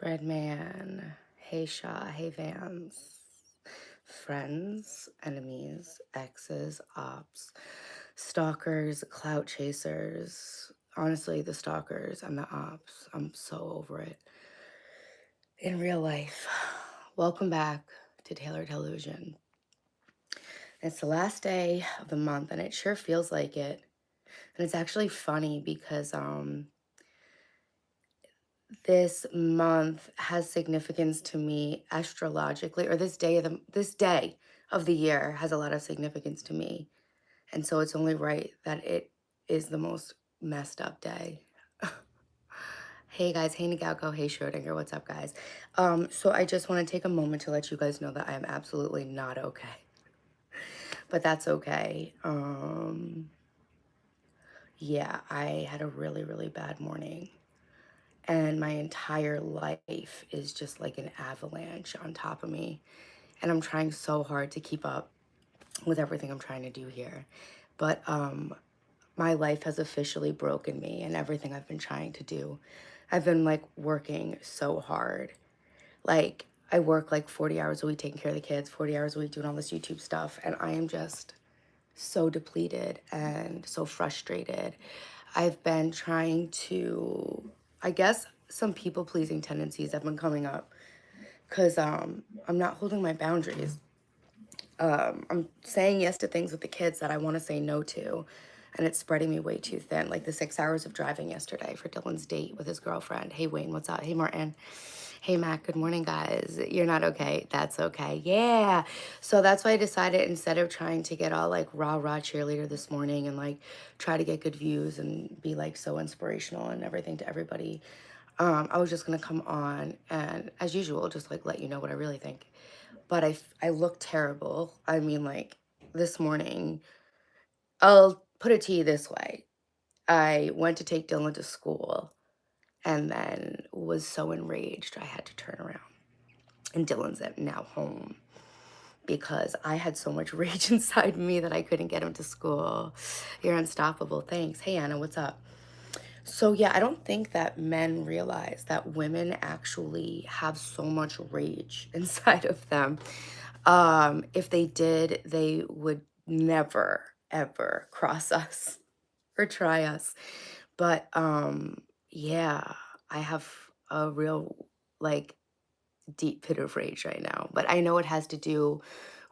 Breadman, hey Shaw, hey Vans, friends, enemies, exes, ops, stalkers, clout chasers. Honestly, the stalkers and the ops, I'm so over it. In real life, welcome back to Taylor Television. It's the last day of the month and it sure feels like it. And it's actually funny because this month has significance to me astrologically, or this day of the year has a lot of significance to me. And so it's only right that it is the most messed up day. Hey guys, hey Nagalko, hey Schrodinger, what's up guys? So I just want to take a moment to let you guys know that I am absolutely not okay. But that's okay. Yeah, I had a really, really bad morning. And my entire life is just like an avalanche on top of me. And I'm trying so hard to keep up with everything I'm trying to do here. But my life has officially broken me and everything I've been trying to do. I've been like working so hard. Like I work like 40 hours a week taking care of the kids, 40 hours a week doing all this YouTube stuff. And I am just so depleted and so frustrated. I've been trying to, I guess some people pleasing tendencies have been coming up because I'm not holding my boundaries. I'm saying yes to things with the kids that I want to say no to, and it's spreading me way too thin. Like the 6 hours of driving yesterday for Dylan's date with his girlfriend. Hey, Wayne, what's up? Hey, Martin. Hey, Matt, good morning, guys. You're not okay. That's okay. Yeah. So that's why I decided instead of trying to get all like rah cheerleader this morning and like try to get good views and be like so inspirational and everything to everybody, I was just going to come on and, as usual, just like let you know what I really think. But I look terrible. I mean, like this morning, I'll put it to you this way. I went to take Dylan to school and then was so enraged I had to turn around. And Dylan's now home because I had so much rage inside me that I couldn't get him to school. You're unstoppable. Thanks. Hey, Anna, what's up? So, yeah, I don't think that men realize that women actually have so much rage inside of them. If they did, they would never, ever cross us or try us. But yeah, I have a real like deep pit of rage right now. But I know it has to do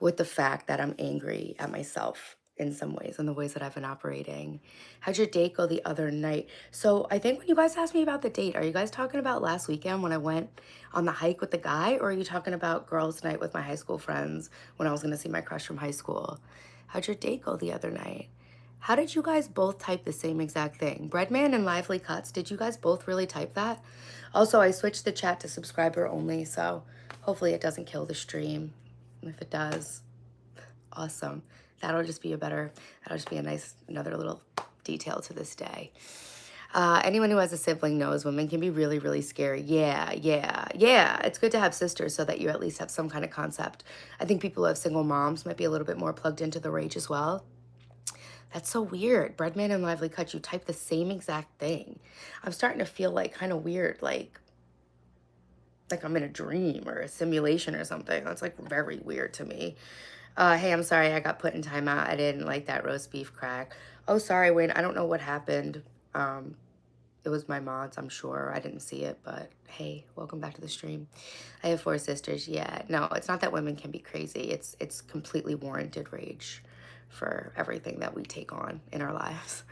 with the fact that I'm angry at myself in some ways, in the ways that I've been operating. How'd your date go the other night? So I think when you guys asked me about the date, are you guys talking about last weekend when I went on the hike with the guy, or are you talking about girls' night with my high school friends when I was gonna see my crush from high school? How'd your date go the other night? How did you guys both type the same exact thing? Breadman and Lively Cuts, did you guys both really type that? Also, I switched the chat to subscriber only, so hopefully it doesn't kill the stream. If it does, awesome. That'll just be a nice, another little detail to this day. Anyone who has a sibling knows women can be really, really scary. Yeah. It's good to have sisters so that you at least have some kind of concept. I think people who have single moms might be a little bit more plugged into the rage as well. That's so weird. Breadman and Lively Cut, you type the same exact thing. I'm starting to feel like kind of weird, like I'm in a dream or a simulation or something. That's like very weird to me. Hey, I'm sorry I got put in timeout. I didn't like that roast beef crack. Oh, sorry, Wayne. I don't know what happened. It was my mods, I'm sure. I didn't see it, but hey, welcome back to the stream. I have 4 sisters. Yeah, no, it's not that women can be crazy. It's completely warranted rage for everything that we take on in our lives.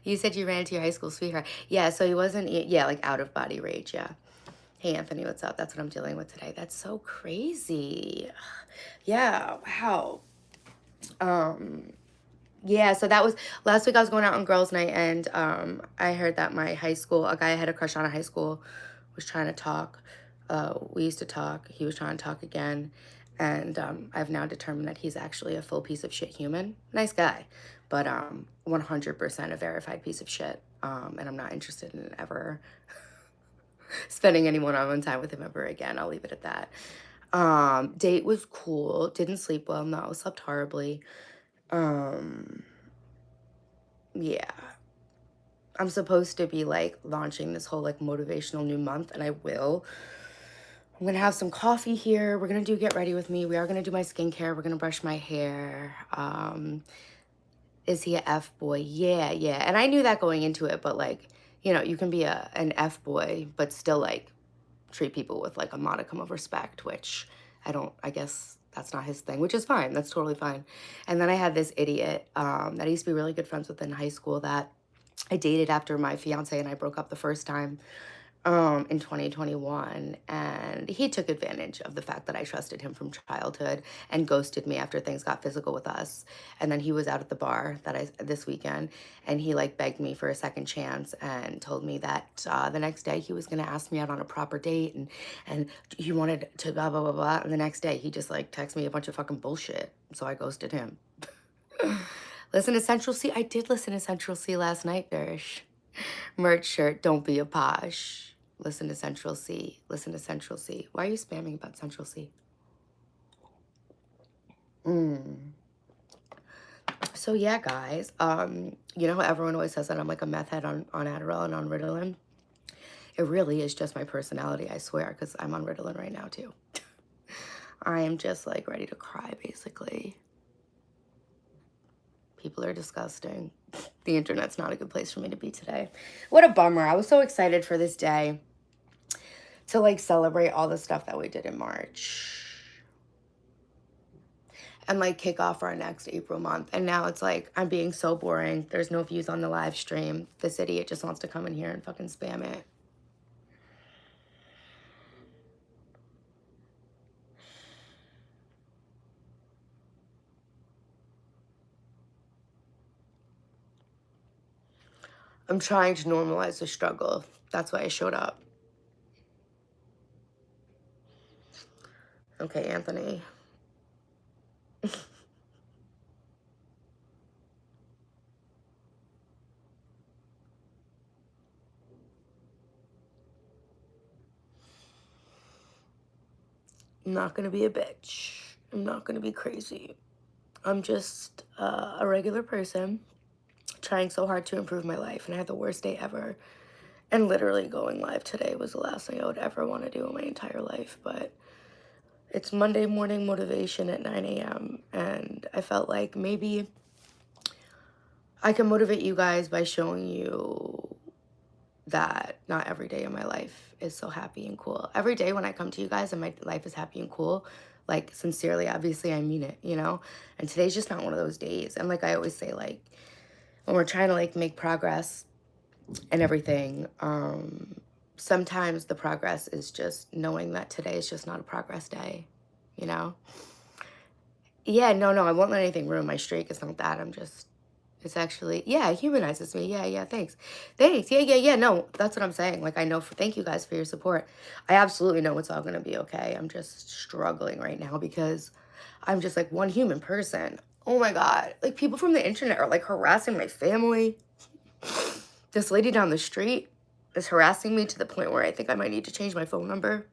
You said you ran into your high school sweetheart. Yeah, so he wasn't, yeah, like out of body rage, yeah. Hey, Anthony, what's up? That's what I'm dealing with today. That's so crazy. Yeah, wow. Yeah, so that was last week. I was going out on girls' night, and I heard that a guy I had a crush on in high school, was trying to talk. We used to talk. He was trying to talk again, and I've now determined that he's actually a full piece of shit human. Nice guy, but 100% a verified piece of shit. And I'm not interested in ever spending any one-on-one time with him ever again. I'll leave it at that. Date was cool. Didn't sleep well. No, slept horribly. Yeah. I'm supposed to be like launching this whole like motivational new month, and I will. I'm gonna have some coffee here. We're gonna do get ready with me. We are gonna do my skincare. We're gonna brush my hair. Is he a F boy? Yeah, yeah. And I knew that going into it, but like, you know, you can be an F boy, but still like treat people with like a modicum of respect, which I guess that's not his thing, which is fine. That's totally fine. And then I had this idiot that I used to be really good friends with in high school that I dated after my fiance and I broke up the first time in 2021, and he took advantage of the fact that I trusted him from childhood and ghosted me after things got physical with us. And then he was out at the bar this weekend, and he like begged me for a second chance and told me that the next day he was gonna ask me out on a proper date, and he wanted to blah blah blah blah. And the next day he just like texted me a bunch of fucking bullshit, so I ghosted him. Listen to Central C. I did listen to Central C last night, Bish. Merch shirt, don't be a posh. Listen to Central C. Listen to Central C. Why are you spamming about Central C? So yeah, guys. You know how everyone always says that I'm like a meth head on Adderall and on Ritalin? It really is just my personality, I swear, because I'm on Ritalin right now too. I am just like ready to cry, basically. People are disgusting. The internet's not a good place for me to be today. What a bummer. I was so excited for this day to like celebrate all the stuff that we did in March and like kick off our next April month. And now it's like, I'm being so boring. There's no views on the live stream. This idiot just wants to come in here and fucking spam it. I'm trying to normalize the struggle. That's why I showed up. Okay, Anthony. I'm not gonna be a bitch. I'm not gonna be crazy. I'm just a regular person trying so hard to improve my life, and I had the worst day ever. And literally going live today was the last thing I would ever want to do in my entire life, but it's Monday morning motivation at 9 a.m. and I felt like maybe I can motivate you guys by showing you that not every day of my life is so happy and cool. Every day when I come to you guys and my life is happy and cool, like sincerely, obviously I mean it, you know? And today's just not one of those days. And like I always say, like when we're trying to like make progress and everything, sometimes the progress is just knowing that today is just not a progress day, you know? Yeah, no, I won't let anything ruin my streak. It's not that. It's actually, yeah, it humanizes me. Yeah, thanks. Thanks. Yeah. No, that's what I'm saying. Like, thank you guys for your support. I absolutely know it's all going to be okay. I'm just struggling right now because I'm just like one human person. Oh my God. Like, people from the internet are like harassing my family. This lady down the street is harassing me to the point where I think I might need to change my phone number.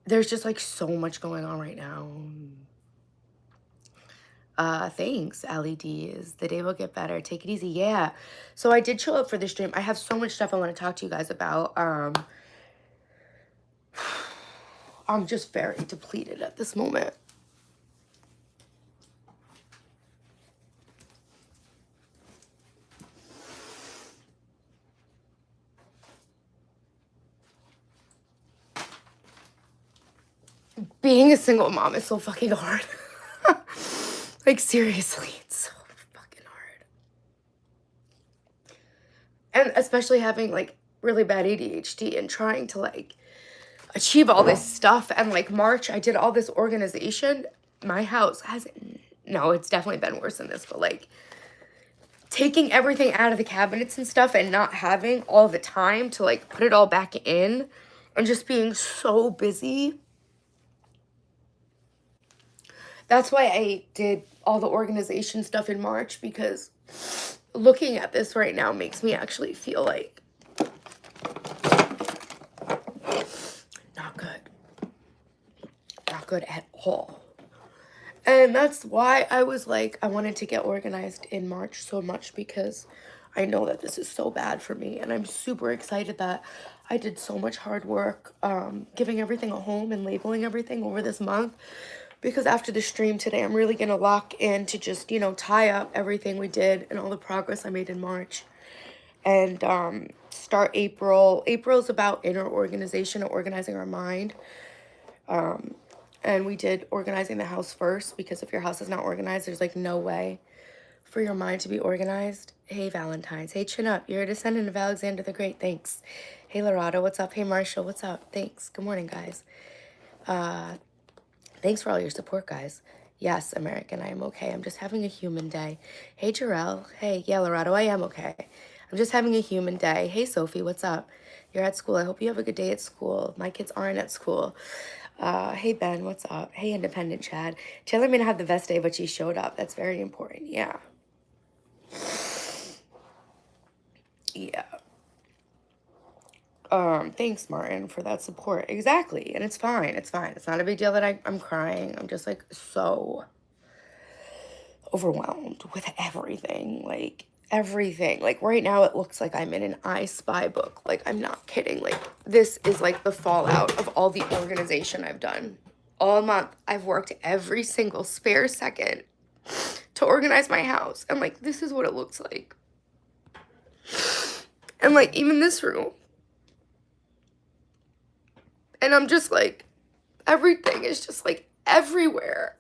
There's just like so much going on right now. Thanks, LEDs. The day will get better. Take it easy. Yeah. So I did show up for the stream. I have so much stuff I want to talk to you guys about. I'm just very depleted at this moment. Being a single mom is so fucking hard. Like, seriously, it's so fucking hard. And especially having, like, really bad ADHD and trying to, like, achieve all this stuff. And, like, March, I did all this organization. My house has, no, it's definitely been worse than this, but, like, taking everything out of the cabinets and stuff and not having all the time to, like, put it all back in and just being so busy. That's why I did all the organization stuff in March, because looking at this right now makes me actually feel like not good. Not good at all. And that's why I was like, I wanted to get organized in March so much, because I know that this is so bad for me, and I'm super excited that I did so much hard work giving everything a home and labeling everything over this month, because after the stream today, I'm really going to lock in to just, tie up everything we did and all the progress I made in March, and start April. April is about inner organization and organizing our mind. And we did organizing the house first, because if your house is not organized, there's like no way for your mind to be organized. Hey, Valentine's. Hey, Chin Up. You're a descendant of Alexander the Great. Thanks. Hey, Lorado. What's up? Hey, Marshall. What's up? Thanks. Good morning, guys. Thanks for all your support, guys. Yes, American, I am okay. I'm just having a human day. Hey, Jarrell. Hey, yeah, Lorado, I am okay. I'm just having a human day. Hey, Sophie, what's up? You're at school. I hope you have a good day at school. My kids aren't at school. Hey, Ben, what's up? Hey, Independent Chad. Taylor may not have the best day, but she showed up. That's very important. Yeah. Yeah. Thanks, Martin, for that support. Exactly. And it's fine. It's fine. It's not a big deal that I'm crying. I'm just like so overwhelmed with everything. Like everything. Like right now it looks like I'm in an I Spy book. Like I'm not kidding. Like this is like the fallout of all the organization I've done. All month I've worked every single spare second to organize my house. And like this is what it looks like. And like even this room. And I'm just like, everything is just like everywhere.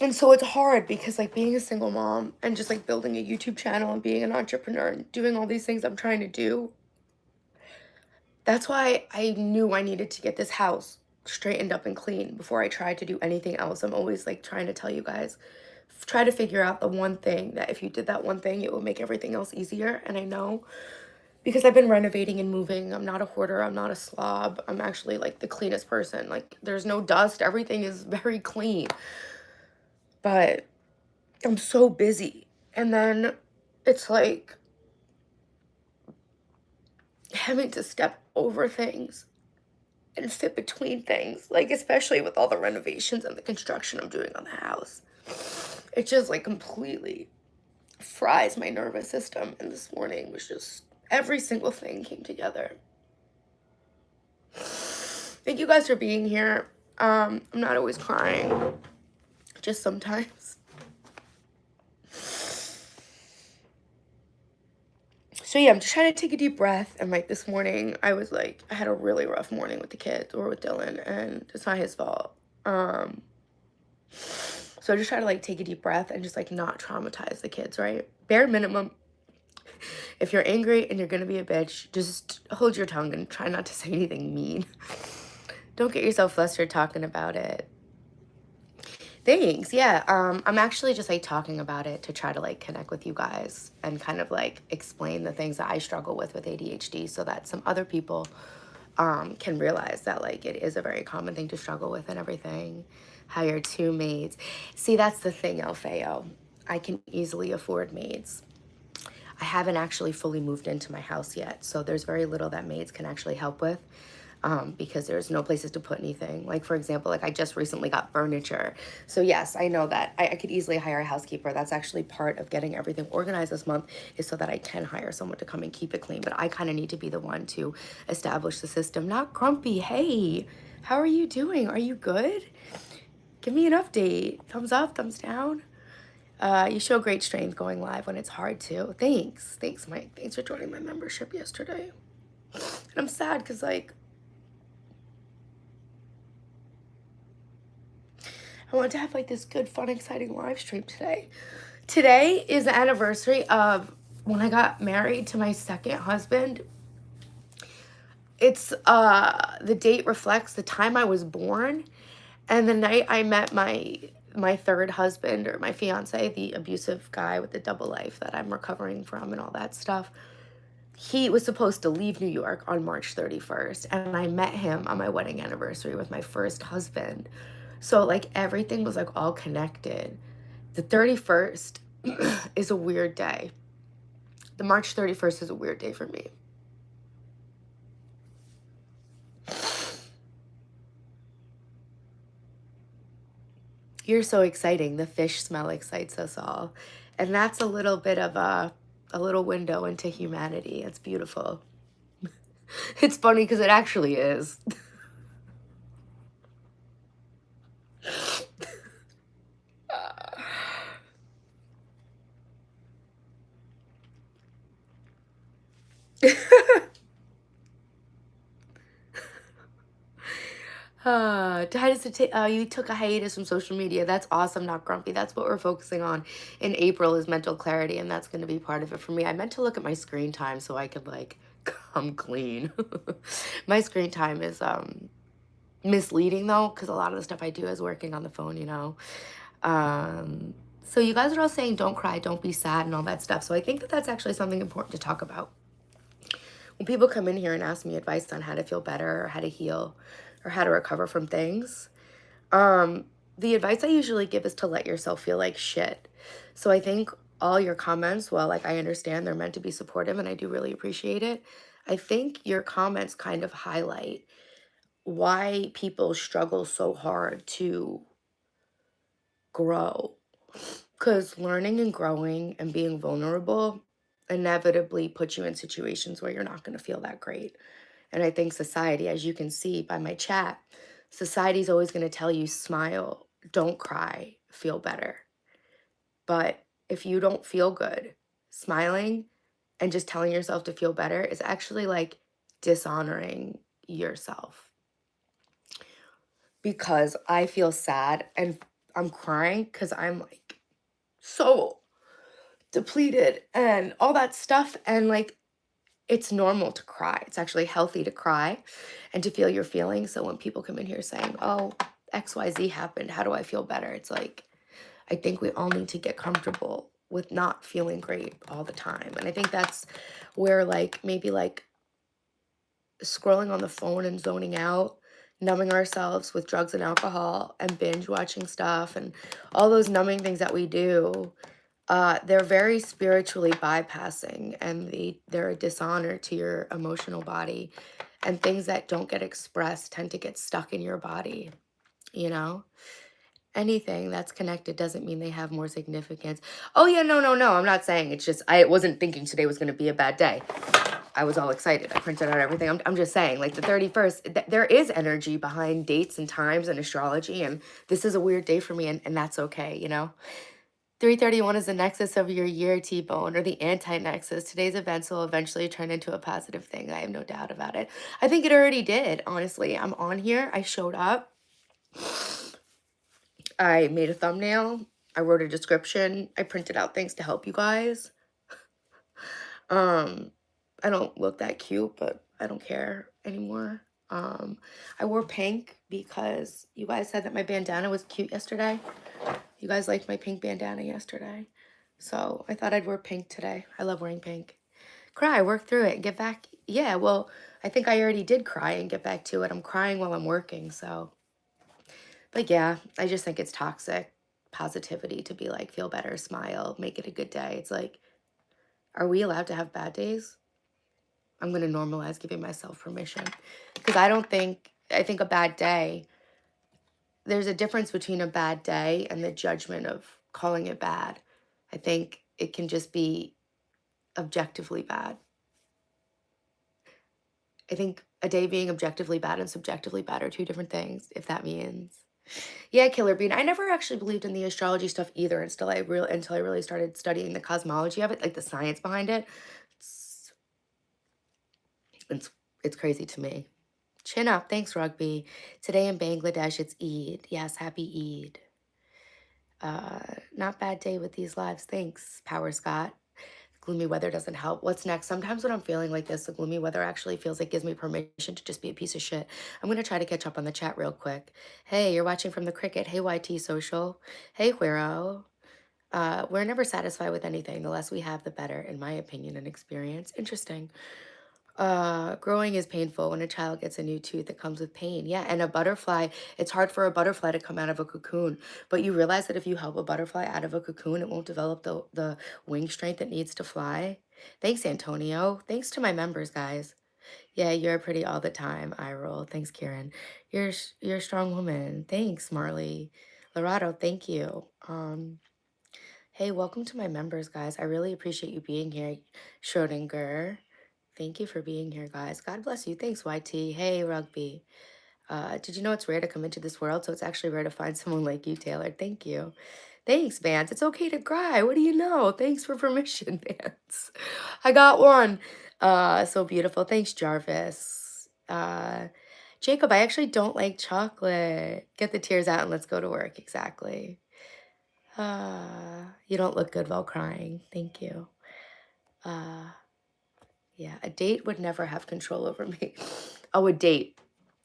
And so it's hard because like being a single mom and just like building a YouTube channel and being an entrepreneur and doing all these things I'm trying to do. That's why I knew I needed to get this house straightened up and clean before I tried to do anything else. I'm always like trying to tell you guys, try to figure out the one thing that if you did that one thing, it will make everything else easier. And I know because I've been renovating and moving. I'm not a hoarder. I'm not a slob. I'm actually like the cleanest person. Like there's no dust. Everything is very clean. But I'm so busy. And then it's like having to step over things and fit between things. Like especially with all the renovations and the construction I'm doing on the house. It just like completely fries my nervous system. And this morning was just every single thing came together. Thank you guys for being here. I'm not always crying, just sometimes. So yeah, I'm just trying to take a deep breath. And like this morning, I was like, I had a really rough morning with the kids or with Dylan, and it's not his fault. So I just try to like take a deep breath and just like not traumatize the kids, right? Bare minimum, if you're angry and you're gonna be a bitch, just hold your tongue and try not to say anything mean. Don't get yourself flustered talking about it. Thanks. Yeah. I'm actually just like talking about it to try to like connect with you guys and kind of like explain the things that I struggle with ADHD so that some other people can realize that like it is a very common thing to struggle with and everything. Hire 2 maids. See, that's the thing, Alfeo. I can easily afford maids. I haven't actually fully moved into my house yet, so there's very little that maids can actually help with. Because there's no places to put anything. Like, for example, like I just recently got furniture. So yes, I know that I could easily hire a housekeeper. That's actually part of getting everything organized this month, is so that I can hire someone to come and keep it clean. But I kind of need to be the one to establish the system. Not Grumpy. Hey, how are you doing? Are you good? Give me an update. Thumbs up, thumbs down. You show great strength going live when it's hard too. Thanks. Thanks, Mike. Thanks for joining my membership yesterday. And I'm sad because like, I want to have like this good, fun, exciting live stream today. Today is the anniversary of when I got married to my second husband. It's the date reflects the time I was born and the night I met my third husband, or my fiance, the abusive guy with the double life that I'm recovering from and all that stuff. He was supposed to leave New York on March 31st, and I met him on my wedding anniversary with my first husband. So like everything was like all connected. The 31st is a weird day. The March 31st is a weird day for me. You're so exciting. The fish smell excites us all. And that's a little bit of a little window into humanity. It's beautiful. It's funny because it actually is. You took a hiatus from social media. That's awesome, not grumpy. That's what we're focusing on in April is mental clarity, and that's going to be part of it for me. I meant to look at my screen time so I could like come clean. My screen time is misleading though, because a lot of the stuff I do is working on the phone, you know. So you guys are all saying don't cry, don't be sad, and all that stuff. So I think that that's actually something important to talk about. When people come in here and ask me advice on how to feel better or how to heal or how to recover from things, the advice I usually give is to let yourself feel like shit. So I think all your comments, well, like I understand they're meant to be supportive and I do really appreciate it. I think your comments kind of highlight why people struggle so hard to grow. Because learning and growing and being vulnerable inevitably puts you in situations where you're not going to feel that great. And I think society, as you can see by my chat, society's always going to tell you smile, don't cry, feel better. But if you don't feel good, smiling and just telling yourself to feel better is actually like dishonoring yourself. Because I feel sad and I'm crying because I'm like so depleted and all that stuff. And like, it's normal to cry. It's actually healthy to cry and to feel your feelings. So when people come in here saying, oh, XYZ happened, how do I feel better? It's like, I think we all need to get comfortable with not feeling great all the time. And I think that's where like maybe like scrolling on the phone and zoning out, numbing ourselves with drugs and alcohol and binge watching stuff and all those numbing things that we do, they're very spiritually bypassing and they're a dishonor to your emotional body. And things that don't get expressed tend to get stuck in your body, you know? Anything that's connected doesn't mean they have more significance. Oh yeah, no. I'm not saying it's just I wasn't thinking today was going to be a bad day. I was all excited. I printed out everything. I'm just saying, like the 31st, there is energy behind dates and times and astrology, and this is a weird day for me, and that's okay, you know? 331 is the nexus of your year, T-Bone, or the anti-nexus. Today's events will eventually turn into a positive thing. I have no doubt about it. I think it already did, honestly. I'm on here. I showed up. I made a thumbnail. I wrote a description. I printed out things to help you guys. I don't look that cute, but I don't care anymore. I wore pink because you guys said that my bandana was cute yesterday. You guys liked my pink bandana yesterday. So I thought I'd wear pink today. I love wearing pink. Cry, work through it, get back. Yeah, well, I think I already did cry and get back to it. I'm crying while I'm working, so. But yeah, I just think it's toxic positivity to be like, feel better, smile, make it a good day. It's like, are we allowed to have bad days? I'm going to normalize giving myself permission. Because I think a bad day, there's a difference between a bad day and the judgment of calling it bad. I think it can just be objectively bad. I think a day being objectively bad and subjectively bad are two different things, if that means. Yeah, Killer Bean. I never actually believed in the astrology stuff either until I really started studying the cosmology of it, like the science behind it. It's it's, it's crazy to me. Chin up. Thanks, Rugby. Today in Bangladesh, it's Eid. Yes, happy Eid. Not bad day with these lives. Thanks, Power Scott. Gloomy weather doesn't help. What's next? Sometimes when I'm feeling like this, the gloomy weather actually feels like gives me permission to just be a piece of shit. I'm going to try to catch up on the chat real quick. Hey, you're watching from the cricket. Hey, YT Social. Hey, Huero. We're never satisfied with anything. The less we have, the better, in my opinion and experience. Interesting. Growing is painful. When a child gets a new tooth, it comes with pain. Yeah, and a butterfly, it's hard for a butterfly to come out of a cocoon. But you realize that if you help a butterfly out of a cocoon, it won't develop the wing strength it needs to fly. Thanks, Antonio. Thanks to my members, guys. Yeah, you're pretty all the time. I roll. Thanks, Kieran. You're a strong woman. Thanks, Marley. Lorado, thank you. Hey, welcome to my members, guys. I really appreciate you being here. Schrodinger, thank you for being here, guys. God bless you. Thanks, YT. Hey, Rugby. Did you know it's rare to come into this world? So it's actually rare to find someone like you, Taylor. Thank you. Thanks, Vance. It's okay to cry. What do you know? Thanks for permission, Vance. I got one. So beautiful. Thanks, Jarvis. Jacob, I actually don't like chocolate. Get the tears out and let's go to work. Exactly. You don't look good while crying. Thank you. Uh, yeah, a date would never have control over me. Oh, a date.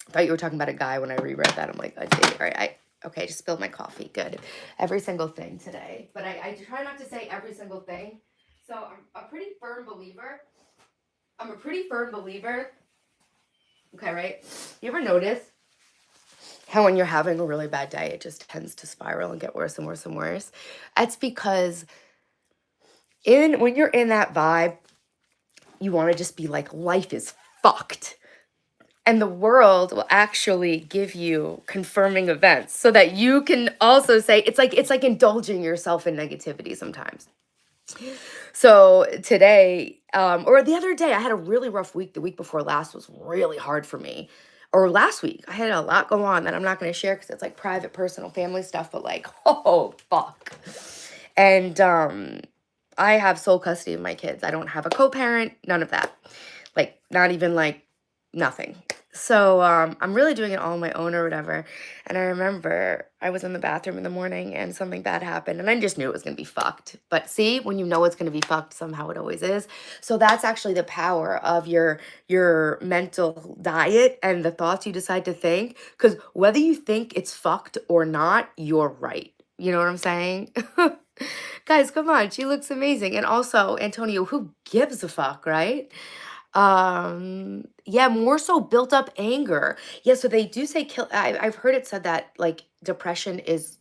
I thought you were talking about a guy when I reread that. I'm like, a date. All right, okay, just spilled my coffee. Good. Every single thing today. But I try not to say every single thing. So I'm a pretty firm believer. I'm a pretty firm believer. Okay, right? You ever notice how when you're having a really bad day, it just tends to spiral and get worse and worse and worse? That's because when you're in that vibe, you want to just be like, life is fucked. And the world will actually give you confirming events so that you can also say it's like indulging yourself in negativity sometimes. So today, or the other day, I had a really rough week. The week before last was really hard for me. Or last week, I had a lot go on that I'm not going to share because it's like private, personal, family stuff. But like, oh fuck. And I have sole custody of my kids. I don't have a co-parent, none of that. Like, not even like nothing. So I'm really doing it all on my own or whatever. And I remember I was in the bathroom in the morning and something bad happened and I just knew it was going to be fucked. But see, when you know it's going to be fucked, somehow it always is. So that's actually the power of your mental diet and the thoughts you decide to think. Because whether you think it's fucked or not, you're right. You know what I'm saying? Guys, come on. She looks amazing. And also, Antonio, who gives a fuck, right? Yeah, more so built up anger. Yeah, so they do say I've heard it said that like depression is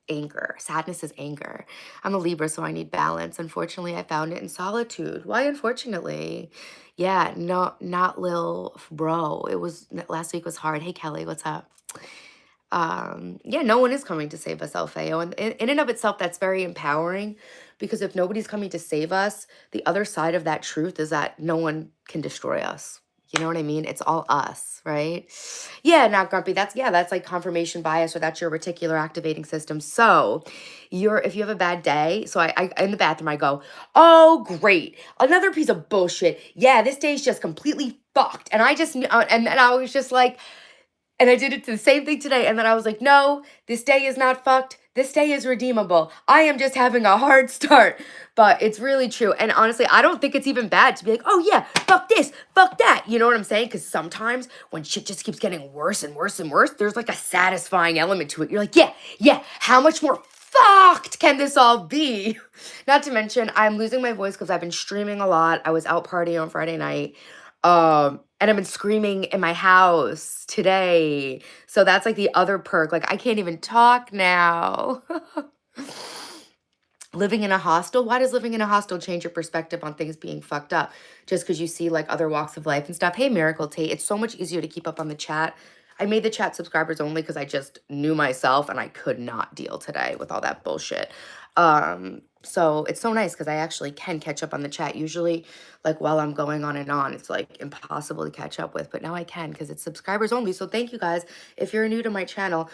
anger, sadness is anger. I'm a Libra, so I need balance. Unfortunately, I found it in solitude. Why unfortunately? Yeah, no, not lil bro. It was last week was hard. Hey Kelly, what's up? Yeah, no one is coming to save us, Alfeo, and in and of itself that's very empowering, because if nobody's coming to save us, the other side of that truth is that no one can destroy us. You know what I mean? It's all us, right? Yeah, not grumpy. That's like confirmation bias, or that's your reticular activating system. So if you have a bad day, so I in the bathroom I go, oh great, another piece of bullshit. Yeah, this day's just completely fucked. And I just and then I was just like, and I did it to the same thing today. And then I was like, no, this day is not fucked. This day is redeemable. I am just having a hard start. But it's really true. And honestly, I don't think it's even bad to be like, oh yeah, fuck this, fuck that. You know what I'm saying? Because sometimes when shit just keeps getting worse and worse and worse, there's like a satisfying element to it. You're like, yeah, how much more fucked can this all be? Not to mention, I'm losing my voice because I've been streaming a lot. I was out partying on Friday night. And I've been screaming in my house today. So that's like the other perk. Like I can't even talk now. Living in a hostel. Why does living in a hostel change your perspective on things being fucked up? Just because you see like other walks of life and stuff. Hey, Miracle Tate. It's so much easier to keep up on the chat. I made the chat subscribers only because I just knew myself and I could not deal today with all that bullshit. So it's so nice because I actually can catch up on the chat. Usually, like while I'm going on and on, it's like impossible to catch up with, but now I can because it's subscribers only. So thank you guys. If you're new to my channel,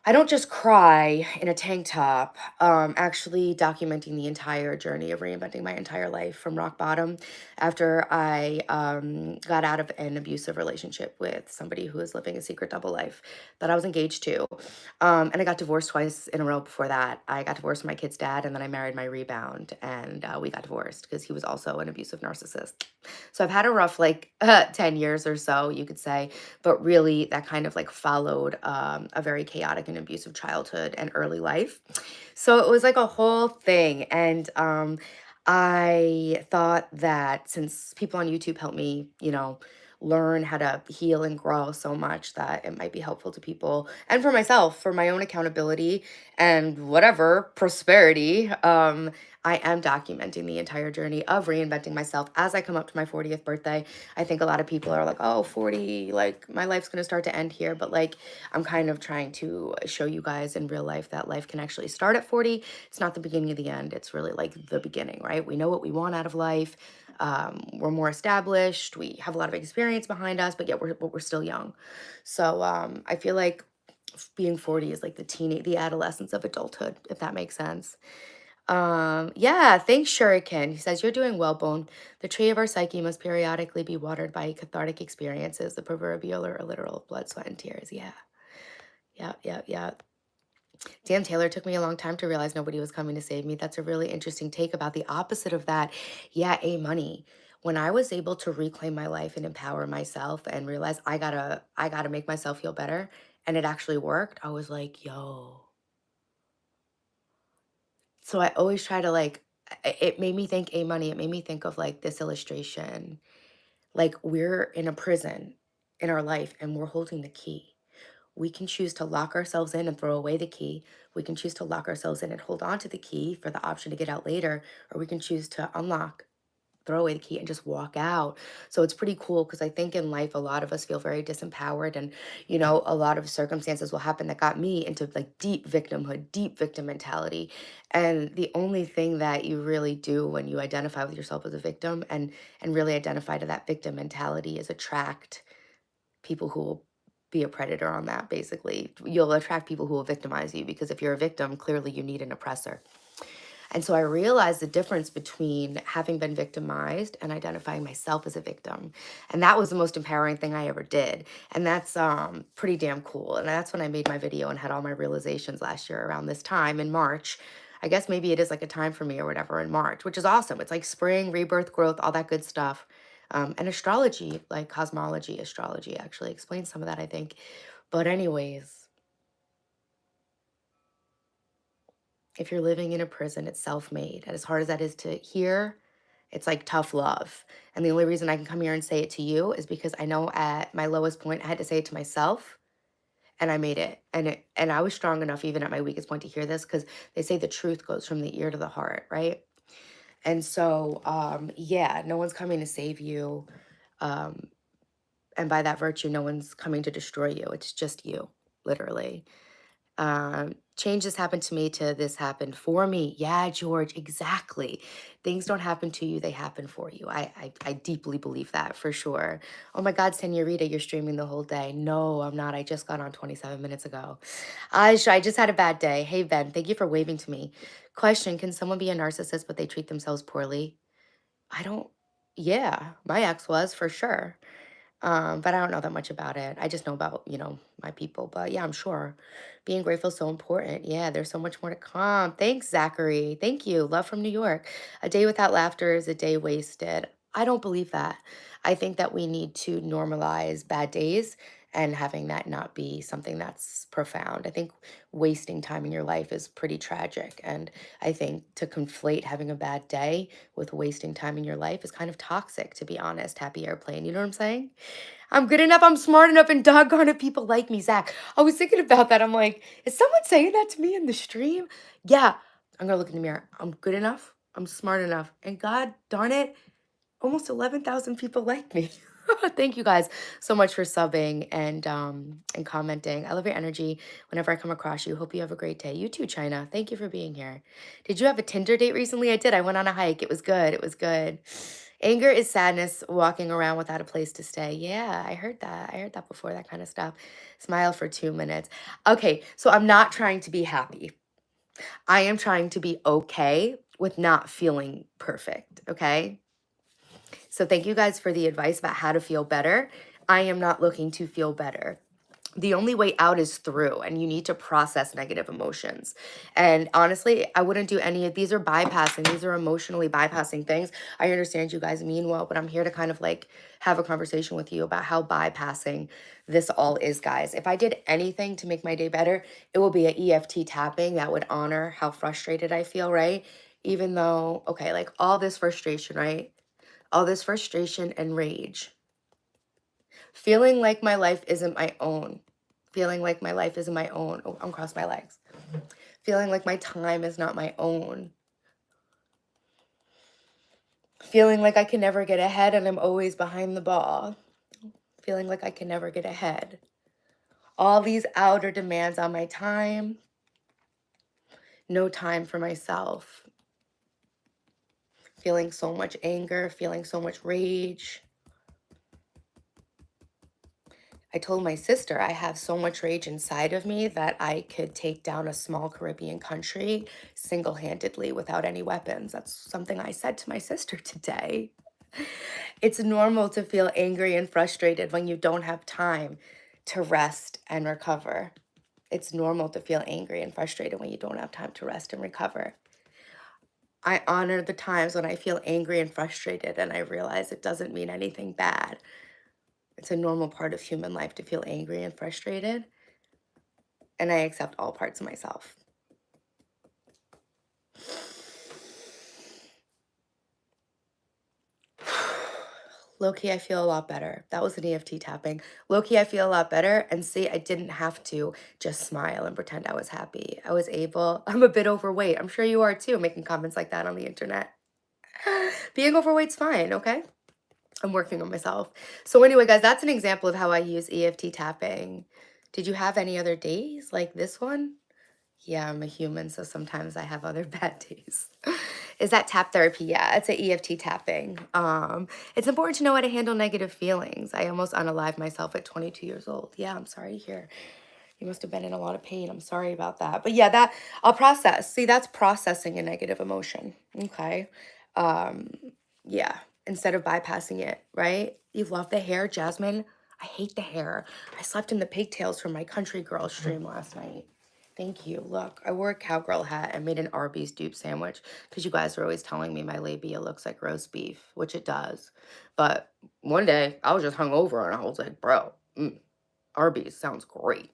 I don't just cry in a tank top, actually documenting the entire journey of reinventing my entire life from rock bottom after I got out of an abusive relationship with somebody who was living a secret double life that I was engaged to. And I got divorced twice in a row before that. I got divorced from my kid's dad, and then I married my rebound, and we got divorced because he was also an abusive narcissist. So I've had a rough, like, 10 years or so, you could say, but really that kind of like followed a very chaotic and abusive childhood and early life. So it was like a whole thing. And I thought that since people on YouTube helped me, learn how to heal and grow so much, that it might be helpful to people and for myself, for my own accountability and whatever prosperity. I am documenting the entire journey of reinventing myself as I come up to my 40th birthday. I think a lot of people are like, oh, 40, like my life's going to start to end here. But like, I'm kind of trying to show you guys in real life that life can actually start at 40. It's not the beginning of the end. It's really like the beginning, right? We know what we want out of life. We're more established. We have a lot of experience behind us, but yet we're still young. So I feel like being 40 is like the adolescence of adulthood, if that makes sense. Yeah, thanks, Shuriken. He says, you're doing well, Bone. The tree of our psyche must periodically be watered by cathartic experiences, the proverbial or literal blood, sweat, and tears. Yeah, yeah, yeah, yeah. Damn, Taylor, took me a long time to realize nobody was coming to save me. That's a really interesting take about the opposite of that. Yeah, A money. When I was able to reclaim my life and empower myself and realize I gotta make myself feel better, and it actually worked, I was like, yo. So I always try to like, it made me think A money. It made me think of like this illustration. Like we're in a prison in our life and we're holding the key. We can choose to lock ourselves in and throw away the key. We can choose to lock ourselves in and hold on to the key for the option to get out later, or we can choose to unlock, throw away the key and just walk out. So it's pretty cool because I think in life, a lot of us feel very disempowered. And, a lot of circumstances will happen that got me into like deep victimhood, deep victim mentality. And the only thing that you really do when you identify with yourself as a victim and really identify to that victim mentality is attract people who will be a predator on that, basically. You'll attract people who will victimize you because if you're a victim, clearly you need an oppressor. And so I realized the difference between having been victimized and identifying myself as a victim. And that was the most empowering thing I ever did. And that's pretty damn cool. And that's when I made my video and had all my realizations last year around this time in March. I guess maybe it is like a time for me or whatever in March, which is awesome. It's like spring, rebirth, growth, all that good stuff. And astrology, like cosmology, astrology actually explains some of that, I think. But anyways, if you're living in a prison, it's self-made. And as hard as that is to hear, it's like tough love. And the only reason I can come here and say it to you is because I know at my lowest point, I had to say it to myself and I made it. And I was strong enough even at my weakest point to hear this because they say the truth goes from the ear to the heart, right? And so, yeah, no one's coming to save you. Um, and by that virtue, no one's coming to destroy you. It's just you, literally. Change this happened to me to this happened for me. Yeah, George, exactly. Things don't happen to you, they happen for you. I deeply believe that for sure. Oh my God, Senorita, you're streaming the whole day. No, I'm not. I just got on 27 minutes ago. I just had a bad day. Hey, Ben, thank you for waving to me. Question, can someone be a narcissist, but they treat themselves poorly? I don't, yeah, my ex was for sure. But I don't know that much about it. I just know about, my people. But yeah, I'm sure being grateful is so important. Yeah, there's so much more to come. Thanks, Zachary. Thank you. Love from New York. A day without laughter is a day wasted. I don't believe that. I think that we need to normalize bad days and having that not be something that's profound. I think wasting time in your life is pretty tragic. And I think to conflate having a bad day with wasting time in your life is kind of toxic, to be honest. Happy airplane. You know what I'm saying? I'm good enough, I'm smart enough, and doggone it, people like me, Zach. I was thinking about that. I'm like, is someone saying that to me in the stream? Yeah. I'm gonna look in the mirror. I'm good enough, I'm smart enough, and God darn it, almost 11,000 people like me. Thank you guys so much for subbing and commenting. I love your energy whenever I come across you. Hope you have a great day. You too, China. Thank you for being here. Did you have a Tinder date recently? I did. I went on a hike. It was good. It was good. Anger is sadness, walking around without a place to stay. Yeah, I heard that. I heard that before, that kind of stuff. Smile for 2 minutes. Okay, so I'm not trying to be happy. I am trying to be okay with not feeling perfect. Okay. So thank you guys for the advice about how to feel better. I am not looking to feel better. The only way out is through, and you need to process negative emotions. And honestly, I wouldn't do any of these are bypassing. These are emotionally bypassing things. I understand you guys mean well, but I'm here to kind of like have a conversation with you about how bypassing this all is, guys. If I did anything to make my day better, it will be an EFT tapping that would honor how frustrated I feel, right? Even though, okay, like all this frustration, right? All this frustration and rage, feeling like my life isn't my own, feeling like my life isn't my own. Oh, I'm crossed my legs. Feeling like my time is not my own. Feeling like I can never get ahead and I'm always behind the ball. Feeling like I can never get ahead. All these outer demands on my time. No time for myself. Feeling so much anger, feeling so much rage. I told my sister I have so much rage inside of me that I could take down a small Caribbean country single-handedly without any weapons. That's something I said to my sister today. It's normal to feel angry and frustrated when you don't have time to rest and recover. It's normal to feel angry and frustrated when you don't have time to rest and recover. I honor the times when I feel angry and frustrated and I realize it doesn't mean anything bad. It's a normal part of human life to feel angry and frustrated, and I accept all parts of myself. Low-key, I feel a lot better. That was an EFT tapping. Low-key, I feel a lot better, and see, I didn't have to just smile and pretend I was happy. I was able, I'm a bit overweight. I'm sure you are too, making comments like that on the internet. Being overweight's fine, okay? I'm working on myself. So anyway, guys, that's an example of how I use EFT tapping. Did you have any other days like this one? Yeah, I'm a human, so sometimes I have other bad days. Is that tap therapy? Yeah, it's a EFT tapping. It's important to know how to handle negative feelings. I almost unalived myself at 22 years old. Yeah, I'm sorry to hear. You must have been in a lot of pain. I'm sorry about that. But yeah, that I'll process. See, that's processing a negative emotion. Okay. Um, yeah, instead of bypassing it, right? You love the hair, Jasmine. I hate the hair. I slept in the pigtails from my country girl stream last night. Thank you. Look, I wore a cowgirl hat and made an Arby's dupe sandwich because you guys are always telling me my labia looks like roast beef, which it does. But one day I was just hungover and I was like, bro, Arby's sounds great.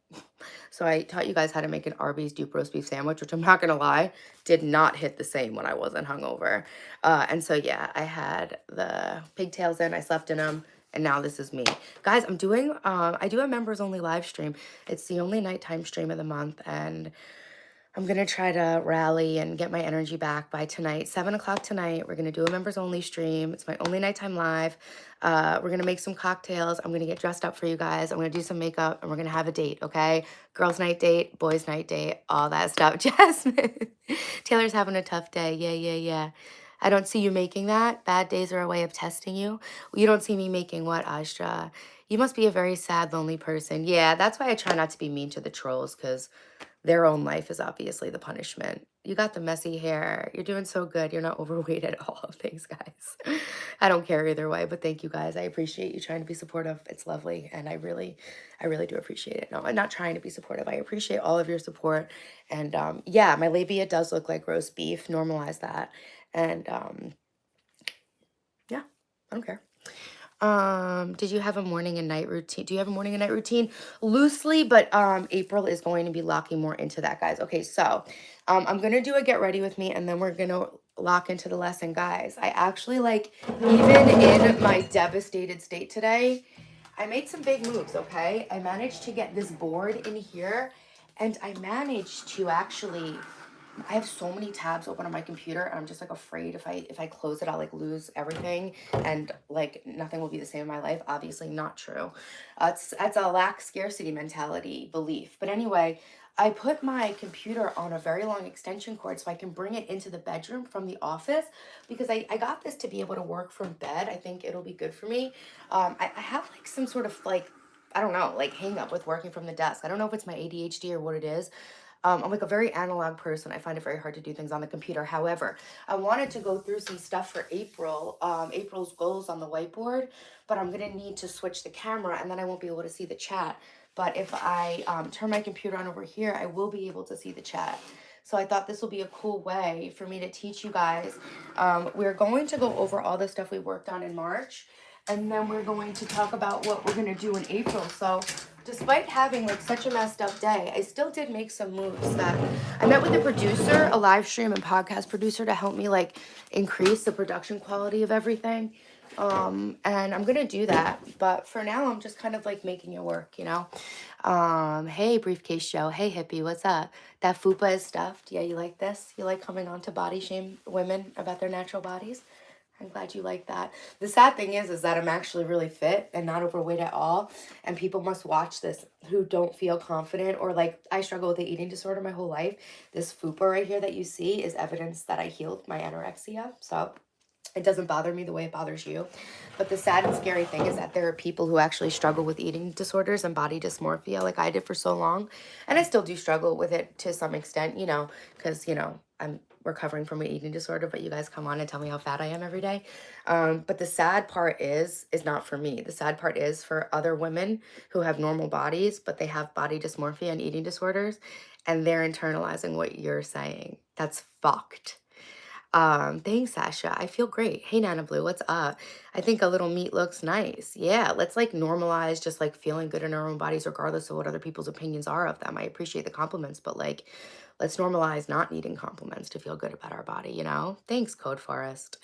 So I taught you guys how to make an Arby's dupe roast beef sandwich, which I'm not gonna lie, did not hit the same when I wasn't hungover. And so yeah, I had the pigtails in, I slept in them, and now this is me. Guys, I'm doing, I do a members only live stream. It's the only nighttime stream of the month, and I'm going to try to rally and get my energy back by tonight, 7 o'clock tonight. We're going to do a members only stream. It's my only nighttime live. We're going to make some cocktails. I'm going to get dressed up for you guys. I'm going to do some makeup and we're going to have a date, okay? Girls night date, boys night date, all that stuff. Jasmine, Taylor's having a tough day. Yeah, yeah, yeah. I don't see you making that. Bad days are a way of testing you. You don't see me making what, Astra? You must be a very sad, lonely person. Yeah, that's why I try not to be mean to the trolls, because their own life is obviously the punishment. You got the messy hair. You're doing so good. You're not overweight at all. Thanks, guys. I don't care either way, but thank you guys. I appreciate you trying to be supportive. It's lovely. And I really do appreciate it. No, I'm not trying to be supportive. I appreciate all of your support. And yeah, my labia does look like roast beef. Normalize that. And yeah, I don't care. Did you have a morning and night routine? Do you have a morning and night routine? Loosely, but April is going to be locking more into that, guys. Okay, so I'm gonna do a get ready with me and then we're gonna lock into the lesson, guys. I actually, like, even in my devastated state today, I made some big moves, okay? I managed to get this board in here and I managed to actually, I have so many tabs open on my computer and I'm just like afraid if I close it, I'll like lose everything and like nothing will be the same in my life. Obviously not true. It's a lack scarcity mentality belief. But anyway, I put my computer on a very long extension cord so I can bring it into the bedroom from the office because I got this to be able to work from bed. I think it'll be good for me. I have like some sort of like, I don't know, like hang up with working from the desk. I don't know if it's my ADHD or what it is. I'm like a very analog person. I find it very hard to do things on the computer. However, I wanted to go through some stuff for April, April's goals on the whiteboard, but I'm going to need to switch the camera and then I won't be able to see the chat. But if I turn my computer on over here, I will be able to see the chat. So I thought this will be a cool way for me to teach you guys. We're going to go over all the stuff we worked on in March, and then we're going to talk about what we're going to do in April. So despite having like such a messed up day, I still did make some moves that I met with the producer, a live stream and podcast producer, to help me like increase the production quality of everything. And I'm gonna do that, but for now I'm just kind of like making it work, you know. Hey Briefcase Joe, hey hippie, what's up? That fupa is stuffed. Yeah, you like this? You like coming on to body shame women about their natural bodies? I'm glad you like that. The sad thing is that I'm actually really fit and not overweight at all. And people must watch this who don't feel confident, or like I struggle with the eating disorder my whole life. This fupa right here that you see is evidence that I healed my anorexia. So it doesn't bother me the way it bothers you. But the sad and scary thing is that there are people who actually struggle with eating disorders and body dysmorphia like I did for so long. And I still do struggle with it to some extent, because, I'm recovering from an eating disorder, but you guys come on and tell me how fat I am every day. But the sad part is not for me. The sad part is for other women who have normal bodies, but they have body dysmorphia and eating disorders, and they're internalizing what you're saying. That's fucked. Thanks, Sasha. I feel great. Hey, Nana Blue, what's up? I think a little meat looks nice. Yeah, let's like normalize just like feeling good in our own bodies, regardless of what other people's opinions are of them. I appreciate the compliments, but like, let's normalize not needing compliments to feel good about our body, you know? Thanks, Code Forest.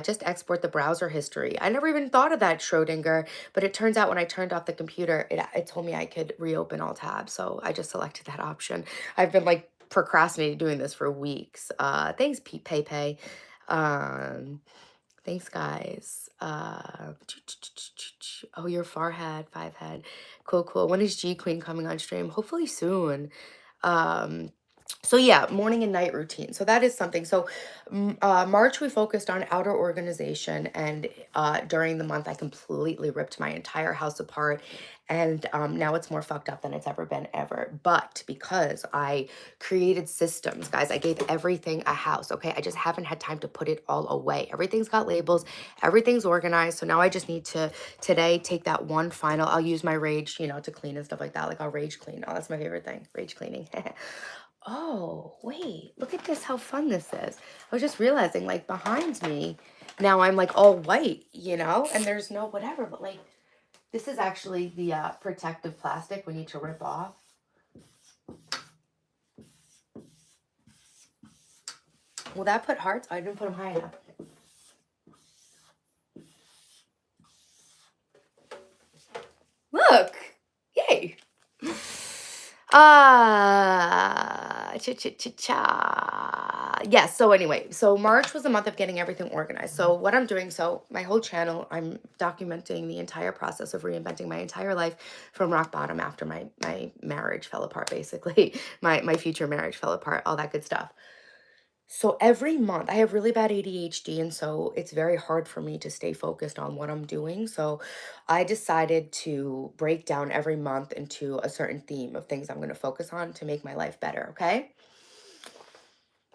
Just export the browser history. I never even thought of that, Schrodinger, but it turns out when I turned off the computer, it told me I could reopen all tabs. So I just selected that option. I've been like procrastinating doing this for weeks. Thanks, Pete Pay Pay. Um, thanks, guys. Oh, your Farhead, Five Head. Cool, cool. When is G Queen coming on stream? Hopefully soon. Um, so yeah, morning and night routine. So that is something. So March we focused on outer organization, and during the month I completely ripped my entire house apart, and now it's more fucked up than it's ever been ever. But because I created systems, guys, I gave everything a house. Okay, I just haven't had time to put it all away. Everything's got labels, everything's organized. So now I just need to today take that one final. I'll use my rage, to clean and stuff like that. Like I'll rage clean. Oh, that's my favorite thing, rage cleaning. Oh, wait, look at this, how fun this is. I was just realizing, like, behind me, now I'm, like, all white, and there's no whatever, but, like, this is actually the protective plastic we need to rip off. Will that put hearts? I didn't put them high enough. Look! Yay! Cha. Yes, so anyway, so March was a month of getting everything organized. So what I'm doing, so my whole channel, I'm documenting the entire process of reinventing my entire life from rock bottom after my marriage fell apart, basically. My future marriage fell apart, all that good stuff. So every month, I have really bad ADHD, and so it's very hard for me to stay focused on what I'm doing. So I decided to break down every month into a certain theme of things I'm going to focus on to make my life better, okay?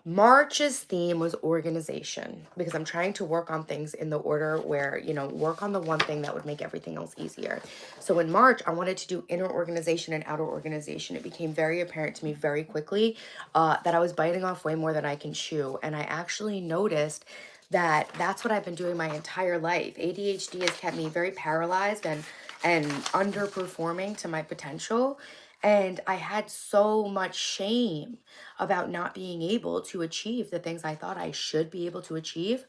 March's theme was organization, because I'm trying to work on things in the order where, work on the one thing that would make everything else easier. So in March, I wanted to do inner organization and outer organization. It became very apparent to me very quickly that I was biting off way more than I can chew. And I actually noticed that that's what I've been doing my entire life. ADHD has kept me very paralyzed and underperforming to my potential. And I had so much shame about not being able to achieve the things I thought I should be able to achieve.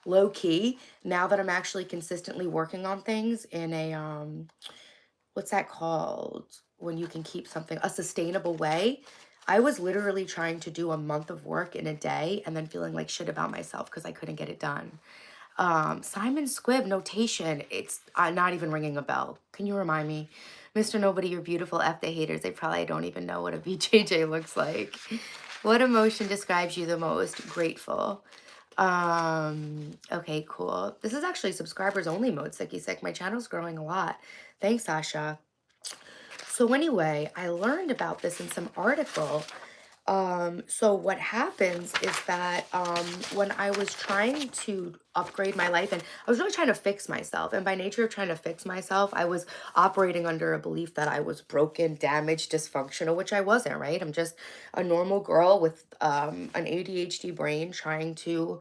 Low key, now that I'm actually consistently working on things in a what's that called? When you can keep something a sustainable way. I was literally trying to do a month of work in a day and then feeling like shit about myself because I couldn't get it done. Simon Squibb notation. It's not even ringing a bell. Can you remind me? Mr. Nobody, you're beautiful. F the haters. They probably don't even know what a BJJ looks like. What emotion describes you the most? Grateful. Okay, cool. This is actually subscribers only mode, Sicky Sick. My channel's growing a lot. Thanks, Sasha. So anyway, I learned about this in some article. So what happens is that when I was trying to upgrade my life, and I was really trying to fix myself, and by nature of trying to fix myself, I was operating under a belief that I was broken, damaged, dysfunctional, which I wasn't, right? I'm just a normal girl with an ADHD brain trying to,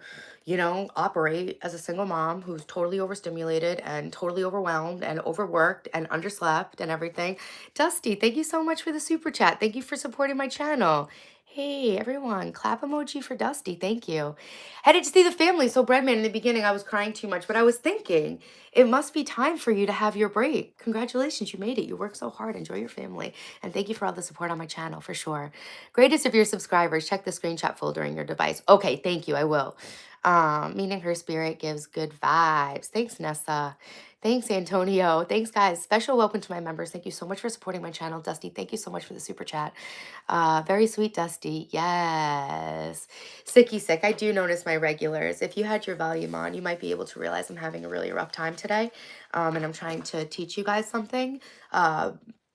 operate as a single mom who's totally overstimulated and totally overwhelmed and overworked and underslept and everything. Dusty, thank you so much for the super chat. Thank you for supporting my channel. Hey, everyone, clap emoji for Dusty. Thank you. Headed to see the family. So, Breadman, in the beginning, I was crying too much, but I was thinking it must be time for you to have your break. Congratulations, you made it. You worked so hard. Enjoy your family. And thank you for all the support on my channel, for sure. Greatest of your subscribers. Check the screenshot folder in your device. Okay, thank you. I will. Meaning her spirit gives good vibes. Thanks, Nessa. Thanks, Antonio. Thanks, guys. Special welcome to my members. Thank you so much for supporting my channel. Dusty, thank you so much for the super chat. Very sweet, Dusty. Yes. Sicky sick. I do notice my regulars. If you had your volume on, you might be able to realize I'm having a really rough time today. And I'm trying to teach you guys something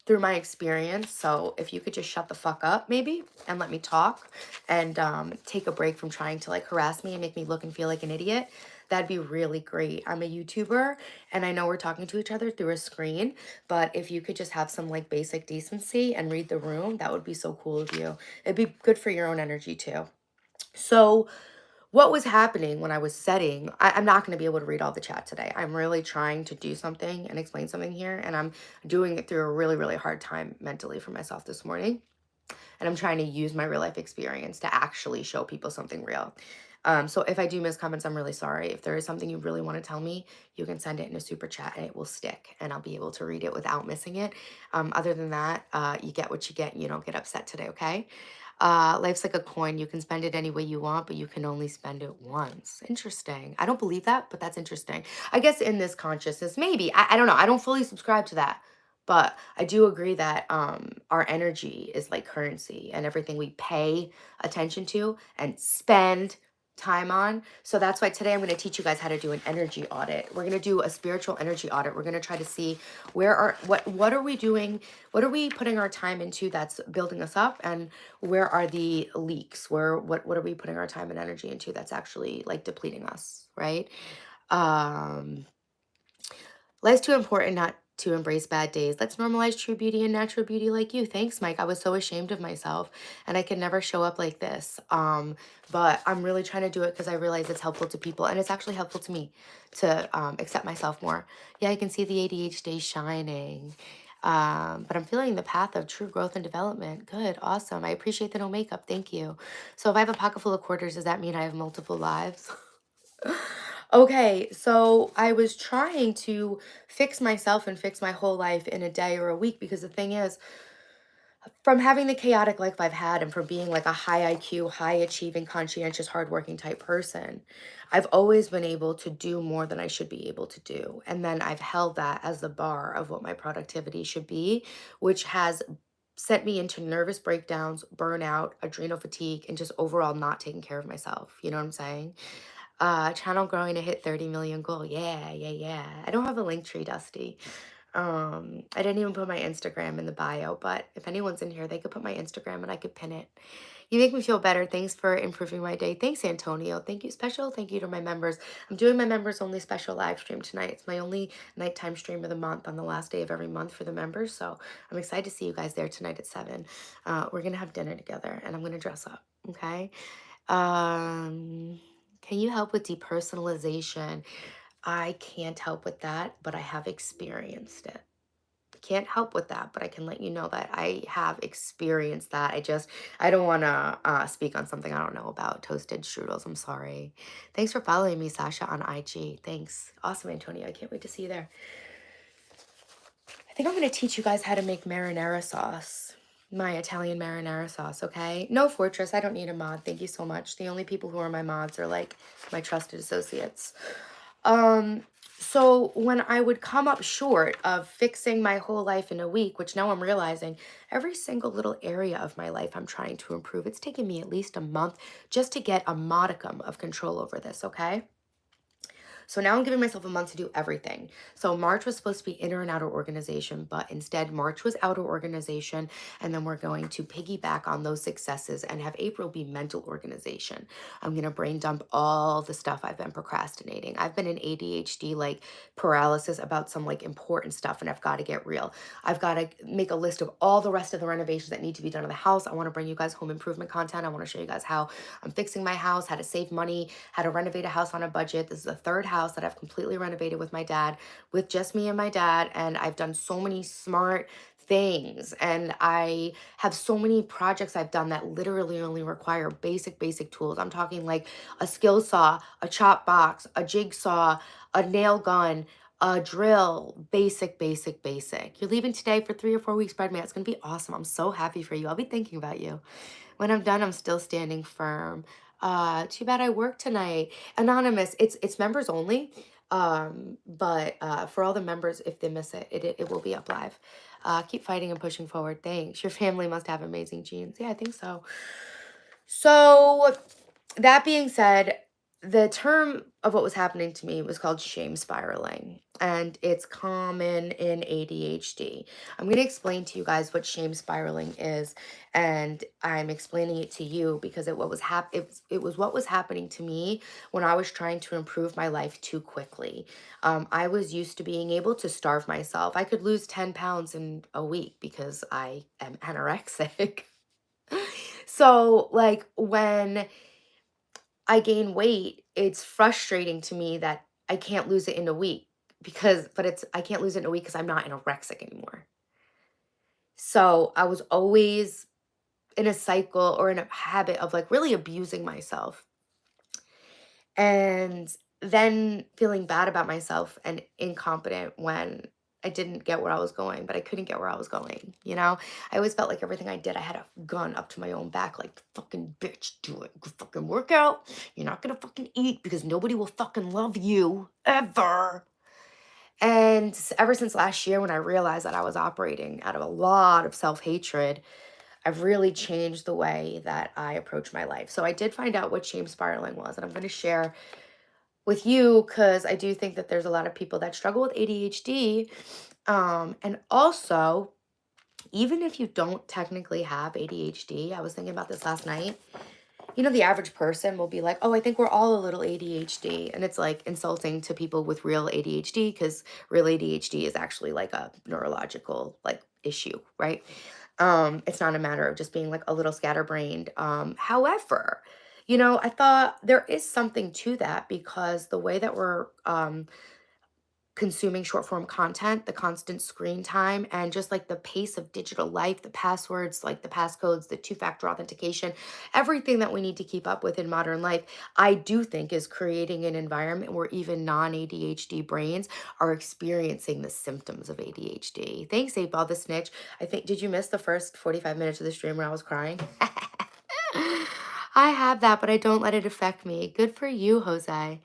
through my experience. So if you could just shut the fuck up, maybe, and let me talk and take a break from trying to like harass me and make me look and feel like an idiot, that'd be really great. I'm a YouTuber and I know we're talking to each other through a screen, but if you could just have some like basic decency and read the room, that would be so cool of you. It'd be good for your own energy too. So what was happening when I was setting, I'm not going to be able to read all the chat today. I'm really trying to do something and explain something here, and I'm doing it through a really, really hard time mentally for myself this morning. And I'm trying to use my real life experience to actually show people something real. So if I do miss comments, I'm really sorry. If there is something you really want to tell me, you can send it in a super chat and it will stick and I'll be able to read it without missing it. Other than that, you get what you get and you don't get upset today, okay? Life's like a coin. You can spend it any way you want, but you can only spend it once. Interesting. I don't believe that, but that's interesting. I guess in this consciousness, maybe. I don't know. I don't fully subscribe to that. But I do agree that our energy is like currency and everything we pay attention to and spend time on. So that's why today I'm going to teach you guys how to do an energy audit. We're going to do a spiritual energy audit. We're going to try to see what are we doing? What are we putting our time into that's building us up, and where are the leaks? What are we putting our time and energy into that's actually like depleting us, right? Um Life's too important not to embrace bad days. Let's normalize true beauty and natural beauty like you. Thanks, Mike. I was so ashamed of myself and I can never show up like this. But I'm really trying to do it because I realize it's helpful to people and it's actually helpful to me to accept myself more. Yeah, I can see the ADHD shining. But I'm feeling the path of true growth and development. Good, awesome. I appreciate the no makeup. Thank you. So if I have a pocket full of quarters, does that mean I have multiple lives? Okay, so I was trying to fix myself and fix my whole life in a day or a week because the thing is, from having the chaotic life I've had and from being like a high IQ, high achieving, conscientious, hardworking type person, I've always been able to do more than I should be able to do. And then I've held that as the bar of what my productivity should be, which has sent me into nervous breakdowns, burnout, adrenal fatigue, and just overall not taking care of myself. You know what I'm saying? Channel growing to hit 30 million goal. Yeah, yeah, yeah. I don't have a link tree, Dusty. I didn't even put my Instagram in the bio, but if anyone's in here, they could put my Instagram and I could pin it. You make me feel better. Thanks for improving my day. Thanks, Antonio. Thank you. Special thank you to my members. I'm doing my members only special live stream tonight. It's my only nighttime stream of the month on the last day of every month for the members. So I'm excited to see you guys there tonight at 7. We're going to have dinner together and I'm going to dress up. Okay. Um, can you help with depersonalization? I can't help with that, but I have experienced it. Can't help with that, but I can let you know that I have experienced that. I don't want to speak on something I don't know about. Toasted strudels. I'm sorry. Thanks for following me, Sasha, on IG. Thanks. Awesome, Antonio. I can't wait to see you there. I think I'm going to teach you guys how to make marinara sauce. My Italian marinara sauce, okay? No Fortress, I don't need a mod. Thank you so much. The only people who are my mods are like my trusted associates. Um, so when I would come up short of fixing my whole life in a week, which now I'm realizing every single little area of my life I'm trying to improve, it's taken me at least a month just to get a modicum of control over this, okay? So now I'm giving myself a month to do everything. So March was supposed to be inner and outer organization, but instead March was outer organization. And then we're going to piggyback on those successes and have April be mental organization. I'm going to brain dump all the stuff I've been procrastinating. I've been in ADHD, like paralysis about some like important stuff, and I've got to get real. I've got to make a list of all the rest of the renovations that need to be done in the house. I want to bring you guys home improvement content. I want to show you guys how I'm fixing my house, how to save money, how to renovate a house on a budget. This is the third house that I've completely renovated with my dad, with just me and my dad. And I've done so many smart things. And I have so many projects I've done that literally only require basic tools. I'm talking like a skill saw, a chop box, a jigsaw, a nail gun, a drill, basic. You're leaving today for 3 or 4 weeks, Bread Man. It's going to be awesome. I'm so happy for you. I'll be thinking about you. When I'm done, I'm still standing firm. Too bad I work tonight. Anonymous, it's members only. But for all the members, if they miss it, it will be up live. Keep fighting and pushing forward. Thanks. Your family must have amazing genes. Yeah, I think so. So that being said, the term of what was happening to me was called shame spiraling, and it's common in ADHD. I'm going to explain to you guys what shame spiraling is, and I'm explaining it to you because it was what was happening to me when I was trying to improve my life too quickly. I was used to being able to starve myself. I could lose 10 pounds in a week because I am anorexic. So, like, when I gain weight, it's frustrating to me that I can't lose it in a week I can't lose it in a week because I'm not anorexic anymore. So I was always in a cycle or in a habit of like really abusing myself and then feeling bad about myself and incompetent when I didn't get where I was going, but I couldn't get where I was going. I always felt like everything I did, I had a gun up to my own back, like, fucking bitch, do it. Go fucking work out. You're not gonna fucking eat because nobody will fucking love you ever. And ever since last year, when I realized that I was operating out of a lot of self hatred, I've really changed the way that I approach my life. So I did find out what shame spiraling was, and I'm going to share with you because I do think that there's a lot of people that struggle with ADHD. And also, even if you don't technically have ADHD, I was thinking about this last night. The average person will be like, oh, I think we're all a little ADHD. And it's like insulting to people with real ADHD because real ADHD is actually like a neurological like issue, right? It's not a matter of just being like a little scatterbrained. However, I thought there is something to that because the way that we're consuming short form content, the constant screen time, and just like the pace of digital life, the passwords, like the passcodes, the two-factor authentication, everything that we need to keep up with in modern life, I do think is creating an environment where even non-ADHD brains are experiencing the symptoms of ADHD. Thanks, 8 Ball the Snitch. Did you miss the first 45 minutes of the stream where I was crying? I have that, but I don't let it affect me. Good for you, Jose.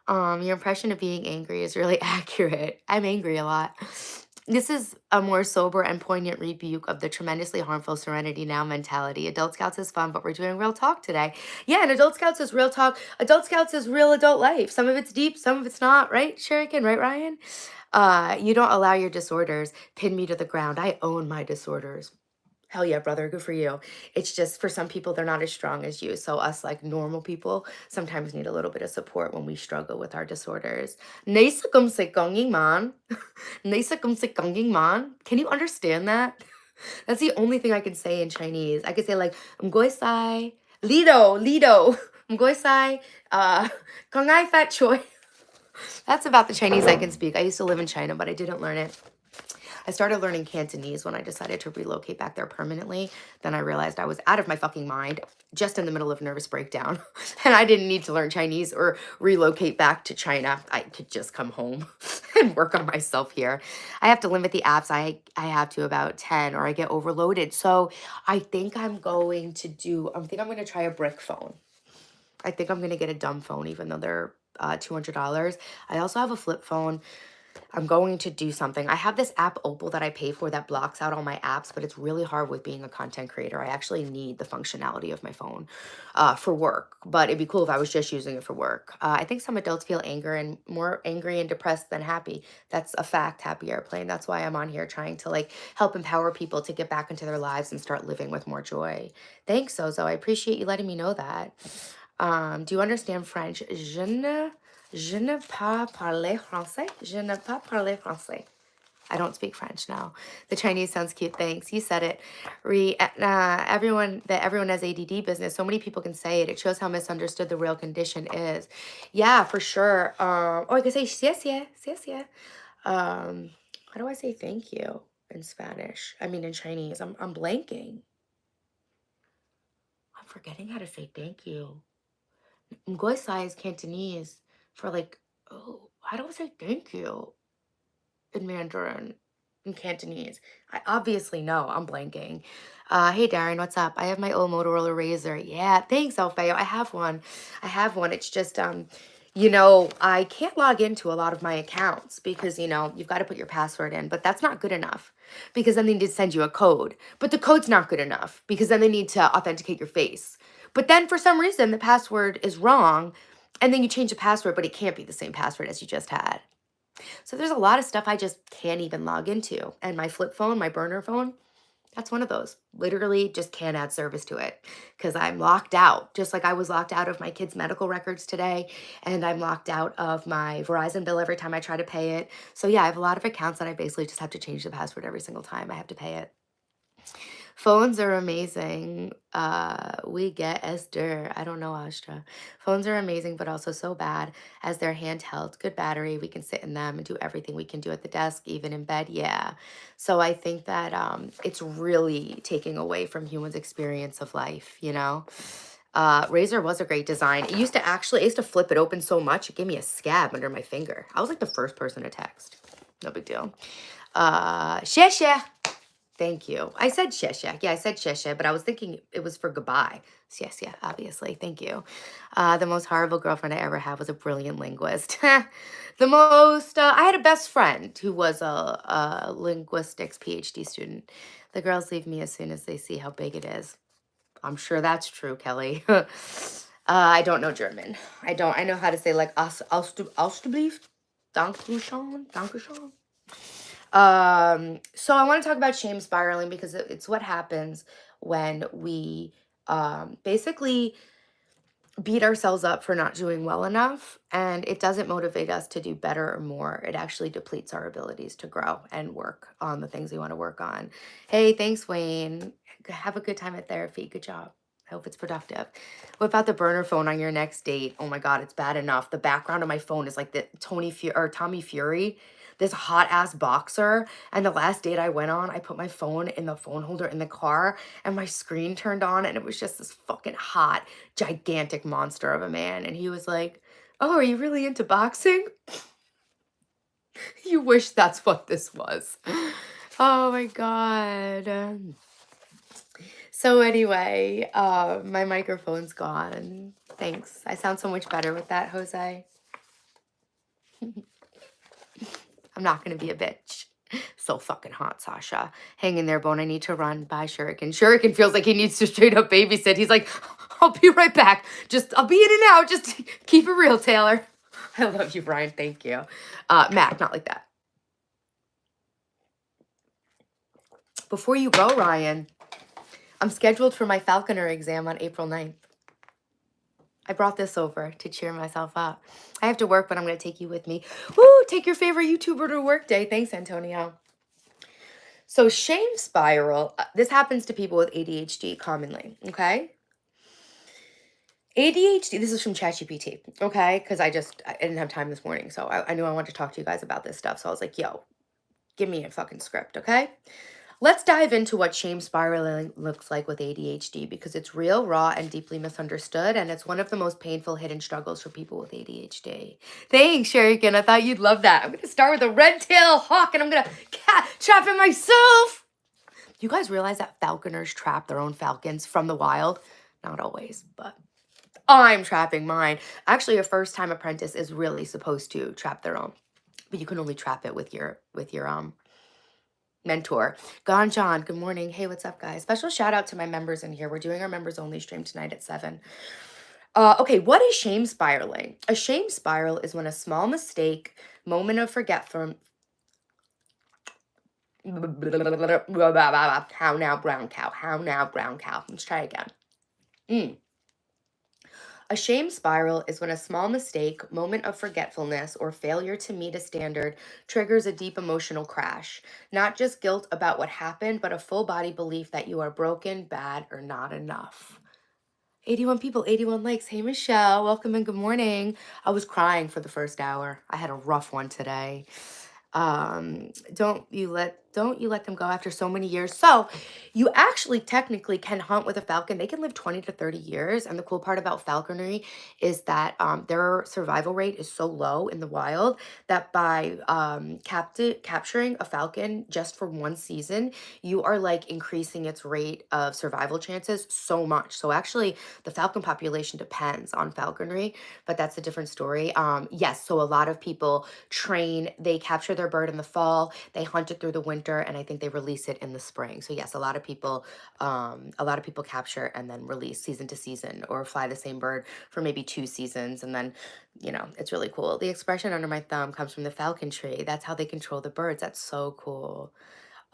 Your impression of being angry is really accurate. I'm angry a lot. This is a more sober and poignant rebuke of the tremendously harmful serenity now mentality. Adult Scouts is fun, but we're doing real talk today. Yeah, and Adult Scouts is real talk. Adult Scouts is real adult life. Some of it's deep, some of it's not, right, Shuriken? Right, Ryan? You don't allow your disorders pin me to the ground. I own my disorders. Hell yeah, brother. Good for you. It's just for some people, they're not as strong as you. So, us like normal people sometimes need a little bit of support when we struggle with our disorders. Can you understand that? That's the only thing I can say in Chinese. I could say like, Mgoisai, Lido, Mgoisai, Kongai Fat Choi. That's about the Chinese I can speak. I used to live in China, but I didn't learn it. I started learning Cantonese when I decided to relocate back there permanently. Then I realized I was out of my fucking mind, just in the middle of nervous breakdown. And I didn't need to learn Chinese or relocate back to China. I could just come home and work on myself here. I have to limit the apps I have to about 10 or I get overloaded. So I think I'm going to try a brick phone. I think I'm going to get a dumb phone, even though they're $200. I also have a flip phone. I'm going to do something. I have this app Opal that I pay for that blocks out all my apps, but it's really hard with being a content creator. I actually need the functionality of my phone for work, but it'd be cool if I was just using it for work. I think some adults feel more angry and depressed than happy. That's a fact, Happy Airplane. That's why I'm on here trying to like help empower people to get back into their lives and start living with more joy. Thanks, Zozo. I appreciate you letting me know that. Do you understand French? Je ne pas parler français. Je ne pas parler français. I don't speak French now. The Chinese sounds cute. Thanks. You said it. Everyone has ADD business. So many people can say it. It shows how misunderstood the real condition is. Yeah, for sure. I can say xie. How do I say thank you in Spanish? I mean, in Chinese. I'm blanking. I'm forgetting how to say thank you. Ngoisai is Cantonese for like, oh, how do I say thank you in Mandarin? in Cantonese. I obviously know. I'm blanking. Hey, Darren, what's up? I have my old Motorola Razr. Yeah, thanks, Alfeo. I have one. I have one. It's just, I can't log into a lot of my accounts because, you've got to put your password in, but that's not good enough because then they need to send you a code. But the code's not good enough because then they need to authenticate your face. But then for some reason, the password is wrong. And then you change the password, but it can't be the same password as you just had. So there's a lot of stuff I just can't even log into. And my flip phone, my burner phone, that's one of those. Literally just can't add service to it because I'm locked out. Just like I was locked out of my kids' medical records today. And I'm locked out of my Verizon bill every time I try to pay it. So yeah, I have a lot of accounts that I basically just have to change the password every single time I have to pay it. Phones are amazing. We get Esther. I don't know, Astra. Phones are amazing, but also so bad as they're handheld. Good battery. We can sit in them and do everything we can do at the desk, even in bed. Yeah. So I think that it's really taking away from humans' experience of life, Razor was a great design. I used to flip it open so much, it gave me a scab under my finger. I was like the first person to text. No big deal. Sheshe. Thank you. I said sheshe. Yeah, I said sheshe, but I was thinking it was for goodbye. Yes, yeah, obviously. Thank you. The most horrible girlfriend I ever had was a brilliant linguist. I had a best friend who was a linguistics PhD student. The girls leave me as soon as they see how big it is. I'm sure that's true, Kelly. I don't know German. I know how to say like ausgeblieft, dankeschön, dankeschön. So I want to talk about shame spiraling because it's what happens when we basically beat ourselves up for not doing well enough, and it doesn't motivate us to do better or more. It actually depletes our abilities to grow and work on the things we want to work on. Hey, thanks, Wayne. Have a good time at therapy. Good job. I hope it's productive. What about the burner phone on your next date? Oh my God, it's bad enough. The background of my phone is like the Tommy Fury, this hot ass boxer. And the last date I went on, I put my phone in the phone holder in the car and my screen turned on and it was just this fucking hot, gigantic monster of a man. And he was like, "Oh, are you really into boxing?" You wish that's what this was. Oh my God. So anyway, my microphone's gone. Thanks. I sound so much better with that, Jose. I'm not going to be a bitch. So fucking hot, Sasha. Hang in there, Bone. I need to run. Bye, Shuriken. Shuriken feels like he needs to straight up babysit. He's like, "I'll be right back. I'll be in and out. Just keep it real, Taylor." I love you, Brian. Thank you. Mac, not like that. Before you go, Ryan, I'm scheduled for my Falconry exam on April 9th. I brought this over to cheer myself up. I have to work, but I'm going to take you with me. Woo, take your favorite YouTuber to work day. Thanks, Antonio. So shame spiral, this happens to people with ADHD commonly, okay? ADHD, this is from ChatGPT, okay? Because I didn't have time this morning, so I knew I wanted to talk to you guys about this stuff. So I was like, yo, give me a fucking script, okay? Let's dive into what shame spiraling looks like with ADHD because it's real, raw, and deeply misunderstood, and it's one of the most painful hidden struggles for people with ADHD. Thanks, Shuriken. I thought you'd love that. I'm going to start with a red-tailed hawk, and I'm going to trap it myself. You guys realize that falconers trap their own falcons from the wild? Not always, but I'm trapping mine. Actually, a first-time apprentice is really supposed to trap their own, but you can only trap it with your mentor. Gone John, good morning. Hey, what's up, guys? Special shout out to my members in here. We're doing our members only stream tonight at 7. Okay, what is shame spiraling? A shame spiral is when a small mistake, moment of forgetfulness. How now, brown cow? How now, brown cow? Let's try again. A shame spiral is when a small mistake, moment of forgetfulness, or failure to meet a standard triggers a deep emotional crash. Not just guilt about what happened, but a full body belief that you are broken, bad, or not enough. 81 people, 81 likes. Hey, Michelle, welcome and good morning. I was crying for the first hour. I had a rough one today. Don't you let Don't you let them go after so many years. So you actually technically can hunt with a falcon. They can live 20 to 30 years. And the cool part about falconry is that their survival rate is so low in the wild that by capturing a falcon just for one season, you are like increasing its rate of survival chances so much. So actually, the falcon population depends on falconry, but that's a different story. Yes, so a lot of people train, they capture their bird in the fall, they hunt it through the winter, and I think they release it in the spring. So yes, a lot of people capture and then release season to season, or fly the same bird for maybe 2 seasons, and then, it's really cool. The expression under my thumb comes from the falcon tree. That's how they control the birds. That's so cool.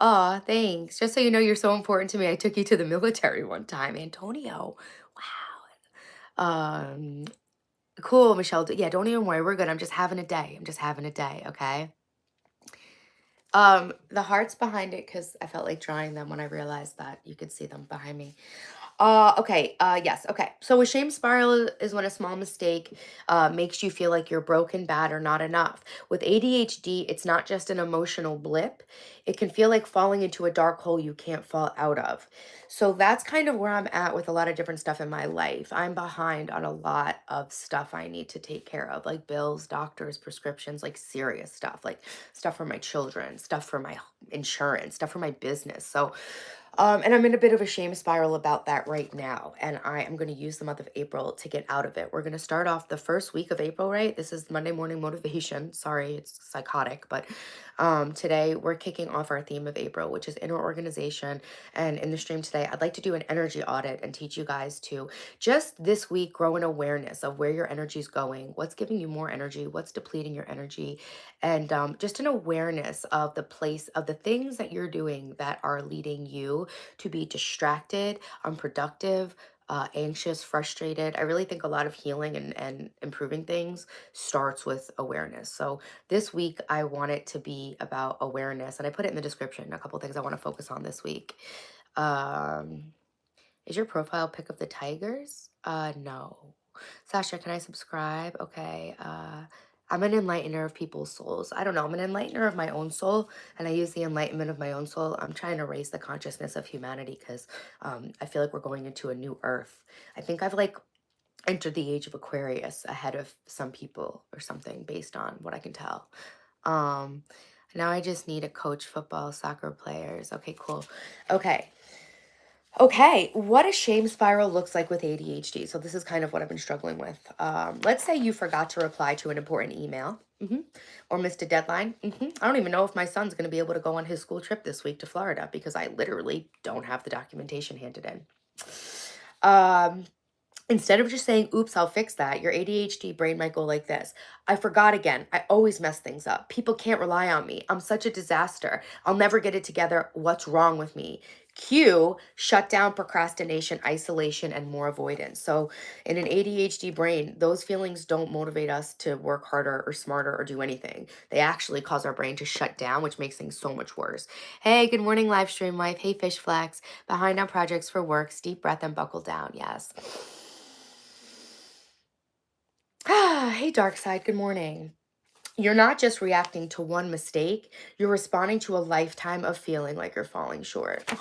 Aw, thanks. Just so you know, you're so important to me. I took you to the military one time, Antonio. Wow. Cool, Michelle. Yeah, don't even worry. We're good. I'm just having a day. I'm just having a day, okay? The hearts behind it, because I felt like drawing them when I realized that you could see them behind me. Okay. Yes. Okay. So a shame spiral is when a small mistake makes you feel like you're broken, bad, or not enough. With ADHD, it's not just an emotional blip. It can feel like falling into a dark hole you can't fall out of. So that's kind of where I'm at with a lot of different stuff in my life. I'm behind on a lot of stuff I need to take care of, like bills, doctors, prescriptions, like serious stuff, like stuff for my children, stuff for my insurance, stuff for my business. So and I'm in a bit of a shame spiral about that right now. And I am going to use the month of April to get out of it. We're going to start off the first week of April, right? This is Monday morning motivation. Sorry, it's psychotic, but today we're kicking off our theme of April, which is inner organization. And in the stream today, I'd like to do an energy audit and teach you guys to just this week grow an awareness of where your energy is going, what's giving you more energy, what's depleting your energy, and just an awareness of the place of the things that you're doing that are leading you to be distracted, unproductive, anxious, frustrated. I really think a lot of healing and improving things starts with awareness. So this week, I want it to be about awareness. And I put it in the description, a couple things I want to focus on this week. Um, is your profile pic of the tigers? No. Sasha, can I subscribe? Okay. I'm an enlightener of people's souls. I don't know. I'm an enlightener of my own soul, and I use the enlightenment of my own soul. I'm trying to raise the consciousness of humanity because I feel like we're going into a new earth. I think I've like entered the age of Aquarius ahead of some people or something based on what I can tell. Um, Now I just need to coach football, soccer players. Okay, cool. Okay. Okay, what a shame spiral looks like with ADHD. So this is kind of what I've been struggling with. Let's say you forgot to reply to an important email, or missed a deadline. I don't even know if my son's going to be able to go on his school trip this week to Florida because I literally don't have the documentation handed in. Um, Instead of just saying, oops, I'll fix that, your ADHD brain might go like this. I forgot again. I always mess things up. People can't rely on me. I'm such a disaster. I'll never get it together. What's wrong with me? Cue shutdown, procrastination, isolation, and more avoidance. So, in an ADHD brain, those feelings don't motivate us to work harder or smarter or do anything. They actually cause our brain to shut down, which makes things so much worse. Hey, good morning, live stream wife. Hey, Fish Flex. Behind on projects for work. Deep breath and buckle down. Yes. Hey, dark side. Good morning. You're not just reacting to one mistake, you're responding to a lifetime of feeling like you're falling short.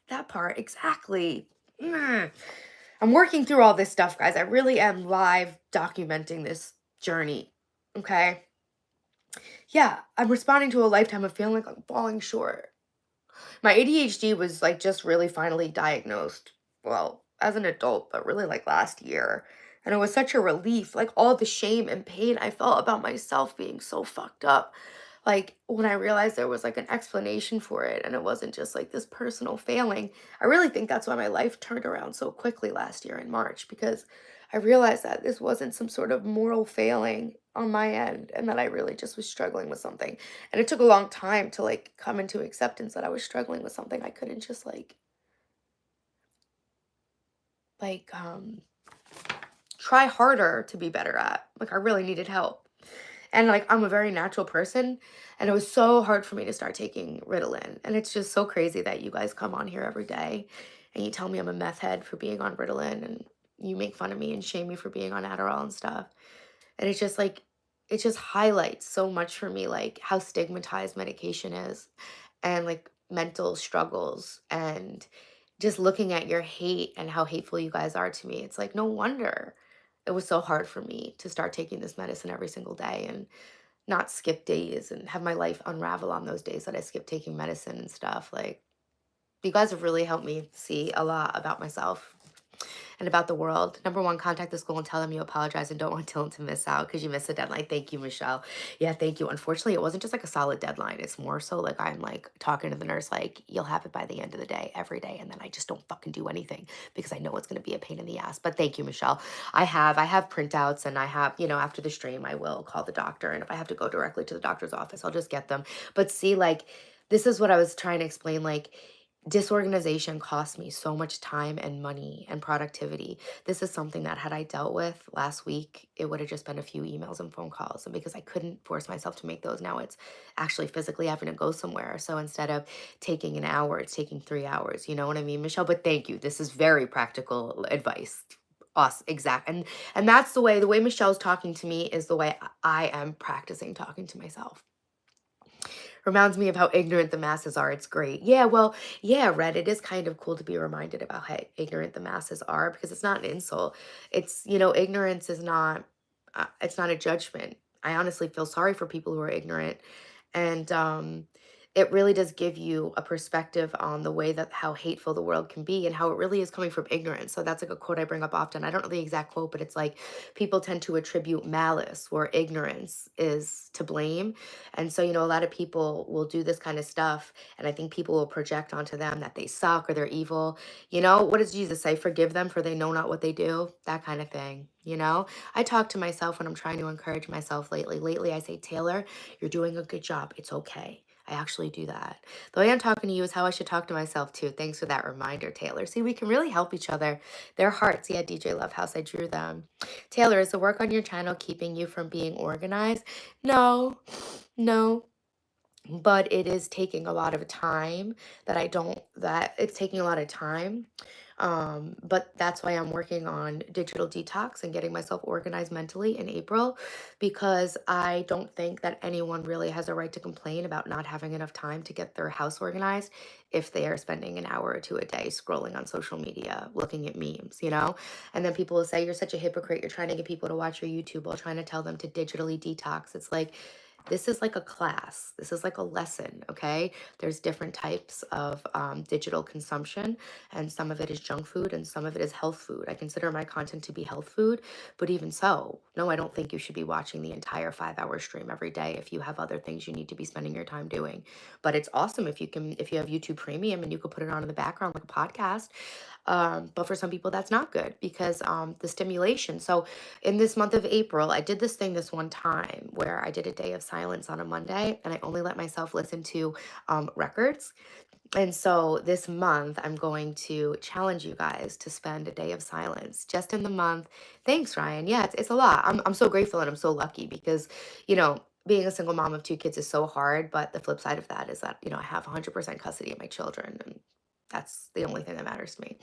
That part, exactly. I'm working through all this stuff, guys. I really am live documenting this journey. Okay. Yeah, I'm responding to a lifetime of feeling like I'm falling short. My ADHD was like just really finally diagnosed, well, as an adult, but really like last year. And it was such a relief, like all the shame and pain I felt about myself being so fucked up. Like when I realized there was like an explanation for it and it wasn't just like this personal failing. I really think that's why my life turned around so quickly last year in March, because I realized that this wasn't some sort of moral failing on my end and that I really just was struggling with something. And it took a long time to like come into acceptance that I was struggling with something I couldn't just like try harder to be better at. Like I really needed help. And like I'm a very natural person, and it was so hard for me to start taking Ritalin. And it's just so crazy that you guys come on here every day and you tell me I'm a meth head for being on Ritalin, and you make fun of me and shame me for being on Adderall and stuff. And it's just like it just highlights so much for me, like how stigmatized medication is, and like mental struggles, and just looking at your hate and how hateful you guys are to me. It's like, no wonder it was so hard for me to start taking this medicine every single day and not skip days and have my life unravel on those days that I skip taking medicine and stuff. Like, you guys have really helped me see a lot about myself and about the world. Number one, contact the school and tell them you apologize and don't want Dylan to miss out because you missed the deadline. Thank you, Michelle. Yeah, thank you. Unfortunately, it wasn't just like a solid deadline. It's more so like I'm like talking to the nurse, like, you'll have it by the end of the day, every day. And then I just don't fucking do anything because I know it's going to be a pain in the ass. But thank you, Michelle. I have printouts, and I have, after the stream, I will call the doctor. And if I have to go directly to the doctor's office, I'll just get them. But see, like, this is what I was trying to explain. Like, disorganization cost me so much time and money and productivity. This is something that, had I dealt with last week, it would have just been a few emails and phone calls. And because I couldn't force myself to make those, now it's actually physically having to go somewhere. So instead of taking an hour, it's taking 3 hours. You know what I mean, Michelle? But thank you. This is very practical advice. Us, exact. And that's the way Michelle's talking to me is the way I am practicing talking to myself. Reminds me of how ignorant the masses are. It's great. Yeah, well, yeah, Red, it is kind of cool to be reminded about how ignorant the masses are, because it's not an insult. It's, ignorance is not, it's not a judgment. I honestly feel sorry for people who are ignorant. And it really does give you a perspective on the way that how hateful the world can be and how it really is coming from ignorance. So that's like a quote I bring up often. I don't know the exact quote, but it's like, people tend to attribute malice where ignorance is to blame. And so, a lot of people will do this kind of stuff. And I think people will project onto them that they suck or they're evil. What does Jesus say? Forgive them, for they know not what they do. That kind of thing. I talk to myself when I'm trying to encourage myself lately. Lately, I say, Taylor, you're doing a good job. It's okay. I actually do that. The way I'm talking to you is how I should talk to myself too. Thanks for that reminder, Taylor. See, we can really help each other. Their hearts. Yeah, DJ Love House, I drew them. Taylor, is the work on your channel keeping you from being organized? No, no, but it is taking a lot of time that it's taking a lot of time. But that's why I'm working on digital detox and getting myself organized mentally in April, because I don't think that anyone really has a right to complain about not having enough time to get their house organized if they are spending an hour or two a day scrolling on social media, looking at memes. And then people will say, you're such a hypocrite. You're trying to get people to watch your YouTube while trying to tell them to digitally detox. It's like, this is like a class. This is like a lesson, okay? There's different types of digital consumption, and some of it is junk food and some of it is health food. I consider my content to be health food, but even so, no, I don't think you should be watching the entire 5 hour stream every day if you have other things you need to be spending your time doing. But it's awesome if if you have YouTube Premium and you could put it on in the background like a podcast. But for some people, that's not good because the stimulation. So in this month of April, I did this thing this one time where I did a day of silence on a Monday, and I only let myself listen to records. And so this month, I'm going to challenge you guys to spend a day of silence just in the month. Thanks, Ryan. Yeah, it's a lot. I'm so grateful and I'm so lucky because, being a single mom of two kids is so hard. But the flip side of that is that, I have 100% custody of my children. And that's the only thing that matters to me.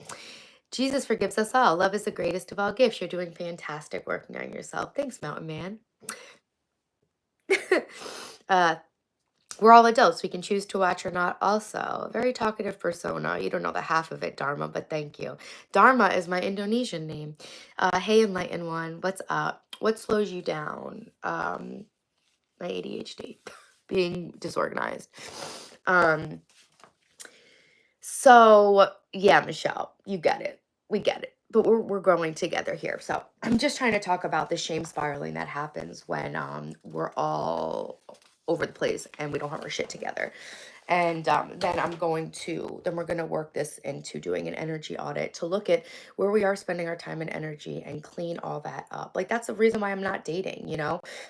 Jesus forgives us all. Love is the greatest of all gifts. You're doing fantastic working on yourself. Thanks, Mountain Man. uh, we're all adults. We can choose to watch or not also. Very talkative persona. You don't know the half of it, Dharma, but thank you. Dharma is my Indonesian name. Hey, enlightened one. What's up? What slows you down? My ADHD. Being disorganized. Um, so yeah, Michelle, you get it. We get it. But we're growing together here. So I'm just trying to talk about the shame spiraling that happens when we're all over the place and we don't have our shit together. And then we're going to work this into doing an energy audit to look at where we are spending our time and energy and clean all that up. Like, that's the reason why I'm not dating.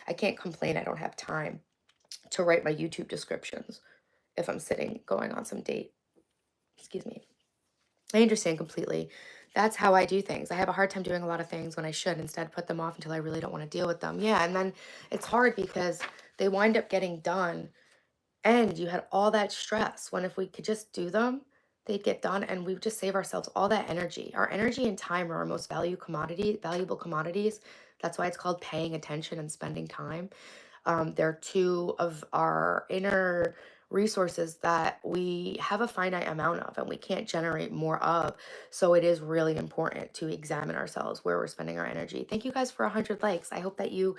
I can't complain I don't have time to write my YouTube descriptions if I'm sitting going on some date. Excuse me. I understand completely. That's how I do things. I have a hard time doing a lot of things when I should instead put them off until I really don't want to deal with them. Yeah, and then it's hard because they wind up getting done and you had all that stress, when if we could just do them, they'd get done, and we would just save ourselves all that energy. Our energy and time are our most valuable commodities That's why it's called paying attention and spending time. They're two of our inner resources that we have a finite amount of and we can't generate more of. So it is really important to examine ourselves where we're spending our energy. Thank you guys for 100 likes. I hope that you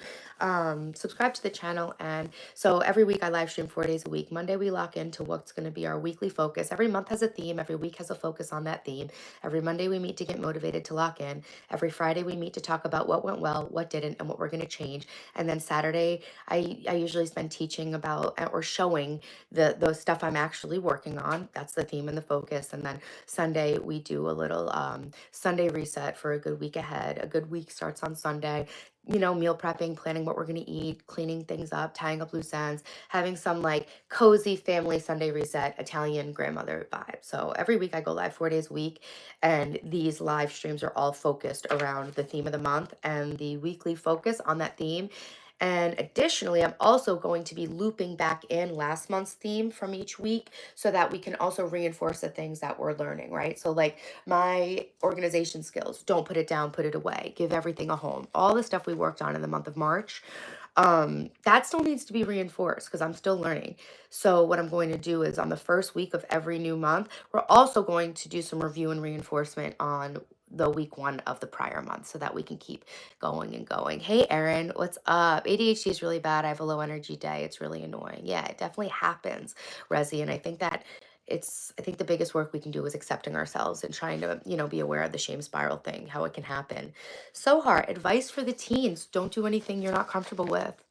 subscribe to the channel. And so every week I live stream 4 days a week. Monday we lock into what's going to be our weekly focus. Every month has a theme. Every week has a focus on that theme. Every Monday we meet to get motivated to lock in. Every Friday we meet to talk about what went well, what didn't, and what we're going to change. And then Saturday I usually spend teaching about or showing the stuff I'm actually working on. That's the theme and the focus. And then Sunday we do a little Sunday reset for a good week ahead. A good week starts on Sunday. You know, meal prepping, planning what we're going to eat, cleaning things up, tying up loose ends, having some like cozy family Sunday reset, Italian grandmother vibe. So every week I go live 4 days a week, and these live streams are all focused around the theme of the month and the weekly focus on that theme. And additionally, I'm also going to be looping back in last month's theme from each week so that we can also reinforce the things that we're learning, right? So, like my organization skills, don't put it down, put it away, give everything a home. All the stuff we worked on in the month of March, that still needs to be reinforced because I'm still learning. So, what I'm going to do is on the first week of every new month, we're also going to do some review and reinforcement on the week one of the prior month so that we can keep going and going. Hey, Erin, what's up? ADHD is really bad. I have a low energy day. It's really annoying. Yeah, it definitely happens, Resi. And I think that I think the biggest work we can do is accepting ourselves and trying to, be aware of the shame spiral thing, how it can happen. So hard. Advice for the teens: don't do anything you're not comfortable with.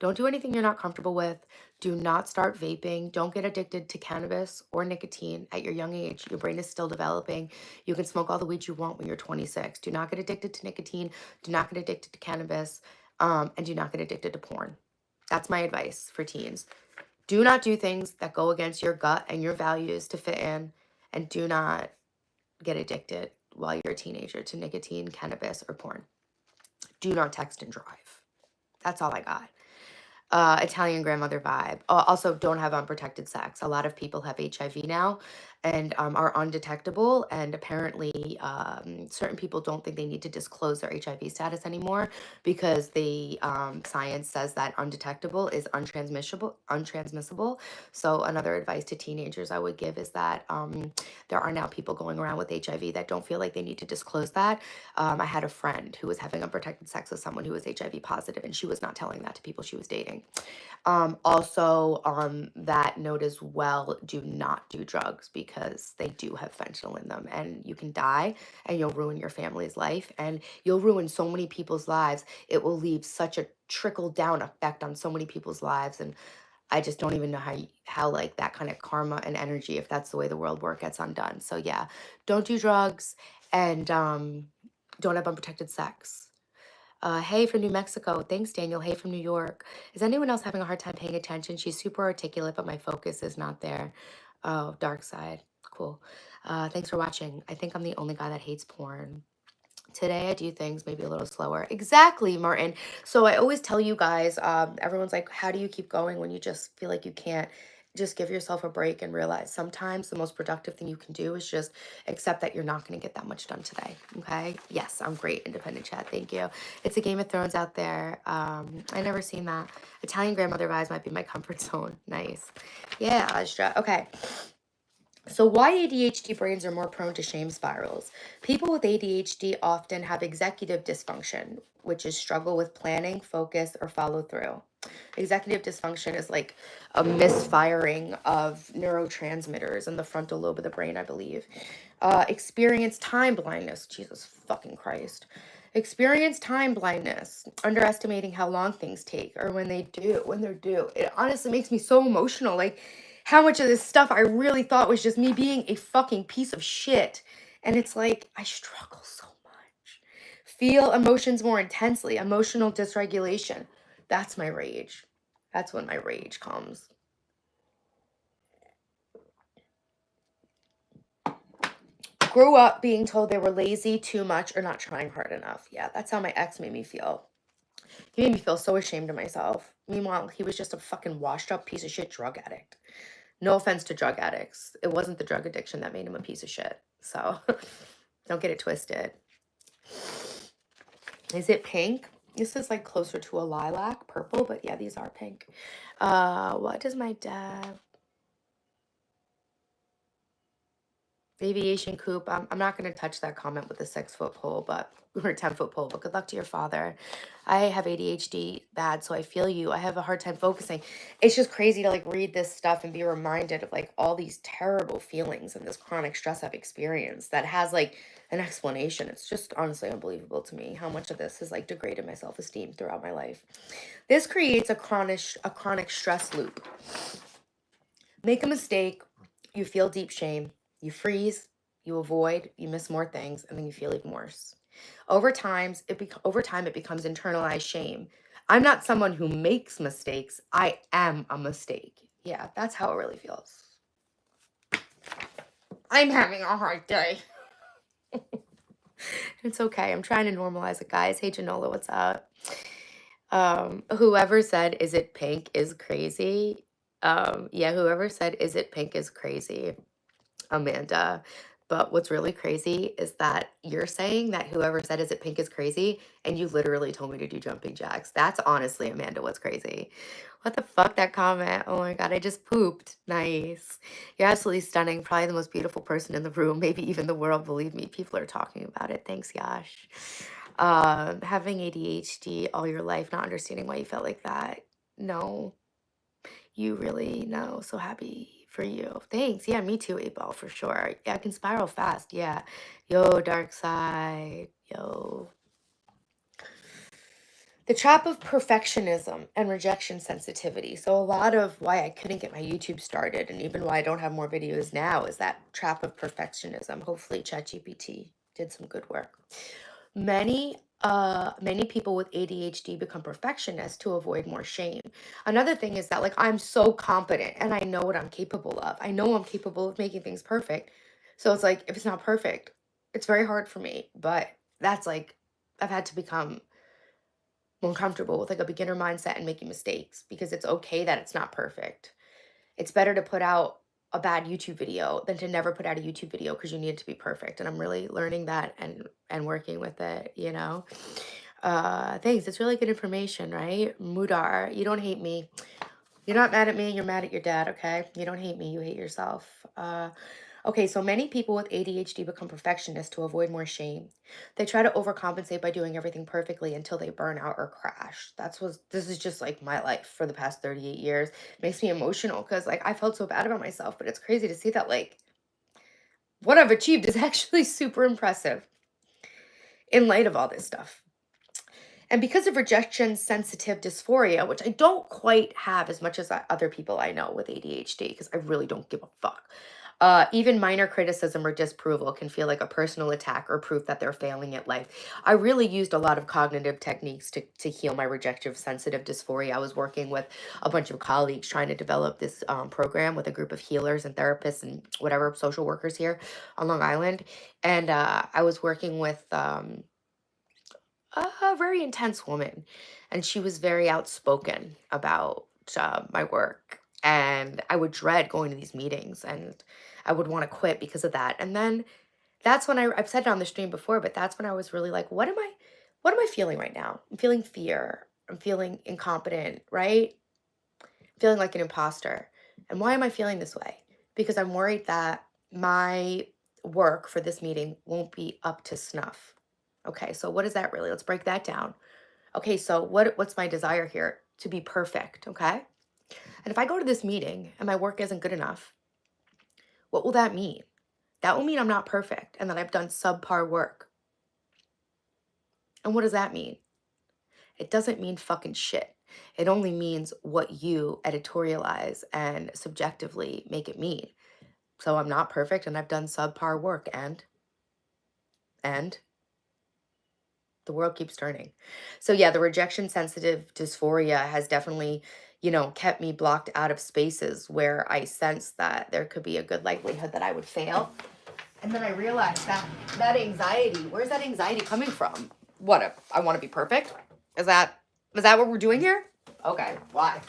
Don't do anything you're not comfortable with. Do not start vaping. Don't get addicted to cannabis or nicotine at your young age. Your brain is still developing. You can smoke all the weed you want when you're 26. Do not get addicted to nicotine. Do not get addicted to cannabis. And do not get addicted to porn. That's my advice for teens. Do not do things that go against your gut and your values to fit in. And do not get addicted while you're a teenager to nicotine, cannabis, or porn. Do not text and drive. That's all I got. Italian grandmother vibe. Also, don't have unprotected sex. A lot of people have HIV now and are undetectable. And apparently, certain people don't think they need to disclose their HIV status anymore because the science says that undetectable is untransmissible. So, another advice to teenagers I would give is that there are now people going around with HIV that don't feel like they need to disclose that. I had a friend who was having unprotected sex with someone who was HIV positive, and she was not telling that to people she was dating. Also, on that note as well, do not do drugs because they do have fentanyl in them, and you can die and you'll ruin your family's life and you'll ruin so many people's lives. It will leave such a trickle down effect on so many people's lives. And I just don't even know how like that kind of karma and energy, if that's the way the world works, gets undone. So yeah, don't do drugs and don't have unprotected sex. Hey from New Mexico. Thanks, Daniel. Hey from New York. Is anyone else having a hard time paying attention? She's super articulate, but my focus is not there. Oh, dark side. Cool. Thanks for watching. I think I'm the only guy that hates porn. Today I do things maybe a little slower. Exactly, Martin. So I always tell you guys, everyone's like, how do you keep going when you just feel like you can't? Just give yourself a break and realize sometimes the most productive thing you can do is just accept that you're not going to get that much done today. Okay. Yes, I'm great. Independent chat. Thank you. It's a Game of Thrones out there. I never seen that. Italian grandmother vibes might be my comfort zone. Nice. Yeah, Astra. Okay. So why ADHD brains are more prone to shame spirals? People with ADHD often have executive dysfunction, which is struggle with planning, focus, or follow through. Executive dysfunction is like a misfiring of neurotransmitters in the frontal lobe of the brain, I believe. Experience time blindness. Jesus fucking Christ. Experience time blindness, underestimating how long things take or when they're due. It honestly makes me so emotional. Like, how much of this stuff I really thought was just me being a fucking piece of shit. And it's like, I struggle so much. Feel emotions more intensely, emotional dysregulation. That's my rage. That's when my rage comes. Grew up being told they were lazy, too much, or not trying hard enough. Yeah, that's how my ex made me feel. He made me feel so ashamed of myself. Meanwhile, he was just a fucking washed up piece of shit drug addict. No offense to drug addicts. It wasn't the drug addiction that made him a piece of shit. So don't get it twisted. Is it pink? This is like closer to a lilac purple, but yeah, these are pink. What does my dad... Aviation coop. I'm not going to touch that comment with a 6-foot pole, but or 10-foot pole. But good luck to your father. I have ADHD bad, so I feel you. I have a hard time focusing. It's just crazy to like read this stuff and be reminded of like all these terrible feelings and this chronic stress I've experienced that has like an explanation. It's just honestly unbelievable to me how much of this has like degraded my self-esteem throughout my life. This creates a chronic stress loop. Make a mistake, you feel deep shame, you freeze, you avoid, you miss more things, and then you feel even worse. Over time, it becomes internalized shame. I'm not someone who makes mistakes. I am a mistake. Yeah, that's how it really feels. I'm having a hard day. It's okay. I'm trying to normalize it, guys. Hey, Janola, what's up? Whoever said, is it pink is crazy. Yeah, whoever said, is it pink is crazy. Amanda. But what's really crazy is that you're saying that whoever said is it pink is crazy, and you literally told me to do jumping jacks. That's honestly, Amanda, what's crazy. What the fuck, that comment? Oh my god, I just pooped. Nice. You're absolutely stunning. Probably the most beautiful person in the room, maybe even the world. Believe me, people are talking about it. Thanks, Yash. Having ADHD all your life, not understanding why you felt like that. No, you really know. So happy for you. Thanks. Yeah, me too, 8 Ball, for sure. Yeah, I can spiral fast. Yeah. Yo, dark side. Yo. The trap of perfectionism and rejection sensitivity. So a lot of why I couldn't get my YouTube started and even why I don't have more videos now is that trap of perfectionism. Hopefully ChatGPT did some good work. Many people with ADHD become perfectionists to avoid more shame. Another thing is that like I'm so competent and I know what I'm capable of. I know I'm capable of making things perfect. So it's like if it's not perfect, it's very hard for me. But that's like I've had to become more comfortable with like a beginner mindset and making mistakes because it's okay that it's not perfect. It's better to put out a bad YouTube video than to never put out a YouTube video because you need it to be perfect. And I'm really learning that and working with it, you know. Thanks. It's really good information, right? Mudar, you don't hate me. You're not mad at me, you're mad at your dad, okay? You don't hate me, you hate yourself. Okay, so many people with ADHD become perfectionists to avoid more shame. They try to overcompensate by doing everything perfectly until they burn out or crash. This is just like my life for the past 38 years. It makes me emotional because like I felt so bad about myself, but it's crazy to see that like what I've achieved is actually super impressive in light of all this stuff. And because of rejection sensitive dysphoria, which I don't quite have as much as other people I know with ADHD, because I really don't give a fuck. Even minor criticism or disapproval can feel like a personal attack or proof that they're failing at life. I really used a lot of cognitive techniques to heal my rejection sensitive dysphoria. I was working with a bunch of colleagues trying to develop this program with a group of healers and therapists and whatever social workers here on Long Island. And I was working with a very intense woman, and she was very outspoken about my work. And I would dread going to these meetings, and I would want to quit because of that. And then that's when I've said it on the stream before, but that's when I was really like, what am I feeling right now? I'm feeling fear. I'm feeling incompetent, right? Feeling like an imposter. And why am I feeling this way? Because I'm worried that my work for this meeting won't be up to snuff. Okay, so what is that really? Let's break that down. Okay, so what's my desire here? To be perfect, okay? And if I go to this meeting and my work isn't good enough, what will that mean? That will mean I'm not perfect and that I've done subpar work. And what does that mean? It doesn't mean fucking shit. It only means what you editorialize and subjectively make it mean. So I'm not perfect and I've done subpar work and the world keeps turning. So yeah, the rejection sensitive dysphoria has definitely, kept me blocked out of spaces where I sense that there could be a good likelihood that I would fail. And then I realized that anxiety, where's that anxiety coming from? I want to be perfect? Is that what we're doing here? Okay, why?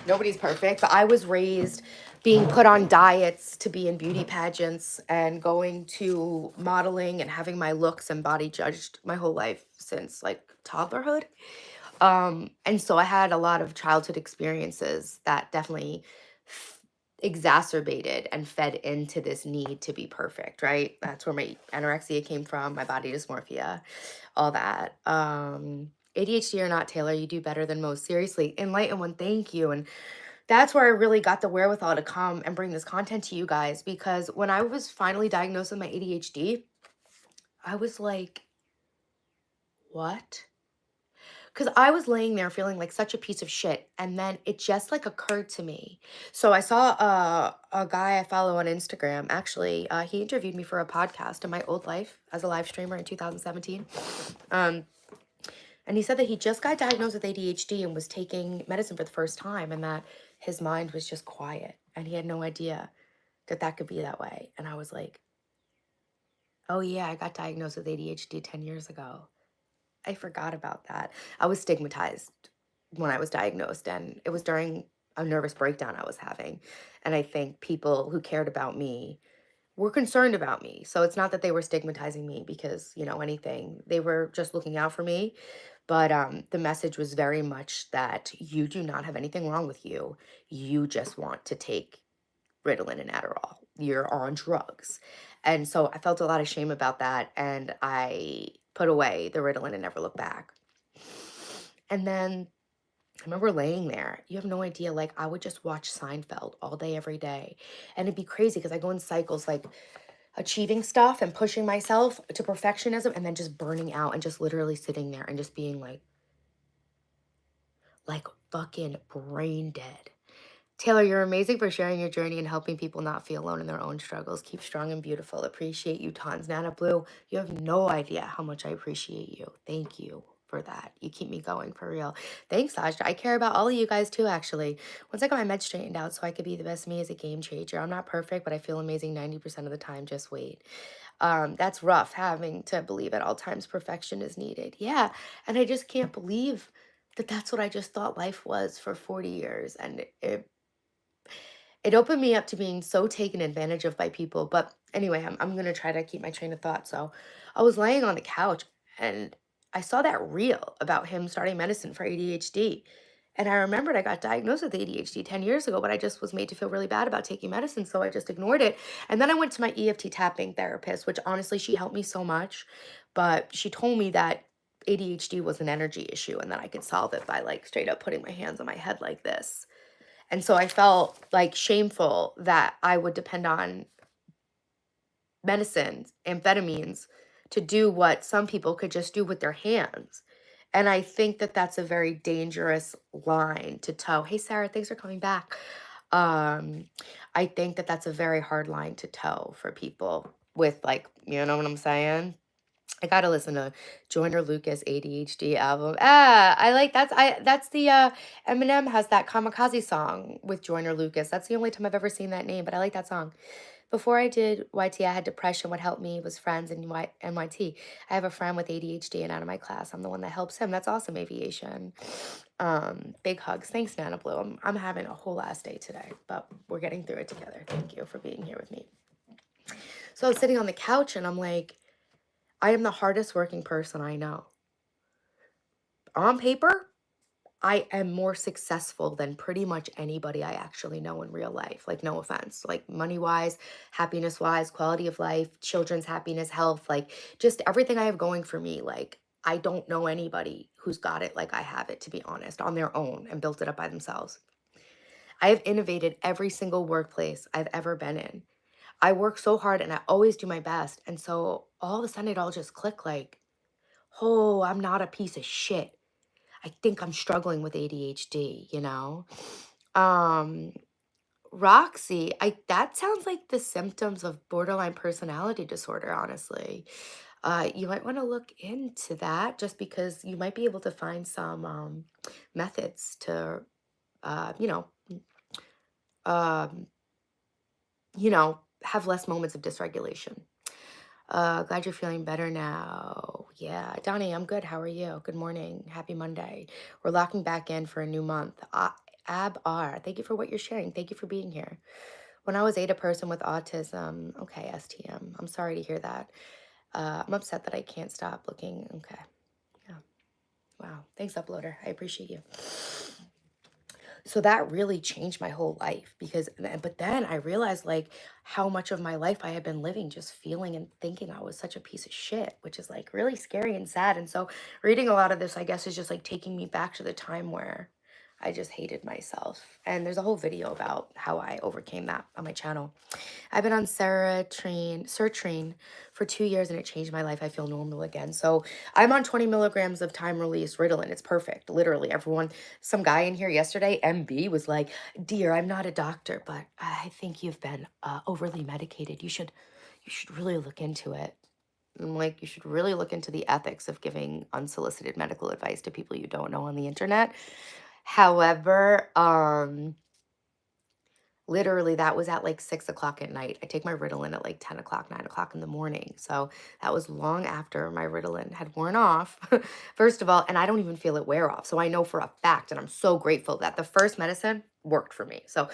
Nobody's perfect, but I was raised being put on diets to be in beauty pageants and going to modeling and having my looks and body judged my whole life since like toddlerhood. And so I had a lot of childhood experiences that definitely f- exacerbated and fed into this need to be perfect, right? That's where my anorexia came from, my body dysmorphia, all that. ADHD or not, Taylor, you do better than most. Seriously, enlighten one, thank you. And that's where I really got the wherewithal to come and bring this content to you guys, because when I was finally diagnosed with my ADHD, I was like, what? Because I was laying there feeling like such a piece of shit. And then it just like occurred to me. So I saw a guy I follow on Instagram. Actually, he interviewed me for a podcast in my old life as a live streamer in 2017. Um, and he said that he just got diagnosed with ADHD and was taking medicine for the first time, and that his mind was just quiet and he had no idea that that could be that way. And I was like, oh yeah, I got diagnosed with ADHD 10 years ago. I forgot about that. I was stigmatized when I was diagnosed, and it was during a nervous breakdown I was having. And I think people who cared about me were concerned about me. So it's not that they were stigmatizing me because, anything. They were just looking out for me. But the message was very much that you do not have anything wrong with you. You just want to take Ritalin and Adderall. You're on drugs. And so I felt a lot of shame about that. And I put away the Ritalin and never looked back. And then I remember laying there. You have no idea. Like, I would just watch Seinfeld all day, every day. And it'd be crazy because I go in cycles, like achieving stuff and pushing myself to perfectionism and then just burning out and just literally sitting there and just being like fucking brain dead. Taylor, you're amazing for sharing your journey and helping people not feel alone in their own struggles. Keep strong and beautiful. Appreciate you tons. Nana Blue, you have no idea how much I appreciate you. Thank you for that. You keep me going for real. Thanks, Sasha. I care about all of you guys too, actually. Once I got my meds straightened out so I could be the best me as a game changer. I'm not perfect, but I feel amazing 90% of the time. Just wait. That's rough having to believe at all times perfection is needed. Yeah. And I just can't believe that that's what I just thought life was for 40 years. And it opened me up to being so taken advantage of by people. But anyway, I'm going to try to keep my train of thought. So I was laying on the couch and I saw that reel about him starting medicine for ADHD. And I remembered I got diagnosed with ADHD 10 years ago, but I just was made to feel really bad about taking medicine. So I just ignored it. And then I went to my EFT tapping therapist, which honestly, she helped me so much. But she told me that ADHD was an energy issue and that I could solve it by like straight up putting my hands on my head like this. And so I felt like shameful that I would depend on medicines, amphetamines, to do what some people could just do with their hands. And I think that that's a very dangerous line to toe. Hey, Sarah, thanks for coming back. Um, I think that that's a very hard line to toe for people with, like, you know what I'm saying? I gotta listen to Joyner Lucas ADHD album. I like that's the Eminem has that Kamikaze song with Joyner Lucas. That's the only time I've ever seen that name, but I like that song. Before I did YT, I had depression. What helped me was friends in NYT. I have a friend with ADHD and out of my class, I'm the one that helps him. That's awesome, aviation. Big hugs. Thanks, Nana Blue. I'm having a whole ass day today, but we're getting through it together. Thank you for being here with me. So I was sitting on the couch and I'm like, I am the hardest working person I know. On paper, I am more successful than pretty much anybody I actually know in real life. Like, no offense, like money wise, happiness wise, quality of life, children's happiness, health, like just everything I have going for me. Like, I don't know anybody who's got it like I have it, to be honest, on their own and built it up by themselves. I have innovated every single workplace I've ever been in. I work so hard and I always do my best. And so all of a sudden it all just clicked like, oh, I'm not a piece of shit. I think I'm struggling with ADHD, you know? Um, Roxy, that sounds like the symptoms of borderline personality disorder, honestly. You might want to look into that just because you might be able to find some methods to, uh, you know, um, have less moments of dysregulation. Glad you're feeling better now. Yeah, Donnie, I'm good. How are you? Good morning. Happy Monday. We're locking back in for a new month. Ab R, thank you for what you're sharing. Thank you for being here. When I was a person with autism, okay, STM. I'm sorry to hear that. I'm upset that I can't stop looking. Okay, yeah. Wow. Thanks, Uploader. I appreciate you. So that really changed my whole life because, but then I realized like how much of my life I had been living just feeling and thinking I was such a piece of shit, which is like really scary and sad. And so reading a lot of this, I guess, is just like taking me back to the time where I just hated myself. And there's a whole video about how I overcame that on my channel. I've been on Sertrain for 2 years and it changed my life. I feel normal again. So I'm on 20 milligrams of time release Ritalin. It's perfect. Literally everyone, some guy in here yesterday, MB, was like, dear, I'm not a doctor, but I think you've been overly medicated. You should really look into it. I'm like, you should really look into the ethics of giving unsolicited medical advice to people you don't know on the internet. However, literally, that was at like 6 o'clock at night. I take my Ritalin at like 10 o'clock, 9 o'clock in the morning. So that was long after my Ritalin had worn off, first of all, and I don't even feel it wear off. So I know for a fact, and I'm so grateful that the first medicine worked for me. So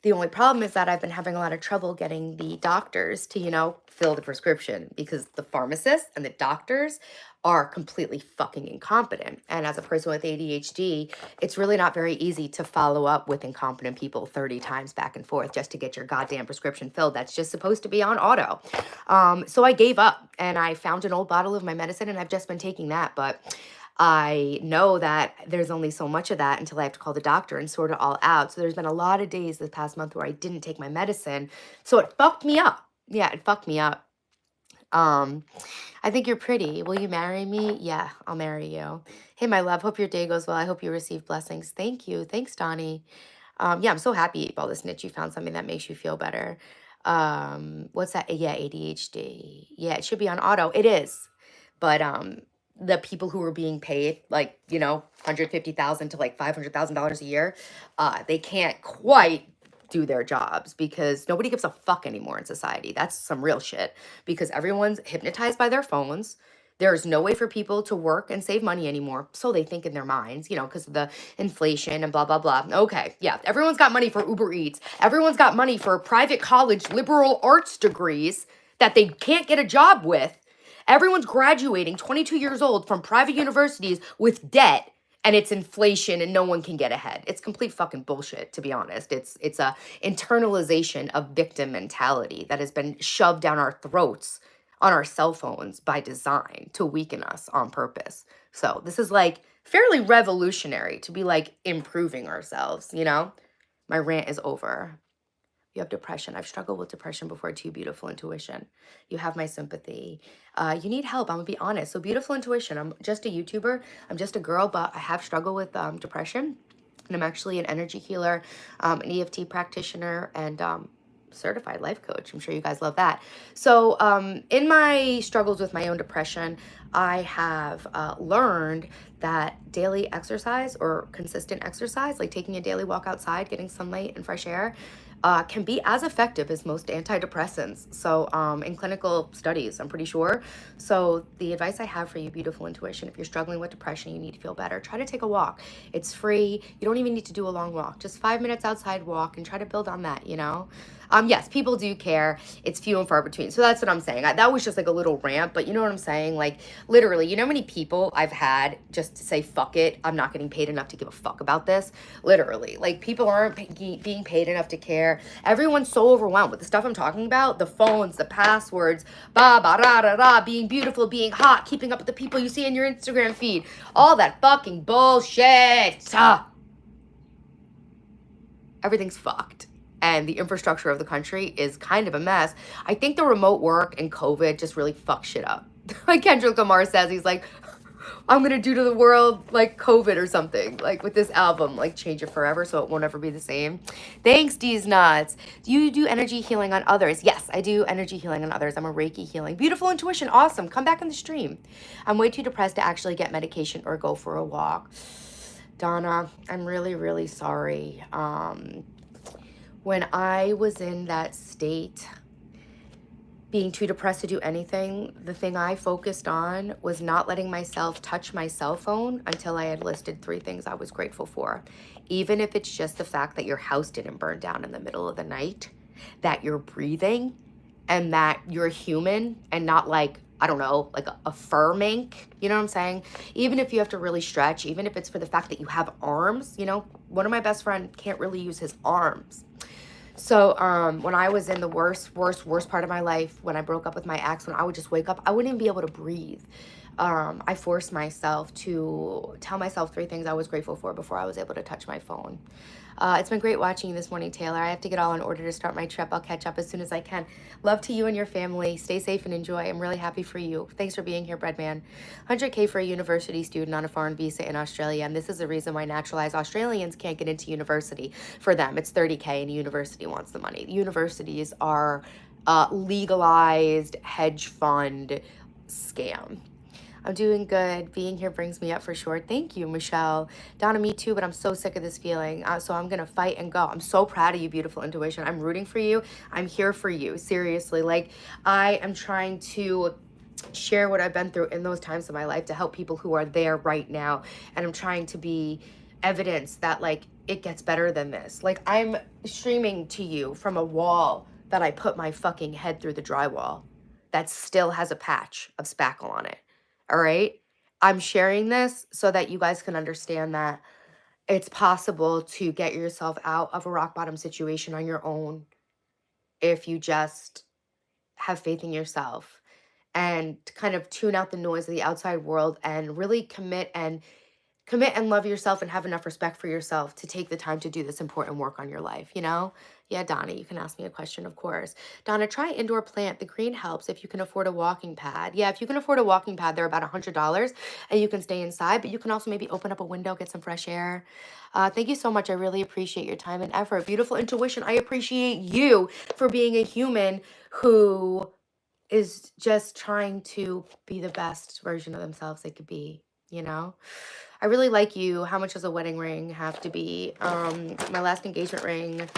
the only problem is that I've been having a lot of trouble getting the doctors to, fill the prescription because the pharmacists and the doctors are completely fucking incompetent. And as a person with ADHD, it's really not very easy to follow up with incompetent people 30 times back and forth just to get your goddamn prescription filled. That's just supposed to be on auto. So I gave up and I found an old bottle of my medicine and I've just been taking that. But I know that there's only so much of that until I have to call the doctor and sort it all out. So there's been a lot of days this past month where I didn't take my medicine. So it fucked me up. Yeah, it fucked me up. Um, I think you're pretty. Will you marry me? Yeah, I'll marry you. Hey, my love. Hope your day goes well. I hope you receive blessings. Thank you. Thanks, Donnie. Yeah, I'm so happy, all this niche, you found something that makes you feel better. What's that? Yeah, ADHD. Yeah, it should be on auto. It is. But the people who are being paid like, 150,000 to like $500,000 a year, they can't quite do their jobs because nobody gives a fuck anymore in society. That's some real shit because everyone's hypnotized by their phones. There's no way for people to work and save money anymore. So they think in their minds, because of the inflation and blah, blah, blah. Okay, yeah, everyone's got money for Uber Eats. Everyone's got money for private college liberal arts degrees that they can't get a job with. Everyone's graduating 22 years old from private universities with debt and it's inflation and no one can get ahead. It's complete fucking bullshit, to be honest. It's a internalization of victim mentality that has been shoved down our throats on our cell phones by design to weaken us on purpose. So this is like fairly revolutionary to be like improving ourselves. My rant is over. You have depression. I've struggled with depression before too. Beautiful intuition. You have my sympathy. You need help. I'm gonna be honest. So beautiful intuition. I'm just a YouTuber. I'm just a girl, but I have struggled with depression. And I'm actually an energy healer, an EFT practitioner, and certified life coach. I'm sure you guys love that. So in my struggles with my own depression, I have learned that daily exercise or consistent exercise, like taking a daily walk outside, getting sunlight and fresh air, can be as effective as most antidepressants. So in clinical studies, I'm pretty sure. So the advice I have for you, beautiful intuition, if you're struggling with depression, you need to feel better, try to take a walk. It's free. You don't even need to do a long walk. Just 5 minutes outside walk and try to build on that. Yes, people do care. It's few and far between. So that's what I'm saying. That was just like a little rant, but you know what I'm saying? Like literally, you know how many people I've had just to say, fuck it, I'm not getting paid enough to give a fuck about this? Literally, like people aren't being paid enough to care. Everyone's so overwhelmed with the stuff I'm talking about, the phones, the passwords, ba ba ra ra ra, being beautiful, being hot, keeping up with the people you see in your Instagram feed, all that fucking bullshit. Everything's fucked. And the infrastructure of the country is kind of a mess. I think the remote work and COVID just really fucked shit up. Like Kendrick Lamar says, he's like, I'm gonna do to the world like COVID or something, like with this album, like change it forever so it won't ever be the same. Thanks, D's Nuts. Do you do energy healing on others? Yes, I do energy healing on others. I'm a Reiki healing. Beautiful intuition, awesome. Come back in the stream. I'm way too depressed to actually get medication or go for a walk. Donna, I'm really, really sorry. When I was in that state, being too depressed to do anything, the thing I focused on was not letting myself touch my cell phone until I had listed 3 things I was grateful for. Even if it's just the fact that your house didn't burn down in the middle of the night, that you're breathing, and that you're human and not like, I don't know, like a fur mink. You know what I'm saying? Even if you have to really stretch, even if it's for the fact that you have arms, you know, one of my best friends can't really use his arms. So when I was in the worst part of my life, when I broke up with my ex, when I would just wake up, I wouldn't even be able to breathe. I forced myself to tell myself 3 things I was grateful for before I was able to touch my phone. It's been great watching you this morning, Taylor. I have to get all in order to start my trip. I'll catch up as soon as I can. Love to you and your family. Stay safe and enjoy. I'm really happy for you. Thanks for being here, Breadman. 100K for a university student on a foreign visa in Australia. And this is the reason why naturalized Australians can't get into university. For them, it's 30K and the university wants the money. The universities are legalized hedge fund scam. I'm doing good. Being here brings me up for sure. Thank you, Michelle. Donna, me too, but I'm so sick of this feeling. So I'm going to fight and go. I'm so proud of you, beautiful intuition. I'm rooting for you. I'm here for you. Seriously. Like, I am trying to share what I've been through in those times of my life to help people who are there right now. And I'm trying to be evidence that, like, it gets better than this. Like, I'm streaming to you from a wall that I put my fucking head through the drywall that still has a patch of spackle on it. All right. I'm sharing this so that you guys can understand that it's possible to get yourself out of a rock bottom situation on your own if you just have faith in yourself and kind of tune out the noise of the outside world and really commit and love yourself and have enough respect for yourself to take the time to do this important work on your life, you know? Yeah, Donna, you can ask me a question, of course. Donna, try indoor plant. The green helps if you can afford a walking pad. Yeah, if you can afford a walking pad, they're about $100 and you can stay inside, but you can also maybe open up a window, get some fresh air. Thank you so much. I really appreciate your time and effort. Beautiful intuition. I appreciate you for being a human who is just trying to be the best version of themselves they could be, you know? I really like you. How much does a wedding ring have to be? My last engagement ring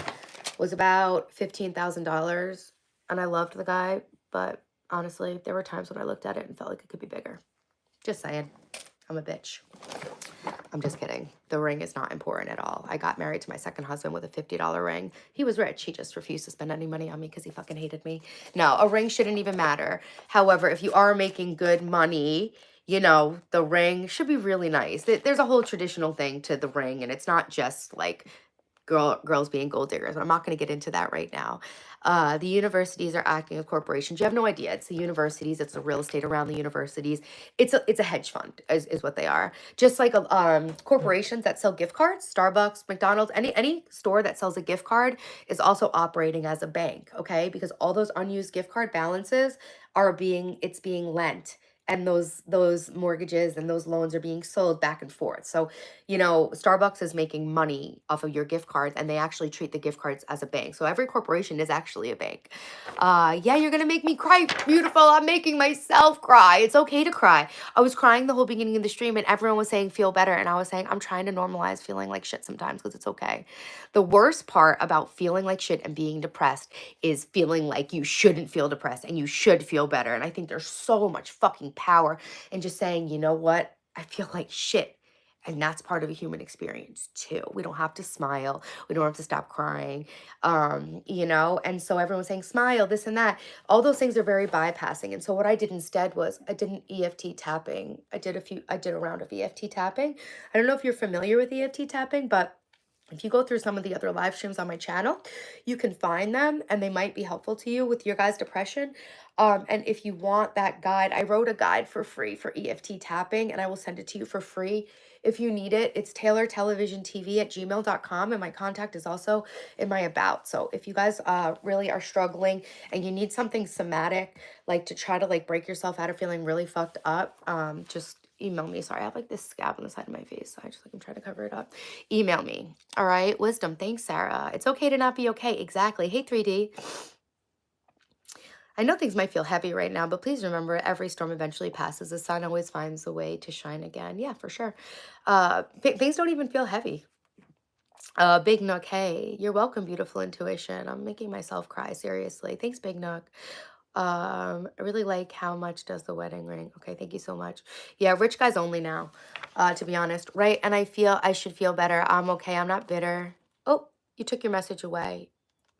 was about $15,000 and I loved the guy, but honestly, there were times when I looked at it and felt like it could be bigger. Just saying. I'm a bitch. I'm just kidding. The ring is not important at all. I got married to my second husband with a $50 ring. He was rich. He just refused to spend any money on me because he fucking hated me. No, a ring shouldn't even matter. However, if you are making good money, you know, the ring should be really nice. There's a whole traditional thing to the ring, and it's not just like girls being gold diggers. But I'm not going to get into that right now. The universities are acting as corporations. You have no idea. It's the universities. It's the real estate around the universities. It's a hedge fund is what they are. Just like corporations that sell gift cards, Starbucks, McDonald's, any store that sells a gift card is also operating as a bank. Okay, because all those unused gift card balances it's being lent. And those mortgages and those loans are being sold back and forth. So, you know, Starbucks is making money off of your gift cards and they actually treat the gift cards as a bank. So every corporation is actually a bank. Yeah, you're going to make me cry. Beautiful. I'm making myself cry. It's okay to cry. I was crying the whole beginning of the stream and everyone was saying feel better. And I was saying, I'm trying to normalize feeling like shit sometimes because it's okay. The worst part about feeling like shit and being depressed is feeling like you shouldn't feel depressed and you should feel better. And I think there's so much fucking power in just saying, you know what? I feel like shit. And that's part of a human experience too. We don't have to smile. We don't have to stop crying. You know, and so everyone's saying smile, this and that. All those things are very bypassing. And so what I did instead was I did an EFT tapping. I did a round of EFT tapping. I don't know if you're familiar with EFT tapping, but if you go through some of the other live streams on my channel, you can find them and they might be helpful to you with your guys' depression. And if you want that guide, I wrote a guide for free for EFT tapping and I will send it to you for free if you need it. It's taylortelevisiontv@gmail.com and my contact is also in my about. So if you guys really are struggling and you need something somatic, like to try to like break yourself out of feeling really fucked up, just email me. Sorry, I have like this scab on the side of my face. So I'm trying to cover it up. Email me. All right. Wisdom. Thanks, Sarah. It's okay to not be okay. Exactly. Hey, 3D. I know things might feel heavy right now, but please remember every storm eventually passes. The sun always finds a way to shine again. Yeah, for sure. Things don't even feel heavy. Big Nook, hey, you're welcome, beautiful intuition. I'm making myself cry, seriously. Thanks, Big Nook. I really like how much does the wedding ring. Okay, thank you so much. Yeah, rich guys only now, to be honest, right? And I feel I should feel better. I'm okay. I'm not bitter. Oh, you took your message away.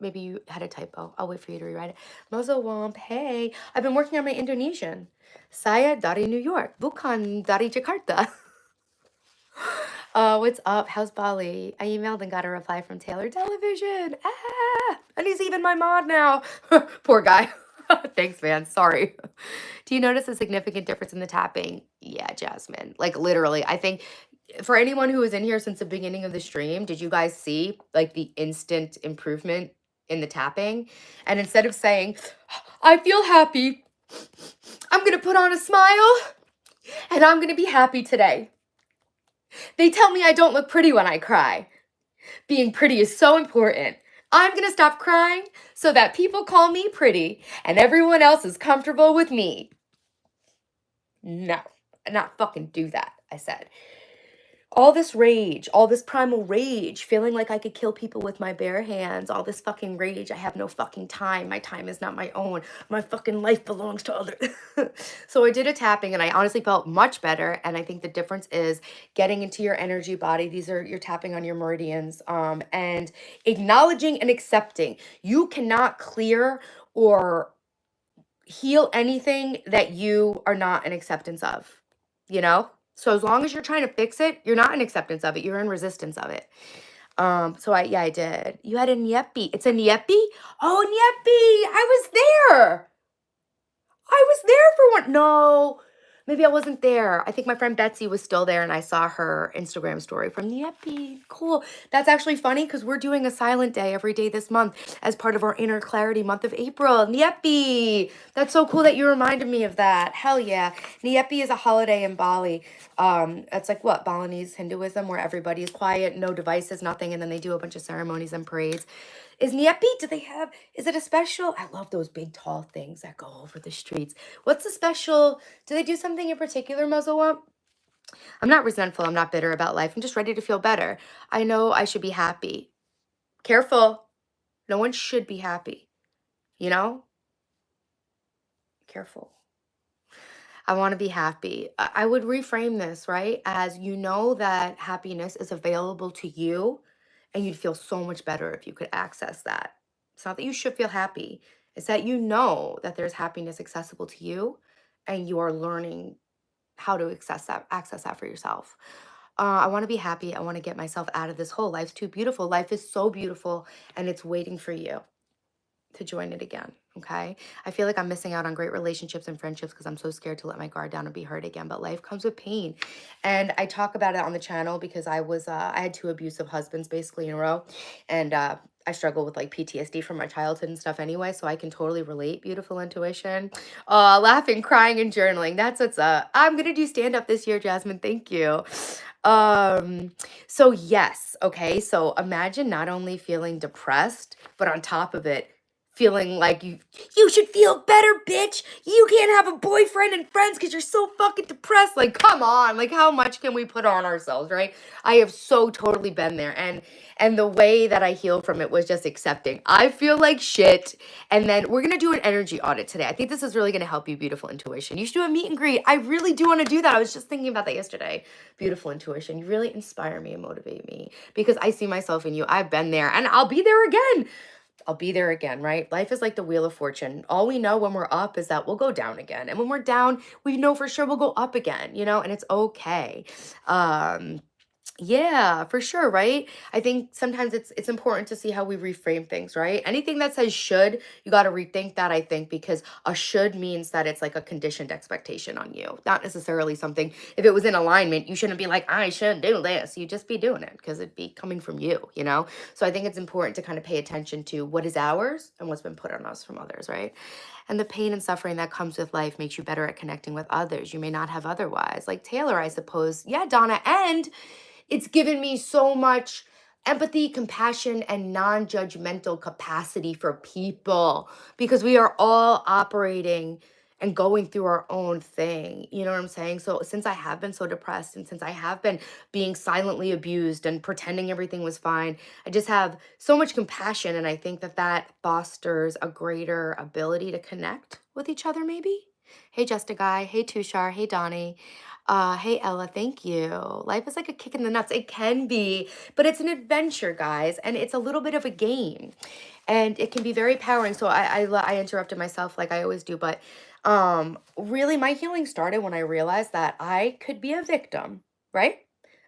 Maybe you had a typo. I'll wait for you to rewrite it. Mozo Womp, hey. I've been working on my Indonesian. Saya dari New York. Bukan dari Jakarta. What's up? How's Bali? I emailed and got a reply from Taylor Television. Ah, and he's even my mod now. Poor guy. Thanks, man. Sorry. Do you notice a significant difference in the tapping? Yeah, Jasmine. Like literally, I think for anyone who was in here since the beginning of the stream, did you guys see like the instant improvement in the tapping? And instead of saying, I feel happy, I'm going to put on a smile and I'm going to be happy today. They tell me I don't look pretty when I cry. Being pretty is so important. I'm gonna stop crying so that people call me pretty and everyone else is comfortable with me. No, not fucking do that, I said. All this rage, all this primal rage, feeling like I could kill people with my bare hands, all this fucking rage. I have no fucking time. My time is not my own. My fucking life belongs to others. So I did a tapping and I honestly felt much better. And I think the difference is getting into your energy body. These are you're tapping on your meridians, and acknowledging and accepting. You cannot clear or heal anything that you are not in acceptance of, you know? So as long as you're trying to fix it, you're not in acceptance of it. You're in resistance of it. So I did. You had a Nyepi. It's a Nyepi? Oh, Nyepi. I was there. I was there for one. No, maybe I wasn't there. I think my friend Betsy was still there and I saw her Instagram story from the Epi. Cool. That's actually funny because we're doing a silent day every day this month as part of our inner clarity month of April. Nyepi. That's so cool that you reminded me of that. Hell yeah. Nyepi is a holiday in Bali. It's like what? Balinese Hinduism where everybody is quiet, no devices, nothing, and then they do a bunch of ceremonies and parades. Is Niepi, do they have, is it a special? I love those big tall things that go over the streets. What's the special? Do they do something in particular, Muzzlewump? I'm not resentful. I'm not bitter about life. I'm just ready to feel better. I know I should be happy. Careful. No one should be happy. You know? Careful. I want to be happy. I would reframe this, right? As you know that happiness is available to you, and you'd feel so much better if you could access that. It's not that you should feel happy, it's that you know that there's happiness accessible to you, and you are learning how to access that for yourself. I want to be happy. I want to get myself out of this hole. Life's too beautiful. Life is so beautiful, and it's waiting for you to join it again. Okay. I feel like I'm missing out on great relationships and friendships because I'm so scared to let my guard down and be hurt again. But life comes with pain. And I talk about it on the channel because I had two abusive husbands basically in a row. And I struggle with like PTSD from my childhood and stuff anyway. So I can totally relate. Beautiful intuition. Laughing, crying, and journaling. That's what's up. I'm going to do stand up this year, Jasmine. Thank you. So yes. Okay. So imagine not only feeling depressed, but on top of it, feeling like you should feel better, bitch. You can't have a boyfriend and friends because you're so fucking depressed. Like, come on. Like, how much can we put on ourselves, right? I have so totally been there. And the way that I healed from it was just accepting. I feel like shit. And then we're gonna do an energy audit today. I think this is really gonna help you, beautiful intuition. You should do a meet and greet. I really do want to do that. I was just thinking about that yesterday. Beautiful intuition. You really inspire me and motivate me because I see myself in you. I've been there and I'll be there again. I'll be there again, right? Life is like the wheel of fortune. All we know when we're up is that we'll go down again. And when we're down, we know for sure we'll go up again, you know, and it's okay. Um, yeah, for sure, right? I think sometimes it's important to see how we reframe things, right? Anything that says should, you got to rethink that, I think, because a should means that it's like a conditioned expectation on you, not necessarily something. If it was in alignment, you shouldn't be like, I should do this. You just be doing it because it'd be coming from you, you know? So I think it's important to kind of pay attention to what is ours and what's been put on us from others, right? And the pain and suffering that comes with life makes you better at connecting with others you may not have otherwise. Like Taylor, I suppose. Yeah, Donna. And it's given me so much empathy, compassion, and non judgmental capacity for people because we are all operating and going through our own thing. You know what I'm saying? So since I have been so depressed and since I have been being silently abused and pretending everything was fine, I just have so much compassion. And I think that that fosters a greater ability to connect with each other, maybe. Hey, Just a Guy. Hey, Tushar. Hey, Donnie. Hey, Ella. Thank you. Life is like a kick in the nuts. It can be, but it's an adventure, guys. And it's a little bit of a game and it can be very empowering. So I interrupted myself like I always do, but really my healing started when I realized that I could be a victim, right?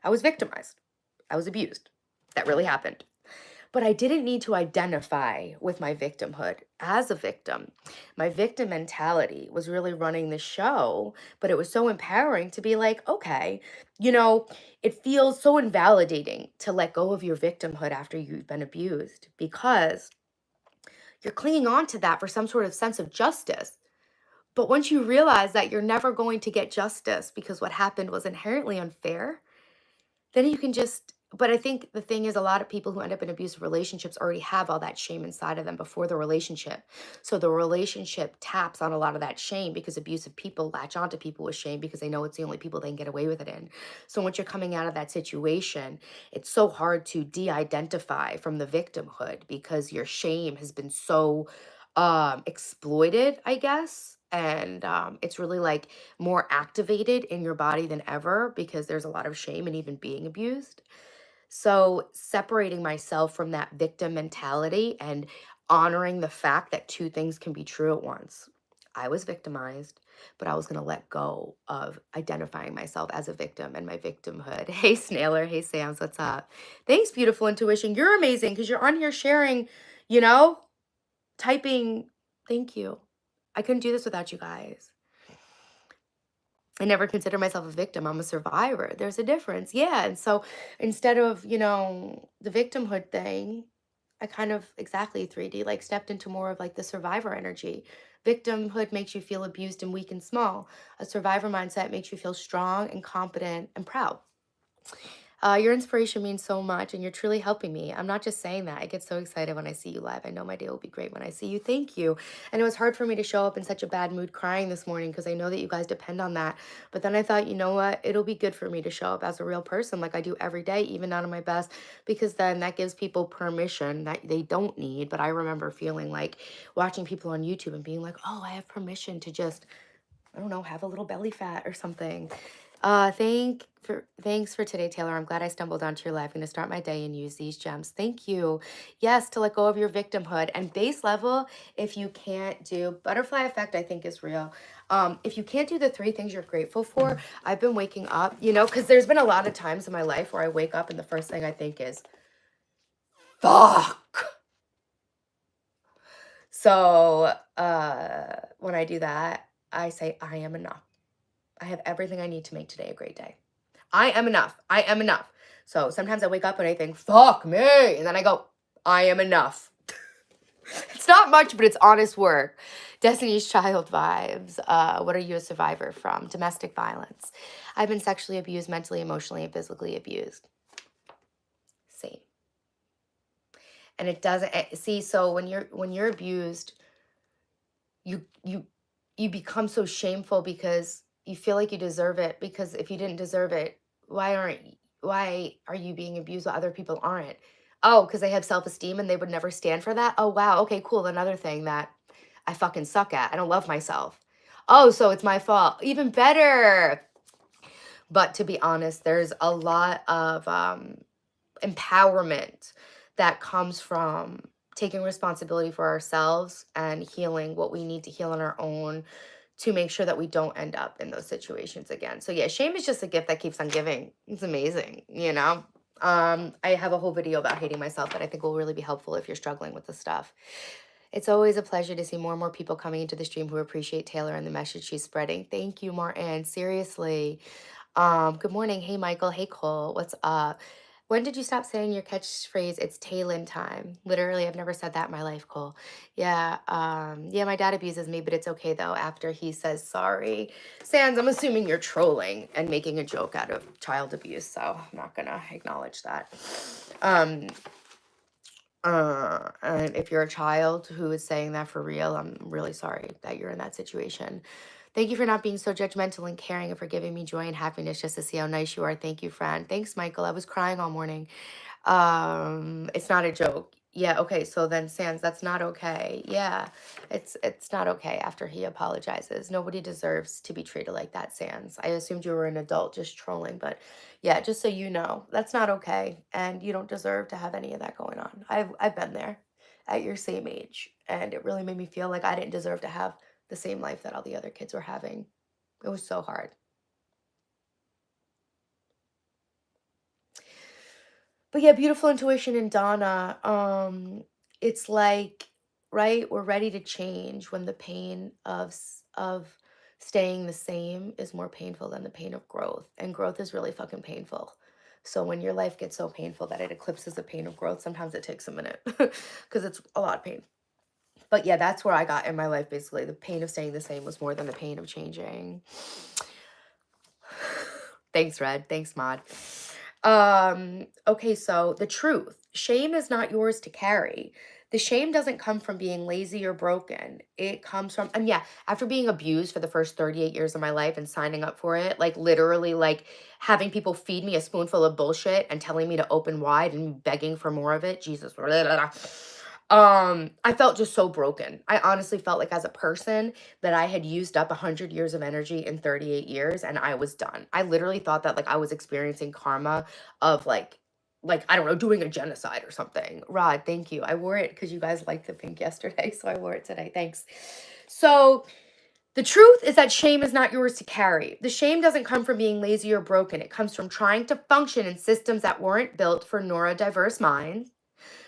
I was victimized. I was abused. That really happened. But I didn't need to identify with my victimhood as a victim. My victim mentality was really running the show, but it was so empowering to be like, okay, you know, it feels so invalidating to let go of your victimhood after you've been abused because you're clinging on to that for some sort of sense of justice. But once you realize that you're never going to get justice because what happened was inherently unfair, then you can just, but I think the thing is, a lot of people who end up in abusive relationships already have all that shame inside of them before the relationship. So the relationship taps on a lot of that shame because abusive people latch onto people with shame because they know it's the only people they can get away with it in. So once you're coming out of that situation, it's so hard to de-identify from the victimhood because your shame has been so exploited, I guess. And it's really like more activated in your body than ever because there's a lot of shame in even being abused. So, separating myself from that victim mentality and honoring the fact that two things can be true at once. I was victimized, but I was going to let go of identifying myself as a victim and my victimhood. Hey, Snailer. Hey, Sams. What's up? Thanks, Beautiful Intuition. You're amazing because you're on here sharing, you know, typing. Thank you. I couldn't do this without you guys. I never consider myself a victim. I'm a survivor. There's a difference. Yeah. And so instead of, the victimhood thing, I kind of exactly 3D, like stepped into more of like the survivor energy. Victimhood makes you feel abused and weak and small. A survivor mindset makes you feel strong and confident and proud. Your inspiration means so much, and you're truly helping me. I'm not just saying that. I get so excited when I see you live. I know my day will be great when I see you. Thank you. And it was hard for me to show up in such a bad mood crying this morning because I know that you guys depend on that. But then I thought, you know what? It'll be good for me to show up as a real person like I do every day, even not at my best, because then that gives people permission that they don't need. But I remember feeling like watching people on YouTube and being like, oh, I have permission to just, I don't know, have a little belly fat or something. Thanks for today, Taylor. I'm glad I stumbled onto your live. I'm gonna start my day and use these gems. Thank you. Yes, to let go of your victimhood and base level. If you can't do butterfly effect, I think is real. If you can't do the 3 things you're grateful for, I've been waking up, because there's been a lot of times in my life where I wake up and the first thing I think is, fuck. So when I do that, I say, I am enough. I have everything I need to make today a great day. I am enough. I am enough. So sometimes I wake up and I think, fuck me. And then I go, I am enough. It's not much, but it's honest work. Destiny's Child vibes. What are you a survivor from? Domestic violence. I've been sexually abused, mentally, emotionally, and physically abused. Same. And it doesn't see. So when you're abused, you become so shameful because you feel like you deserve it. Because if you didn't deserve it, why are you being abused while other people aren't? Oh, because they have self-esteem and they would never stand for that. Oh wow, okay, cool. Another thing that I fucking suck at. I don't love myself. Oh, so it's my fault. Even better. But to be honest, there's a lot of empowerment that comes from taking responsibility for ourselves and healing what we need to heal on our own to make sure that we don't end up in those situations again. So yeah, shame is just a gift that keeps on giving. It's amazing. I have a whole video about hating myself that I think will really be helpful if you're struggling with this stuff. It's always a pleasure to see more and more people coming into the stream who appreciate Taylor and the message she's spreading. Thank you, Martin. Seriously. Good morning. Hey, Michael. Hey, Cole. What's up? When did you stop saying your catchphrase? It's Taylin time. Literally, I've never said that in my life, Cole. Yeah. Yeah, my dad abuses me, but it's okay though. After he says sorry. Sans, I'm assuming you're trolling and making a joke out of child abuse, so I'm not gonna acknowledge that. Um, And if you're a child who is saying that for real, I'm really sorry that you're in that situation. Thank you for not being so judgmental and caring and for giving me joy and happiness just to see how nice you are. Thank you, friend. Thanks, Michael. I was crying all morning. It's not a joke. Yeah, okay, so then Sans, that's not okay. Yeah, it's not okay after he apologizes. Nobody deserves to be treated like that, Sans. I assumed you were an adult just trolling, but yeah, just so you know, that's not okay. And you don't deserve to have any of that going on. I've been there at your same age, and it really made me feel like I didn't deserve to have the same life that all the other kids were having. It was so hard. But yeah, beautiful intuition in Donna. It's like, right, we're ready to change when the pain of of staying the same is more painful than the pain of growth. And growth is really fucking painful. So when your life gets so painful that it eclipses the pain of growth, sometimes it takes a minute because it's a lot of pain. But yeah, that's where I got in my life basically. The pain of staying the same was more than the pain of changing. Thanks, Red. Thanks, Mod. Okay, so the truth. Shame is not yours to carry. The shame doesn't come from being lazy or broken. It comes from, and yeah, after being abused for the first 38 years of my life and signing up for it, like literally like having people feed me a spoonful of bullshit and telling me to open wide and begging for more of it. Jesus. I felt just so broken. I honestly felt like as a person that I had used up 100 years of energy in 38 years and I was done. I literally thought that like I was experiencing karma of like I don't know, doing a genocide or something. Rod, thank you. I wore it because you guys liked the pink yesterday, so I wore it today. Thanks. So the truth is that shame is not yours to carry. The shame doesn't come from being lazy or broken. It comes from trying to function in systems that weren't built for neurodiverse minds,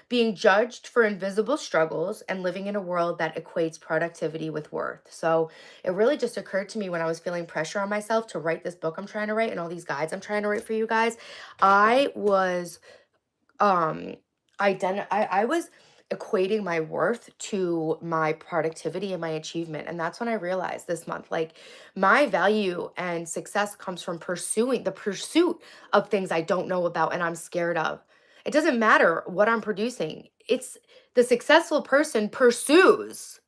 being judged for invisible struggles, and living in a world that equates productivity with worth. So it really just occurred to me when I was feeling pressure on myself to write this book I'm trying to write and all these guides I'm trying to write for you guys. I was um I was equating my worth to my productivity and my achievement, and that's when I realized this month like my value and success comes from pursuing the pursuit of things I don't know about and I'm scared of. It doesn't matter what I'm producing. It's the successful person pursues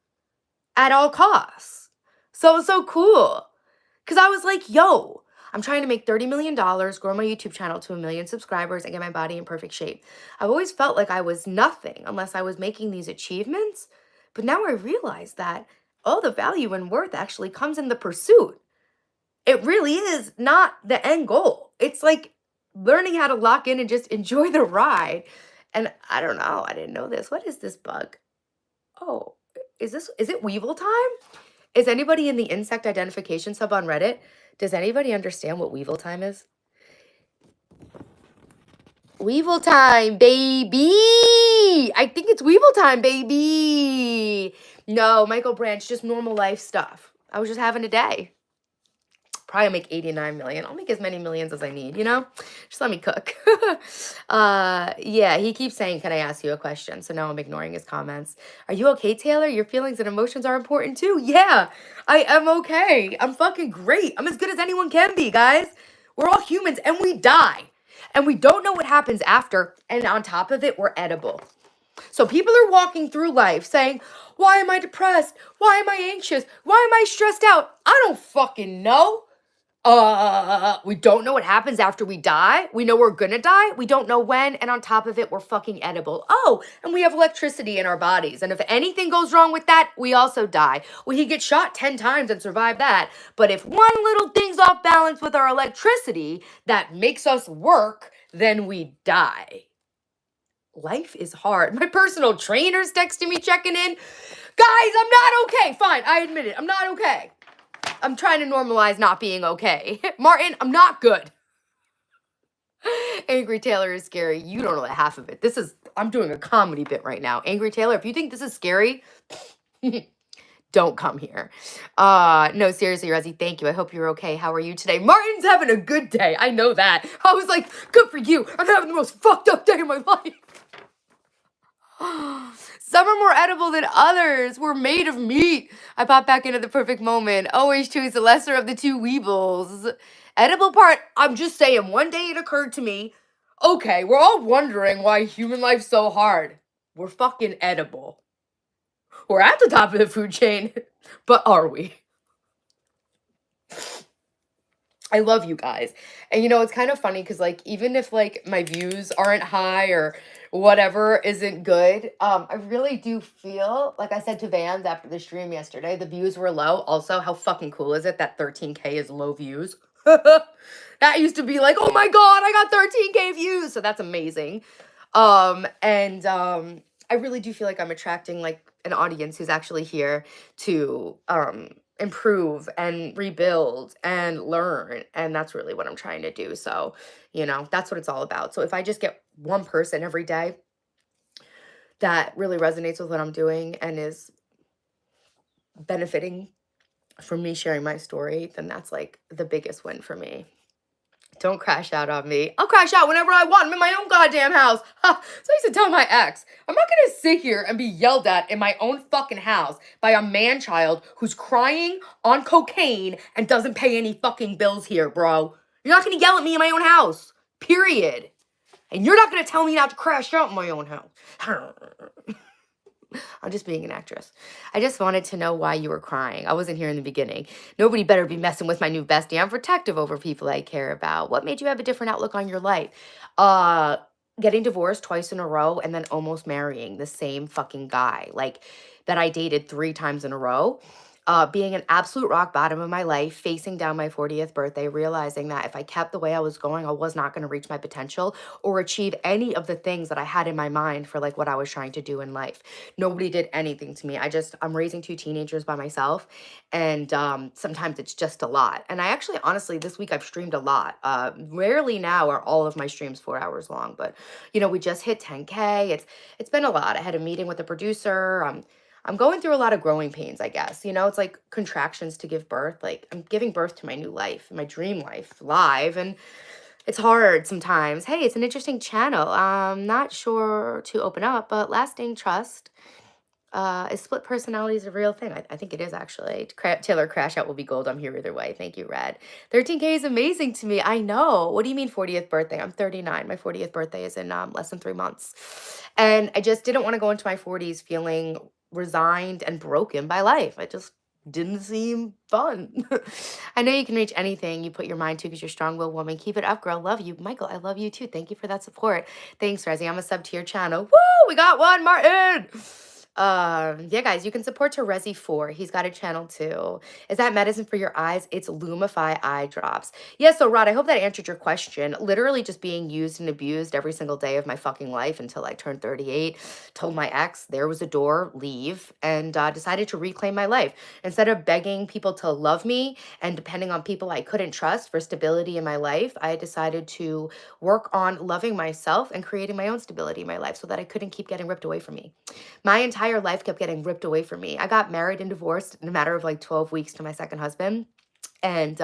at all costs. So it's so cool. Cause I was like, yo, I'm trying to make $30 million, grow my YouTube channel to 1 million subscribers, and get my body in perfect shape. I've always felt like I was nothing unless I was making these achievements. But now I realize that all the value and worth actually comes in the pursuit. It really is not the end goal. It's like learning how to lock in and just enjoy the ride. And I don't know, I didn't know this. What is this bug? Oh, is it Weevil time? Is anybody in the insect identification sub on Reddit? Does anybody understand what Weevil time is? Weevil time, baby! I think it's Weevil time, baby! No, Michael Branch, just normal life stuff. I was just having a day. Probably make 89 million. I'll make as many millions as I need, you know? Just let me cook. Yeah, he keeps saying, can I ask you a question? So now I'm ignoring his comments. Are you okay, Taylor? Your feelings and emotions are important too. Yeah, I am okay. I'm fucking great. I'm as good as anyone can be, guys. We're all humans and we die. And we don't know what happens after. And on top of it, we're edible. So people are walking through life saying, why am I depressed? Why am I anxious? Why am I stressed out? I don't fucking know. We don't know what happens after we die. We know we're gonna die. We don't know when. And on top of it, we're fucking edible. Oh, and we have electricity in our bodies. And if anything goes wrong with that, we also die. We could get shot 10 times and survive that. But if one little thing's off balance with our electricity that makes us work, then we die. Life is hard. My personal trainer's texting me, checking in. Guys, I'm not okay. Fine, I admit it. I'm not okay. I'm trying to normalize not being okay. Martin, I'm not good. Angry Taylor is scary. You don't know half of it. I'm doing a comedy bit right now. Angry Taylor, if you think this is scary, don't come here. No, seriously, Rezzy, thank you. I hope you're okay. How are you today? Martin's having a good day. I know that. I was like, good for you. I'm having the most fucked up day of my life. Some are more edible than others. We're made of meat. I pop back into the perfect moment. Always choose the lesser of the two weevils. Edible part, I'm just saying, one day it occurred to me, okay, we're all wondering why human life's so hard. We're fucking edible. We're at the top of the food chain, but are we? I love you guys. And it's kind of funny because like even if like my views aren't high or whatever isn't good, I really do feel like I said to Vans after the stream yesterday, the views were low. Also, how fucking cool is it that 13K is low views? That used to be like, oh my god, I got 13K views. So that's amazing. And I really do feel like I'm attracting like an audience who's actually here to improve and rebuild and learn, and that's really what I'm trying to do. So that's what it's all about. So if I just get one person every day that really resonates with what I'm doing and is benefiting from me sharing my story, then that's like the biggest win for me. Don't crash out on me. I'll crash out whenever I want. I'm in my own goddamn house. Ha. So I used to tell my ex, I'm not gonna sit here and be yelled at in my own fucking house by a man child who's crying on cocaine and doesn't pay any fucking bills here, bro. You're not gonna yell at me in my own house. Period. And you're not gonna tell me not to crash out in my own house. I'm just being an actress. I just wanted to know why you were crying. I wasn't here in the beginning. Nobody better be messing with my new bestie. I'm protective over people I care about. What made you have a different outlook on your life? Uh, Getting divorced twice in a row and then almost marrying the same fucking guy, like that I dated 3 times in a row. Being an absolute rock bottom of my life, facing down my 40th birthday, realizing that if I kept the way I was going, I was not going to reach my potential or achieve any of the things that I had in my mind for like what I was trying to do in life. Nobody did anything to me. I'm raising 2 teenagers by myself, and sometimes it's just a lot. And I actually, honestly, this week I've streamed a lot. Rarely now are all of my streams 4 hours long, but we just hit 10K. It's been a lot. I had a meeting with a producer. I'm going through a lot of growing pains, I guess. It's like contractions to give birth. Like I'm giving birth to my new life, my dream life, live, and it's hard sometimes. Hey, it's an interesting channel. I'm not sure to open up, but lasting trust. Is split personalities a real thing? I think it is actually. Taylor Crash Out will be gold. I'm here either way. Thank you, Red. 13K is amazing to me. I know. What do you mean 40th birthday? I'm 39. My 40th birthday is in less than 3 months. And I just didn't want to go into my 40s feeling resigned and broken by life. It just didn't seem fun. I know you can reach anything you put your mind to because you're a strong-willed woman. Keep it up, girl. Love you. Michael, I love you too. Thank you for that support. Thanks, Resi. I'm a sub to your channel. Woo! We got one, Martin! Yeah, guys, you can support to Resi4. He's got a channel too. Is that medicine for your eyes? It's Lumify eye drops. Yeah, so Rod, I hope that answered your question. Literally just being used and abused every single day of my fucking life until I turned 38. Told my ex there was a door, leave, and decided to reclaim my life. Instead of begging people to love me and depending on people I couldn't trust for stability in my life, I decided to work on loving myself and creating my own stability in my life so that I couldn't keep getting ripped away from me. My entire life kept getting ripped away from me. I got married and divorced in a matter of like 12 weeks to my second husband. And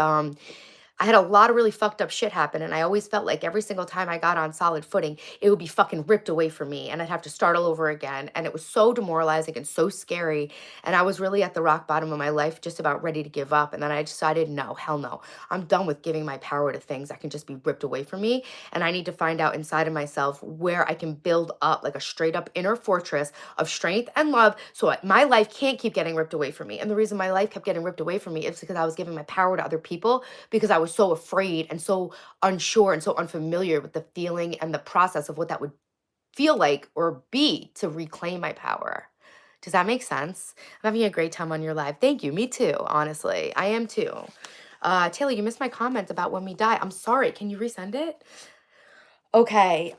I had a lot of really fucked up shit happen, and I always felt like every single time I got on solid footing, it would be fucking ripped away from me, and I'd have to start all over again. And it was so demoralizing and so scary. And I was really at the rock bottom of my life, just about ready to give up. And then I decided, no, hell no. I'm done with giving my power to things that can just be ripped away from me. And I need to find out inside of myself where I can build up like a straight up inner fortress of strength and love so my life can't keep getting ripped away from me. And the reason my life kept getting ripped away from me is because I was giving my power to other people because I was so afraid and so unsure and so unfamiliar with the feeling and the process of what that would feel like or be to reclaim my power. Does that make sense? I'm having a great time on your live. Thank you. Me too, honestly. I am too. Taylor, you missed my comment about when we die. I'm sorry. Can you resend it? Okay.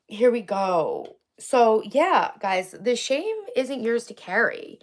Here we go. So yeah, guys, the shame isn't yours to carry.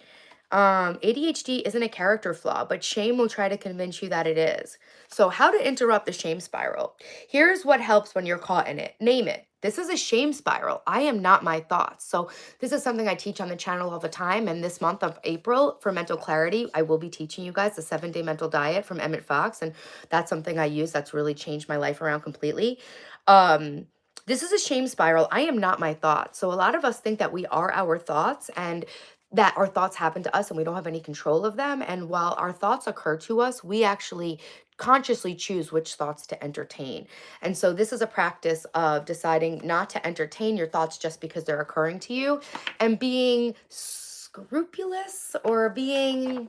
ADHD isn't a character flaw, but shame will try to convince you that it is. So, how to interrupt the shame spiral? Here's what helps when you're caught in it. Name it. This is a shame spiral. I am not my thoughts. So, this is something I teach on the channel all the time. And this month of April, for mental clarity, I will be teaching you guys the 7-day mental diet from Emmett Fox. And that's something I use that's really changed my life around completely. This is a shame spiral. I am not my thoughts. So, a lot of us think that we are our thoughts, and that our thoughts happen to us and we don't have any control of them. And while our thoughts occur to us, we actually consciously choose which thoughts to entertain. And so this is a practice of deciding not to entertain your thoughts just because they're occurring to you, and being scrupulous, or being,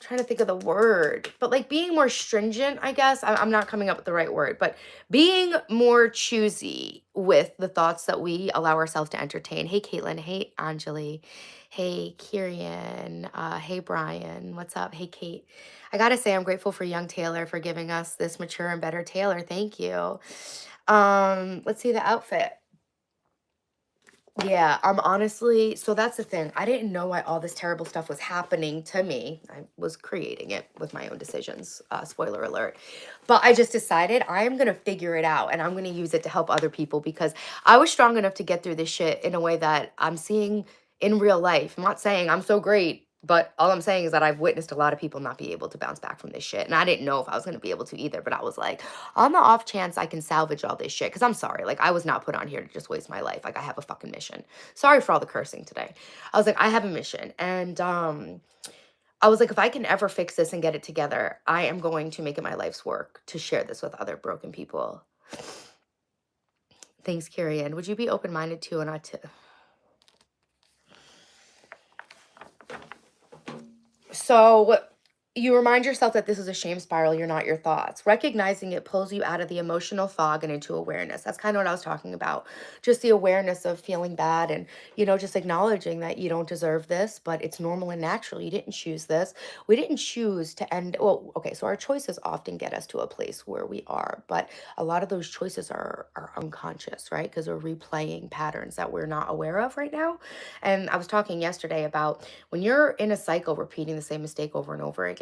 trying to think of the word, but like being more stringent, I guess. I'm not coming up with the right word, but being more choosy with the thoughts that we allow ourselves to entertain. Hey, Caitlin. Hey, Anjali. Hey, Kirian. Hey, Brian. What's up? Hey, Kate. I gotta say, I'm grateful for young Taylor for giving us this mature and better Taylor. Thank you. Let's see the outfit. Yeah, I'm honestly, so that's the thing. I didn't know why all this terrible stuff was happening to me. I was creating it with my own decisions. Spoiler alert. But I just decided I am going to figure it out, and I'm going to use it to help other people, because I was strong enough to get through this shit in a way that I'm seeing in real life. I'm not saying I'm so great, but all I'm saying is that I've witnessed a lot of people not be able to bounce back from this shit. And I didn't know if I was going to be able to either, but I was like, on the off chance I can salvage all this shit, because I'm sorry, like, I was not put on here to just waste my life. Like, I have a fucking mission. Sorry for all the cursing today. I was like, I have a mission. And I was like, if I can ever fix this and get it together, I am going to make it my life's work to share this with other broken people. Thanks, Carrie Ann. Would you be open-minded to and not to? So you remind yourself that this is a shame spiral. You're not your thoughts. Recognizing it pulls you out of the emotional fog and into awareness. That's kind of what I was talking about. Just the awareness of feeling bad, and, just acknowledging that you don't deserve this, but it's normal and natural. You didn't choose this. We didn't choose to end. Well, okay, so our choices often get us to a place where we are, but a lot of those choices are unconscious, right? Because we're replaying patterns that we're not aware of right now. And I was talking yesterday about, when you're in a cycle repeating the same mistake over and over again,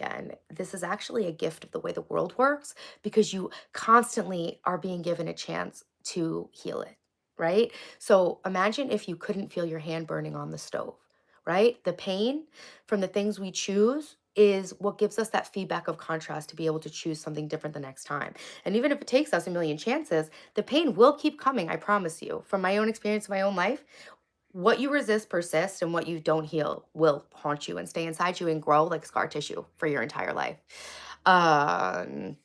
this is actually a gift of the way the world works, because you constantly are being given a chance to heal it, right? So imagine if you couldn't feel your hand burning on the stove, right? The pain from the things we choose is what gives us that feedback of contrast to be able to choose something different the next time. And even if it takes us a million chances, the pain will keep coming, I promise you. From my own experience in my own life, what you resist persists, and what you don't heal will haunt you and stay inside you and grow like scar tissue for your entire life. Um,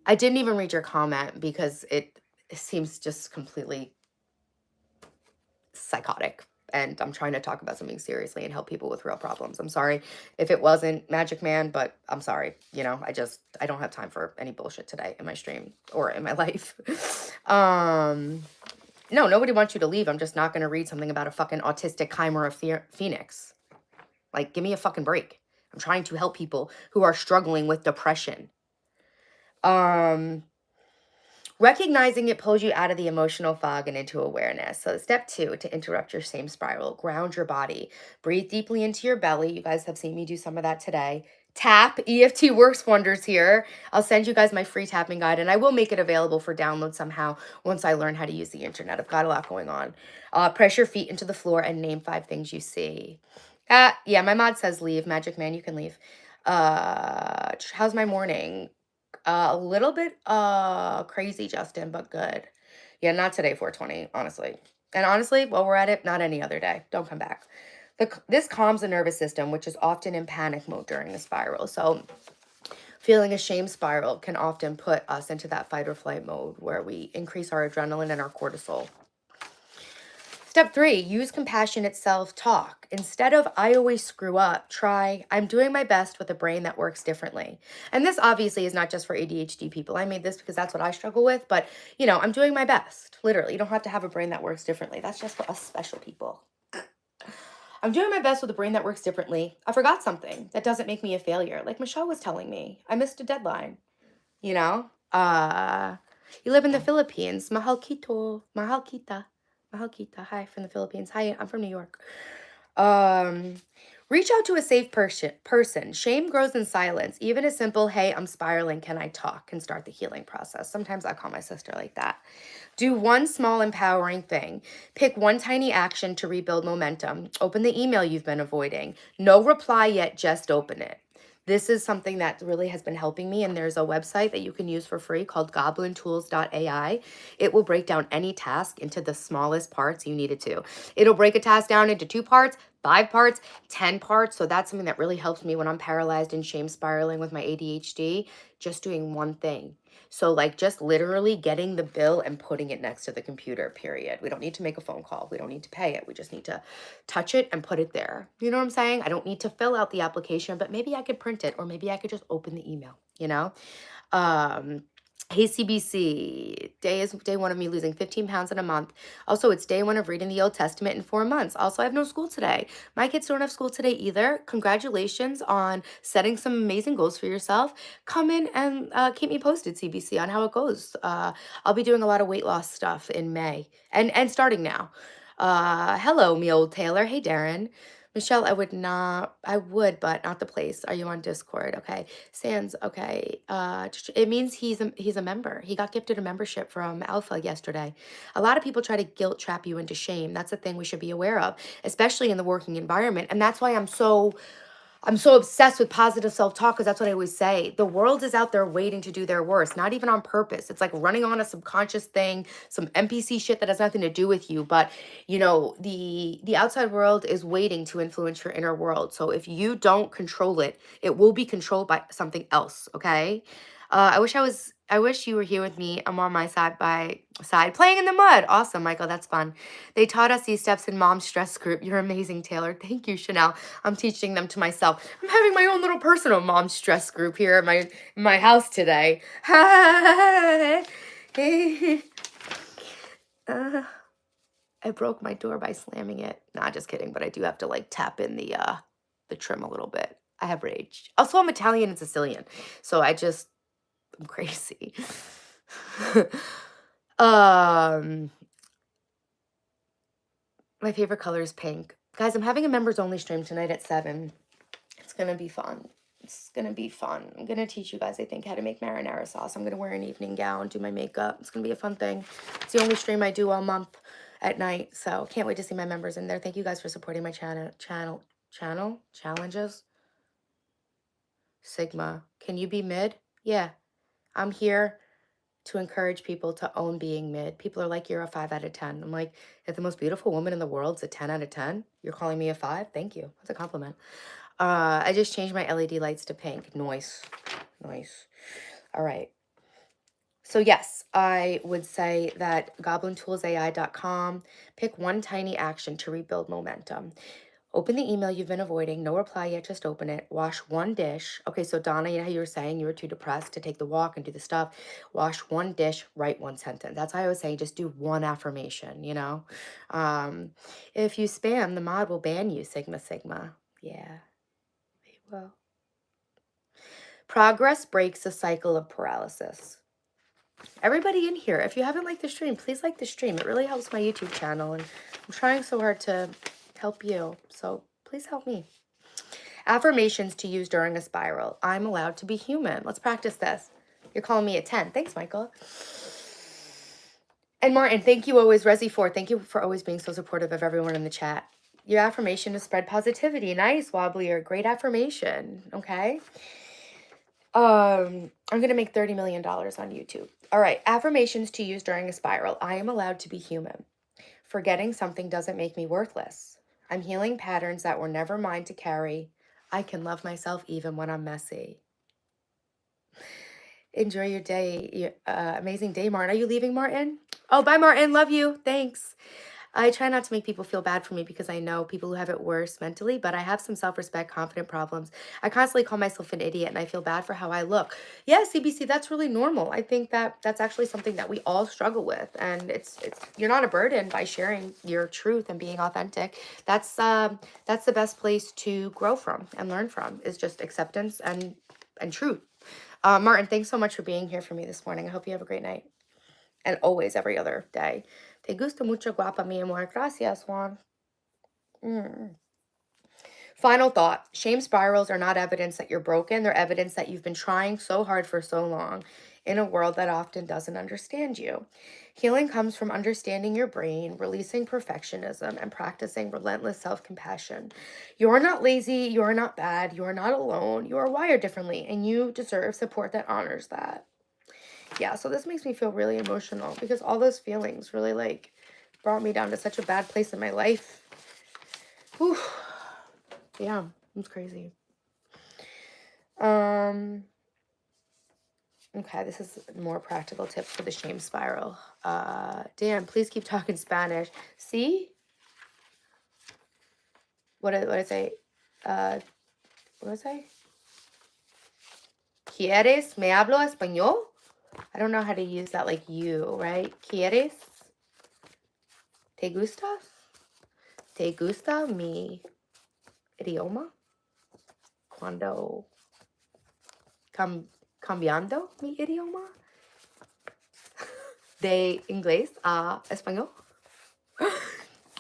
I didn't even read your comment because it seems just completely psychotic. And I'm trying to talk about something seriously and help people with real problems. I'm sorry if it wasn't Magic Man, but I'm sorry. I don't have time for any bullshit today in my stream or in my life. No, nobody wants you to leave. I'm just not going to read something about a fucking autistic chimera phoenix. Like, give me a fucking break. I'm trying to help people who are struggling with depression. Recognizing it pulls you out of the emotional fog and into awareness. So step 2, to interrupt your same spiral, ground your body. Breathe deeply into your belly. You guys have seen me do some of that today. Tap. EFT works wonders here. I'll send you guys my free tapping guide, and I will make it available for download somehow once I learn how to use the internet. I've got a lot going on. Press your feet into the floor and name 5 things you see. Yeah, my mod says leave. Magic Man, you can leave. How's my morning? A little bit crazy, Justin, but good. Yeah, not today, 420, honestly. And honestly, while we're at it, not any other day. Don't come back. This calms the nervous system, which is often in panic mode during the spiral. So feeling a shame spiral can often put us into that fight or flight mode, where we increase our adrenaline and our cortisol. Step 3, use compassionate self-talk. Instead of "I always screw up," try "I'm doing my best with a brain that works differently." And this obviously is not just for ADHD people. I made this because that's what I struggle with, but I'm doing my best. Literally, you don't have to have a brain that works differently. That's just for us special people. I'm doing my best with a brain that works differently. I forgot something. That doesn't make me a failure. Like Michelle was telling me, I missed a deadline. You know? You live in the Philippines. Mahal kito. Mahal kita. Mahal kita. Hi, from the Philippines. Hi, I'm from New York. Reach out to a safe person. Shame grows in silence. Even a simple, "Hey, I'm spiraling. Can I talk?" can start the healing process. Sometimes I call my sister like that. Do one small empowering thing. Pick one tiny action to rebuild momentum. Open the email you've been avoiding. No reply yet, just open it. This is something that really has been helping me, and there's a website that you can use for free called goblintools.ai. It will break down any task into the smallest parts you need it to. It'll break a task down into 2 parts, 5 parts, 10 parts. So that's something that really helps me when I'm paralyzed and shame spiraling with my ADHD, just doing one thing. So like just literally getting the bill and putting it next to the computer, period. We don't need to make a phone call. We don't need to pay it. We just need to touch it and put it there. You know what I'm saying? I don't need to fill out the application, but maybe I could print it, or maybe I could just open the email, you know? Um, Hey CBC, is day one of me losing 15 pounds in a month. Also, it's day one of reading the Old Testament in 4 months. Also, I have no school today. My kids don't have school today either. Congratulations on setting some amazing goals for yourself. Come in and keep me posted, CBC, on how it goes. I'll be doing a lot of weight loss stuff in May and starting now. Hello, me old Taylor. Hey, Darren. Michelle, I would, but not the place. Are you on Discord? Okay. Sans, okay. It means he's a member. He got gifted a membership from Alpha yesterday. A lot of people try to guilt trap you into shame. That's a thing we should be aware of, especially in the working environment. And that's why I'm so obsessed with positive self-talk, because that's what I always say. The world is out there waiting to do their worst, not even on purpose. It's like running on a subconscious thing, some NPC shit that has nothing to do with you. But the outside world is waiting to influence your inner world. So if you don't control it, it will be controlled by something else. Okay. I wish you were here with me. I'm on my side by side playing in the mud. Awesome, Michael. That's fun. They taught us these steps in Mom's Stress Group. You're amazing, Taylor. Thank you, Chanel. I'm teaching them to myself. I'm having my own little personal Mom's Stress Group here in my house today. Uh, I broke my door by slamming it. Nah, just kidding. But I do have to like tap in the trim a little bit. I have rage. Also, I'm Italian and Sicilian, so I'm crazy. um, my favorite color is pink. Guys, I'm having a members only stream tonight at 7. It's gonna be fun. It's gonna be fun. I'm gonna teach you guys, I think, how to make marinara sauce. I'm gonna wear an evening gown, do my makeup. It's gonna be a fun thing. It's the only stream I do all month at night, so can't wait to see my members in there. Thank you guys for supporting my channel challenges. Sigma, can you be mid? Yeah, I'm here to encourage people to own being mid. People are like, you're a 5 out of 10. I'm like, if the most beautiful woman in the world's a 10 out of 10, you're calling me a 5? Thank you. That's a compliment. I just changed my LED lights to pink. Nice. All right. So yes, I would say that goblintoolsai.com, pick one tiny action to rebuild momentum. Open the email you've been avoiding. No reply yet, just open it. Wash one dish. Okay, so Donna, you know how you were saying you were too depressed to take the walk and do the stuff. Wash one dish, write one sentence. That's how I was saying, just do one affirmation, If you spam, the mod will ban you, Sigma. Yeah. Well, progress breaks the cycle of paralysis. Everybody in here, if you haven't liked the stream, please like the stream. It really helps my YouTube channel, and I'm trying so hard to help you. So please help me. Affirmations to use during a spiral. I'm allowed to be human. Let's practice this. You're calling me a 10. Thanks, Michael. And Martin, thank you always. Resi4, thank you for always being so supportive of everyone in the chat. Your affirmation is spread positivity. Nice, Wobblier. Great affirmation. Okay. I'm going to make $30 million on YouTube. All right. Affirmations to use during a spiral. I am allowed to be human. Forgetting something doesn't make me worthless. I'm healing patterns that were never mine to carry. I can love myself even when I'm messy. Enjoy your day. Amazing day, Martin. Are you leaving, Martin? Oh, bye, Martin. Love you. Thanks. I try not to make people feel bad for me because I know people who have it worse mentally, but I have some self-respect, confident problems. I constantly call myself an idiot and I feel bad for how I look. Yeah, CBC, that's really normal. I think that's actually something that we all struggle with, and it's you're not a burden by sharing your truth and being authentic. That's the best place to grow from and learn from, is just acceptance and truth. Martin, thanks so much for being here for me this morning. I hope you have a great night. And always every other day. Te gusta mucho, guapa, mi amor. Gracias, Juan. Final thought. Shame spirals are not evidence that you're broken. They're evidence that you've been trying so hard for so long in a world that often doesn't understand you. Healing comes from understanding your brain, releasing perfectionism, and practicing relentless self-compassion. You are not lazy. You are not bad. You are not alone. You are wired differently, and you deserve support that honors that. Yeah, so this makes me feel really emotional because all those feelings really brought me down to such a bad place in my life. Whew. Yeah, it's crazy. Um, okay, this is more practical tips for the shame spiral. Dan, please keep talking Spanish. See? What did I say? What did I say? ¿Quieres? ¿Me hablo español? I don't know how to use that like you, right? ¿Quieres? ¿Te gusta? ¿Te gusta mi idioma? Cuando cambiando mi idioma de inglés a español.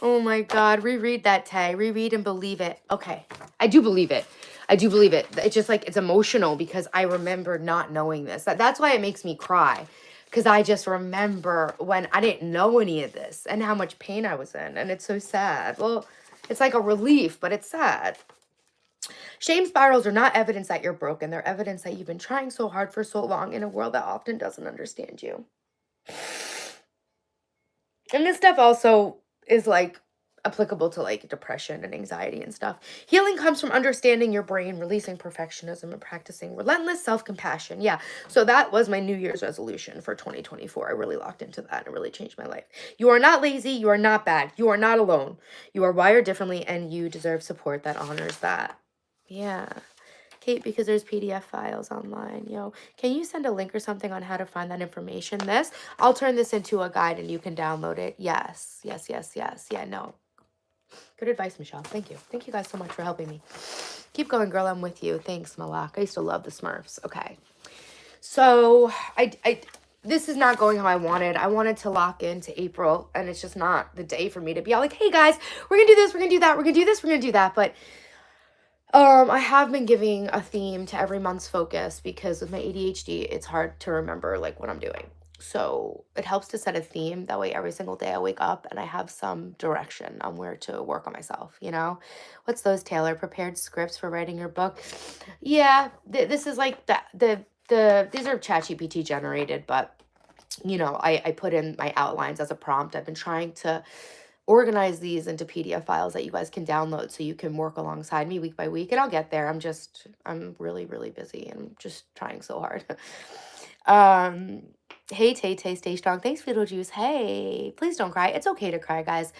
Oh my God, reread that, Tay. Reread and believe it. Okay, I do believe it. I do believe it. It's just like, it's emotional because I remember not knowing this. That's why it makes me cry. Because I just remember when I didn't know any of this and how much pain I was in. And it's so sad. Well, it's like a relief, but it's sad. Shame spirals are not evidence that you're broken. They're evidence that you've been trying so hard for so long in a world that often doesn't understand you. And this stuff also is like applicable to like depression and anxiety and stuff. Healing comes from understanding your brain, releasing perfectionism, and practicing relentless self-compassion. Yeah. So that was my New Year's resolution for 2024. I really locked into that and it really changed my life. You are not lazy. You are not bad. You are not alone. You are wired differently and you deserve support that honors that. Yeah. Kate, because there's PDF files online, can you send a link or something on how to find that information? I'll turn this into a guide and you can download it. Yes, yes, yes, yes. Yeah, no. Good advice, Michelle. Thank you. Thank you guys so much for helping me. Keep going, girl. I'm with you. Thanks, Malak. I used to love the Smurfs. Okay. So this is not going how I wanted. I wanted to lock into April, and it's just not the day for me to be all like, hey guys, we're gonna do this, we're gonna do that, we're gonna do this, we're gonna do that. But I have been giving a theme to every month's focus because with my ADHD, it's hard to remember like what I'm doing. So it helps to set a theme. That way, every single day I wake up and I have some direction on where to work on myself. What's those, Taylor? Prepared scripts for writing your book? Yeah, this is like these are ChatGPT generated, but I put in my outlines as a prompt. I've been trying to organize these into PDF files that you guys can download so you can work alongside me week by week, and I'll get there. I'm really, really busy and I'm just trying so hard. Hey, Tay Tay, stay strong. Thanks, Beetlejuice. Hey, please don't cry. It's okay to cry, guys.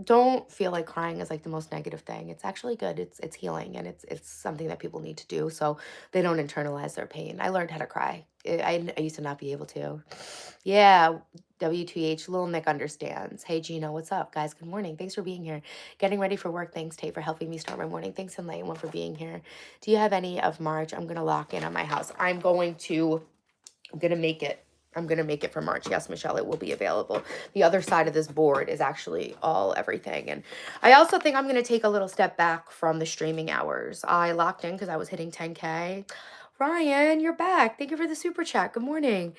Don't feel like crying is like the most negative thing. It's actually good. It's healing and it's something that people need to do so they don't internalize their pain. I learned how to cry. I used to not be able to. Yeah, WTH, Little Nick understands. Hey, Gino, what's up, guys? Good morning. Thanks for being here. Getting ready for work. Thanks, Tate, for helping me start my morning. Thanks, and Layla, for being here. Do you have any of March? I'm going to lock in on my house. I'm going to make it. I'm going to make it for March. Yes, Michelle, it will be available. The other side of this board is actually all everything. And I also think I'm going to take a little step back from the streaming hours. I locked in because I was hitting 10K. Ryan, you're back. Thank you for the super chat. Good morning.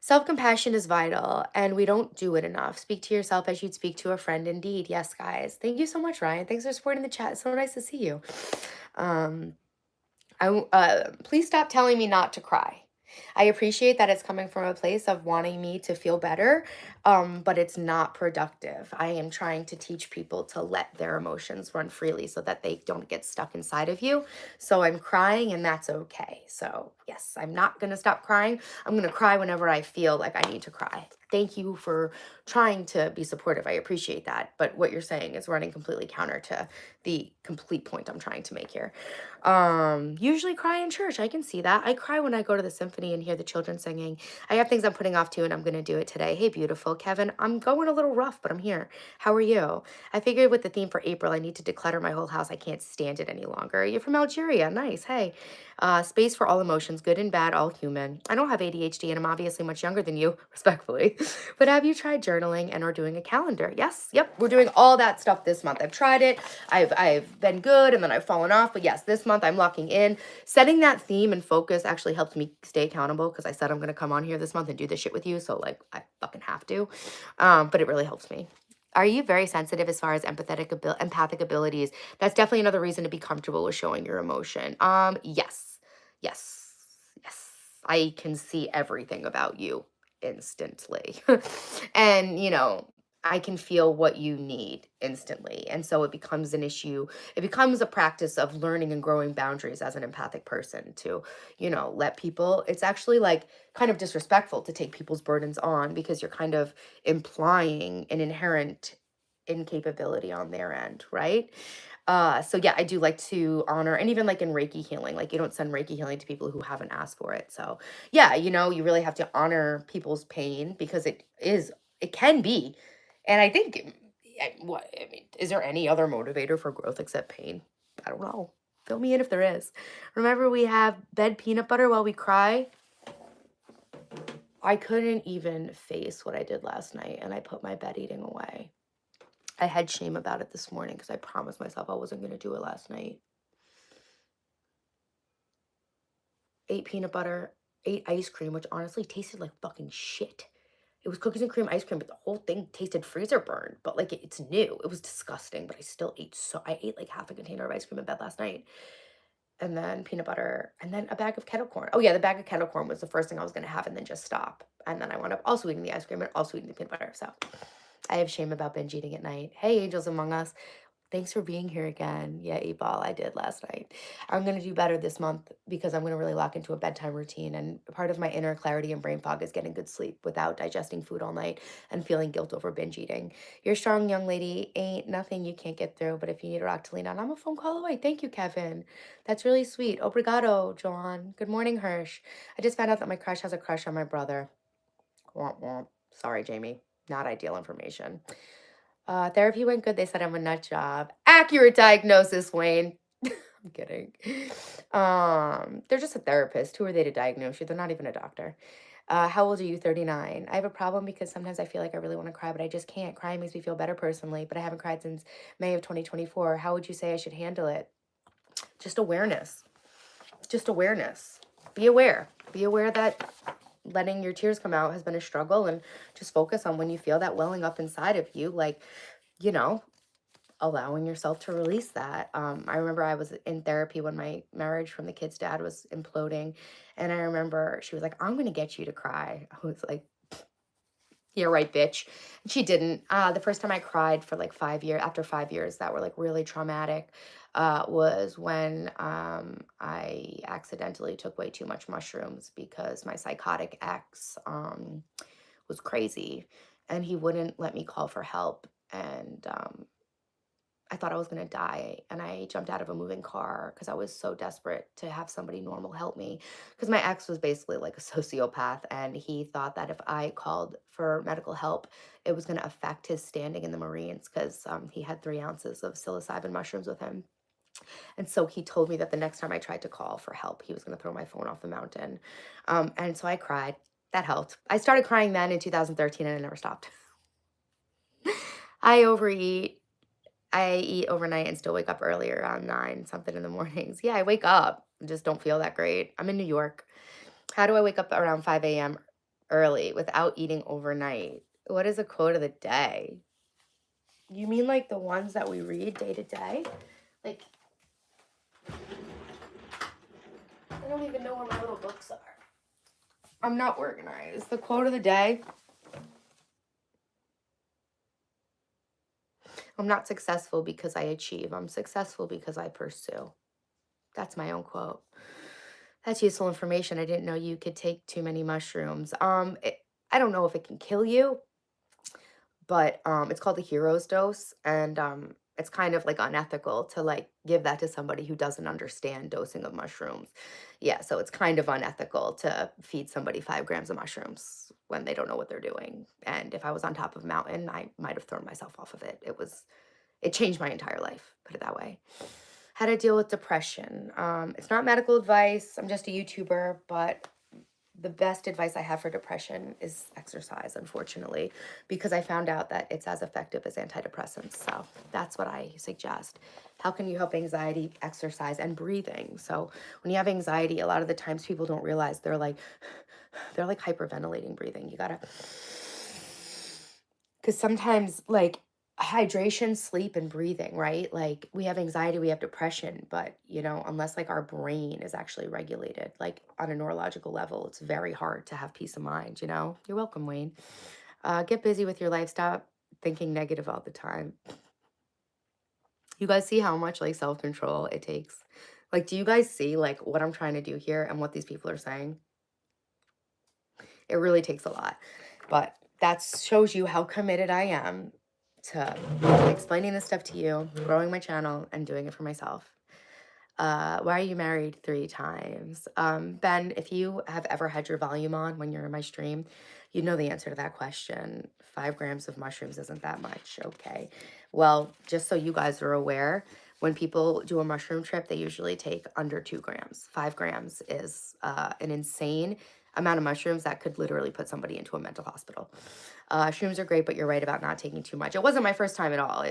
Self-compassion is vital, and we don't do it enough. Speak to yourself as you'd speak to a friend. Indeed. Yes, guys. Thank you so much, Ryan. Thanks for supporting the chat. It's so nice to see you. Please stop telling me not to cry. I appreciate that it's coming from a place of wanting me to feel better, but it's not productive. I am trying to teach people to let their emotions run freely so that they don't get stuck inside of you. So I'm crying, and that's okay. So yes, I'm not going to stop crying. I'm going to cry whenever I feel like I need to cry. Thank you for trying to be supportive. I appreciate that. But what you're saying is running completely counter to the complete point I'm trying to make here. Usually cry in church. I can see that. I cry when I go to the symphony and hear the children singing. I have things I'm putting off too, and I'm going to do it today. Hey, beautiful. Kevin, I'm going a little rough, but I'm here. How are you? I figured with the theme for April, I need to declutter my whole house. I can't stand it any longer. You're from Algeria. Nice. Hey, space for all emotions, good and bad, all human. I don't have ADHD, and I'm obviously much younger than you, respectfully. But have you tried journaling and or doing a calendar? Yes. Yep. We're doing all that stuff this month. I've tried it. I've been good, and then I've fallen off. But yes, this month I'm locking in. Setting that theme and focus actually helps me stay accountable because I said I'm going to come on here this month and do this shit with you. So like I fucking have to. But it really helps me. Are you very sensitive as far as empathic abilities? That's definitely another reason to be comfortable with showing your emotion. Yes. Yes. Yes. I can see everything about you instantly. And I can feel what you need instantly. And so it becomes an issue. It becomes a practice of learning and growing boundaries as an empathic person to, let people, it's actually like kind of disrespectful to take people's burdens on because you're kind of implying an inherent incapability on their end, right? So yeah, I do like to honor, and even like in Reiki healing, like you don't send Reiki healing to people who haven't asked for it. So yeah, you really have to honor people's pain because it can be. And I think, I mean, is there any other motivator for growth except pain? I don't know. Fill me in if there is. Remember, we have bed peanut butter while we cry. I couldn't even face what I did last night, and I put my bed eating away. I had shame about it this morning because I promised myself I wasn't going to do it last night. Ate peanut butter, ate ice cream, which honestly tasted like fucking shit. It was cookies and cream ice cream, but the whole thing tasted freezer burned. But like it's new. It was disgusting, but I still ate I ate like half a container of ice cream in bed last night. And then peanut butter, and then a bag of kettle corn. Oh yeah, the bag of kettle corn was the first thing I was gonna have and then just stop. And then I wound up also eating the ice cream and also eating the peanut butter. So I have shame about binge eating at night. Hey, angels among us. Thanks for being here again. Yeah, 8 ball, I did last night. I'm going to do better this month because I'm going to really lock into a bedtime routine. And part of my inner clarity and brain fog is getting good sleep without digesting food all night and feeling guilt over binge eating. You're strong, young lady. Ain't nothing you can't get through. But if you need a rock to lean on, I'm a phone call away. Thank you, Kevin. That's really sweet. Obrigado, Joan. Good morning, Hirsch. I just found out that my crush has a crush on my brother. Womp womp. Sorry, Jamie. Not ideal information. Therapy went good. They said I'm a nut job. Accurate diagnosis, Wayne. I'm kidding. They're just a therapist. Who are they to diagnose you? They're not even a doctor. How old are you? 39. I have a problem because sometimes I feel like I really want to cry, but I just can't. Crying makes me feel better personally, but I haven't cried since May of 2024. How would you say I should handle it? Just awareness. Just awareness. Be aware. Be aware that letting your tears come out has been a struggle, and just focus on when you feel that welling up inside of you, like, you know, allowing yourself to release that. I remember I was in therapy when my marriage from the kid's dad was imploding. And I remember she was like, I'm going to get you to cry. I was like, yeah, right, bitch. And she didn't. The first time I cried for like 5 years, after 5 years that were like really traumatic, was when I accidentally took way too much mushrooms because my psychotic ex was crazy and he wouldn't let me call for help. And I thought I was going to die, and I jumped out of a moving car because I was so desperate to have somebody normal help me. Because my ex was basically like a sociopath, and he thought that if I called for medical help, it was going to affect his standing in the Marines because he had 3 ounces of psilocybin mushrooms with him. And so he told me that the next time I tried to call for help, he was going to throw my phone off the mountain. And so I cried. That helped. I started crying then in 2013, and I never stopped. I overeat. I eat overnight and still wake up earlier around 9 something in the mornings. Yeah, I wake up, just don't feel that great. I'm in New York. How do I wake up around 5 a.m. early without eating overnight? What is a quote of the day? You mean like the ones that we read day to day? Like, I don't even know where my little books are. I'm not organized. The quote of the day: I'm not successful because I achieve. I'm successful because I pursue. That's my own quote. That's useful information. I didn't know you could take too many mushrooms. I don't know if it can kill you, but it's called the hero's dose, and it's kind of like unethical to like give that to somebody who doesn't understand dosing of mushrooms. Yeah, so it's kind of unethical to feed somebody 5 grams of mushrooms when they don't know what they're doing. And if I was on top of a mountain, I might have thrown myself off of it. It changed my entire life, put it that way. How to deal with depression. It's not medical advice. I'm just a YouTuber, but the best advice I have for depression is exercise, unfortunately, because I found out that it's as effective as antidepressants. So that's what I suggest. How can you help anxiety? Exercise and breathing. So when you have anxiety, a lot of the times people don't realize they're like hyperventilating breathing. You gotta, because sometimes like hydration, sleep, and breathing, right? Like we have anxiety, we have depression, but unless like our brain is actually regulated, like on a neurological level, it's very hard to have peace of mind. You're welcome, Wayne. Get busy with your life. Stop thinking negative all the time. You guys see how much like self-control it takes? Like, do you guys see like what I'm trying to do here and what these people are saying? It really takes a lot. But that shows you how committed I am to explaining this stuff to you, growing my channel, and doing it for myself. Why are you married 3 times? Ben, if you have ever had your volume on when you're in my stream, you know the answer to that question. 5 grams of mushrooms isn't that much. Okay. Well, just so you guys are aware, when people do a mushroom trip, they usually take under 2 grams. 5 grams is an insane amount of mushrooms that could literally put somebody into a mental hospital. Shrooms are great, but you're right about not taking too much. It wasn't my first time at all.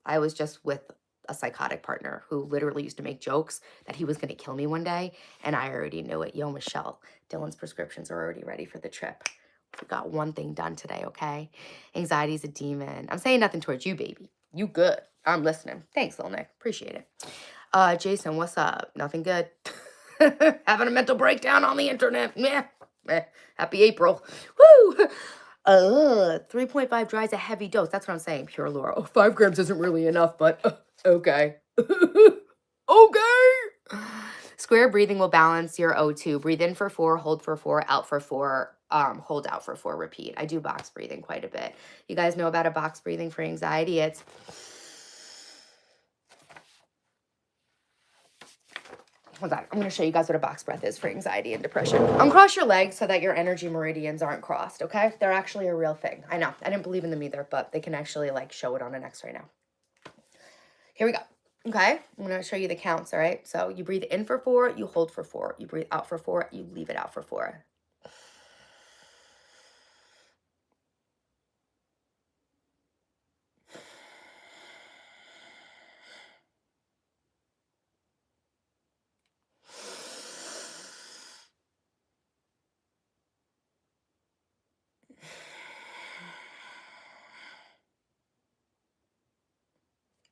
I was just with a psychotic partner who literally used to make jokes that he was going to kill me one day, and I already knew it. Yo, Michelle, Dylan's prescriptions are already ready for the trip. We got one thing done today, okay? Anxiety's a demon. I'm saying nothing towards you, baby. You good. I'm listening. Thanks, little Nick. Appreciate it. Jason, what's up? Nothing good. Having a mental breakdown on the internet. Yeah. Happy April. Woo! 3.5 dries a heavy dose. That's what I'm saying, pure lore. Oh, 5 grams isn't really enough, but okay. Okay. Square breathing will balance your O2. Breathe in for 4, hold for 4, out for 4, hold out for 4, repeat. I do box breathing quite a bit. You guys know about a box breathing for anxiety? It's hold on. I'm going to show you guys what a box breath is for anxiety and depression. Uncross your legs so that your energy meridians aren't crossed, okay? They're actually a real thing. I know. I didn't believe in them either, but they can actually like show it on an X-ray now. Here we go. Okay? I'm going to show you the counts, all right? So you breathe in for 4, you hold for 4. You breathe out for 4, you leave it out for 4.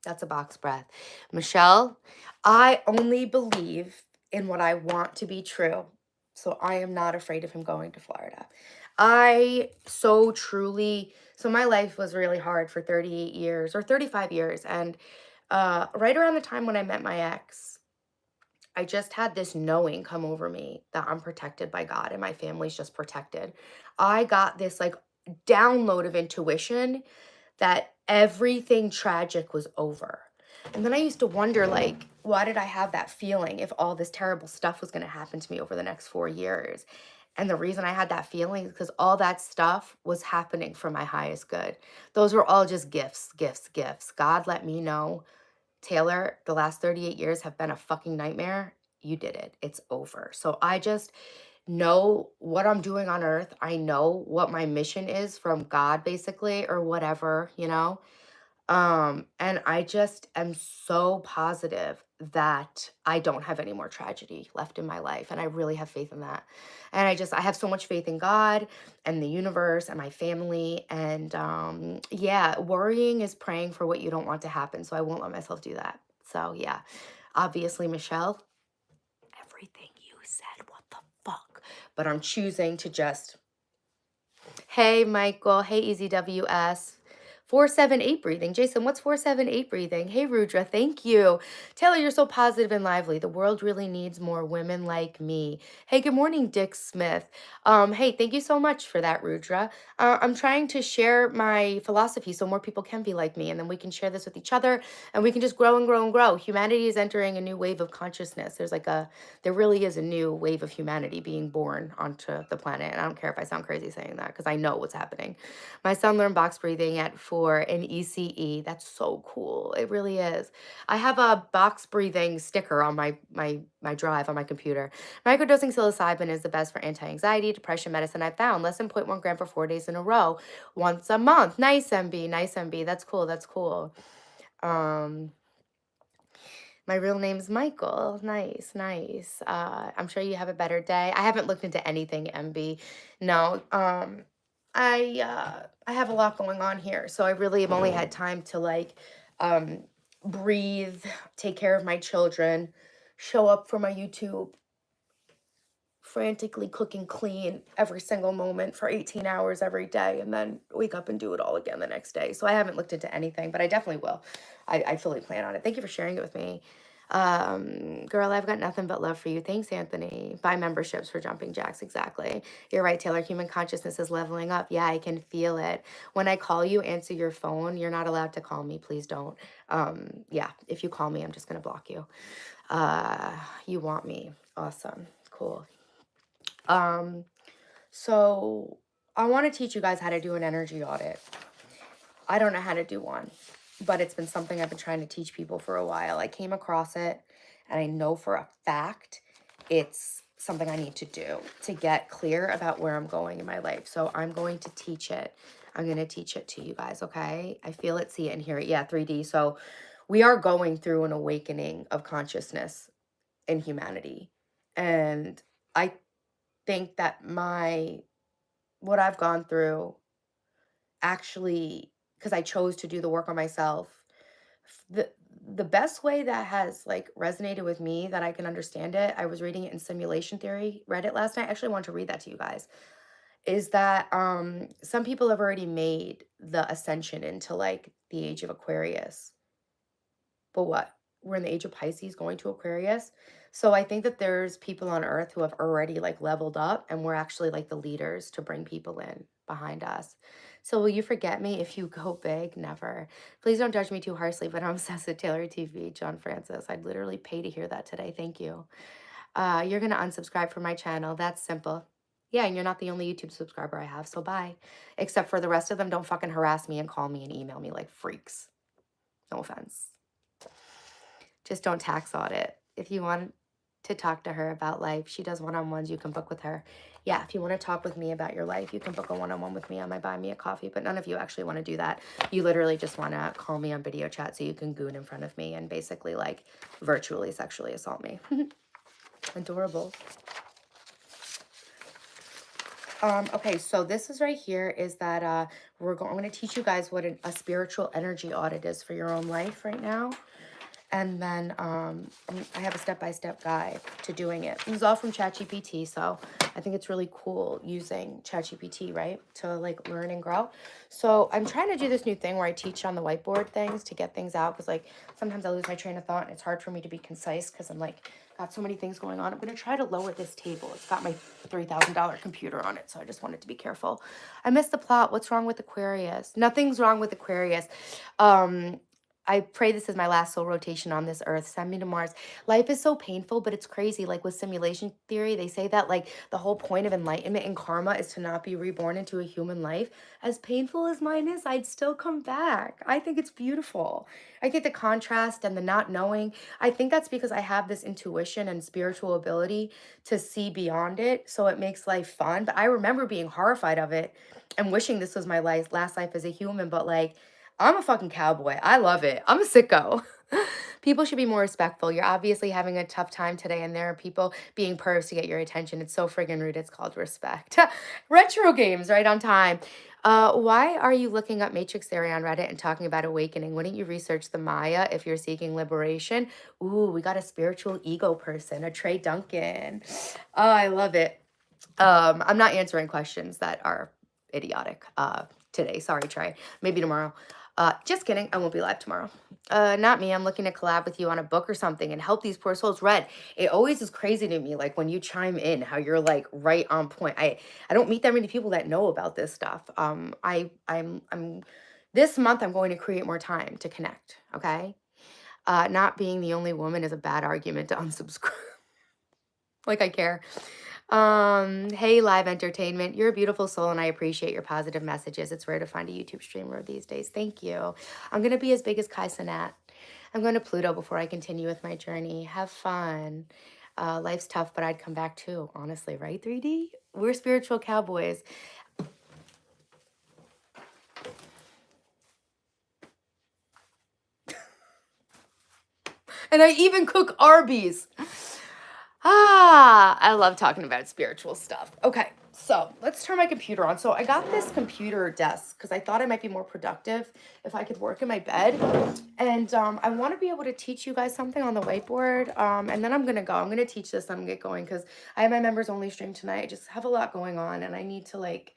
That's a box breath. Michelle, I only believe in what I want to be true. So I am not afraid of him going to Florida. I so truly, so my life was really hard for 38 years or 35 years. And right around the time when I met my ex, I just had this knowing come over me that I'm protected by God and my family's just protected. I got this like download of intuition that everything tragic was over. And then I used to wonder, like, why did I have that feeling if all this terrible stuff was going to happen to me over the next 4 years? And the reason I had that feeling is because all that stuff was happening for my highest good. Those were all just gifts, gifts, gifts. God let me know, Taylor, the last 38 years have been a fucking nightmare. You did it. It's over. So I just know what I'm doing on earth. I know what my mission is from God, basically, or whatever, you know? And I just am so positive that I don't have any more tragedy left in my life. And I really have faith in that. And I have so much faith in God and the universe and my family. And yeah, worrying is praying for what you don't want to happen. So I won't let myself do that. So yeah, obviously, Michelle, everything you said, what the fuck? But I'm choosing to just, hey, Michael. Hey, EasyWS. 478 breathing. Jason, what's 478 breathing? Hey, Rudra, thank you. Taylor, you're so positive and lively. The world really needs more women like me. Hey, good morning, Dick Smith. Hey, thank you so much for that, Rudra. I'm trying to share my philosophy so more people can be like me, and then we can share this with each other, and we can just grow and grow and grow. Humanity is entering a new wave of consciousness. There really is a new wave of humanity being born onto the planet. And I don't care if I sound crazy saying that because I know what's happening. My son learned box breathing at 4 in ECE. That's so cool. It really is. I have a box breathing sticker on my drive on my computer. Microdosing psilocybin is the best for anti-anxiety, depression medicine I've found. Less than 0.1 gram for 4 days in a row, once a month. Nice, MB. Nice, MB. That's cool. That's cool. My real name's Michael. Nice, nice. I'm sure you have a better day. I haven't looked into anything, MB. No. I have a lot going on here, so I really have only had time to like breathe, take care of my children, show up for my YouTube frantically cook and clean every single moment for 18 hours every day and then wake up and do it all again the next day. So I haven't looked into anything, but I definitely will. I fully plan on it. Thank you for sharing it with me. Girl, I've got nothing but love for you. Thanks, Anthony. Buy memberships for jumping jacks. Exactly. You're right, Taylor. Human consciousness is leveling up. Yeah, I can feel it. When I call you, answer your phone. You're not allowed to call me. Please don't. Yeah, if you call me, I'm just going to block you. You want me. Awesome. Cool. So I want to teach you guys how to do an energy audit. I don't know how to do one, but it's been something I've been trying to teach people for a while. I came across it and I know for a fact it's something I need to do to get clear about where I'm going in my life. So I'm going to teach it. I'm going to teach it to you guys, okay? I feel it, see it, and hear it. Yeah, 3D. So we are going through an awakening of consciousness in humanity. And I think that what I've gone through actually, because I chose to do the work on myself, the the best way that has like resonated with me that I can understand it, I was reading it in Simulation Theory, read it last night. Actually, I want to read that to you guys. Is that some people have already made the ascension into like the age of Aquarius. But what? We're in the age of Pisces going to Aquarius. So I think that there's people on earth who have already like leveled up and we're actually like the leaders to bring people in behind us. So will you forget me if you go big? Never. Please don't judge me too harshly, but I'm obsessed with Taylor TV, John Francis. I'd literally pay to hear that today. Thank you. You're going to unsubscribe from my channel. That's simple. Yeah, and you're not the only YouTube subscriber I have, so bye. Except for the rest of them, don't fucking harass me and call me and email me like freaks. No offense. Just don't tax audit. If you want to talk to her about life, she does one-on-ones, you can book with her. Yeah, if you want to talk with me about your life, you can book a one-on-one with me on my Buy Me a Coffee, but none of you actually want to do that. You literally just want to call me on video chat so you can goon in front of me and basically like virtually sexually assault me. Adorable. Okay, so this is right here is that I'm going to teach you guys what a spiritual energy audit is for your own life right now. And then I have a step-by-step guide to doing it. It's all from ChatGPT, so I think it's really cool using ChatGPT, right, to like learn and grow. So I'm trying to do this new thing where I teach on the whiteboard things to get things out because like sometimes I lose my train of thought and it's hard for me to be concise because I'm like got so many things going on. I'm going to try to lower this table. It's got my $3,000 computer on it, so I just wanted to be careful. I missed the plot. What's wrong with Aquarius? Nothing's wrong with Aquarius. I pray this is my last soul rotation on this earth. Send me to Mars. Life is so painful, but it's crazy. Like with simulation theory, they say that like the whole point of enlightenment and karma is to not be reborn into a human life. As painful as mine is, I'd still come back. I think it's beautiful. I think the contrast and the not knowing, I think that's because I have this intuition and spiritual ability to see beyond it. So it makes life fun. But I remember being horrified of it and wishing this was my last life as a human. But like, I'm a fucking cowboy. I love it. I'm a sicko. People should be more respectful. You're obviously having a tough time today, and there are people being pervs to get your attention. It's so friggin' rude. It's called respect. Retro games, right on time. Why are you looking up Matrix Theory on Reddit and talking about awakening? Wouldn't you research the Maya if you're seeking liberation? Ooh, we got a spiritual ego person, a Trey Duncan. Oh, I love it. I'm not answering questions that are idiotic today. Sorry, Trey. Maybe tomorrow. Just kidding. I won't be live tomorrow. Not me. I'm looking to collab with you on a book or something and help these poor souls. Red, it always is crazy to me, like when you chime in, how you're like right on point. I don't meet that many people that know about this stuff. I'm this month I'm going to create more time to connect. Okay. Not being the only woman is a bad argument to unsubscribe. Like I care. Hey, live entertainment. You're a beautiful soul, and I appreciate your positive messages. It's rare to find a YouTube streamer these days. Thank you. I'm going to be as big as Kai Cenat. I'm going to Pluto before I continue with my journey. Have fun. Life's tough, but I'd come back too, honestly, right, 3D? We're spiritual cowboys. And I even cook Arby's. I love talking about spiritual stuff. Okay. So let's turn my computer on. So I got this computer desk because I thought I might be more productive if I could work in my bed. And I want to be able to teach you guys something on the whiteboard. And then I'm going to go. I'm going to teach this. I'm going to get going because I have my members only stream tonight. I just have a lot going on and I need to like,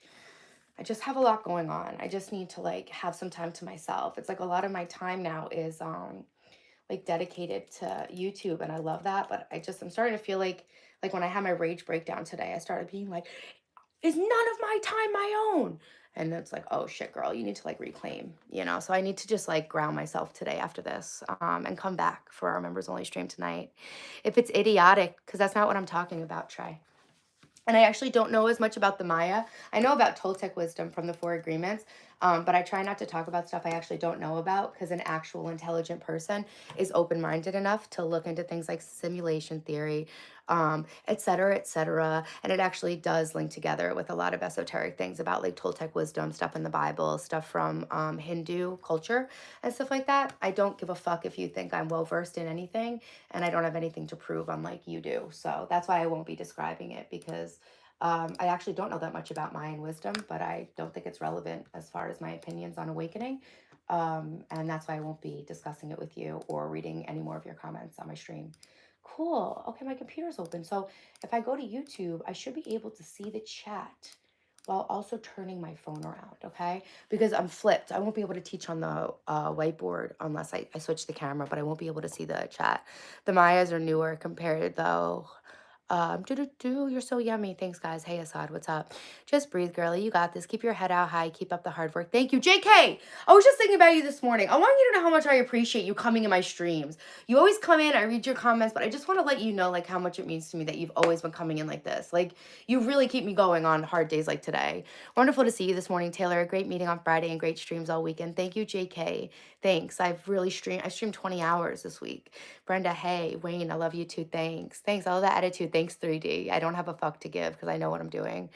I just have a lot going on. I just need to like have some time to myself. It's like a lot of my time now is like dedicated to YouTube and I love that. But I'm starting to feel like when I had my rage breakdown today, I started being like, is none of my time my own? And it's like, oh shit, girl, you need to like reclaim, you know? So I need to just like ground myself today after this and come back for our members only stream tonight. If it's idiotic, because that's not what I'm talking about, Trey. And I actually don't know as much about the Maya. I know about Toltec wisdom from the Four Agreements, but I try not to talk about stuff I actually don't know about because an actual intelligent person is open-minded enough to look into things like simulation theory, et cetera, et cetera. And it actually does link together with a lot of esoteric things about like Toltec wisdom, stuff in the Bible, stuff from Hindu culture and stuff like that. I don't give a fuck if you think I'm well-versed in anything and I don't have anything to prove unlike you do. So that's why I won't be describing it because I actually don't know that much about Mayan wisdom, but I don't think it's relevant as far as my opinions on awakening. And that's why I won't be discussing it with you or reading any more of your comments on my stream. Cool. Okay, my computer's open. So if I go to YouTube, I should be able to see the chat while also turning my phone around, okay? Because I'm flipped. I won't be able to teach on the whiteboard unless I switch the camera, but I won't be able to see the chat. The Mayas are newer compared though. You're so yummy. Thanks, guys. Hey, Assad, what's up? Just breathe, girlie. You got this. Keep your head out high. Keep up the hard work. Thank you, JK. I was just thinking about you this morning. I want you to know how much I appreciate you coming in my streams. You always come in. I read your comments, but I just want to let you know like how much it means to me that you've always been coming in like this. Like you really keep me going on hard days like today. Wonderful to see you this morning, Taylor. A great meeting on Friday and great streams all weekend. Thank you, JK. Thanks. I streamed 20 hours this week. Brenda, hey. Wayne, I love you too. Thanks. Thanks. All that attitude. Thanks, 3D. I don't have a fuck to give because I know what I'm doing.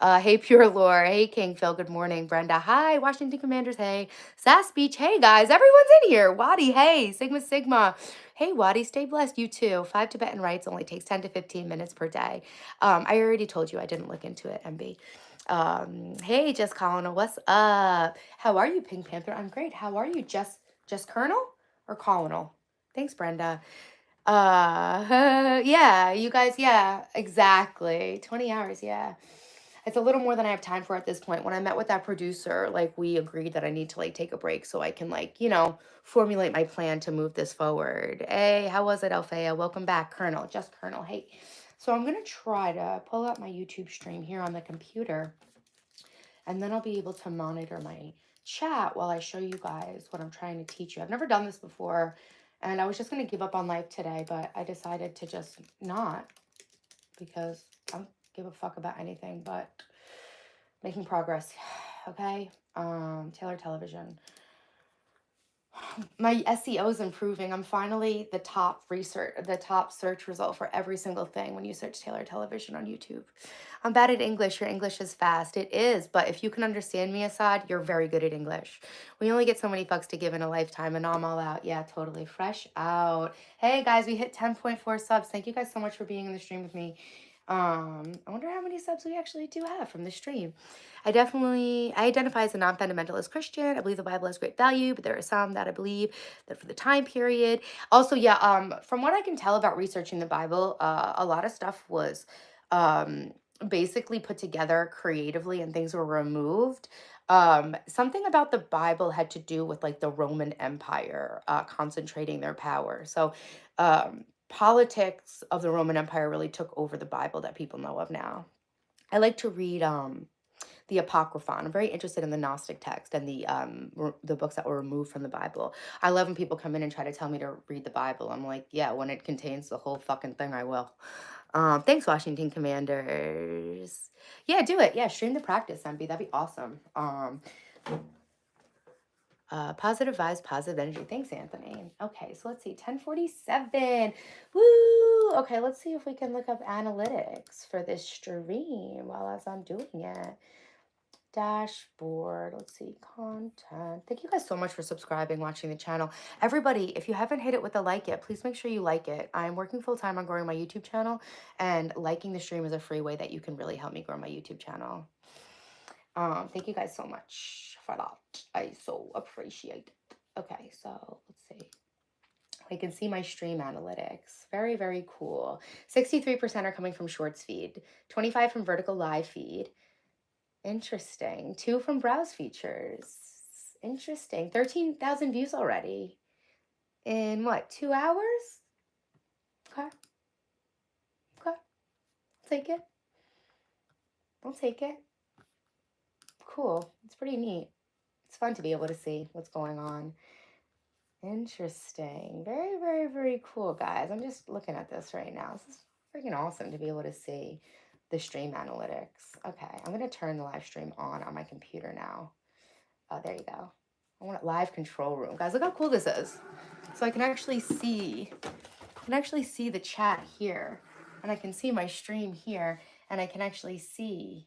Hey, Pure Lore. Hey, King Phil. Good morning. Brenda, hi. Washington Commanders, hey. Sass Beach, hey, guys. Everyone's in here. Wadi, hey. Sigma Sigma. Hey, Wadi, stay blessed. You too. 5 Tibetan rites only takes 10 to 15 minutes per day. I already told you I didn't look into it, MB. Hey, Just Colonel, what's up? How are you, Pink Panther? I'm great. How are you, Just Colonel or Colonel? Thanks, Brenda. Yeah, you guys, yeah, exactly. 20 hours, yeah. It's a little more than I have time for at this point. When I met with that producer, like we agreed that I need to like take a break so I can like, formulate my plan to move this forward. Hey, how was it, Althea? Welcome back, Colonel, just Colonel. Hey. So I'm gonna try to pull up my YouTube stream here on the computer, and then I'll be able to monitor my chat while I show you guys what I'm trying to teach you. I've never done this before, and I was just going to give up on life today, but I decided to just not because I don't give a fuck about anything but making progress. Okay? Taylor Television. My SEO is improving. I'm finally the top search result for every single thing when you search Taylor Television on YouTube. I'm bad at English. Your English is fast. It is, but if you can understand me, Assad, you're very good at English. We only get so many fucks to give in a lifetime, and I'm all out. Yeah, totally. Fresh out. Hey, guys, we hit 10.4 subs. Thank you guys so much for being in the stream with me. I wonder how many subs we actually do have from the stream. I identify as a non-fundamentalist Christian. I believe the Bible has great value, but there are some that I believe that for the time period. Also, yeah, from what I can tell about researching the Bible, a lot of stuff was basically put together creatively and things were removed. Something about the Bible had to do with like the Roman Empire concentrating their power. So politics of the Roman Empire really took over the Bible that people know of now. I like to read the Apocryphon. I'm very interested in the Gnostic text and the books that were removed from the Bible. I love when people come in and try to tell me to read the Bible. I'm like, yeah, when it contains the whole fucking thing, I will. Thanks, Washington Commanders. Yeah, do it. Yeah, stream the practice, MB. That'd be awesome. Positive vibes, positive energy. Thanks, Anthony. Okay, so let's see, 10:47. Woo! Okay, let's see if we can look up analytics for this stream while as I'm doing it. dashboard. Let's see, content. Thank you guys so much for subscribing, watching the channel. Everybody, if you haven't hit it with a like yet, please make sure you like it. I'm working full time on growing my YouTube channel, and liking the stream is a free way that you can really help me grow my YouTube channel. Thank you guys so much for that. I so appreciate it. Okay, so let's see. I can see my stream analytics. Very, very cool. 63% are coming from Shorts feed, 25 from vertical live feed. Interesting. 2 from browse features. Interesting. 13,000 views already. In what, 2 hours? Okay. Okay. I'll take it. I'll take it. Cool. It's pretty neat. It's fun to be able to see what's going on. Interesting. Very, very, very cool, guys. I'm just looking at this right now. This is freaking awesome to be able to see the stream analytics. Okay, I'm going to turn the live stream on my computer now. Oh, there you go. I want a live control room. Guys, look how cool this is. So I can actually see, the chat here, and I can see my stream here, and I can actually see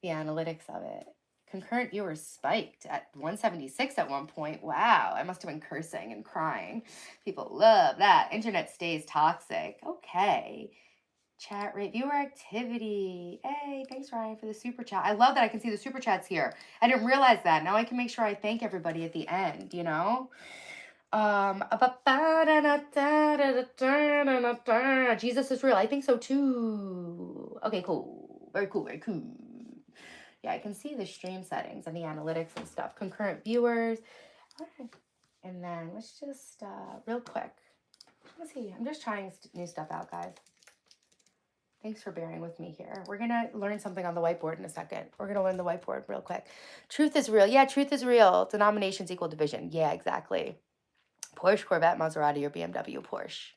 the analytics of it. Concurrent viewers spiked at 176 at one point. Wow, I must have been cursing and crying. People love that. Internet stays toxic. Okay. Chat rate, viewer activity. Hey, thanks Ryan for the super chat. I love that I can see the super chats here. I didn't realize that. Now I can make sure I thank everybody at the end, you know? Jesus is real. I think so too. Okay, cool. Very cool, very cool. Yeah, I can see the stream settings and the analytics and stuff. Concurrent viewers. Okay. And then let's just, real quick. Let's see. I'm just trying new stuff out, guys. Thanks for bearing with me here. We're going to learn something on the whiteboard in a second. We're going to learn the whiteboard real quick. Truth is real. Yeah, truth is real. Denominations equal division. Yeah, exactly. Porsche, Corvette, Maserati, or BMW, Porsche.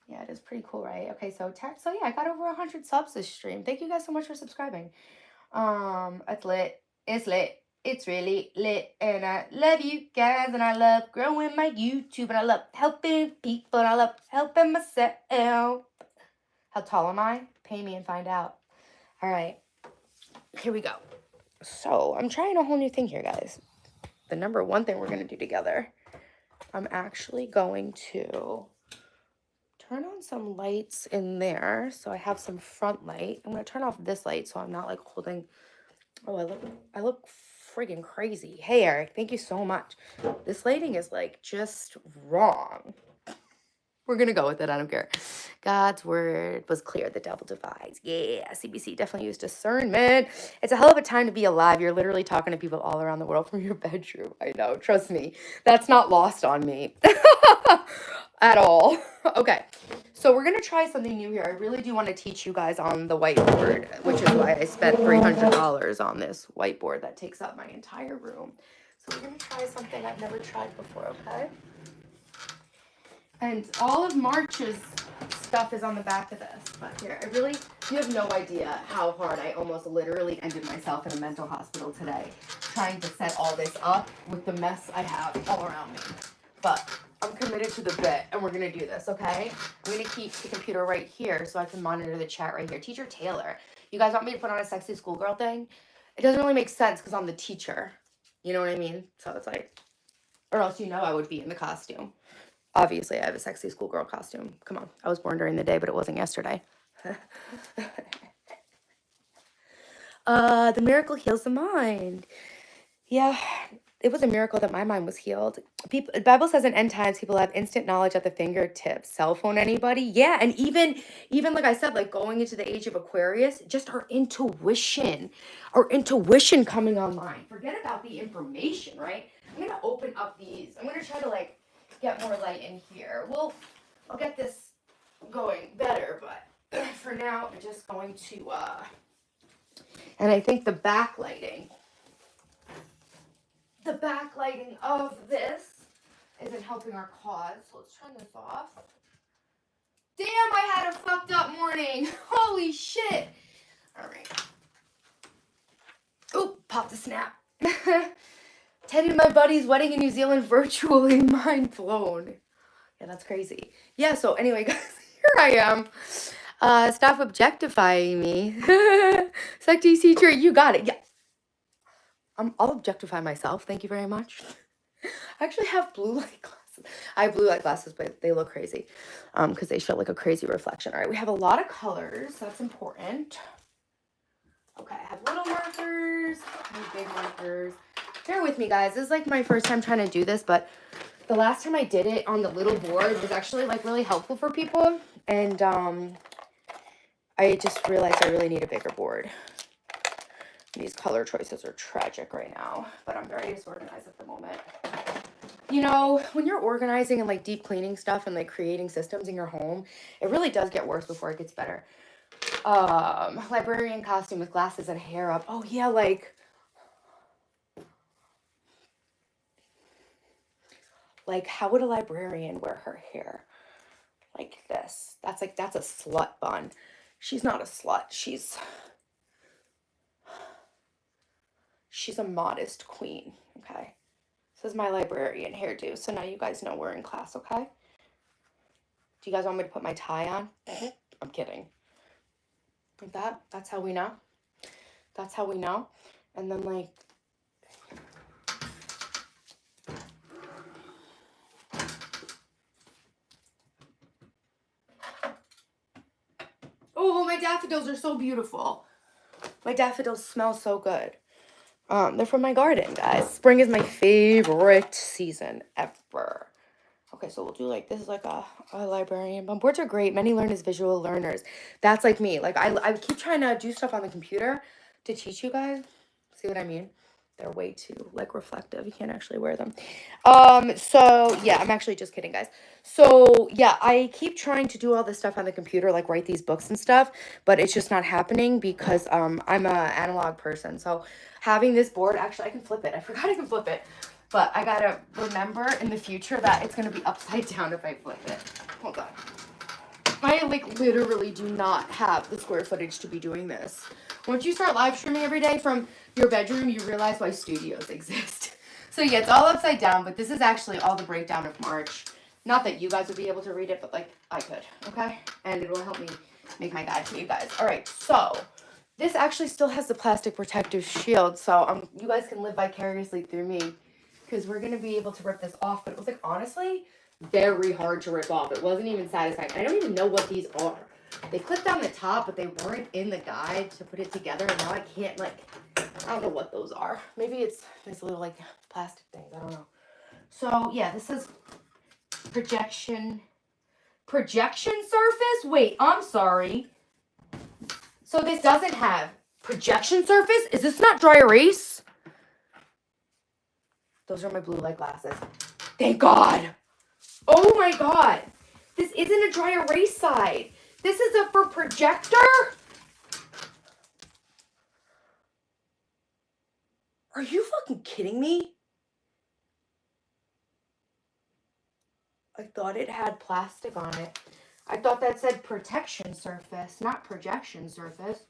Yeah, it is pretty cool, right? Okay, so yeah, I got over 100 subs this stream. Thank you guys so much for subscribing. It's lit. It's lit. It's really lit. And I love you guys, and I love growing my YouTube, and I love helping people, and I love helping myself. How tall am I? Pay me and find out. All right, here we go. So I'm trying a whole new thing here, guys. The number one thing we're going to do together, I'm actually going to turn on some lights in there. So I have some front light. I'm going to turn off this light so I'm not like holding. Oh, I look friggin' crazy. Hey, Eric, thank you so much. This lighting is like just wrong. We're going to go with it. I don't care. God's word was clear. The devil divides. Yeah, CBC definitely used discernment. It's a hell of a time to be alive. You're literally talking to people all around the world from your bedroom. I know. Trust me. That's not lost on me at all. Okay. So we're going to try something new here. I really do want to teach you guys on the whiteboard, which is why I spent $300 on this whiteboard that takes up my entire room. So we're going to try something I've never tried before, okay? And all of March's stuff is on the back of this. But here, you have no idea how hard I almost literally ended myself in a mental hospital today trying to set all this up with the mess I have all around me. But I'm committed to the bit, and we're going to do this, okay? I'm going to keep the computer right here so I can monitor the chat right here. Teacher Taylor, you guys want me to put on a sexy schoolgirl thing? It doesn't really make sense because I'm the teacher. You know what I mean? So it's like, or else I would be in the costume. Obviously, I have a sexy schoolgirl costume. Come on. I was born during the day, but it wasn't yesterday. The miracle heals the mind. Yeah, it was a miracle that my mind was healed. The Bible says in end times, people have instant knowledge at the fingertips. Cell phone, anybody? Yeah, and even like I said, like going into the age of Aquarius, just our intuition coming online. Forget about the information, right? I'm gonna open up these. I'm gonna try to like get more light in here. I'll get this going better, but for now, I'm just going to, and I think the backlighting of this isn't helping our cause. So let's turn this off. Damn, I had a fucked up morning. Holy shit. All right. Oop, pop the snap. Attended my buddy's wedding in New Zealand virtually. Mind blown. Yeah, that's crazy. Yeah, so anyway, guys, here I am. Stop objectifying me. Sexy teacher, you got it. Yeah. I'll objectify myself. Thank you very much. I actually have blue light glasses. I have blue light glasses, but they look crazy because they show like a crazy reflection. All right, we have a lot of colors. That's important. Okay, I have little markers, I have big markers. Bear with me, guys. This is like my first time trying to do this, but the last time I did it on the little board was actually like really helpful for people. And I just realized I really need a bigger board. These color choices are tragic right now, but I'm very disorganized at the moment. You know, when you're organizing and like deep cleaning stuff and like creating systems in your home, it really does get worse before it gets better. Librarian costume with glasses and hair up. Oh yeah, like how would a librarian wear her hair? Like this. That's a slut bun. She's not a slut. She's a modest queen, okay? This is my librarian hairdo, so now you guys know we're in class, okay? Do you guys want me to put my tie on? I'm kidding. Like that? That's how we know? That's how we know? And then like... Oh, my daffodils are so beautiful. My daffodils smell so good. They're from my garden, guys. Spring is my favorite season ever. Okay, so we'll do like, this is like a librarian. But boards are great. Many learn as visual learners. That's like me. Like I keep trying to do stuff on the computer to teach you guys. See what I mean? They're way too like reflective. You can't actually wear them. So yeah, I'm actually just kidding, guys. So yeah, I keep trying to do all this stuff on the computer, like write these books and stuff, but it's just not happening because I'm a analog person. So having this board, actually I can flip it. I forgot I can flip it. But I gotta remember in the future that it's gonna be upside down if I flip it. Hold on. I like literally do not have the square footage to be doing this. Once you start live streaming every day from your bedroom, you realize why studios exist. So yeah, it's all upside down, but this is actually all the breakdown of March. Not that you guys would be able to read it, but like I could, okay? And it will help me make my guide for you guys. All right, so this actually still has the plastic protective shield, so you guys can live vicariously through me because we're going to be able to rip this off. But it was like, honestly, very hard to rip off. It wasn't even satisfying. I don't even know what these are. They clipped on the top, but they weren't in the guide to put it together. And now I can't, like, I don't know what those are. Maybe it's these little, like, plastic things. I don't know. So, yeah, this is projection surface? Wait, I'm sorry. So this doesn't have projection surface? Is this not dry erase? Those are my blue light glasses. Thank God. Oh my God. This isn't a dry erase side. This is a for projector? Are you fucking kidding me? I thought it had plastic on it. I thought that said protection surface, not projection surface.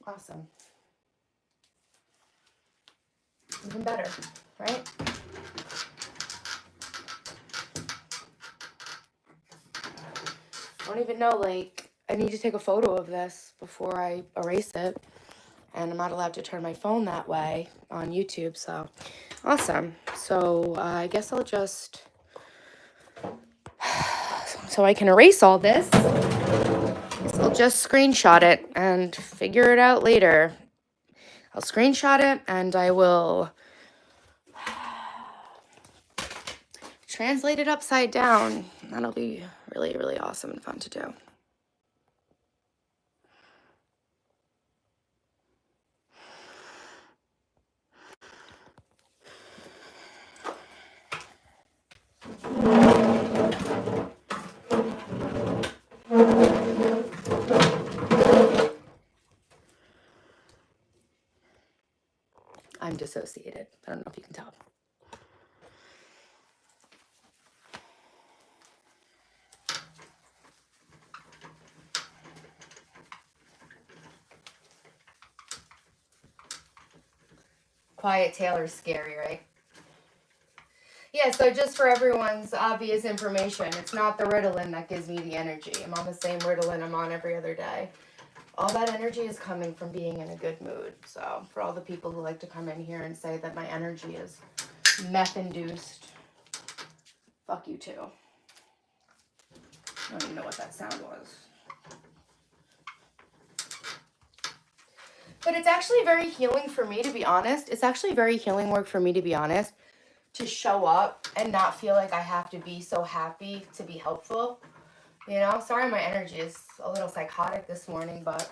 Awesome. Even better, right? I don't even know, like, I need to take a photo of this before I erase it. And I'm not allowed to turn my phone that way on YouTube, so awesome. So I guess I'll just, so I can erase all this, I'll just screenshot it and figure it out later. I'll screenshot it and I will translate it upside down. That'll be really, really awesome and fun to do. I'm dissociated. I don't know if you can tell. Quiet Taylor's scary, right? Yeah, so just for everyone's obvious information, it's not the Ritalin that gives me the energy. I'm on the same Ritalin I'm on every other day. All that energy is coming from being in a good mood. So for all the people who like to come in here and say that my energy is meth-induced, fuck you too. I don't even know what that sound was. But it's actually very healing for me, to be honest. It's actually very healing work for me, to be honest, to show up and not feel like I have to be so happy to be helpful. You know, sorry my energy is a little psychotic this morning, but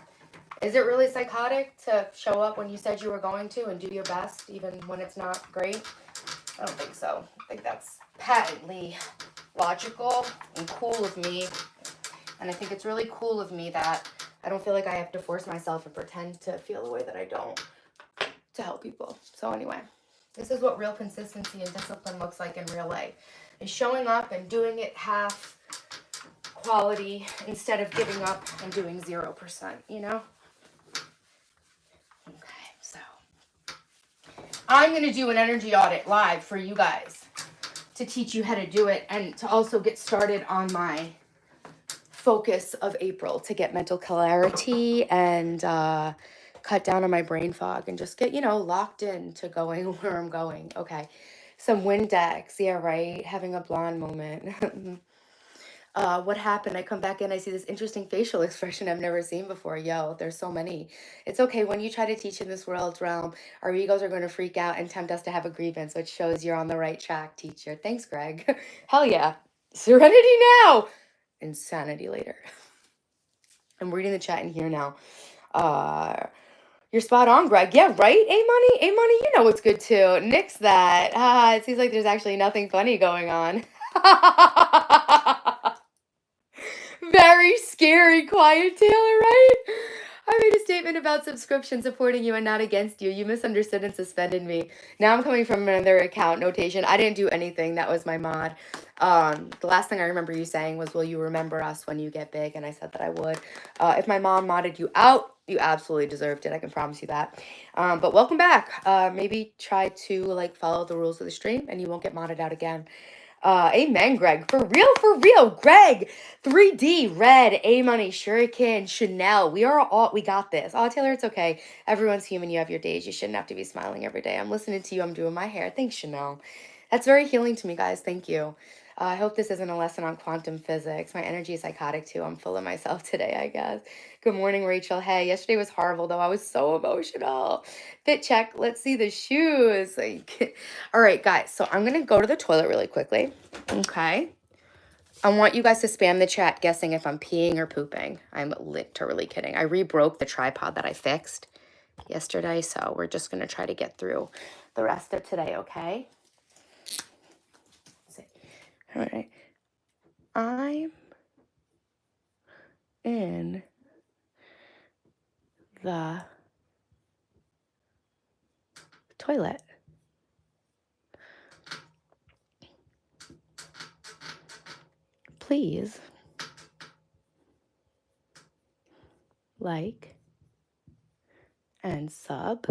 is it really psychotic to show up when you said you were going to and do your best, even when it's not great? I don't think so. I think that's patently logical and cool of me. And I think it's really cool of me that I don't feel like I have to force myself and pretend to feel the way that I don't to help people. So anyway, this is what real consistency and discipline looks like in real life. Is showing up and doing it half quality instead of giving up and doing 0%, you know? Okay, so I'm going to do an energy audit live for you guys to teach you how to do it and to also get started on my focus of April to get mental clarity and cut down on my brain fog and just get, you know, locked in to going where I'm going. Okay. Some Windex. Yeah, right. Having a blonde moment. What happened? I come back in, I see this interesting facial expression I've never seen before. Yo, there's so many. It's okay. When you try to teach in this world's realm, our egos are going to freak out and tempt us to have a grievance, which shows you're on the right track, teacher. Thanks, Greg. Hell yeah. Serenity now. Insanity later. I'm reading the chat in here now. You're spot on, Greg. Yeah, right? A-Money? A-Money, you know what's good too. Nix that. It seems like there's actually nothing funny going on. Very scary, quiet Taylor, right? I made a statement about subscription supporting you and not against you. You misunderstood and suspended me. Now I'm coming from another account notation. I didn't do anything. That was my mod. The last thing I remember you saying was, will you remember us when you get big? And I said that I would. If my mom modded you out, you absolutely deserved it. I can promise you that. But welcome back. Maybe try to like follow the rules of the stream and you won't get modded out again. Amen, Greg. For real, Greg. 3D, Red, A-Money, Shuriken, Chanel. We got this. Oh, Taylor, it's okay. Everyone's human. You have your days. You shouldn't have to be smiling every day. I'm listening to you. I'm doing my hair. Thanks, Chanel. That's very healing to me, guys. Thank you. I hope this isn't a lesson on quantum physics. My energy is psychotic too. I'm full of myself today, I guess. Good morning, Rachel. Hey, yesterday was horrible though. I was so emotional. Fit check. Let's see the shoes. Like, all right, guys. So I'm gonna go to the toilet really quickly. Okay. I want you guys to spam the chat guessing if I'm peeing or pooping. I'm literally kidding. I rebroke the tripod that I fixed yesterday, so we're just gonna try to get through the rest of today. Okay. All right. I'm in the toilet. Please like and subscribe.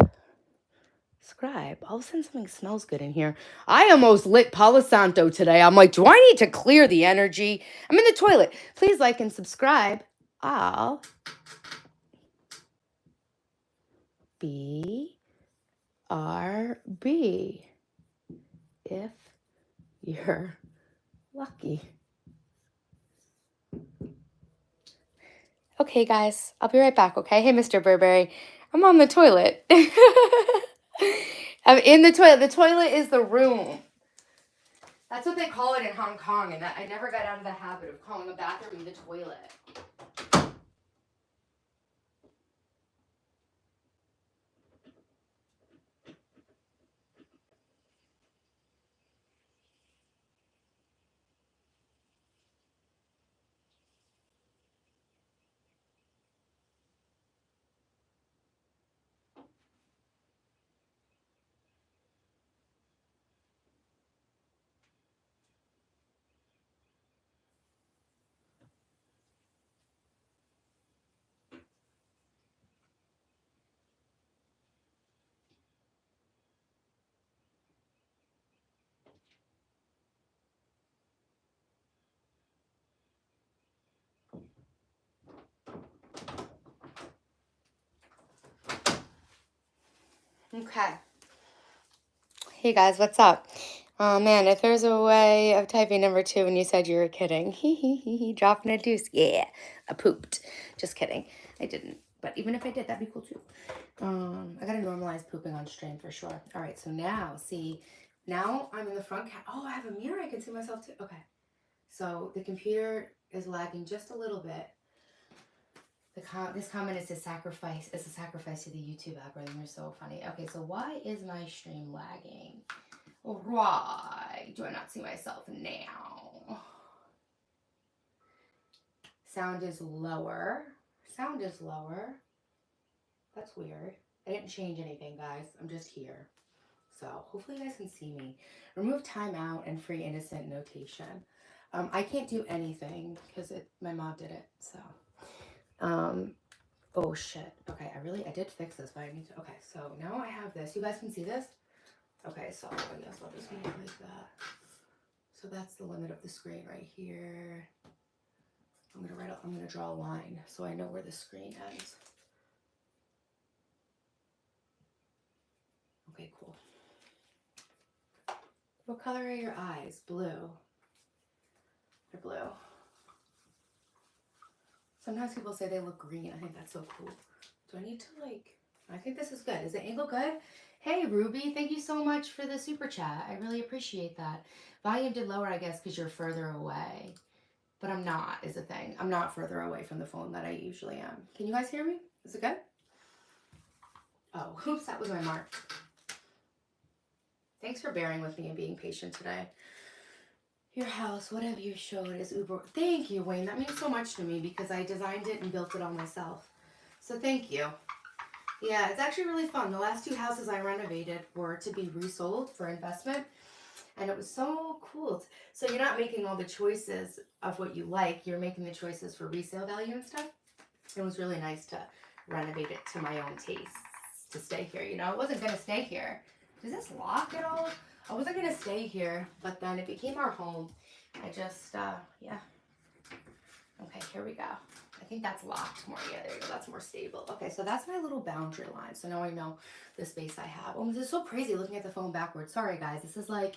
All of a sudden something smells good in here. I almost lit Palo Santo today. I'm like, do I need to clear the energy? I'm in the toilet. Please like and subscribe. I'll be RB if you're lucky. Okay, guys, I'll be right back, okay? Hey, Mr. Burberry, I'm on the toilet. I'm in the toilet. The toilet is the room. That's what they call it in Hong Kong, and I never got out of the habit of calling a bathroom the toilet. Okay. Hey guys, what's up? Oh man, if there's a way of typing number 2 and you said you were kidding, dropping a deuce. Yeah, I pooped. Just kidding. I didn't. But even if I did, that'd be cool too. I gotta normalize pooping on stream for sure. All right, so now, see, now I'm in the front oh, I have a mirror I can see myself too. Okay. So the computer is lagging just a little bit. This comment is a sacrifice to the YouTube algorithm. You're so funny. Okay, so why is my stream lagging? Why do I not see myself now? Sound is lower. Sound is lower. That's weird. I didn't change anything, guys. I'm just here. So hopefully you guys can see me. Remove timeout and free innocent notation. I can't do anything because my mom did it. So, oh shit. Okay, I did fix this, but I need to. Okay, so now I have this. You guys can see this. Okay, so I guess I'll just make it like that. So that's the limit of the screen right here. I'm gonna draw a line so I know where the screen ends. Okay, cool. What color are your eyes? Blue. They're blue. Sometimes people say they look green. I think that's so cool. Do I need to I think this is good. Is the angle good? Hey, Ruby, thank you so much for the super chat. I really appreciate that. Volume did lower, I guess, because you're further away. But I'm not, is the thing. I'm not further away from the phone that I usually am. Can you guys hear me? Is it good? Oh, oops, that was my mark. Thanks for bearing with me and being patient today. Your house, whatever you showed is uber. Thank you, Wayne. That means so much to me because I designed it and built it all myself. So thank you. Yeah, it's actually really fun. The last 2 houses I renovated were to be resold for investment. And it was so cool. So you're not making all the choices of what you like. You're making the choices for resale value and stuff. It was really nice to renovate it to my own tastes to stay here. You know, I wasn't going to stay here. Does this lock at all? I wasn't going to stay here, but then it became our home. I just, yeah. Okay, here we go. I think that's locked more. Yeah, there you go. That's more stable. Okay, so that's my little boundary line. So now I know the space I have. Oh, this is so crazy looking at the phone backwards. Sorry, guys. This is like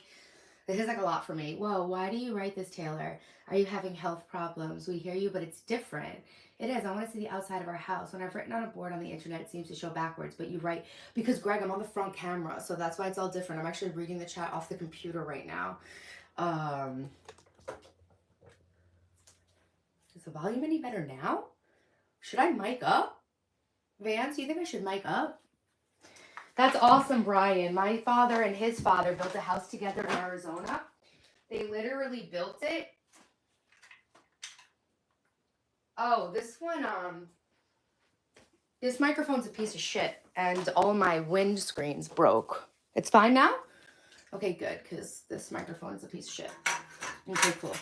a lot for me. Whoa, why do you write this, Taylor? Are you having health problems? We hear you, but it's different. It is. I want to see the outside of our house. When I've written on a board on the internet, it seems to show backwards, but you write, because Greg, I'm on the front camera, so that's why it's all different. I'm actually reading the chat off the computer right now. Is the volume any better now? Should I mic up? Vance, do you think I should mic up? That's awesome, Brian. My father and his father built a house together in Arizona. They literally built it. Oh, this one, this microphone's a piece of shit, and all my wind screens broke. It's fine now? Okay, good, because this microphone is a piece of shit. Okay, cool.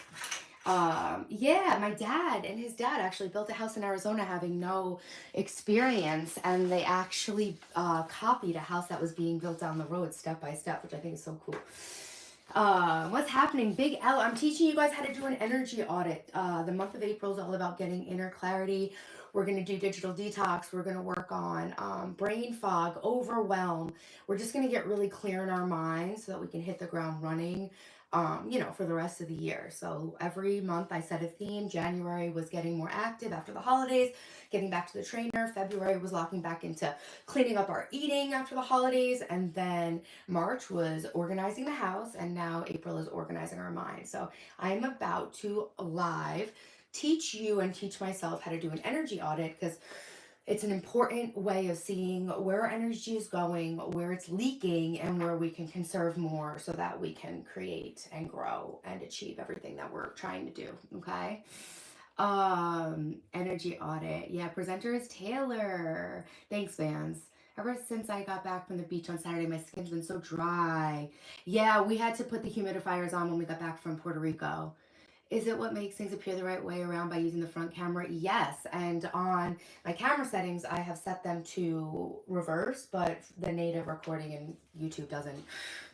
Yeah, my dad and his dad actually built a house in Arizona having no experience, and they actually copied a house that was being built down the road step by step, which I think is so cool. What's happening? Big L. I'm teaching you guys how to do an energy audit. The month of April is all about getting inner clarity. We're going to do digital detox. We're going to work on brain fog, overwhelm. We're just going to get really clear in our minds so that we can hit the ground running, for the rest of the year. So every month I set a theme. January was getting more active after the holidays, getting back to the trainer. February was locking back into cleaning up our eating after the holidays. And then March was organizing the house, and now April is organizing our mind. So I'm about to live teach you and teach myself how to do an energy audit, because it's an important way of seeing where our energy is going, where it's leaking, and where we can conserve more so that we can create and grow and achieve everything that we're trying to do. Okay. Energy audit. Yeah, presenter is Taylor. Thanks, Vans. Ever since I got back from the beach on Saturday, my skin's been so dry. Yeah, we had to put the humidifiers on when we got back from Puerto Rico. Is it what makes things appear the right way around by using the front camera? Yes. And on my camera settings, I have set them to reverse, but the native recording in YouTube doesn't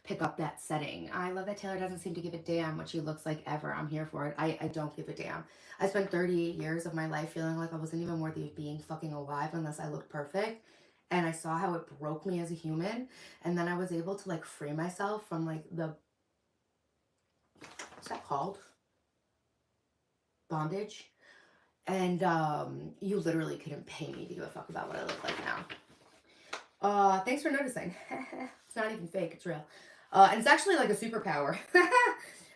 pick up that setting. I love that Taylor doesn't seem to give a damn what she looks like ever. I'm here for it. I don't give a damn. I spent 38 years of my life feeling like I wasn't even worthy of being fucking alive unless I looked perfect. and I saw how it broke me as a human. And then I was able to like free myself from like what's that called? Bondage. And you literally couldn't pay me to give a fuck about what I look like now. Thanks for noticing. It's not even fake, it's real. And it's actually like a superpower.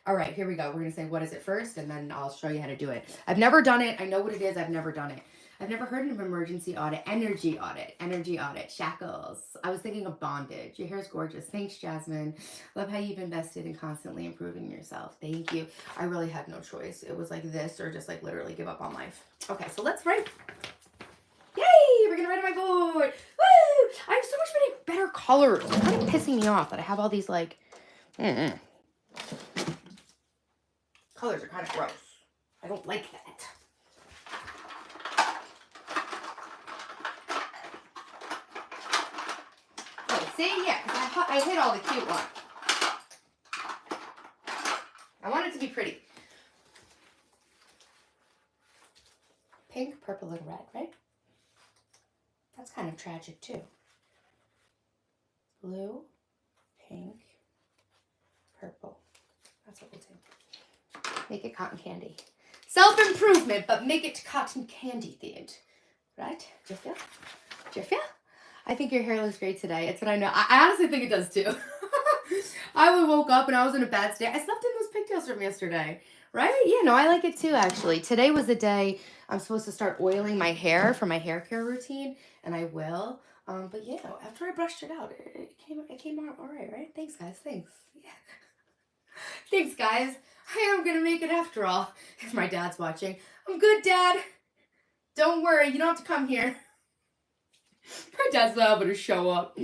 All right, here we go. We're gonna say what is it first, and then I'll show you how to do it. I've never done it. I know what it is. I've never done it. I've never heard of emergency audit, energy audit, shackles. I was thinking of bondage. Your hair's gorgeous. Thanks, Jasmine. Love how you've invested in constantly improving yourself. Thank you. I really had no choice. It was like this or just like literally give up on life. Okay, so let's write. Yay! We're gonna write on my board. Woo! I have so much better colors. It's kind of pissing me off that I have all these like colors are kind of gross. I don't like that. Okay, see, yeah, I hit all the cute ones. I want it to be pretty. Pink, purple, and red, right? That's kind of tragic too. Blue, pink, purple. That's what we'll do. Make it cotton candy. Self-improvement, but make it cotton candy themed. Right? Do you feel? Do you feel? I think your hair looks great today. It's what I know. I honestly think it does too. I woke up and I was in a bad state. I slept in those pigtails from yesterday. Right? Yeah, no, I like it too, actually. Today was the day I'm supposed to start oiling my hair for my hair care routine, and I will. But yeah, after I brushed it out, it came out all right? Thanks, guys. Thanks. Yeah. Thanks, guys. I am gonna make it after all. If my dad's watching, I'm good, Dad. Don't worry, you don't have to come here. My dad's not able to show up.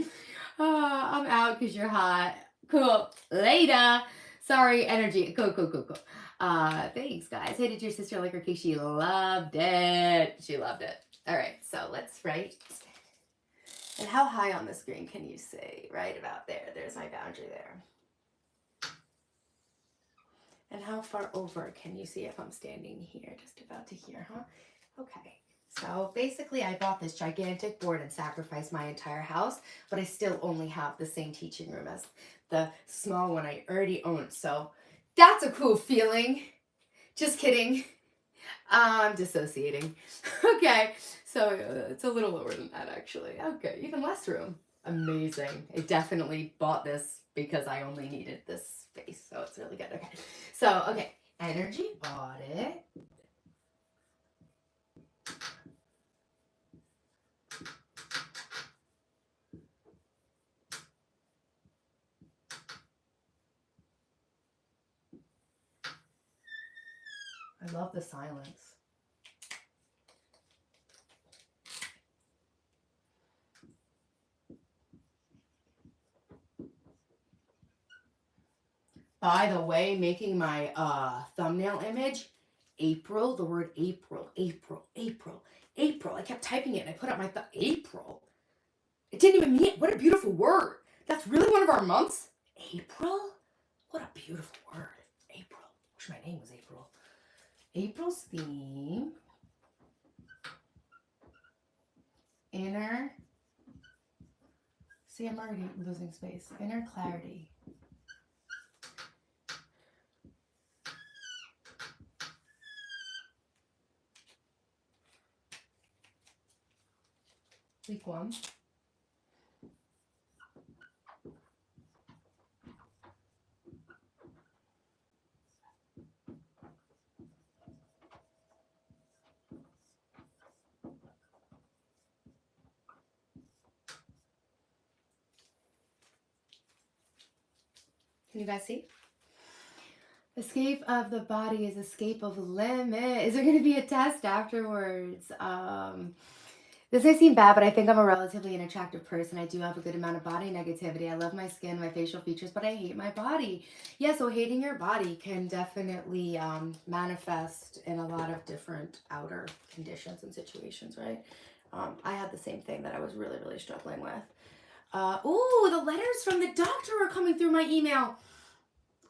I'm out because you're hot. Cool. Later. Sorry, energy. Cool. Thanks, guys. Hey, did your sister like her cake? She loved it. She loved it. All right, so let's write. And how high on the screen can you see? Right about there. There's my boundary there. And how far over can you see if I'm standing here? Just about to here, huh? Okay. So basically I bought this gigantic board and sacrificed my entire house, but I still only have the same teaching room as the small one I already owned. So that's a cool feeling. Just kidding. I'm dissociating. Okay. So it's a little lower than that actually. Okay. Even less room. Amazing. I definitely bought this because I only needed this space. So it's really good. Okay. So, okay. Energy audit. I love the silence. By the way, making my thumbnail image, April, the word April. I kept typing it and I put up my April. It didn't even mean it. What a beautiful word. That's really one of our months? April? What a beautiful word. April. Wish my name was April. April's theme. Inner. See, I'm already losing space. Inner clarity. Week 1. Can you guys see? Escape of the body is escape of limit. Is there going to be a test afterwards? This may seem bad, but I think I'm a relatively unattractive person. I do have a good amount of body negativity. I love my skin, my facial features, but I hate my body. Yeah, so hating your body can definitely manifest in a lot of different outer conditions and situations, right? I had the same thing that I was really, really struggling with. Ooh, the letters from the doctor are coming through my email.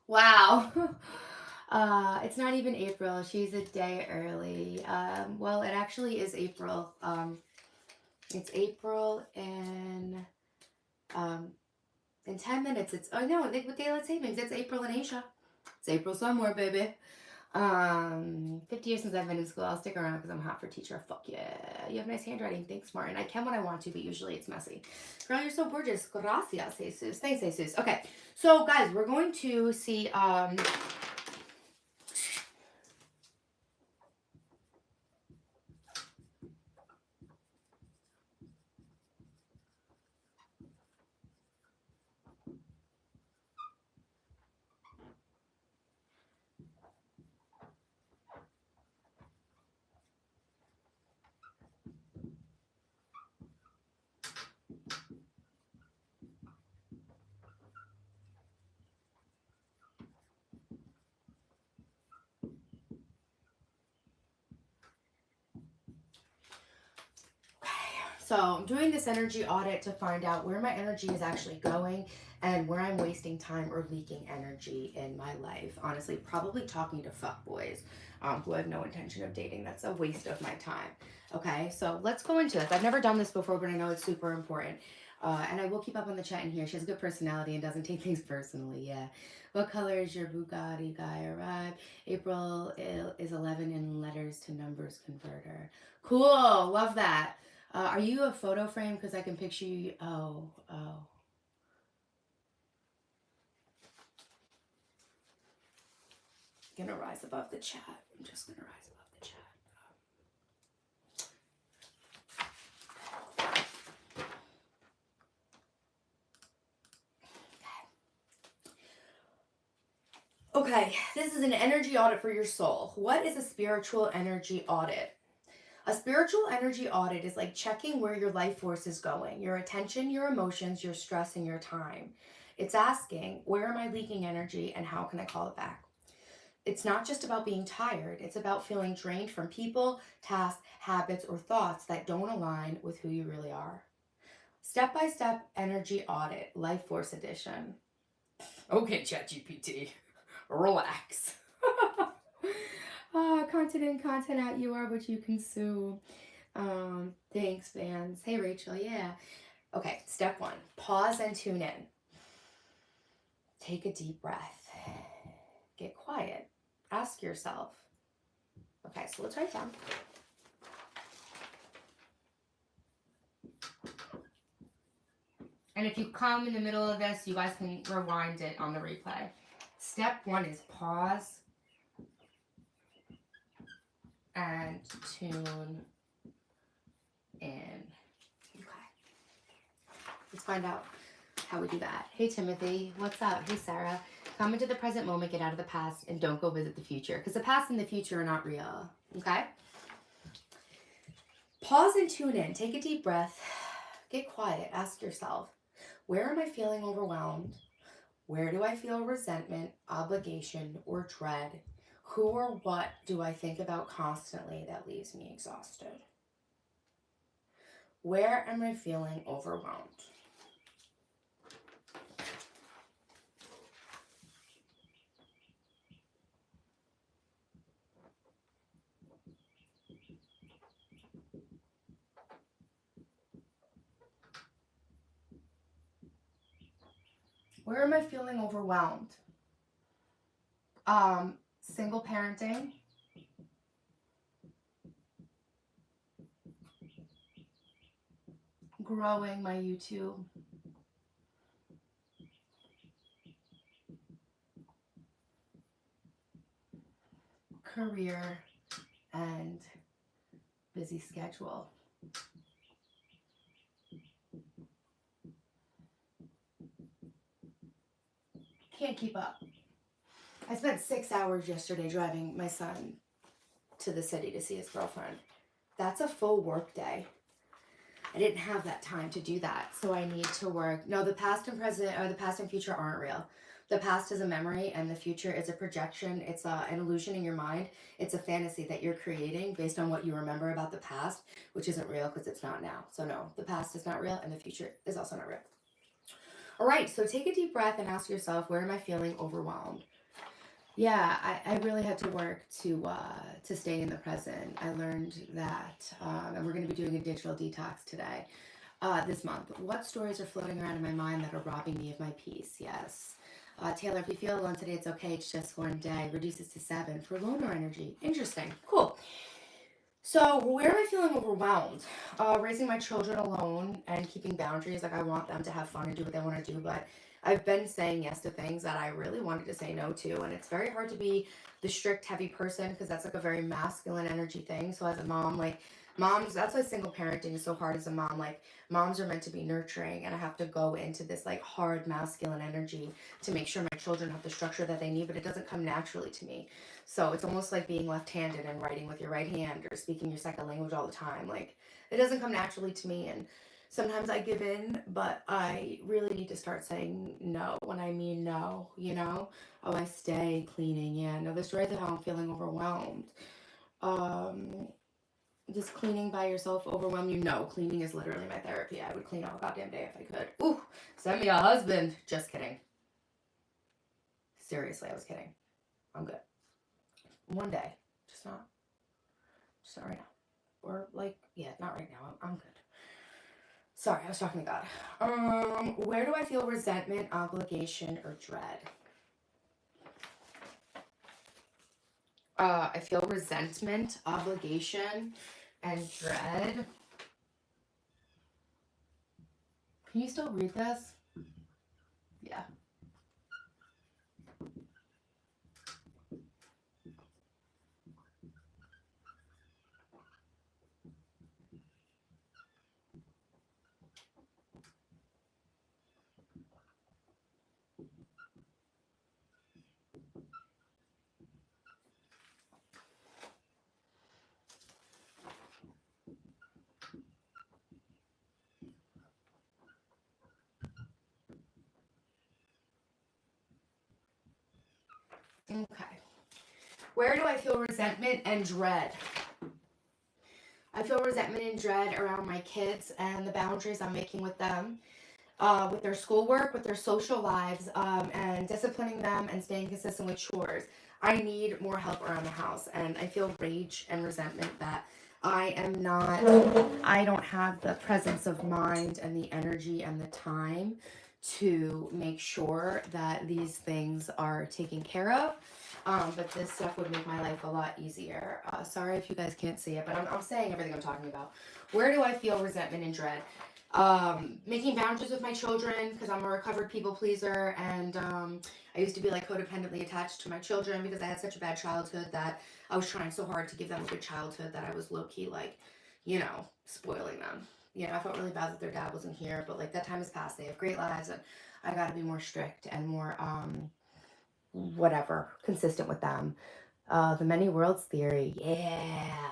Wow. It's not even April. She's a day early. Well, it actually is April. It's April in 10 minutes. It's, oh no, with daylight savings, it's April in Asia. It's April somewhere, baby. 50 years since I've been in school. I'll stick around because I'm hot for teacher. Fuck yeah. You have nice handwriting. Thanks, Martin. I can when I want to, but usually it's messy. Girl, you're so gorgeous. Gracias, Jesus. Thanks, Jesus. Okay. So, guys, we're going to see, so I'm doing this energy audit to find out where my energy is actually going and where I'm wasting time or leaking energy in my life. Honestly, probably talking to fuckboys who I have no intention of dating. That's a waste of my time. Okay, so let's go into this. I've never done this before, but I know it's super important. And I will keep up on the chat in here. She has a good personality and doesn't take things personally. Yeah. What color is your Bugatti guy arrive? April is 11 in letters to numbers converter. Cool. Love that. Are you a photo frame? Because I can picture you. Oh. Gonna rise above the chat. I'm just gonna rise above the chat. Okay, this is an energy audit for your soul. What is a spiritual energy audit? A spiritual energy audit is like checking where your life force is going, your attention, your emotions, your stress, and your time. It's asking, where am I leaking energy and how can I call it back? It's not just about being tired, it's about feeling drained from people, tasks, habits, or thoughts that don't align with who you really are. Step by step energy audit, Life Force Edition. Okay, ChatGPT, relax. Content in, content out. You are what you consume. Thanks, fans. Hey, Rachel. Yeah. Okay, step one, pause and tune in. Take a deep breath. Get quiet. Ask yourself. Okay, so let's write down. And if you come in the middle of this, you guys can rewind it on the replay. Step one is pause and tune in. Okay. Let's find out how we do that. Hey, Timothy. What's up? Hey, Sarah. Come into the present moment, get out of the past, and don't go visit the future. Because the past and the future are not real. Okay? Pause and tune in. Take a deep breath. Get quiet. Ask yourself, where am I feeling overwhelmed? Where do I feel resentment, obligation, or dread? Who or what do I think about constantly that leaves me exhausted? Where am I feeling overwhelmed? Where am I feeling overwhelmed? Single parenting, growing my YouTube, career, and busy schedule. Can't keep up. I spent 6 hours yesterday driving my son to the city to see his girlfriend. That's a full work day. I didn't have that time to do that, so I need to work. No, the past and present, or the past and future aren't real. The past is a memory, and the future is a projection. It's an illusion in your mind. It's a fantasy that you're creating based on what you remember about the past, which isn't real because it's not now. So no, the past is not real, and the future is also not real. All right, so take a deep breath and ask yourself, where am I feeling overwhelmed? Yeah, I really had to work to stay in the present. I learned that, and we're going to be doing a digital detox today, this month. What stories are floating around in my mind that are robbing me of my peace? Yes. Taylor, if you feel alone today, it's okay. It's just one day. Reduces to 7 for loner energy. Interesting. Cool. So, where am I feeling overwhelmed? Raising my children alone and keeping boundaries. Like, I want them to have fun and do what they want to do, but I've been saying yes to things that I really wanted to say no to. And it's very hard to be the strict, heavy person because that's like a very masculine energy thing. So, as a mom, like, moms, that's why single parenting is so hard as a mom. Like, moms are meant to be nurturing, and I have to go into this, like, hard masculine energy to make sure my children have the structure that they need, but it doesn't come naturally to me. So it's almost like being left-handed and writing with your right hand or speaking your second language all the time. Like, it doesn't come naturally to me, and sometimes I give in, but I really need to start saying no when I mean no, you know? Oh, I stay cleaning. Yeah, no, the stories of how I'm feeling overwhelmed. Um, does cleaning by yourself overwhelm you? No, cleaning is literally my therapy. I would clean all goddamn day if I could. Ooh, send me a husband. Just kidding. Seriously, I was kidding. I'm good. One day. Just not Just not right now. Or like, yeah, not right now. I'm good. Sorry, I was talking to God. Where do I feel resentment, obligation, or dread? I feel resentment, obligation, and dread. Can you still read this? Yeah. Okay. Where do I feel resentment and dread? I feel resentment and dread around my kids and the boundaries I'm making with them, with their schoolwork, with their social lives, and disciplining them and staying consistent with chores. I need more help around the house, and I feel rage and resentment that I don't have the presence of mind and the energy and the time to make sure that these things are taken care of. But this stuff would make my life a lot easier. Sorry if you guys can't see it, but I'm saying everything I'm talking about. Where do I feel resentment and dread? Making boundaries with my children because I'm a recovered people pleaser, and I used to be like codependently attached to my children because I had such a bad childhood that I was trying so hard to give them a good childhood that I was low key like, spoiling them. I felt really bad that their dad wasn't here, but like that time has passed. They have great lives, and I got to be more strict and more whatever consistent with them. The many worlds theory, yeah.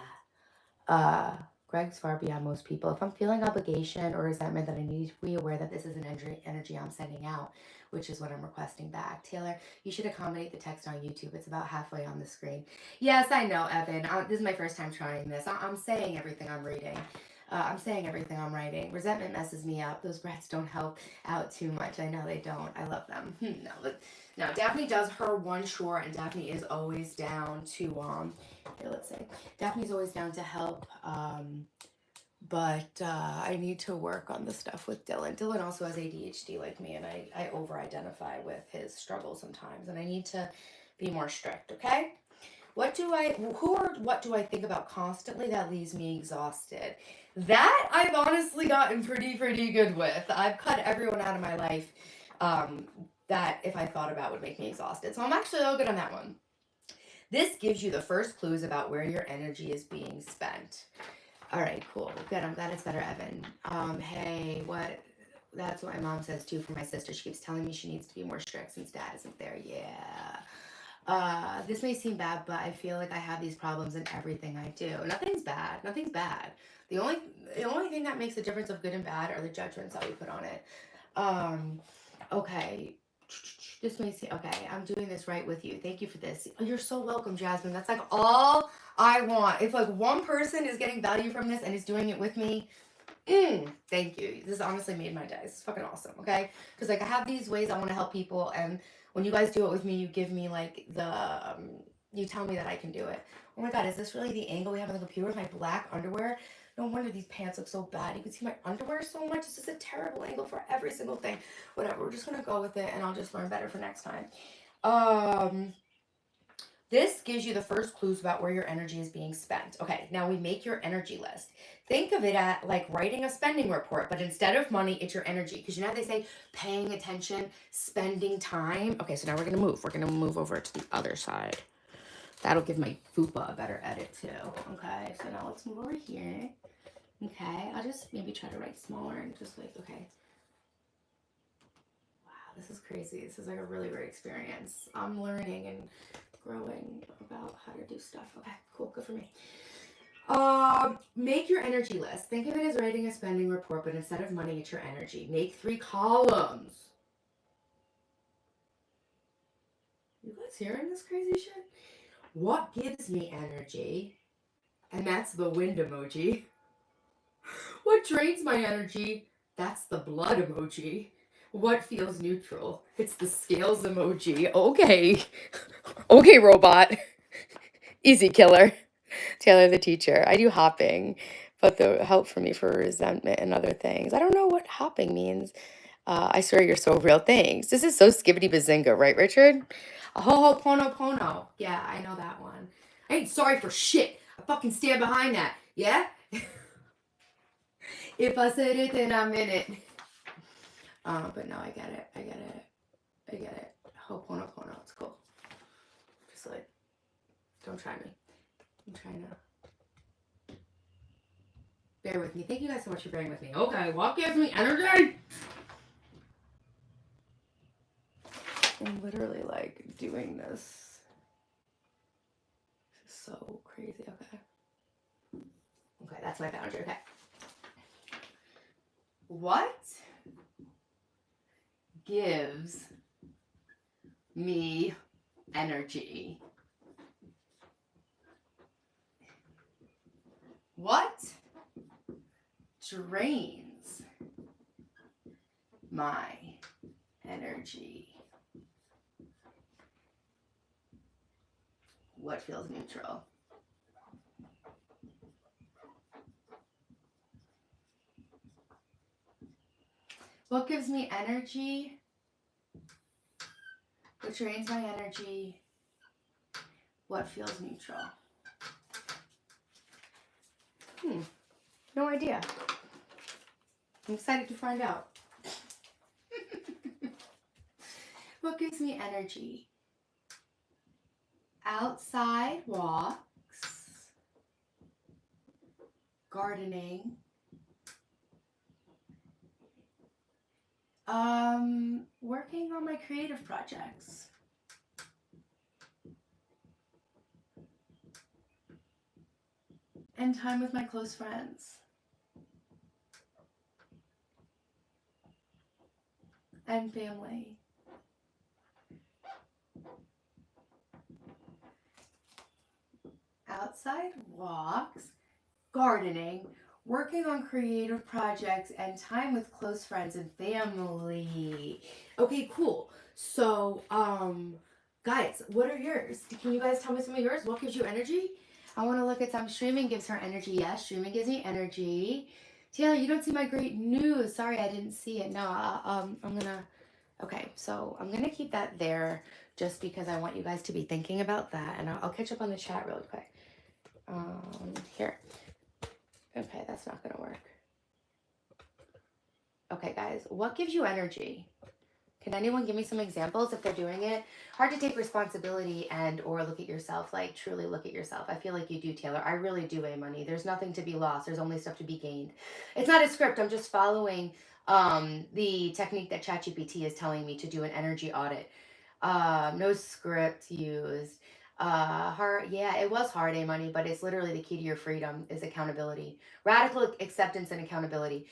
Uh, Greg's far beyond most people. If I'm feeling obligation or resentment, then I need to be aware that this is an energy I'm sending out, which is what I'm requesting back. Taylor, you should accommodate the text on YouTube. It's about halfway on the screen. Yes, I know, Evan. This is my first time trying this. I'm saying everything I'm reading. I'm saying everything I'm writing. Resentment messes me up. Those breaths don't help out too much. I know they don't. I love them. No, Daphne does her one short, and Daphne is always down to here, let's see. Daphne's always down to help, but I need to work on the stuff with Dylan. Dylan also has ADHD like me, and I over-identify with his struggles sometimes, and I need to be more strict, okay? What do I think about constantly that leaves me exhausted? That I've honestly gotten pretty good with. I've cut everyone out of my life um, that if I thought about would make me exhausted. So I'm actually all good on that one. This gives you the first clues about where your energy is being spent. All right, cool. Good. I'm glad it's better, Evan. Hey, what? That's what my mom says too for my sister. She keeps telling me she needs to be more strict since dad isn't there. Yeah. This may seem bad, but I feel like I have these problems in everything I do. Nothing's bad. Nothing's bad. The only the only thing that makes a difference of good and bad are the judgments that we put on it. Um, okay. This may seem okay. I'm doing this right with you. Thank you for this. Oh, you're so welcome, Jasmine. That's like all I want. If like one person is getting value from this and is doing it with me, thank you. This honestly made my day. This is fucking awesome. Okay, because like I have these ways I want to help people, and When you guys do it with me, you give me like you tell me that I can do it. Oh my God, is this really the angle we have on the computer with my black underwear? No wonder these pants look so bad. You can see my underwear so much. It's just a terrible angle for every single thing. Whatever, we're just gonna go with it and I'll just learn better for next time. Um, this gives you the first clues about where your energy is being spent. Okay, now we make your energy list. Think of it at like writing a spending report, but instead of money, it's your energy. Because you know how they say paying attention, spending time? Okay, so now we're gonna move. We're gonna move over to the other side. That'll give my fupa a better edit too. Okay, so now let's move over here. Okay, I'll just maybe try to write smaller and just like, okay. Wow, this is crazy. This is like a really great experience. I'm learning and growing about how to do stuff. Okay, cool, good for me. Make your energy list. Think of it as writing a spending report, but instead of money, it's your energy. Make 3 columns. You guys hearing this crazy shit? What gives me energy? And that's the wind emoji. What drains my energy? That's the blood emoji. What feels neutral? It's the scales emoji. Okay. Okay, robot. Easy killer. Taylor the teacher. I do hopping, but the help for me for resentment and other things. I don't know what hopping means. I swear you're so real. Thanks. This is so skibbity bazinga, right, Richard? Ho pono pono. Yeah, I know that one. I ain't sorry for shit. I fucking stand behind that. Yeah? If I said it, then I meant it. But no, I get it. I get it. I get it. Ho pono pono. It's cool. Just like, don't try me. I'm trying to. Bear with me. Thank you guys so much for bearing with me. Okay, what gives me energy? I'm literally like doing this. This is so crazy. Okay. Okay, that's my boundary. Okay. What gives me energy? What drains my energy? What feels neutral? What gives me energy? What drains my energy? What feels neutral? No idea. I'm excited to find out. What gives me energy? Outside walks, gardening, working on my creative projects. And time with my close friends. And family. Outside walks, gardening, working on creative projects, and time with close friends and family. Okay, cool. So, guys, what are yours? Can you guys tell me some of yours? What gives you energy? I want to look at some. Streaming gives her energy. Yes, streaming gives me energy. Taylor, you don't see my great news. Sorry, I didn't see it. No, I'm gonna. Okay, so I'm gonna keep that there just because I want you guys to be thinking about that, and I'll catch up on the chat really quick. Here. Okay, that's not gonna work. Okay, guys, what gives you energy? Can anyone give me some examples if they're doing it? Hard to take responsibility and or look at yourself, like truly look at yourself. I feel like you do, Taylor. I really do, money. There's nothing to be lost. There's only stuff to be gained. It's not a script. I'm just following the technique that ChatGPT is telling me to do an energy audit. No script used. Hard, yeah, it was hard, money, but it's literally the key to your freedom is accountability, radical acceptance and accountability.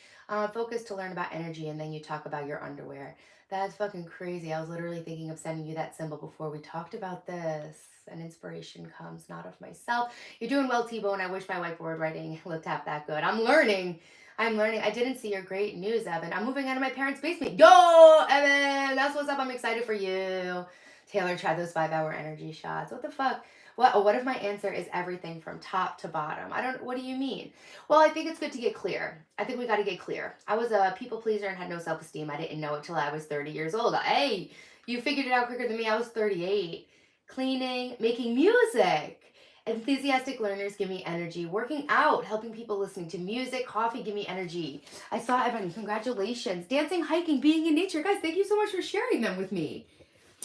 Focus to learn about energy, and then you talk about your underwear. That's fucking crazy. I was literally thinking of sending you that symbol before we talked about this. And inspiration comes not of myself. You're doing well, T-Bone. I wish my whiteboard writing looked half that good. I'm learning. I'm learning. I didn't see your great news, Evan. I'm moving out of my parents' basement. Yo, Evan, that's what's up. I'm excited for you. Taylor tried those 5-hour energy shots. What the fuck? What if my answer is everything from top to bottom? I don't. What do you mean? Well, I think it's good to get clear. I think we got to get clear. I was a people pleaser and had no self esteem. I didn't know it till I was 30 years old. Hey, you figured it out quicker than me. I was 38. Cleaning, making music. Enthusiastic learners give me energy. Working out, helping people, listening to music, coffee give me energy. I saw Evan. Congratulations. Dancing, hiking, being in nature. Guys, thank you so much for sharing them with me.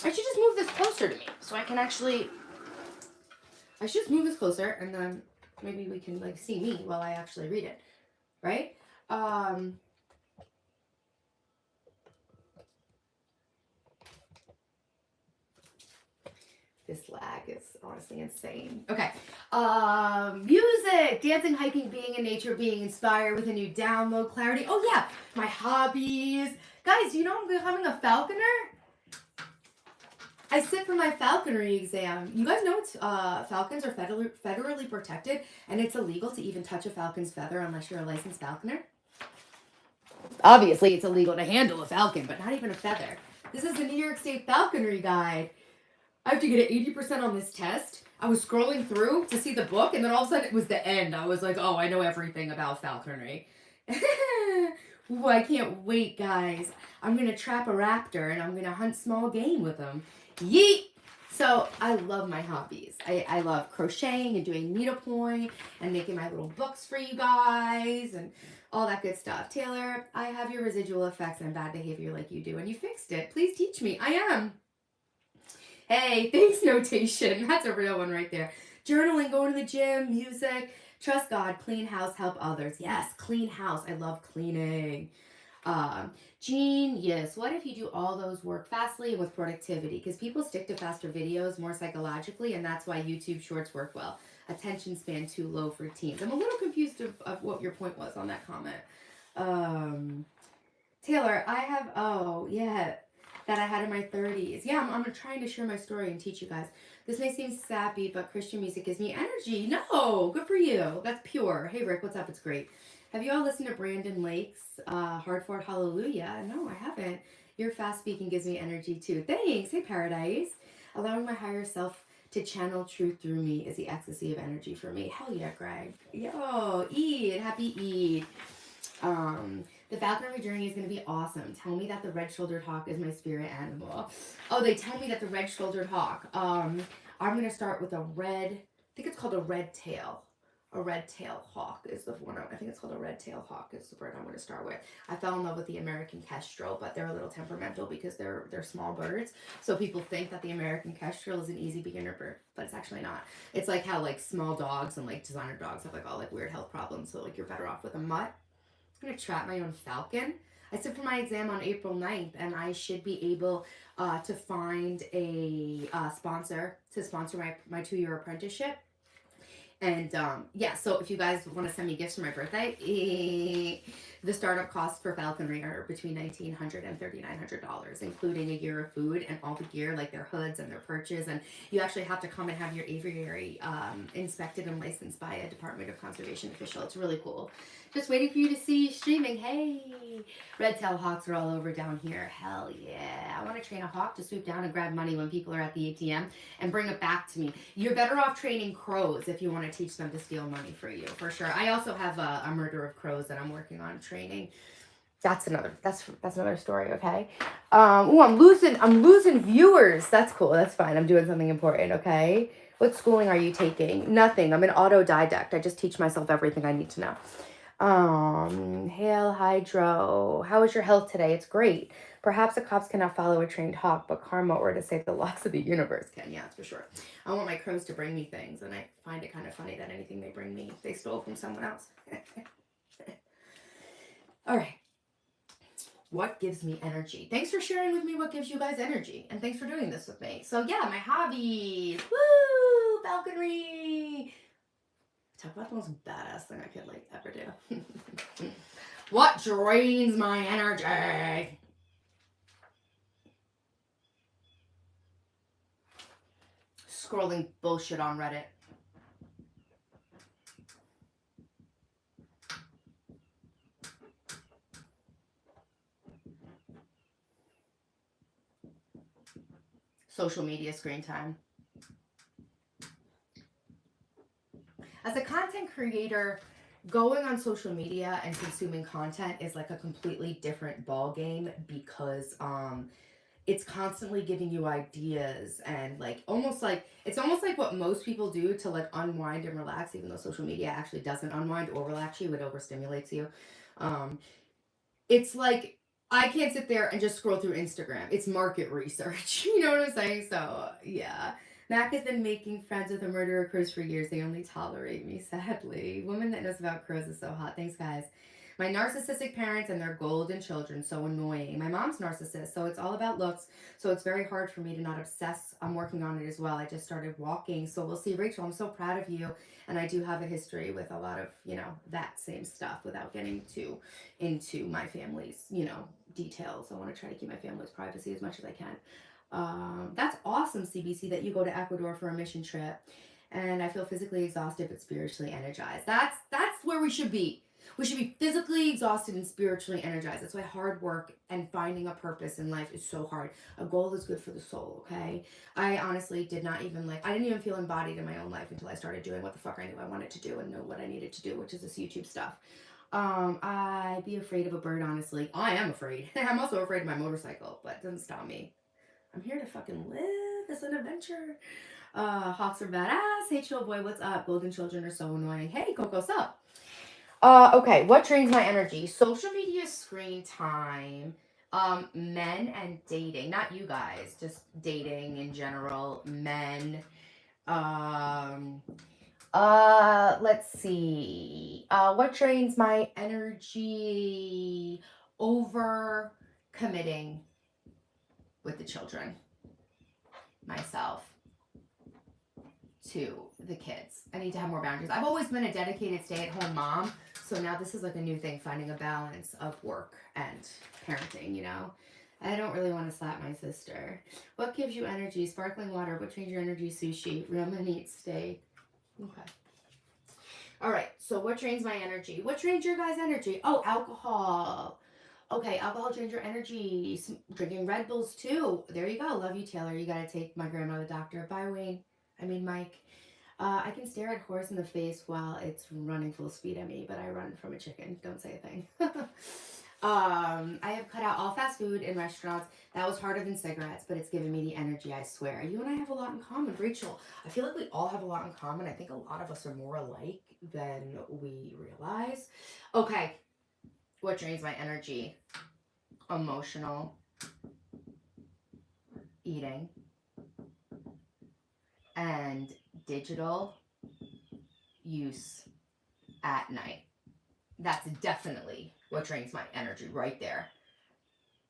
I should just move this closer to me so I can actually. I should just move this closer and then maybe we can like see me while I actually read it, right? This lag is honestly insane. Okay. Music, dancing, hiking, being in nature, being inspired with a new download, clarity. Oh yeah, my hobbies. Guys, you know I'm becoming a falconer? I sit for my falconry exam. You guys know it's falcons are federally protected, and it's illegal to even touch a falcon's feather unless you're a licensed falconer. Obviously, it's illegal to handle a falcon, but not even a feather. This is the New York State Falconry Guide. I have to get an 80% on this test. I was scrolling through to see the book, and then all of a sudden it was the end. I was like, oh, I know everything about falconry. Ooh, I can't wait, guys. I'm going to trap a raptor, and I'm going to hunt small game with him. Yeet! So I love my hobbies. I love crocheting and doing needlepoint and making my little books for you guys and all that good stuff. Taylor, I have your residual effects and bad behavior like you do, and you fixed it. Please teach me. I am. Hey, thanks notation. That's a real one right there. Journaling, going to the gym, music, trust God, clean house, help others. Yes, clean house. I love cleaning. Genius. What if you do all those work fastly and with productivity? Because people stick to faster videos more psychologically, and that's why YouTube Shorts work well. Attention span too low for teens. I'm a little confused of what your point was on that comment. Taylor, I have, that I had in my 30s. Yeah, I'm trying to share my story and teach you guys. This may seem sappy, but Christian music gives me energy. No, good for you. That's pure. Hey, Rick, what's up? It's great. Have you all listened to Brandon Lake's Hard Fought Hallelujah? No, I haven't. Your fast speaking gives me energy too. Thanks. Hey, Paradise. Allowing my higher self to channel truth through me is the ecstasy of energy for me. Hell yeah, Greg. Yo, Eid. Happy Eid. The falconry journey is going to be awesome. Tell me that the red-shouldered hawk is my spirit animal. Oh, they tell me that the red-shouldered hawk. I'm going to start with a red, I think it's called a red tail. A red tail hawk is the one. I think it's called a red tail hawk is the bird I'm going to start with. I fell in love with the American kestrel, but they're a little temperamental because they're small birds. So people think that the American kestrel is an easy beginner bird, but it's actually not. It's like how like small dogs and like designer dogs have like all like weird health problems. So like you're better off with a mutt. I'm going to trap my own falcon. I sit for my exam on April 9th, and I should be able to find a sponsor to sponsor my 2-year apprenticeship. And yeah, so if you guys want to send me gifts for my birthday, the startup costs for falconry are between $1,900 and $3,900, including a year of food and all the gear, like their hoods and their perches. And you actually have to come and have your aviary inspected and licensed by a Department of Conservation official. It's really cool. Just waiting for you to see streaming. Hey, red-tailed hawks are all over down here. Hell yeah. I want to train a hawk to swoop down and grab money when people are at the ATM and bring it back to me. You're better off training crows if you want to teach them to steal money for you, for sure. I also have a murder of crows that I'm working on training. That's another story, okay? I'm losing viewers. That's cool. That's fine. I'm doing something important, okay? What schooling are you taking? Nothing. I'm an autodidact. I just teach myself everything I need to know. Hail Hydro. How is your health today? It's great. Perhaps the cops cannot follow a trained hawk, but karma or to save the loss of the universe can. Yeah, that's for sure. I want my crows to bring me things, and I find it kind of funny that anything they bring me, they stole from someone else. All right. What gives me energy? Thanks for sharing with me what gives you guys energy, and thanks for doing this with me. So yeah, my hobbies. Woo! Falconry! Talk about the most badass thing I could like ever do. What drains my energy? Scrolling bullshit on Reddit. social media screen time. As a content creator, going on social media and consuming content is like a completely different ball game because it's constantly giving you ideas and like almost like it's almost like what most people do to like unwind and relax, even though social media actually doesn't unwind or relax you, it overstimulates you. um it's like I can't sit there and just scroll through Instagram. It's market research. You know what I'm saying? So yeah. Mac has been making friends with a murderer crows for years. They only tolerate me, sadly. Woman that knows about crows is so hot. Thanks, guys. My narcissistic parents and their golden children, so annoying. My mom's narcissist, so it's all about looks. So it's very hard for me to not obsess. I'm working on it as well. I just started walking, so we'll see. Rachel, I'm so proud of you. And I do have a history with a lot of, that same stuff without getting too into my family's, details. I want to try to keep my family's privacy as much as I can. That's awesome, CBC, that you go to Ecuador for a mission trip. And I feel physically exhausted but spiritually energized. That's where we should be. We should be physically exhausted and spiritually energized. That's why hard work and finding a purpose in life is so hard. A goal is good for the soul, okay? I honestly I didn't even feel embodied in my own life until I started doing what the fuck I knew I wanted to do and know what I needed to do, which is this YouTube stuff. I'd be afraid of a bird, honestly. I am afraid. I'm also afraid of my motorcycle, but it doesn't stop me. I'm here to fucking live. It's an adventure. Hawks are badass. Hey, chill boy, what's up? Golden children are so annoying. Hey, Coco, what's up? Okay, what drains my energy? Social media screen time. Men and dating. Not you guys, just dating in general. Men. Um, let's see. What drains my energy? Over committing with the children, myself, to the kids. I need to have more boundaries. I've always been a dedicated stay-at-home mom, so now this is like a new thing, finding a balance of work and parenting. I don't really want to slap my sister. What gives you energy? Sparkling water. What drains your energy? Sushi. Ramen, eat steak. Okay. All right, so what drains my energy? What drains your guys' energy? Oh, alcohol. Okay, alcohol drains your energy. Drinking Red Bulls too. There you go. Love you, Taylor. You gotta take my grandma to the doctor. Bye, Wayne. I mean, Mike. I can stare at a horse in the face while it's running full speed at me, but I run from a chicken. Don't say a thing. I have cut out all fast food in restaurants. That was harder than cigarettes, but it's given me the energy, I swear. You and I have a lot in common. Rachel, I feel like we all have a lot in common. I think a lot of us are more alike than we realize. Okay, what drains my energy? Emotional eating and digital use at night. That's definitely what drains my energy right there.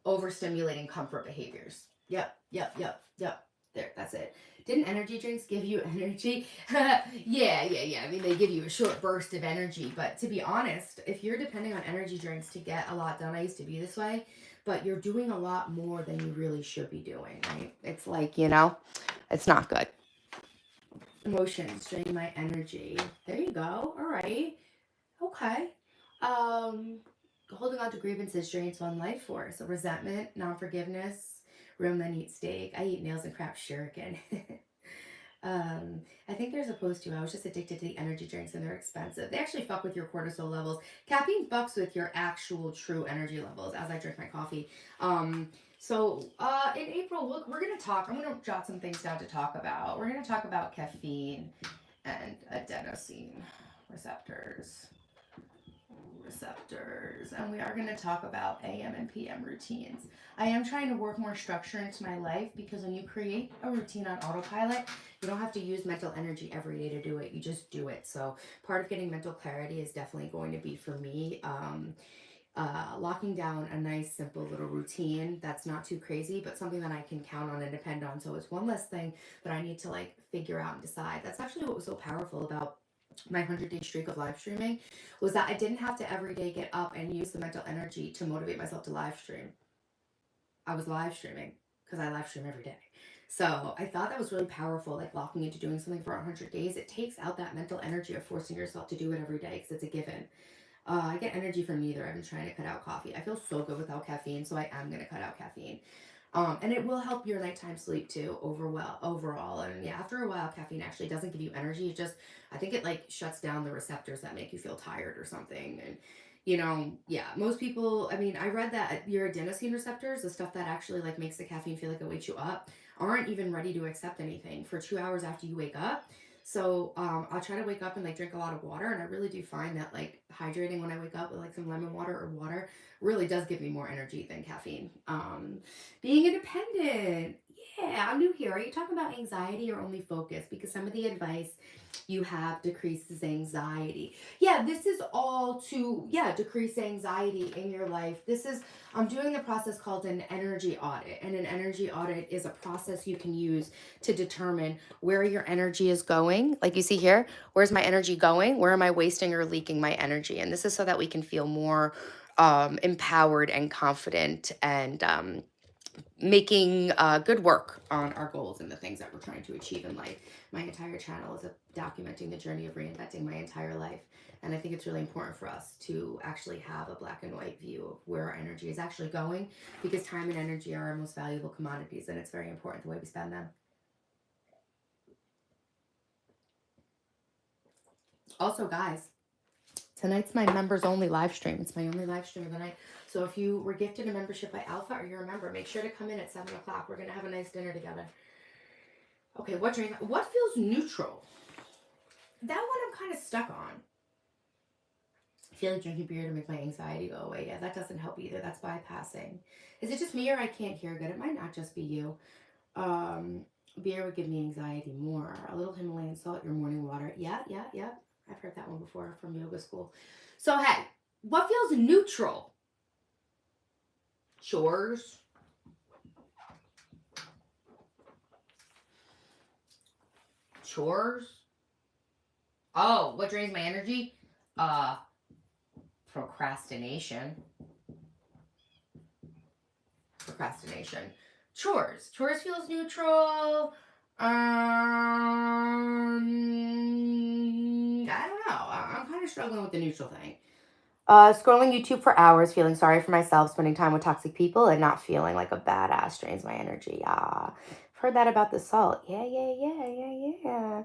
Overstimulating comfort behaviors. Yep. There, that's it. Didn't energy drinks give you energy? Yeah. I mean, they give you a short burst of energy, but to be honest, if you're depending on energy drinks to get a lot done, I used to be this way, but you're doing a lot more than you really should be doing, right? It's like, it's not good. Emotions drain my energy. There you go. All right. Okay. Holding on to grievances drains one life force. So resentment, non-forgiveness, room then eat steak. I eat nails and crap shuriken. I think they're supposed to. I was just addicted to the energy drinks and they're expensive. They actually fuck with your cortisol levels. Caffeine fucks with your actual true energy levels as I drink my coffee. In April, look, we're gonna talk. I'm gonna jot some things down to talk about. We're gonna talk about caffeine and adenosine receptors, and we are going to talk about AM and PM routines. I am trying to work more structure into my life because when you create a routine on autopilot, you don't have to use mental energy every day to do it. You just do it. So part of getting mental clarity is definitely going to be for me locking down a nice simple little routine that's not too crazy but something that I can count on and depend on. So it's one less thing that I need to like figure out and decide. That's actually what was so powerful about my 100-day streak of live streaming, was that I didn't have to every day get up and use the mental energy to motivate myself to live stream. I was live streaming because I live stream every day. So I thought that was really powerful, like locking into doing something for 100 days. It takes out that mental energy of forcing yourself to do it every day because it's a given. I get energy from neither. I've been trying to cut out coffee. I feel so good without caffeine, so I am going to cut out caffeine. And it will help your nighttime sleep too, overall. And yeah, after a while, caffeine actually doesn't give you energy. It just, I think it like shuts down the receptors that make you feel tired or something. And yeah, most people, I mean, I read that your adenosine receptors, the stuff that actually like makes the caffeine feel like it wakes you up, aren't even ready to accept anything for 2 hours after you wake up. So I'll try to wake up and like drink a lot of water, and I really do find that like hydrating when I wake up with like some lemon water or water really does give me more energy than caffeine. Being independent. Yeah, I'm new here. Are you talking about anxiety or only focus? Because some of the advice you have decreases anxiety. Yeah, this is all to, yeah, decrease anxiety in your life. I'm doing a process called an energy audit. And an energy audit is a process you can use to determine where your energy is going. Like you see here, where's my energy going? Where am I wasting or leaking my energy? And this is so that we can feel more empowered and confident and making good work on our goals and the things that we're trying to achieve in life. My entire channel is documenting the journey of reinventing my entire life. And I think it's really important for us to actually have a black and white view of where our energy is actually going, because time and energy are our most valuable commodities, and it's very important the way we spend them. Also, guys, tonight's my members only live stream. It's my only live stream of the night. So if you were gifted a membership by Alpha or you're a member, make sure to come in at 7 o'clock. We're going to have a nice dinner together. Okay, what feels neutral? That one I'm kind of stuck on. I feel like drinking beer to make my anxiety go away. Yeah, that doesn't help either. That's bypassing. Is it just me or I can't hear good? It might not just be you. Um, Beer would give me anxiety more. A little Himalayan salt, your morning water. Yeah, yeah, yeah. I've heard that one before from yoga school. So, hey, what feels neutral? Chores. Chores. Oh, what drains my energy? Uh, Procrastination. Chores feels neutral. I don't know. I'm kind of struggling with the neutral thing. Scrolling YouTube for hours, feeling sorry for myself, spending time with toxic people, and not feeling like a badass drains my energy. Ah, I've heard that about the salt. Yeah, yeah, yeah, yeah, yeah.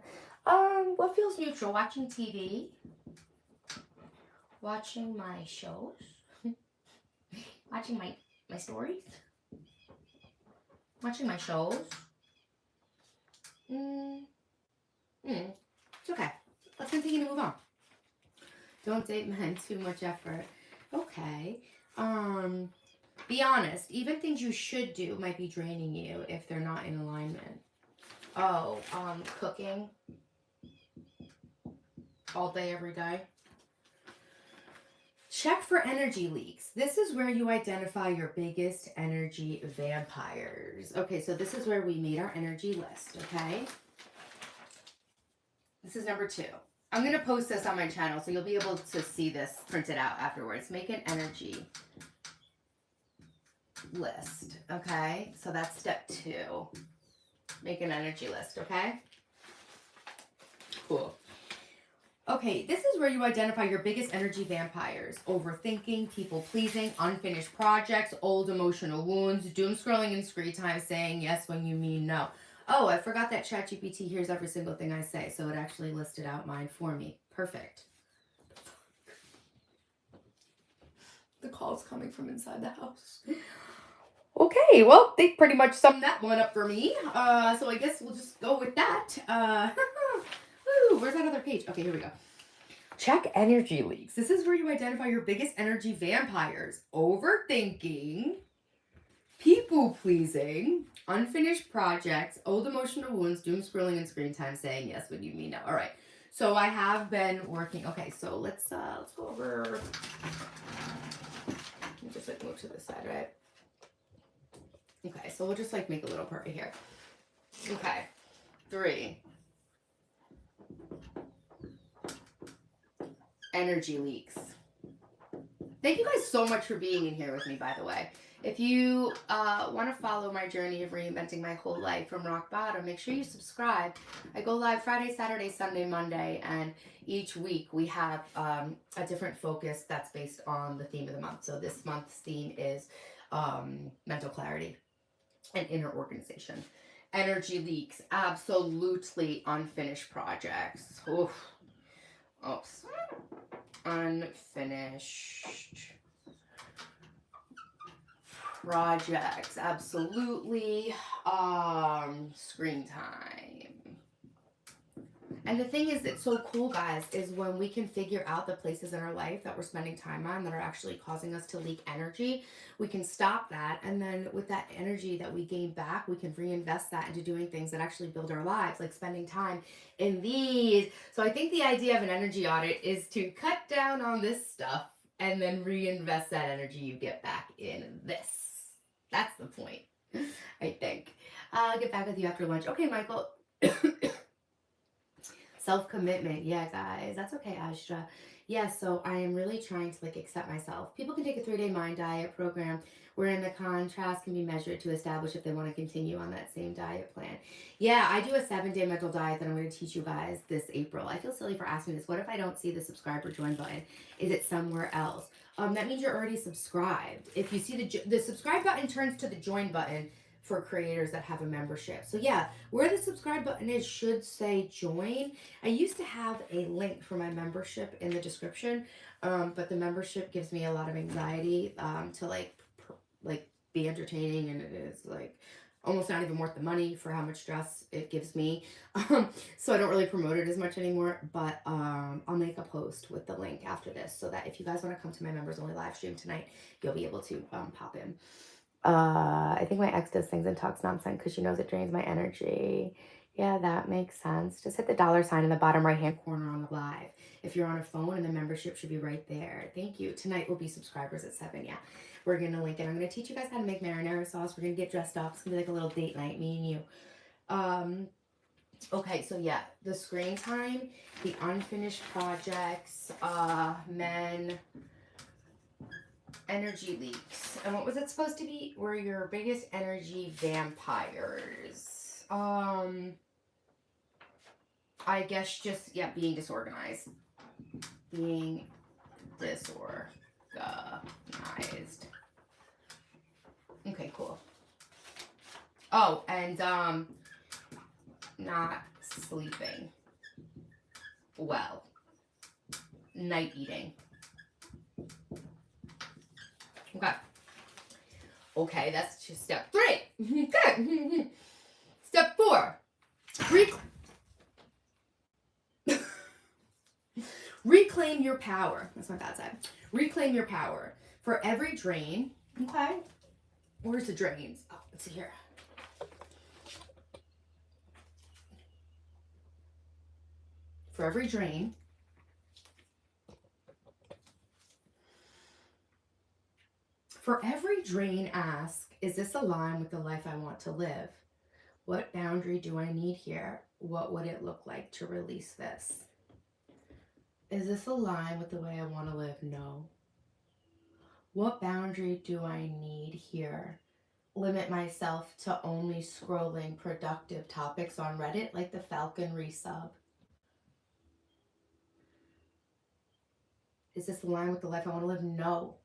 What feels neutral? Watching TV, watching my shows, watching my stories, watching my shows. Mm, it's okay. Let's continue to move on. Don't date men, too much effort. Okay. Be honest. Even things you should do might be draining you if they're not in alignment. Oh, cooking all day, every day. Check for energy leaks. This is where you identify your biggest energy vampires. Okay, so this is where we made our energy list, okay? This is number 2. I'm going to post this on my channel so you'll be able to see this printed out afterwards. Make an energy list, okay? So that's step 2. Make an energy list, okay? Cool. Okay, this is where you identify your biggest energy vampires. Overthinking, people pleasing, unfinished projects, old emotional wounds, doom scrolling in screen time, saying yes when you mean no. Oh, I forgot that ChatGPT hears every single thing I say, so it actually listed out mine for me. Perfect. The call's coming from inside the house. Okay, well, they pretty much summed that one up for me. So I guess we'll just go with that. Woo, where's that other page? Okay, here we go. Check energy leaks. This is where you identify your biggest energy vampires. Overthinking, people pleasing, unfinished projects, old emotional wounds, doom scrolling, and screen time, saying yes when you mean no. All right. So I have been working. Okay, so let's go over. Let me just like move to this side, right? Okay, so we'll just like make a little part right here. Okay, 3. Energy leaks. Thank you guys so much for being in here with me, by the way. If you want to follow my journey of reinventing my whole life from rock bottom, make sure you subscribe. I go live Friday, Saturday, Sunday, Monday, and each week we have a different focus that's based on the theme of the month. So this month's theme is mental clarity. and inner organization. Energy leaks, absolutely unfinished projects. Oof. Oops. Unfinished projects, absolutely. Screen time. And the thing is, it's so cool, guys, is when we can figure out the places in our life that we're spending time on that are actually causing us to leak energy, we can stop that. And then with that energy that we gain back, we can reinvest that into doing things that actually build our lives, like spending time in these. So I think the idea of an energy audit is to cut down on this stuff and then reinvest that energy you get back in this. That's the point, I think. I'll get back with you after lunch. Okay, Michael. Self-commitment. Yeah, guys. That's okay, Ashtra. Yeah, so I am really trying to like accept myself. People can take a 3-day mind diet program wherein the contrast can be measured to establish if they want to continue on that same diet plan. Yeah, I do a 7-day mental diet that I'm going to teach you guys this April. I feel silly for asking this. What if I don't see the subscribe or join button? Is it somewhere else? That means you're already subscribed. If you see the subscribe button turns to the join button for creators that have a membership. So yeah, where the subscribe button is should say join. I used to have a link for my membership in the description, but the membership gives me a lot of anxiety to like be entertaining, and it is like almost not even worth the money for how much stress it gives me. So I don't really promote it as much anymore, but I'll make a post with the link after this so that if you guys want to come to my members only live stream tonight, you'll be able to pop in. I think my ex does things and talks nonsense because she knows it drains my energy. Yeah, that makes sense. Just hit the $ in the bottom right hand corner on the live. If you're on a phone, and the membership should be right there. Thank you. Tonight will be subscribers at 7. Yeah, we're going to link it. I'm going to teach you guys how to make marinara sauce. We're going to get dressed up. It's going to be like a little date night, me and you. Okay, so yeah, the screen time, the unfinished projects, men, energy leaks. And what was it supposed to be? Were your biggest energy vampires. I guess just, yeah, being disorganized. Being disorganized. Okay, cool. Oh, and not sleeping well. Night eating. Okay. Okay, that's just step 3. Good. Step 4. Reclaim your power. That's my bad side. Reclaim your power. For every drain. Okay. Where's the drains? Oh, let's see here. For every drain. For every drain, ask, is this aligned with the life I want to live? What boundary do I need here? What would it look like to release this? Is this aligned with the way I want to live? No. What boundary do I need here? Limit myself to only scrolling productive topics on Reddit, like the Falconry sub. Is this aligned with the life I want to live? No.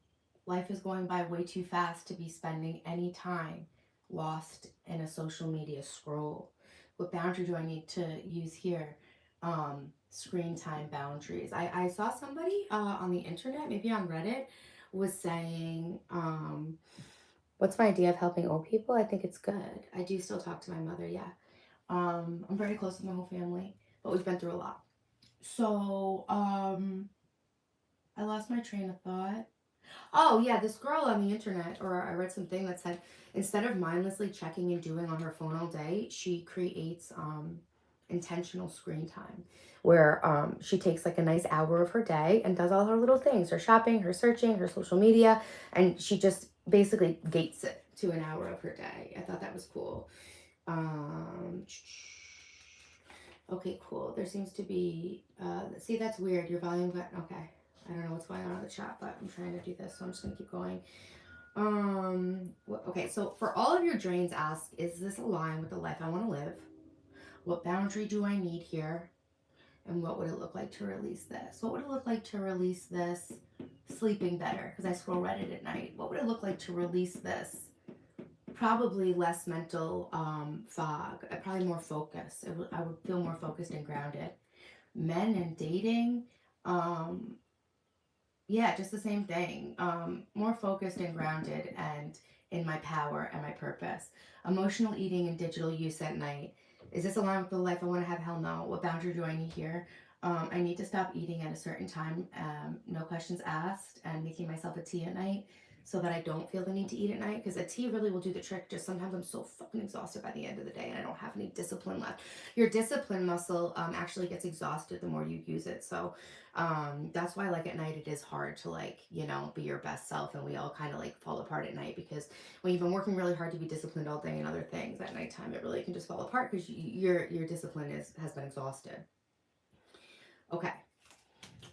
Life is going by way too fast to be spending any time lost in a social media scroll. What boundary do I need to use here? Screen time boundaries. I saw somebody on the internet, maybe on Reddit, was saying, what's my idea of helping old people? I think it's good. I do still talk to my mother, yeah. I'm very close with my whole family, but we've been through a lot. So, I lost my train of thought. Oh, yeah, this girl on the internet, or I read something that said instead of mindlessly checking and doing on her phone all day, she creates intentional screen time where she takes like a nice hour of her day and does all her little things, her shopping, her searching, her social media, and she just basically gates it to an hour of her day. I thought that was cool. Okay, cool. There seems to be, see, that's weird. Your volume got, okay. I don't know what's going on in the chat, but I'm trying to do this, so I'm just going to keep going. Okay, so for all of your drains, ask, is this aligned with the life I want to live? What boundary do I need here? And what would it look like to release this? What would it look like to release this? Sleeping better, because I scroll Reddit at night. What would it look like to release this? probably less mental fog, probably more focus. I would feel more focused and grounded. Men and dating, um, yeah, just the same thing. More focused and grounded and in my power and my purpose. Emotional eating and digital use at night. Is this aligned with the life I want to have? Hell no. What boundary do I need here? I need to stop eating at a certain time, no questions asked, and making myself a tea at night so that I don't feel the need to eat at night, because a tea really will do the trick. Just sometimes I'm so fucking exhausted by the end of the day and I don't have any discipline left. Your discipline muscle actually gets exhausted the more you use it. So that's why like at night it is hard to like, you know, be your best self, and we all kind of like fall apart at night, because when you've been working really hard to be disciplined all day and other things, at nighttime it really can just fall apart because your discipline has been exhausted. Okay,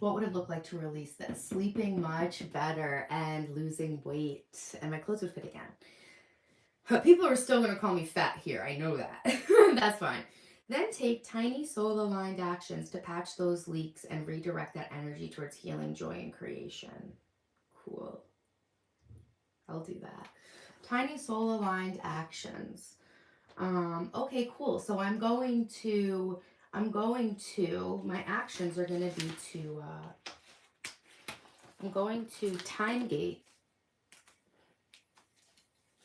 what would it look like to release this? Sleeping much better and losing weight, and my clothes would fit again. People are still gonna call me fat here, I know that. That's fine. Then take tiny soul aligned actions to patch those leaks and redirect that energy towards healing, joy, and creation. Cool. I'll do that. Tiny soul aligned actions. Okay, cool. So my actions are gonna be I'm going to time gate.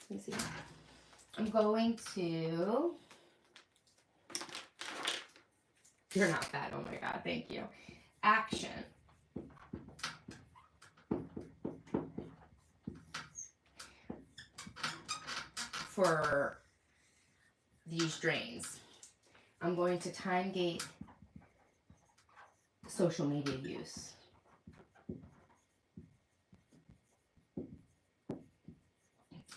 Let me see. I'm going to, you're not fat, oh my God, thank you. Action. For these drains, I'm going to time gate social media use.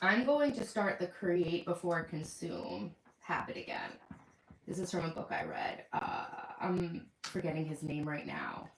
I'm going to start the create before consume habit again. This is from a book I read. I'm forgetting his name right now,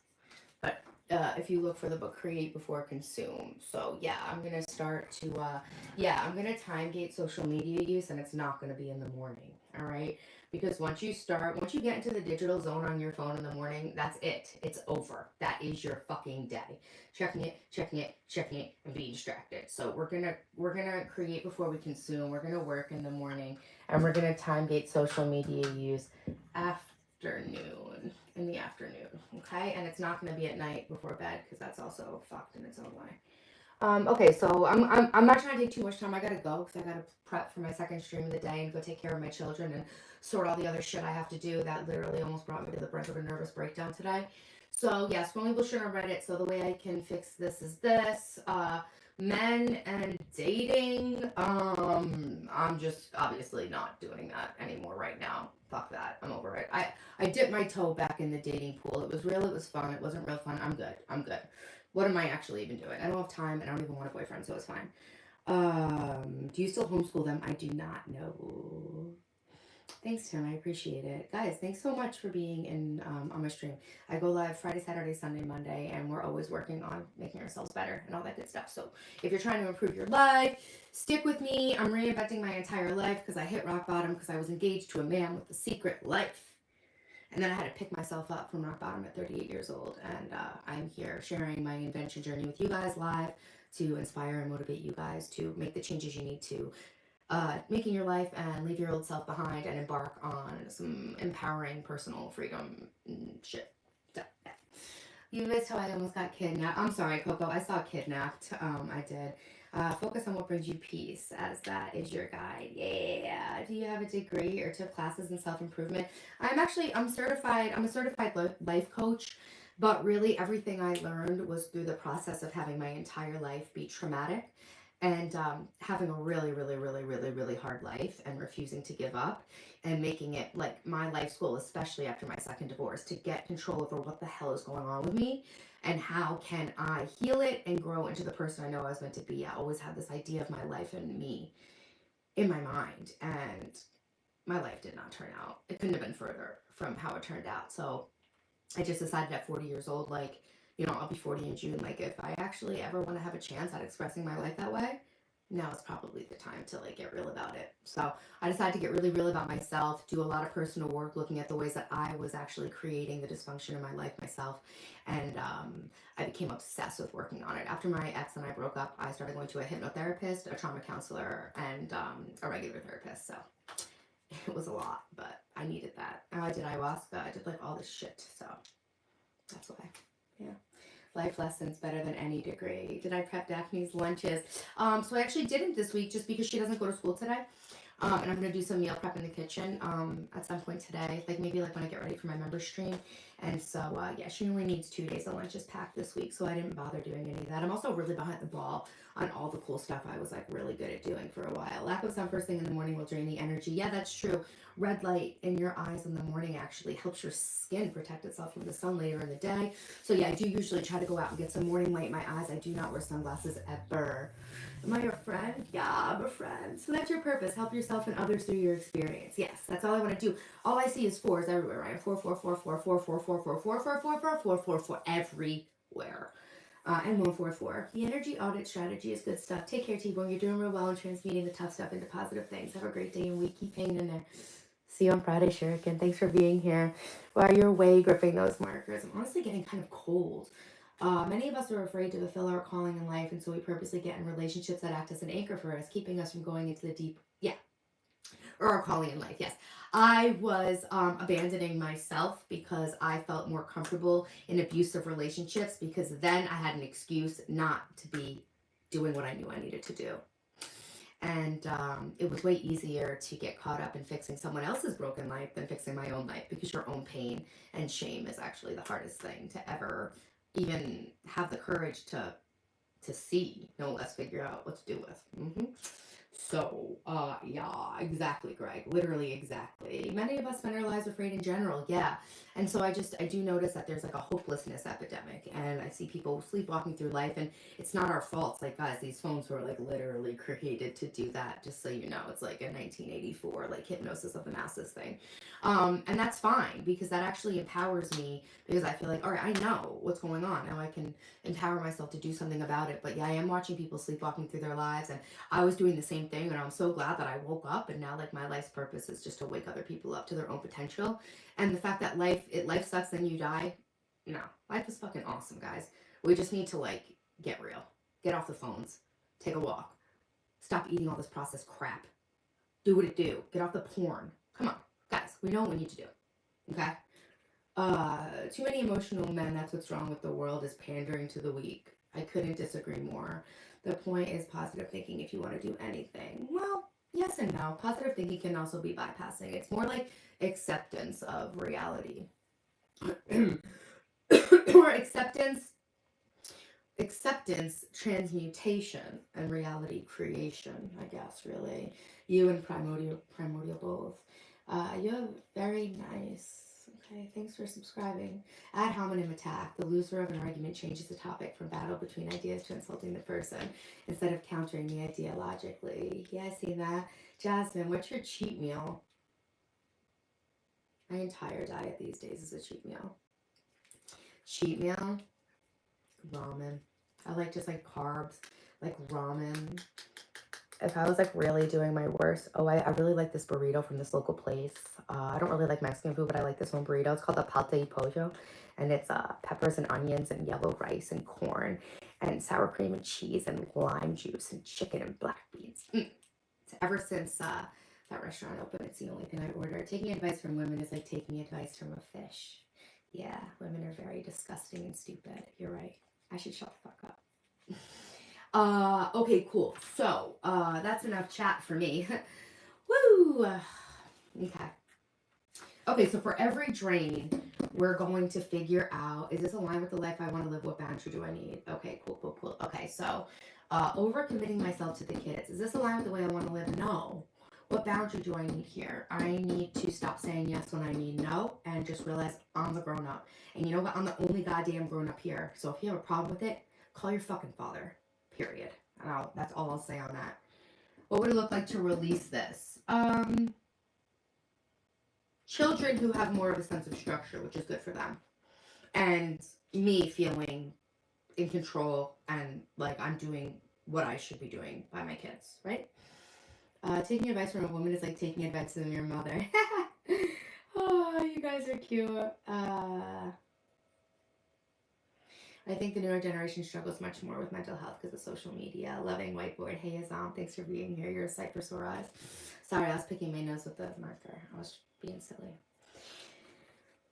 but if you look for the book Create Before Consume. So yeah, I'm gonna start to I'm gonna time gate social media use, and it's not gonna be in the morning. All right, because once you get into the digital zone on your phone in the morning, that's it. It's over. That is your fucking day. Checking it, and being distracted. So we're gonna create before we consume. We're gonna work in the morning, and we're gonna time gate social media use afternoon. In the afternoon, okay? And it's not going to be at night before bed, because that's also fucked in its own way. Okay, so I'm not trying to take too much time. I gotta go because I gotta prep for my second stream of the day and go take care of my children and sort all the other shit I have to do. That literally almost brought me to the brink of a nervous breakdown today. So yes, scrolling bullshit on Reddit. So the way I can fix this is this. Men and dating. I'm just obviously not doing that anymore right now. Fuck that. I'm over it. I dipped my toe back in the dating pool. It was real. It was fun. It wasn't real fun. I'm good. What am I actually even doing? I don't have time, and I don't even want a boyfriend, so it's fine. Do you still homeschool them? I do not know. Thanks, Tim. I appreciate it. Guys, thanks so much for being in on my stream. I go live Friday, Saturday, Sunday, Monday, and we're always working on making ourselves better and all that good stuff. So if you're trying to improve your life, stick with me. I'm reinventing my entire life because I hit rock bottom because I was engaged to a man with a secret life. And then I had to pick myself up from rock bottom at 38 years old. And I'm here sharing my invention journey with you guys live to inspire and motivate you guys to make the changes you need to making your life and leave your old self behind and embark on some empowering personal freedom shit. You missed how I almost got kidnapped. I'm sorry, Coco. I saw kidnapped. I did. Focus on what brings you peace, as that is your guide. Yeah. Do you have a degree or took classes in self-improvement? I'm certified. I'm a certified life coach, but really everything I learned was through the process of having my entire life be traumatic and having a really, really, really, really, really hard life and refusing to give up and making it like my life's goal, especially after my second divorce, to get control over what the hell is going on with me and how can I heal it and grow into the person I know I was meant to be. I always had this idea of my life and me in my mind, and my life did not turn out. It couldn't have been further from how it turned out. So I just decided at 40 years old, like, you know, I'll be 40 in June. Like, if I actually ever want to have a chance at expressing my life that way, now is probably the time to like get real about it. So I decided to get really real about myself, do a lot of personal work, looking at the ways that I was actually creating the dysfunction in my life myself. And I became obsessed with working on it. After my ex and I broke up, I started going to a hypnotherapist, a trauma counselor, and a regular therapist. So it was a lot, but I needed that. I did ayahuasca. I did like all this shit. So that's why. Yeah. Life lessons better than any degree. Did I prep Daphne's lunches? So I actually didn't this week just because she doesn't go to school today. And I'm gonna do some meal prep in the kitchen at some point today, like maybe like when I get ready for my member stream. And so yeah, she only needs 2 days of lunches packed this week, so I didn't bother doing any of that. I'm also really behind the ball on all the cool stuff I was like really good at doing for a while. Lack of sun first thing in the morning will drain the energy. Yeah, that's true. Red light in your eyes in the morning actually helps your skin protect itself from the sun later in the day. So yeah, I do usually try to go out and get some morning light in my eyes. I do not wear sunglasses ever. Am I your friend? Yeah, I'm a friend. So that's your purpose. Help yourself and others through your experience. Yes, that's all I want to do. All I see is fours everywhere, right? Four, four, four, four, four, four, four, four, four, four, four, four, four, four, four, everywhere. And 144. The energy audit strategy is good stuff. Take care, T-Bone. You're doing real well in transmuting the tough stuff into positive things. Have a great day and week. Keep hanging in there. See you on Friday, Shuriken. Thanks for being here. While you're away gripping those markers, I'm honestly getting kind of cold. Many of us are afraid to fulfill our calling in life, and so we purposely get in relationships that act as an anchor for us, keeping us from going into the deep, or our calling in life, yes. I was abandoning myself because I felt more comfortable in abusive relationships because then I had an excuse not to be doing what I knew I needed to do. And it was way easier to get caught up in fixing someone else's broken life than fixing my own life because your own pain and shame is actually the hardest thing to ever even have the courage to see, no less figure out what to do with. So, yeah, exactly, Greg. Literally, exactly. Many of us spend our lives afraid in general, yeah. And so I do notice that there's like a hopelessness epidemic, and I see people sleepwalking through life, and it's not our fault. It's like, guys, these phones were like literally created to do that, just so you know. It's like a 1984, like hypnosis of the masses thing. And that's fine because that actually empowers me because I feel like, all right, I know what's going on. Now I can empower myself to do something about it. But yeah, I am watching people sleepwalking through their lives, and I was doing the same thing, and I'm so glad that I woke up, and now like my life's purpose is just to wake other people up to their own potential. And the fact that life sucks then you die, no, life is fucking awesome, guys. We just need to like get real, get off the phones, take a walk, stop eating all this processed crap, do what it do, get off the porn. Come on, guys, we know what we need to do. Okay. Too many emotional men, that's what's wrong with the world, is pandering to the weak. I couldn't disagree more. The point is positive thinking if you want to do anything. Well, yes and no. Positive thinking can also be bypassing. It's more like acceptance of reality. Or acceptance, transmutation, and reality creation, I guess, really. You and primordial both. You have very nice. Okay, thanks for subscribing. Ad hominem attack. The loser of an argument changes the topic from battle between ideas to insulting the person instead of countering the idea logically. Yeah, I see that. Jasmine, what's your cheat meal? My entire diet these days is a cheat meal. Cheat meal? Ramen. I like just like carbs, like ramen. If I was like really doing my worst, I really like this burrito from this local place. I don't really like Mexican food, but I like this one burrito. It's called the Palte y Pollo, and it's peppers and onions and yellow rice and corn and sour cream and cheese and lime juice and chicken and black beans. Ever since that restaurant opened, it's the only thing I order. Taking advice from women is like taking advice from a fish. Yeah, women are very disgusting and stupid. You're right. I should shut the fuck up. Okay, cool. So, that's enough chat for me. Woo! Okay. Okay, so for every drain, we're going to figure out, is this aligned with the life I want to live? What boundary do I need? Okay, cool. Okay, so, overcommitting myself to the kids. Is this aligned with the way I want to live? No. What boundary do I need here? I need to stop saying yes when I need no and just realize I'm the grown up. And you know what? I'm the only goddamn grown up here. So if you have a problem with it, call your fucking father. Period. That's all I'll say on that. What would it look like to release this? Children who have more of a sense of structure, which is good for them. And me feeling in control and like I'm doing what I should be doing by my kids, right? Taking advice from a woman is like taking advice from your mother. Oh, you guys are cute. I think the newer generation struggles much more with mental health because of social media. Loving Whiteboard. Hey, Azam, thanks for being here. You're a sight for sore eyes. Sorry, I was picking my nose with the marker. I was being silly.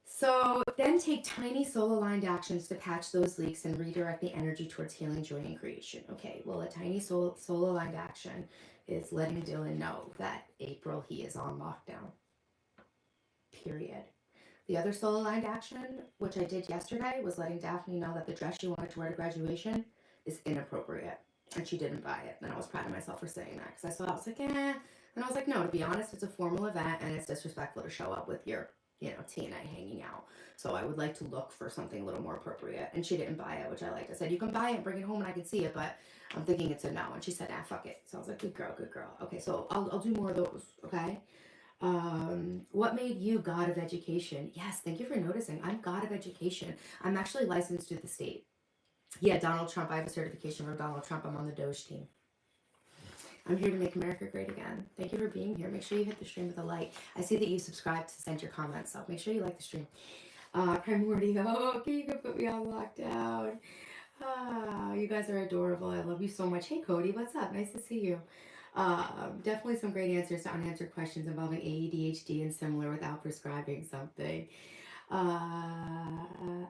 So then take tiny soul-aligned actions to patch those leaks and redirect the energy towards healing, joy, and creation. Okay, well, a tiny soul-aligned action is letting Dylan know that April he is on lockdown. Period. The other soul-aligned action, which I did yesterday, was letting Daphne know that the dress she wanted to wear to graduation is inappropriate. And she didn't buy it. And I was proud of myself for saying that. Because I saw it, I was like, eh. And I was like, no, to be honest, it's a formal event and it's disrespectful to show up with your, TNA hanging out. So I would like to look for something a little more appropriate. And she didn't buy it, which I liked. I said, you can buy it and bring it home and I can see it, but I'm thinking it's a no. And she said, ah, fuck it. So I was like, good girl, good girl. Okay, so I'll do more of those, okay? What made you God of Education? Yes, thank you for noticing. I'm God of Education. I'm actually licensed through the state. Yeah, Donald Trump. I have a certification from Donald Trump. I'm on the Doge team. I'm here to make America great again. Thank you for being here. Make sure you hit the stream with a like. I see that you subscribed to send your comments, so make sure you like the stream. Primordial. Okay, you can put me on lockdown. You guys are adorable. I love you so much. Hey, Cody, what's up? Nice to see you. Definitely some great answers to unanswered questions involving ADHD and similar without prescribing something.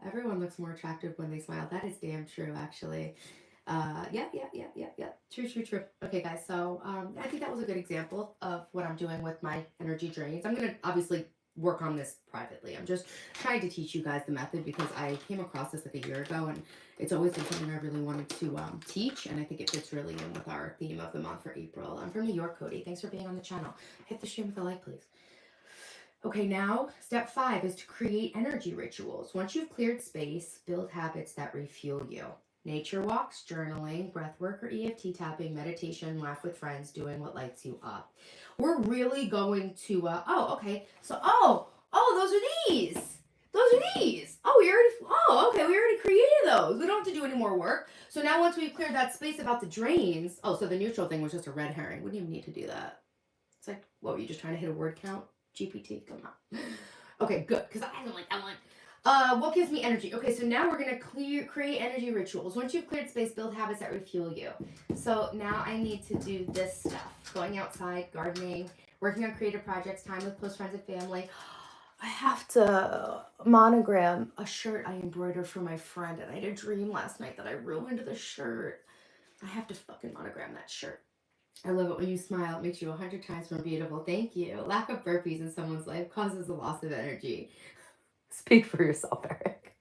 Everyone looks more attractive when they smile. That is damn true, actually. Yeah. True. Okay, guys. So, I think that was a good example of what I'm doing with my energy drains. I'm gonna obviously work on this privately. I'm just trying to teach you guys the method because I came across this like a year ago and it's always been something I really wanted to teach, and I think it fits really in with our theme of the month for April. I'm from New York, Cody. Thanks for being on the channel. Hit the stream with a like, please. Okay, now step 5 is to create energy rituals. Once you've cleared space, build habits that refuel you. Nature walks, journaling, breath work or EFT tapping, meditation, laugh with friends, doing what lights you up. We're really going to, okay. So, those are these. Okay, we already created those. We don't have to do any more work. So now once we've cleared that space about the drains, so the neutral thing was just a red herring. We didn't even need to do that. It's like, what, were you just trying to hit a word count? GPT, come on. Okay, good, because I don't like that one. What gives me energy? Okay, so now we're gonna create energy rituals. Once you've cleared space, build habits that refuel you. So now I need to do this stuff: going outside, gardening, working on creative projects, time with close friends and family. I have to monogram a shirt I embroidered for my friend, and I had a dream last night that I ruined the shirt. I have to fucking monogram that shirt. I love it when you smile. It makes you 100 times more beautiful. Thank you. Lack of burpees in someone's life causes a loss of energy. Speak for yourself, Eric.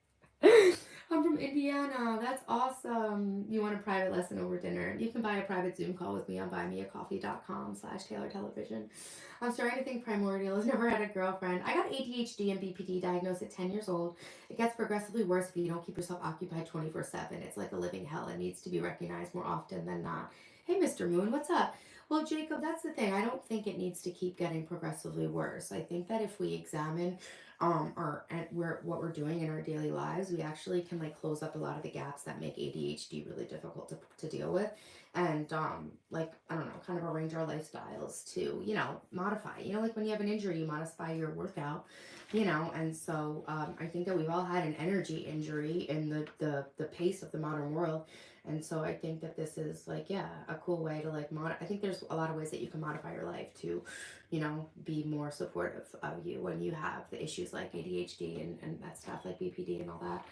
I'm from Indiana. That's awesome. You want a private lesson over dinner? You can buy a private Zoom call with me on buymeacoffee.com/Taylor Television. I'm starting to think Primordial has never had a girlfriend. I got ADHD and BPD diagnosed at 10 years old. It gets progressively worse if you don't keep yourself occupied 24/7. It's like a living hell and needs to be recognized more often than not. Hey, Mr. Moon, what's up? Well, Jacob, that's the thing. I don't think it needs to keep getting progressively worse. I think that if we examine what we're doing in our daily lives, we actually can like close up a lot of the gaps that make ADHD really difficult to deal with, and like, I don't know, kind of arrange our lifestyles to modify. Like when you have an injury, you modify your workout. And so I think that we've all had an energy injury in the pace of the modern world. And so I think that this is like, yeah, a cool way to like I think there's a lot of ways that you can modify your life to be more supportive of you when you have the issues like ADHD and that stuff, like BPD and all that.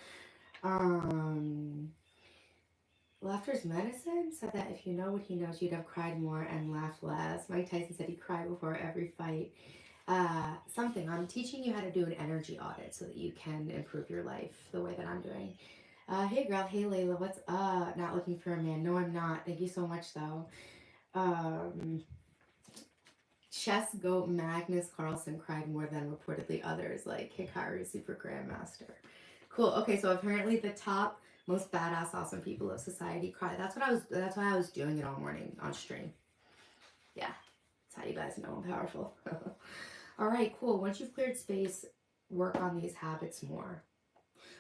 Laughter's Medicine said that if you know what he knows, you'd have cried more and laughed less. Mike Tyson said he cried before every fight. I'm teaching you how to do an energy audit so that you can improve your life the way that I'm doing. Hey girl, hey Layla, what's up? Not looking for a man. No, I'm not. Thank you so much though. Chess goat Magnus Carlsen cried more than reportedly others like Hikaru Super Grandmaster. Cool. Okay, so apparently the top most badass awesome people of society cry. That's why I was doing it all morning on stream. Yeah. That's how you guys know I'm powerful. All right, cool. Once you've cleared space, work on these habits more.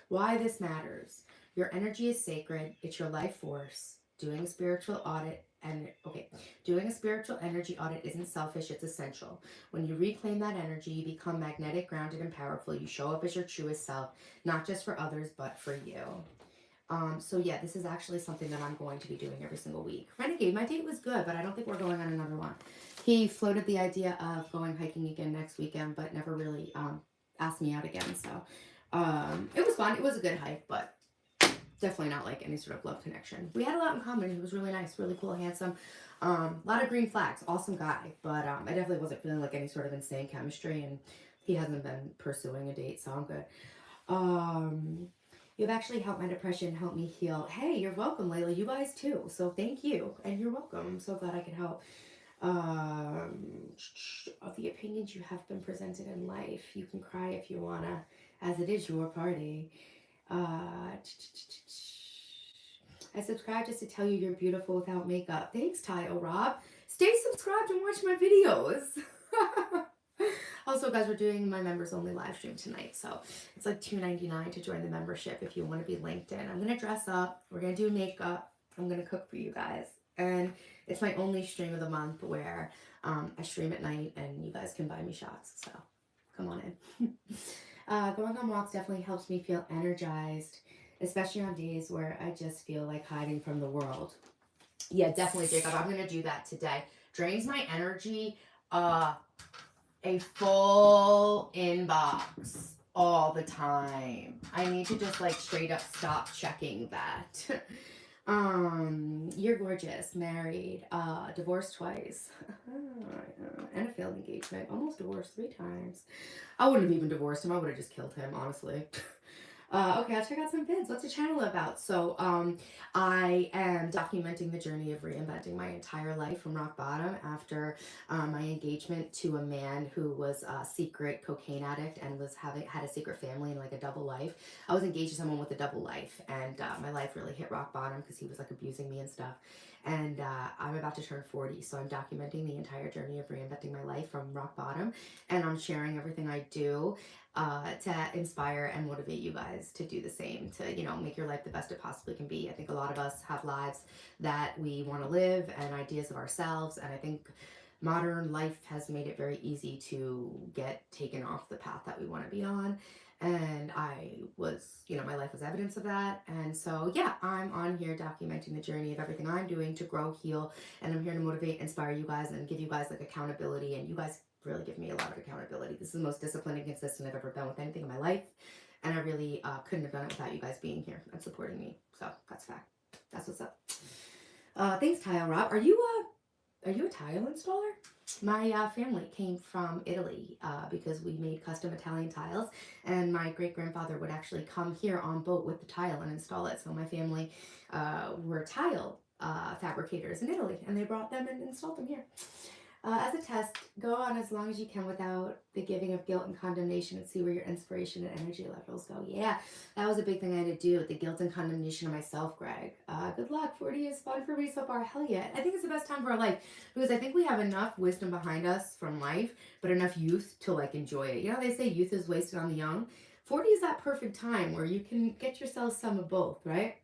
Why this matters. Your energy is sacred. It's your life force. Doing a spiritual audit and okay, doing a spiritual energy audit isn't selfish, it's essential. When you reclaim that energy, you become magnetic, grounded, and powerful. You show up as your truest self, not just for others, but for you. So yeah, this is actually something that I'm going to be doing every single week. Renegade, my date was good, but I don't think we're going on another one. He floated the idea of going hiking again next weekend, but never really asked me out again. So it was fun. It was a good hike, but definitely not like any sort of love connection. We had a lot in common. He was really nice, really cool, handsome. A lot of green flags, awesome guy. But I definitely wasn't feeling like any sort of insane chemistry, and he hasn't been pursuing a date, so I'm good. You've actually helped my depression, helped me heal. Hey, you're welcome, Layla. You guys too. So thank you, and you're welcome. I'm so glad I could help. Of the opinions you have been presented in life, you can cry if you wanna, as it is your party. Uh, I subscribe just to tell you you're beautiful without makeup. Thanks, Tile Rob. Stay subscribed and watch my videos. Also, guys, we're doing my members only live stream tonight, so it's like $2.99 to join the membership if you want to be linked in. I'm gonna dress up. We're gonna do makeup. I'm gonna cook for you guys, and it's my only stream of the month where I stream at night, and you guys can buy me shots. So come on in. Going on walks definitely helps me feel energized, especially on days where I just feel like hiding from the world. Yeah, definitely, Jacob. I'm gonna do that today. Drains my energy. A full inbox all the time. I need to just like straight up stop checking that. You're gorgeous, married, divorced twice, and a failed engagement, almost divorced 3 times. I wouldn't have even divorced him. I would have just killed him, honestly. Okay, I'll check out some vids. What's the channel about? So, I am documenting the journey of reinventing my entire life from rock bottom after my engagement to a man who was a secret cocaine addict and had a secret family and like a double life. I was engaged to someone with a double life, and my life really hit rock bottom because he was like abusing me and stuff. And I'm about to turn 40, so I'm documenting the entire journey of reinventing my life from rock bottom, and I'm sharing everything I do to inspire and motivate you guys to do the same, to, you know, make your life the best it possibly can be. I think a lot of us have lives that we want to live and ideas of ourselves, and I think modern life has made it very easy to get taken off the path that we want to be on. And I was, you know, my life was evidence of that. And so, yeah, I'm on here documenting the journey of everything I'm doing to grow, heal, and I'm here to motivate, inspire you guys, and give you guys like accountability. And you guys really give me a lot of accountability. This is the most disciplined and consistent I've ever been with anything in my life. And I really couldn't have done it without you guys being here and supporting me. So that's fact. That's what's up. Thanks, Tile Rob. Are you a tile installer? My family came from Italy because we made custom Italian tiles, and my great grandfather would actually come here on boat with the tile and install it. So my family were tile fabricators in Italy, and they brought them and installed them here. As a test, go on as long as you can without the giving of guilt and condemnation and see where your inspiration and energy levels go. Yeah, that was a big thing I had to do with the guilt and condemnation of myself, Greg. Good luck. 40 is fun for me so far. Hell yeah. I think it's the best time for our life because I think we have enough wisdom behind us from life, but enough youth to like enjoy it. You know, they say youth is wasted on the young. 40 is that perfect time where you can get yourself some of both, right?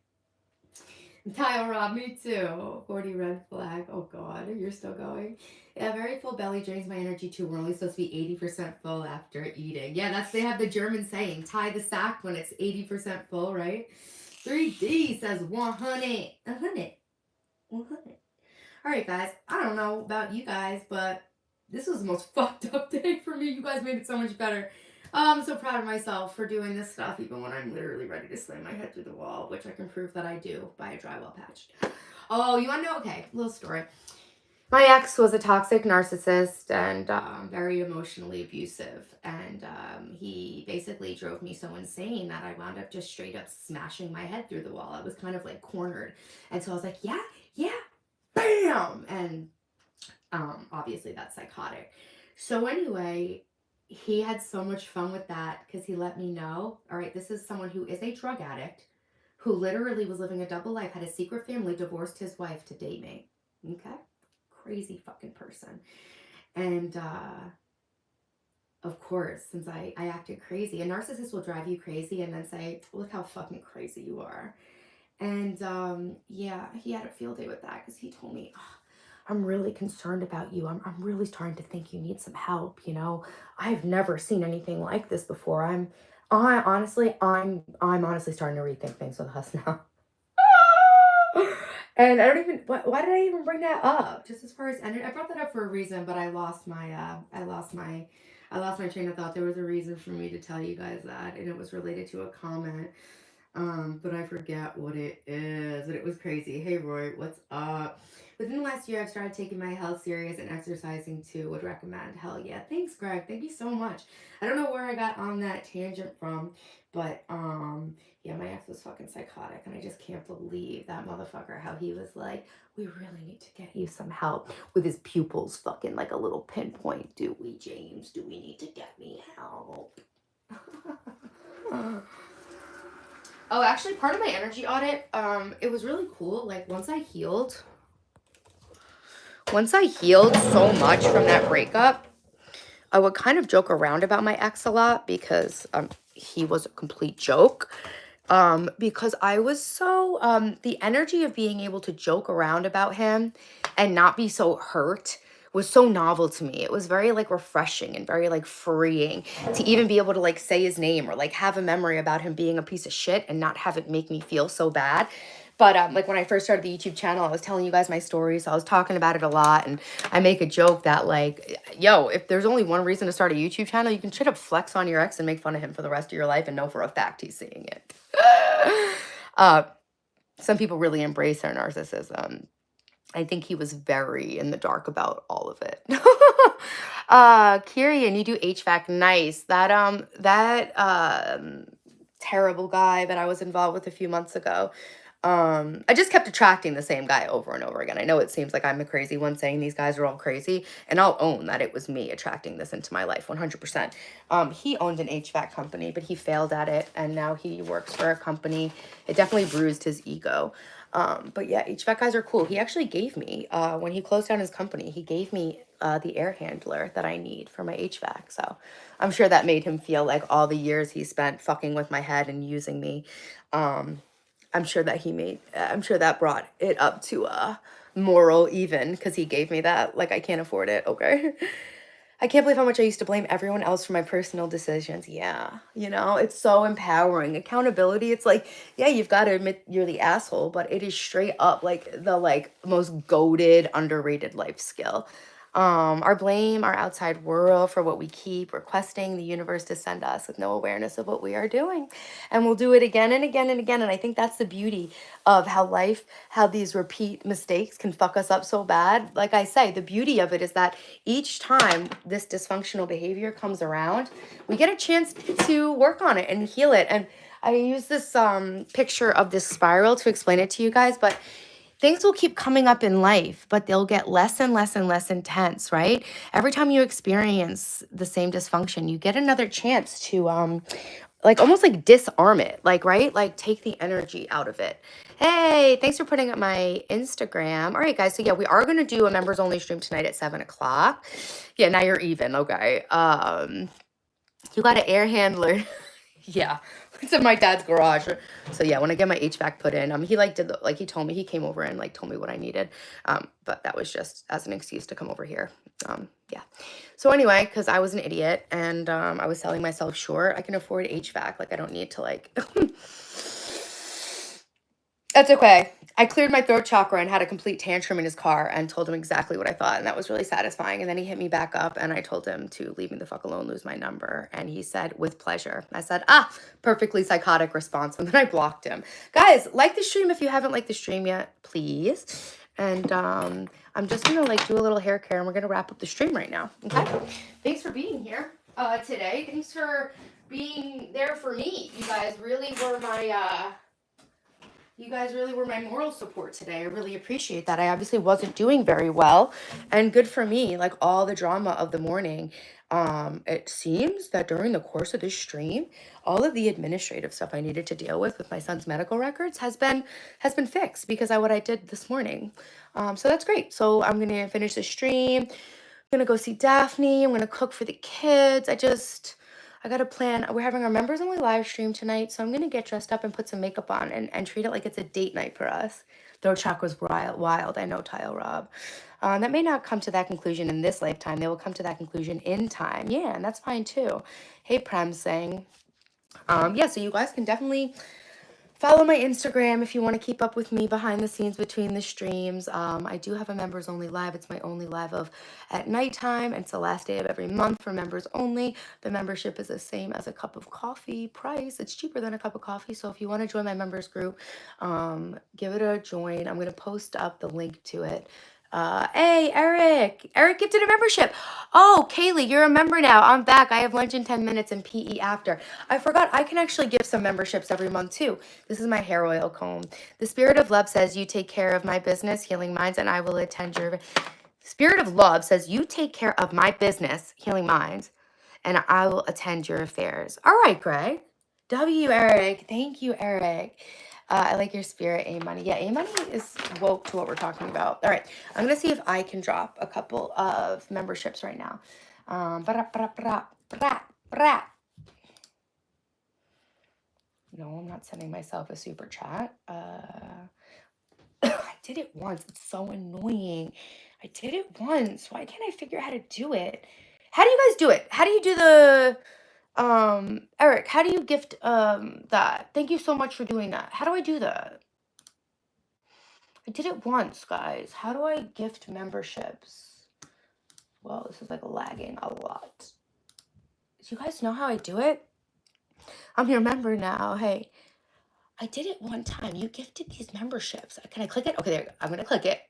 Tile Rob, me too. 40 red flag. Oh God, you're still going. Yeah, very full belly drains my energy too. We're only supposed to be 80% full after eating. Yeah, they have the German saying, tie the sack when it's 80% full, right? 3D says 100. 100. 100. All right, guys. I don't know about you guys, but this was the most fucked up day for me. You guys made it so much better. I'm so proud of myself for doing this stuff, even when I'm literally ready to slam my head through the wall, which I can prove that I do by a drywall patch. Oh, you want to know? Okay, little story. My ex was a toxic narcissist and very emotionally abusive. And he basically drove me so insane that I wound up just straight up smashing my head through the wall. I was kind of like cornered. And so I was like, yeah, bam! And obviously that's psychotic. So anyway, he had so much fun with that because he let me know, all right, this is someone who is a drug addict who literally was living a double life, had a secret family, divorced his wife to date me. Okay? Crazy fucking person. And of course, since I acted crazy, a narcissist will drive you crazy and then say, look how fucking crazy you are. And yeah, he had a field day with that because he told me, "Oh, I'm really concerned about you. I'm really starting to think you need some help. You know, I've never seen anything like this before. I'm honestly starting to rethink things with us now." And I don't even, why did I even bring that up? Just as far as energy, I brought that up for a reason, but I lost my train of thought. There was a reason for me to tell you guys that, and it was related to a comment. But I forget what it is. But it was crazy. Hey Roy, what's up? Within the last year, I've started taking my health serious and exercising too. Would recommend. Hell yeah. Thanks, Greg. Thank you so much. I don't know where I got on that tangent from, but yeah, my ex was fucking psychotic, and I just can't believe that motherfucker. How he was like, "We really need to get you some help," with his pupils fucking like a little pinpoint. Do we, James? Do we need to get me help? Oh, actually, part of my energy audit, it was really cool. Like once I healed so much from that breakup, I would kind of joke around about my ex a lot because he was a complete joke. Because I was so the energy of being able to joke around about him and not be so hurt was so novel to me. It was very like refreshing and very like freeing to even be able to like say his name or like have a memory about him being a piece of shit and not have it make me feel so bad. But like when I first started the YouTube channel, I was telling you guys my stories. So I was talking about it a lot, and I make a joke that like, yo, if there's only one reason to start a YouTube channel, you can straight up flex on your ex and make fun of him for the rest of your life and know for a fact he's seeing it. uh, some people really embrace their narcissism. I think he was very in the dark about all of it. Kirian, you do HVAC. Nice. That terrible guy that I was involved with a few months ago. I just kept attracting the same guy over and over again. I know it seems like I'm the crazy one saying these guys are all crazy, and I'll own that it was me attracting this into my life 100%. He owned an HVAC company, but he failed at it, and now he works for a company. It definitely bruised his ego. But yeah, HVAC guys are cool. He actually gave me, when he closed down his company, he gave me the air handler that I need for my HVAC. So I'm sure that made him feel like all the years he spent fucking with my head and using me. Um, I'm sure that brought it up to a moral even because he gave me that. Like, I can't afford it. Okay. I can't believe how much I used to blame everyone else for my personal decisions. Yeah. You know, it's so empowering. Accountability, it's like, yeah, you've got to admit you're the asshole, but it is straight up like the like most goated, underrated life skill. Our blame our outside world for what we keep requesting the universe to send us with no awareness of what we are doing. And we'll do it again and again and again. And I think that's the beauty of how these repeat mistakes can fuck us up so bad. Like I say, the beauty of it is that each time this dysfunctional behavior comes around, we get a chance to work on it and heal it. And I use this picture of this spiral to explain it to you guys, but things will keep coming up in life, but they'll get less and less and less intense, right? Every time you experience the same dysfunction, you get another chance to like almost like disarm it, like, right? Like take the energy out of it. Hey, thanks for putting up my Instagram. All right, guys. So yeah, we are gonna do a members only stream tonight at 7 o'clock. Yeah, now you're even. Okay. You got an air handler. Yeah, it's in my dad's garage. So yeah, when I get my HVAC put in, he like did the, like he told me he came over and like told me what I needed. But that was just as an excuse to come over here. Yeah. So anyway, because I was an idiot and I was selling myself short, I can afford HVAC. Like I don't need to like. That's okay. I cleared my throat chakra and had a complete tantrum in his car and told him exactly what I thought. And that was really satisfying. And then he hit me back up and I told him to leave me the fuck alone, lose my number. And he said, with pleasure. I said, perfectly psychotic response. And then I blocked him. Guys, like the stream if you haven't liked the stream yet, please. And I'm just going to like do a little hair care and we're going to wrap up the stream right now. Okay. Thanks for being here today. Thanks for being there for me. You guys really were my moral support today. I really appreciate that. I obviously wasn't doing very well, and good for me. Like all the drama of the morning, it seems that during the course of this stream, all of the administrative stuff I needed to deal with my son's medical records has been fixed because of what I did this morning. So that's great. So I'm gonna finish the stream. I'm gonna go see Daphne. I'm gonna cook for the kids. I got a plan. We're having our members only live stream tonight, so I'm gonna get dressed up and put some makeup on and treat it like it's a date night for us. Throat chakra's wild. I know, Tile Rob. That may not come to that conclusion in this lifetime. They will come to that conclusion in time. Yeah, and that's fine too. Hey, Prem saying, yeah, so you guys can definitely follow my Instagram if you want to keep up with me behind the scenes between the streams. I do have a members only live. It's my only live of at nighttime. And it's the last day of every month for members only. The membership is the same as a cup of coffee price. It's cheaper than a cup of coffee. So if you want to join my members group, give it a join. I'm going to post up the link to it. Hey, Eric. Eric gifted a membership. Oh, Kaylee, you're a member now. I'm back. I have lunch in 10 minutes and PE after. I forgot I can actually give some memberships every month too. This is my hair oil comb. The Spirit of Love says, you take care of my business, Healing Minds, and I will attend your... Spirit of Love says, you take care of my business, Healing Minds, and I will attend your affairs. All right, Greg. W, Eric. Thank you, Eric. I like your spirit, A-Money. Yeah, A-Money is woke to what we're talking about. All right, I'm going to see if I can drop a couple of memberships right now. No, I'm not sending myself a super chat. I did it once. It's so annoying. I did it once. Why can't I figure out how to do it? How do you guys do it? How do you do the Eric, how do you gift that? Thank you so much for doing that. How do I do that? I did it once, guys. How do I gift memberships? Well, this is like lagging a lot. Do you guys know how I do it? I'm your member now. Hey, I did it one time. You gifted these memberships. Can I click it? Okay, there you go. I'm going to click it.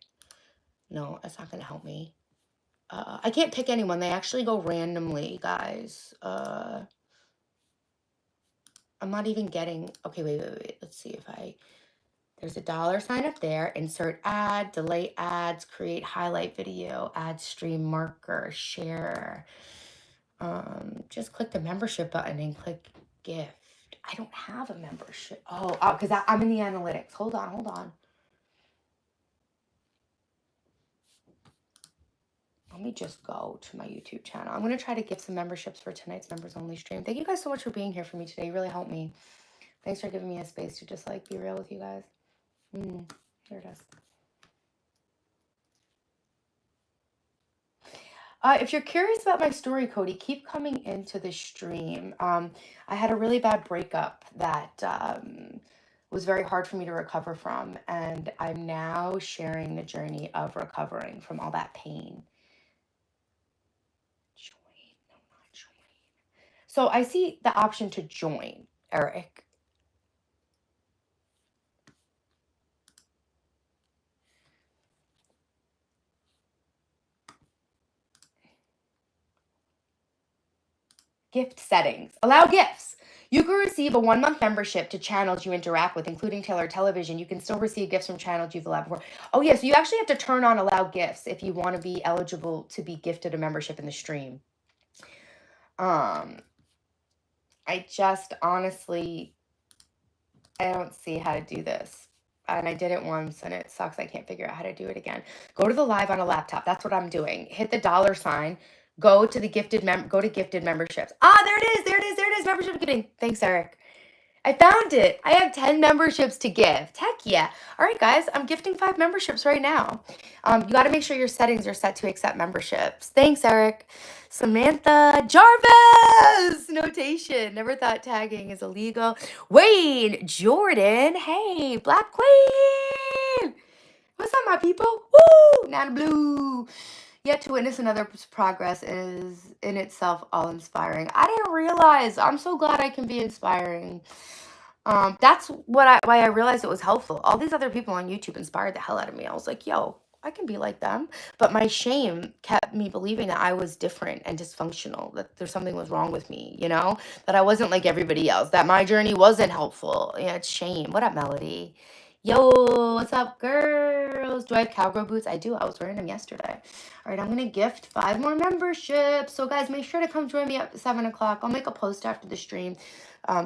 No, that's not going to help me. I can't pick anyone. They actually go randomly, guys. I'm not even getting... Okay, wait. Let's see if I... There's a $sign up there. Insert ad, delay ads, create highlight video, add stream marker, share. Just click the membership button and click gift. I don't have a membership. Oh, because I'm in the analytics. Hold on. Let me just go to my YouTube channel. I'm going to try to give some memberships for tonight's members only stream. Thank you guys so much for being here for me today. You really helped me. Thanks for giving me a space to just like be real with you guys. Here it is. If you're curious about my story, Cody, keep coming into the stream. I had a really bad breakup that was very hard for me to recover from, and I'm now sharing the journey of recovering from all that pain. Join. No, not join. So I see the option to join, Eric. Gift settings. Allow gifts. You can receive a 1-month membership to channels you interact with, including Taylor Television. You can still receive gifts from channels you've allowed before. Oh, yeah, so you actually have to turn on allow gifts if you want to be eligible to be gifted a membership in the stream. I just honestly, I don't see how to do this. And I did it once and it sucks. I can't figure out how to do it again. Go to the live on a laptop. That's what I'm doing. Hit the $sign. Go to the gifted memberships. There it is. Membership gifting. Thanks, Eric. I found it. I have 10 memberships to gift. Heck yeah. All right, guys, I'm gifting 5 memberships right now. You got to make sure your settings are set to accept memberships. Thanks, Eric. Samantha Jarvis. Notation. Never thought tagging is illegal. Wayne Jordan. Hey, Black Queen. What's up, my people? Woo! Nana Blue. Yet to witness another's progress is in itself all inspiring. I didn't realize. I'm so glad I can be inspiring. That's why I realized it was helpful. All these other people on YouTube inspired the hell out of me. I was like, yo, I can be like them. But my shame kept me believing that I was different and dysfunctional, that there's something was wrong with me, that I wasn't like everybody else, that my journey wasn't helpful. Yeah, it's shame. What up, Melody? Yo, what's up, girls? Do I have cowgirl boots? I do. I was wearing them yesterday. All right, I'm going to gift 5 more memberships. So, guys, make sure to come join me at 7 o'clock. I'll make a post after the stream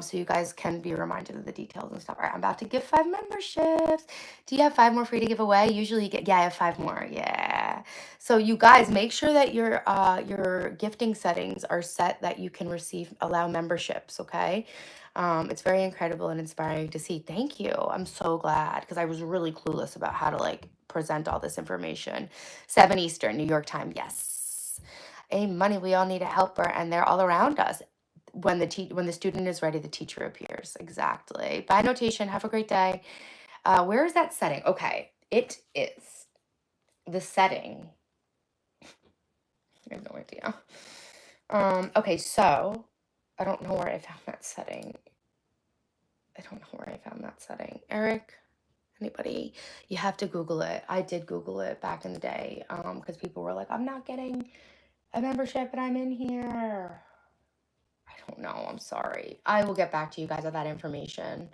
So you guys can be reminded of the details and stuff. All right, I'm about to give 5 memberships. Do you have 5 more free to give away? Usually you get, yeah, I have 5 more. Yeah. So you guys make sure that your gifting settings are set that you can allow memberships, okay? It's very incredible and inspiring to see. Thank you. I'm so glad because I was really clueless about how to like present all this information. 7 Eastern, New York time. Yes. A money, we all need a helper and they're all around us. When the student is ready, the teacher appears. Exactly. Bye notation. Have a great day. Where is that setting? Okay. It is the setting. I have no idea. Okay, so I don't know where I found that setting. I don't know where I found that setting. Eric, anybody? You have to Google it. I did Google it back in the day because people were like, I'm not getting a membership and I'm in here. I don't know. I'm sorry. I will get back to you guys with that information.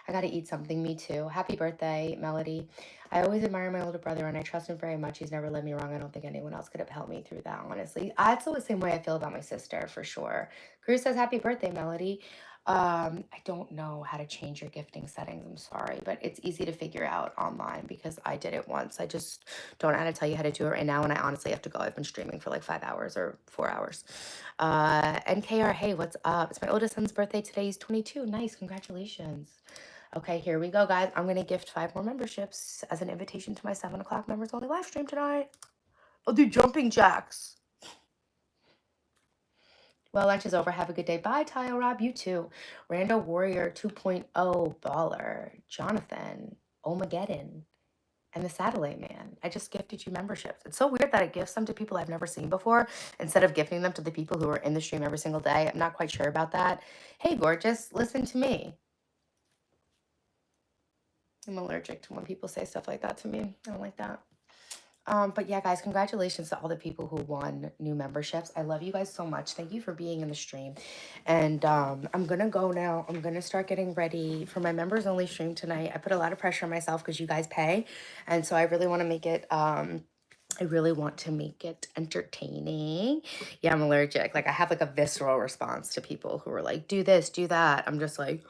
I got to eat something. Me too. Happy birthday, Melody. I always admire my older brother and I trust him very much. He's never led me wrong. I don't think anyone else could have helped me through that, honestly. That's the same way I feel about my sister, for sure. Cruz says, happy birthday, Melody. I don't know how to change your gifting settings. I'm sorry, but it's easy to figure out online because I did it once. I just don't know how to tell you how to do it right now. And I honestly have to go. I've been streaming for like 5 hours or 4 hours. NKR, hey, what's up? It's my oldest son's birthday today. He's 22. Nice. Congratulations. Okay, here we go, guys. I'm going to gift 5 more memberships as an invitation to my 7 o'clock members only live stream tonight. I'll do jumping jacks. Well, lunch is over. Have a good day. Bye, Tile Rob. You too. Rando Warrior 2.0 Baller. Jonathan. Omageddon. And the Satellite Man. I just gifted you memberships. It's so weird that I gift them to people I've never seen before instead of gifting them to the people who are in the stream every single day. I'm not quite sure about that. Hey, gorgeous, listen to me. I'm allergic to when people say stuff like that to me. I don't like that. But yeah, guys, congratulations to all the people who won new memberships. I love you guys so much. Thank you for being in the stream. And I'm going to go now. I'm going to start getting ready for my members only stream tonight. I put a lot of pressure on myself because you guys pay. And so I really want to make it entertaining. Yeah, I'm allergic. Like I have like a visceral response to people who are like, do this, do that. I'm just like,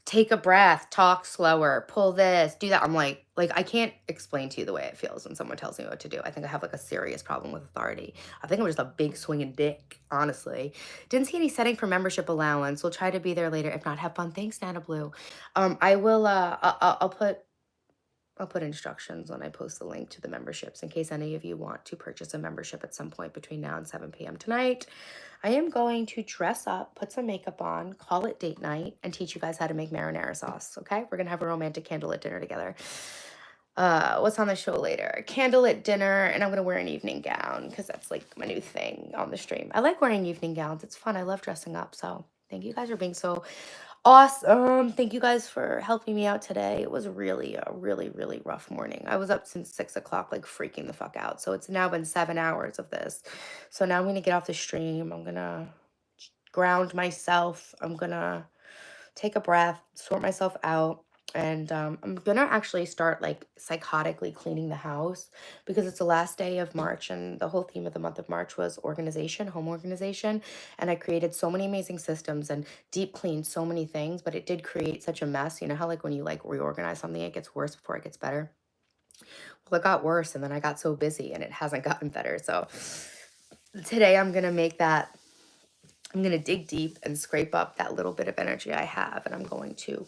take a breath, talk slower, pull this, do that. I'm like I can't explain to you the way it feels when someone tells me what to do. I think I have like a serious problem with authority. I think I'm just a big swinging dick, honestly. Didn't see any setting for membership allowance. We'll try to be there later. If not, have fun. Thanks, Nana Blue. I will I'll put instructions when I post the link to the memberships in case any of you want to purchase a membership at some point between now and 7 p.m. tonight. I am going to dress up, put some makeup on, call it date night, and teach you guys how to make marinara sauce, okay? We're going to have a romantic candlelit dinner together. What's on the show later? Candlelit dinner, and I'm going to wear an evening gown because that's like my new thing on the stream. I like wearing evening gowns. It's fun. I love dressing up, so thank you guys for being so awesome. Thank you guys for helping me out today. It was really a really, really rough morning. I was up since 6 o'clock, like freaking the fuck out. So it's now been 7 hours of this. So now I'm going to get off the stream. I'm going to ground myself. I'm going to take a breath, sort myself out. And I'm going to actually start like psychotically cleaning the house because it's the last day of March and the whole theme of the month of March was organization, home organization. And I created so many amazing systems and deep cleaned so many things, but it did create such a mess. You know how like when you like reorganize something, it gets worse before it gets better? Well, it got worse and then I got so busy and it hasn't gotten better. So today I'm going to I'm going to dig deep and scrape up that little bit of energy I have. And I'm going to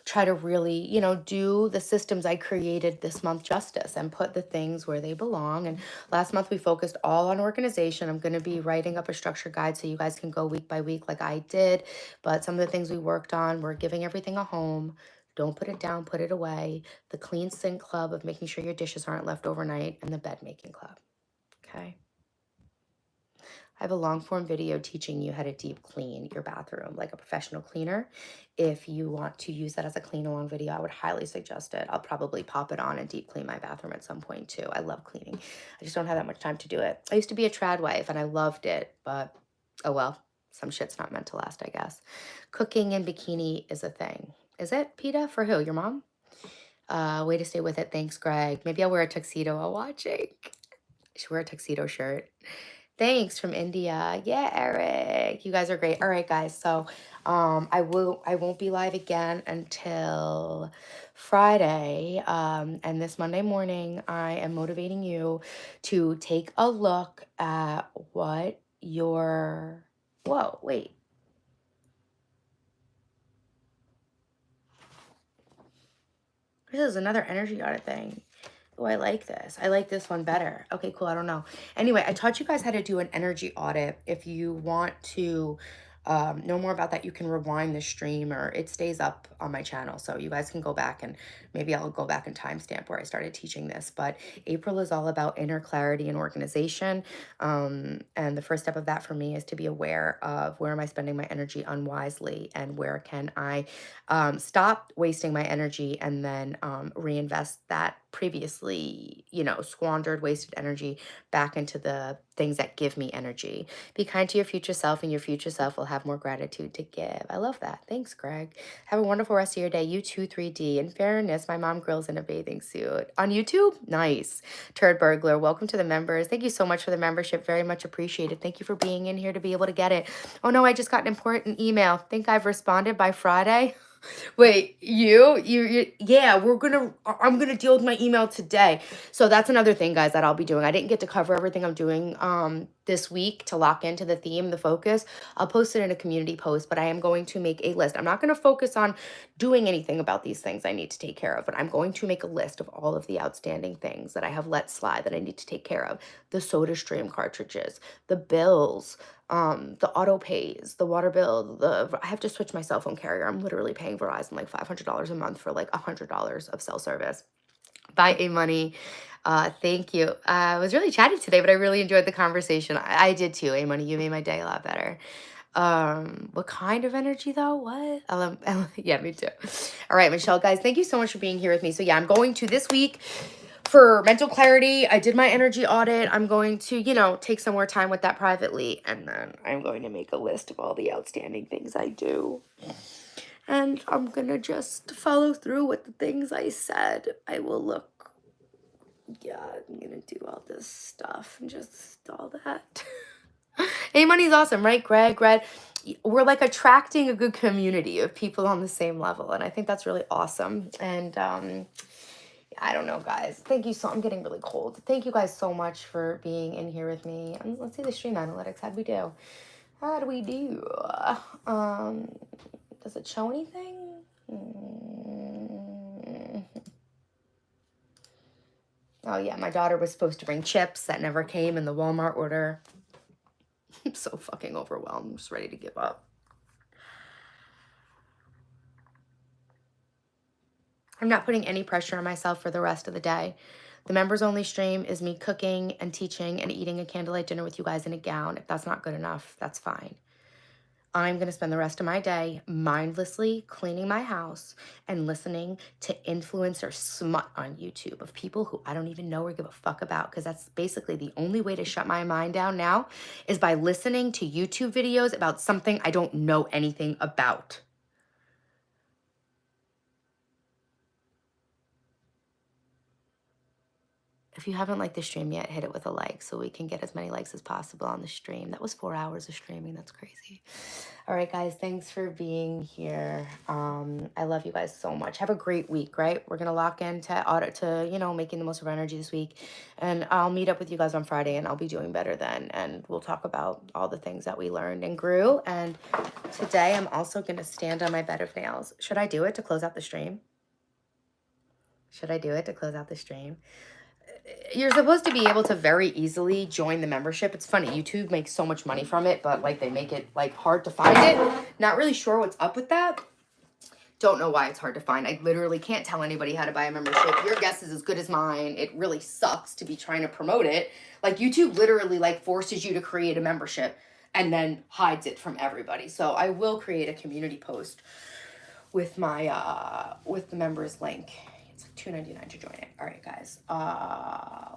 try to really, do the systems I created this month justice and put the things where they belong. And last month we focused all on organization. I'm going to be writing up a structure guide so you guys can go week by week like I did. But some of the things we worked on, we're giving everything a home. Don't put it down, put it away. The clean sink club of making sure your dishes aren't left overnight, and the bed making club. Okay. I have a long form video teaching you how to deep clean your bathroom like a professional cleaner. If you want to use that as a clean along video, I would highly suggest it. I'll probably pop it on and deep clean my bathroom at some point too. I love cleaning. I just don't have that much time to do it. I used to be a trad wife and I loved it, but oh well, some shit's not meant to last, I guess. Cooking in bikini is a thing. Is it, PETA? For who? Your mom? Way to stay with it. Thanks, Greg. Maybe I'll wear a tuxedo while watching. I should wear a tuxedo shirt. Thanks from India. Yeah, Eric. You guys are great. All right, guys. So I won't be live again until Friday. And this Monday morning, I am motivating you to take a look at what your whoa, wait. This is another energy audit thing. Oh, I like this. I like this one better. Okay, cool. I don't know. Anyway, I taught you guys how to do an energy audit. If you want to know more about that, you can rewind the stream, or it stays up on my channel. So you guys can go back, and maybe I'll go back and timestamp where I started teaching this. But April is all about inner clarity and organization. And the first step of that for me is to be aware of where am I spending my energy unwisely, and where can I stop wasting my energy and then reinvest that previously, squandered, wasted energy back into the things that give me energy. Be kind to your future self, and your future self will have more gratitude to give. I love that. Thanks, Greg. Have a wonderful rest of your day. You too, 3D. In fairness, my mom grills in a bathing suit. On YouTube? Nice. Turd Burglar, welcome to the members. Thank you so much for the membership. Very much appreciated. Thank you for being in here to be able to get it. Oh no, I just got an important email. Think I've responded by Friday? Wait, yeah, I'm gonna deal with my email today. So that's another thing, guys, that I'll be doing. I didn't get to cover everything I'm doing this week to lock into the theme, the focus. I'll post it in a community post, but I am going to make a list. I'm not gonna focus on doing anything about these things I need to take care of, but I'm going to make a list of all of the outstanding things that I have let slide that I need to take care of. The soda stream cartridges, the bills, the auto pays, the water bill, I have to switch my cell phone carrier. I'm literally paying Verizon like $500 a month for like $100 of cell service. Bye, A Money. Thank you. I was really chatty today, but I really enjoyed the conversation. I did too, A Money. You made my day a lot better. What kind of energy though? What? Yeah, me too. All right, Michelle, guys, thank you so much for being here with me. So yeah, I'm going to this week for mental clarity. I did my energy audit. I'm going to, take some more time with that privately. And then I'm going to make a list of all the outstanding things I do. And I'm going to just follow through with the things I said. I will look. Yeah, I'm going to do all this stuff and just all that. Hey, money's awesome, right, Greg? We're like attracting a good community of people on the same level. And I think that's really awesome. And, I don't know, guys. Thank you I'm getting really cold. Thank you guys so much for being in here with me. And let's see the stream analytics. How'd we do? Does it show anything? Oh yeah, my daughter was supposed to bring chips that never came in the Walmart order. I'm so fucking overwhelmed. I'm just ready to give up. I'm not putting any pressure on myself for the rest of the day. The members only stream is me cooking and teaching and eating a candlelight dinner with you guys in a gown. If that's not good enough, that's fine. I'm going to spend the rest of my day mindlessly cleaning my house and listening to influencer smut on YouTube of people who I don't even know or give a fuck about, because that's basically the only way to shut my mind down now is by listening to YouTube videos about something I don't know anything about. If you haven't liked the stream yet, hit it with a like so we can get as many likes as possible on the stream. That was 4 hours of streaming. That's crazy. All right, guys, thanks for being here. I love you guys so much. Have a great week, right? We're going to lock into audit to, making the most of our energy this week. And I'll meet up with you guys on Friday, and I'll be doing better then. And we'll talk about all the things that we learned and grew. And today I'm also going to stand on my bed of nails. Should I do it to close out the stream? You're supposed to be able to very easily join the membership. It's funny, YouTube makes so much money from it, but like they make it like hard to find it. Not really sure what's up with that. Don't know why it's hard to find. I literally can't tell anybody how to buy a membership. Your guess is as good as mine. It really sucks to be trying to promote it. Like YouTube literally like forces you to create a membership and then hides it from everybody. So I will create a community post with my with the members link. It's like $2.99 to join it. All right, guys.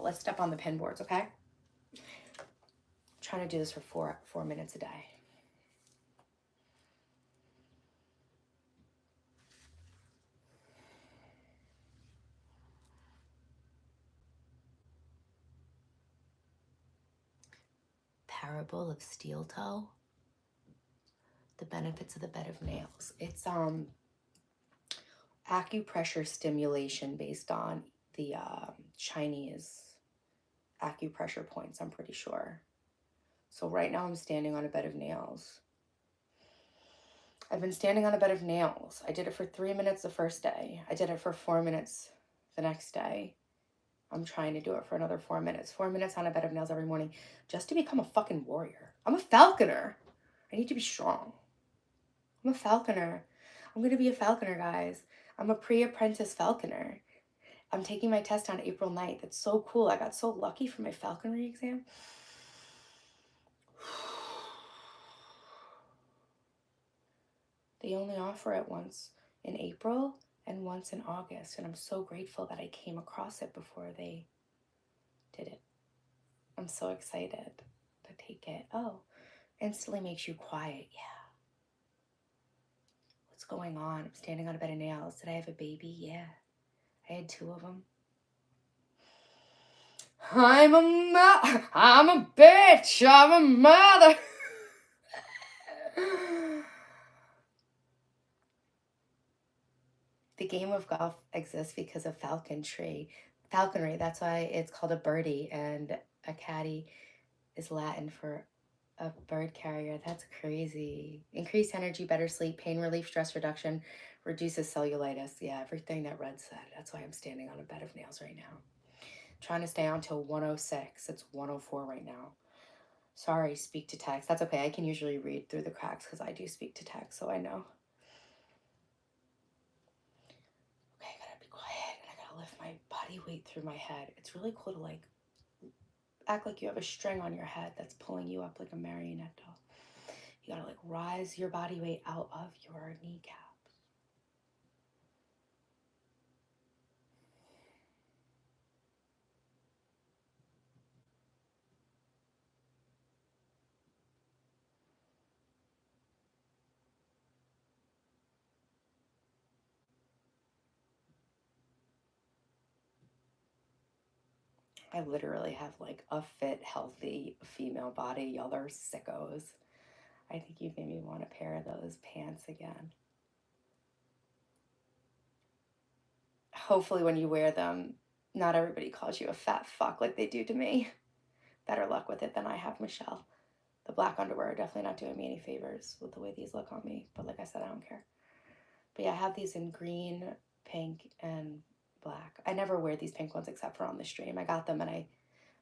Let's step on the pin boards, okay? I'm trying to do this for 4 minutes a day. parable of steel toe. The benefits of the bed of nails. It's acupressure stimulation based on the Chinese acupressure points, I'm pretty sure. So right now I'm standing on a bed of nails. I've been standing on a bed of nails. I did it for 3 minutes the first day. I did it for 4 minutes the next day. I'm trying to do it for another 4 minutes. 4 minutes on a bed of nails every morning just to become a fucking warrior. I'm a falconer. I need to be strong. I'm a falconer. I'm going to be a falconer, guys. I'm a pre-apprentice falconer. I'm taking my test on April 9th. It's so cool. I got so lucky for my falconry exam. They only offer it once in April and once in August. And I'm so grateful that I came across it before they did it. I'm so excited to take it. Oh, instantly makes you quiet. Yeah. What's going on? I'm standing on a bed of nails. Did I have a baby? Yeah. I had 2 of them. I'm a bitch. I'm a mother. The game of golf exists because of falconry. That's why it's called a birdie, and a caddy is Latin for a bird carrier. That's crazy. Increased energy, better sleep, pain relief, stress reduction, reduces cellulitis. Yeah, everything that Red said. That's why I'm standing on a bed of nails right now. Trying to stay on till 106. It's 104 right now. Sorry, speak to text. That's okay. I can usually read through the cracks because I do speak to text, so I know. Okay, I gotta be quiet and I gotta lift my body weight through my head. It's really cool to like act like you have a string on your head that's pulling you up like a marionette doll. You gotta like rise your body weight out of your kneecaps. I literally have like a fit, healthy female body. Y'all are sickos. I think you made me want a pair of those pants again. Hopefully when you wear them, not everybody calls you a fat fuck like they do to me. Better luck with it than I have, Michelle. The black underwear are definitely not doing me any favors with the way these look on me. But like I said, I don't care. But yeah, I have these in green, pink, and black. I never wear these pink ones except for on the stream. I got them and I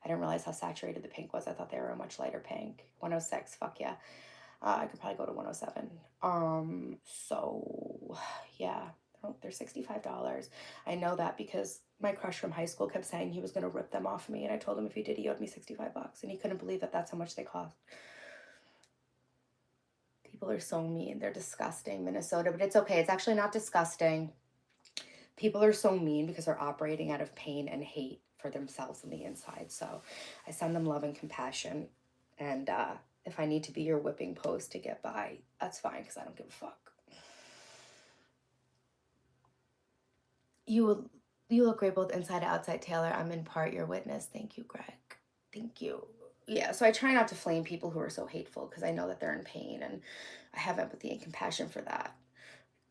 didn't realize how saturated the pink was. I thought they were a much lighter pink. 106, fuck yeah. I could probably go to 107. So yeah, they're $65. I know that because my crush from high school kept saying he was going to rip them off me. And I told him if he did, he owed me $65. And he couldn't believe that that's how much they cost. People are so mean. They're disgusting, Minnesota. But it's okay. It's actually not disgusting. People are so mean because they're operating out of pain and hate for themselves on the inside. So I send them love and compassion. And if I need to be your whipping post to get by, that's fine because I don't give a fuck. You look great both inside and outside, Taylor. I'm in part your witness. Thank you, Greg. Thank you. Yeah, so I try not to flame people who are so hateful because I know that they're in pain and I have empathy and compassion for that.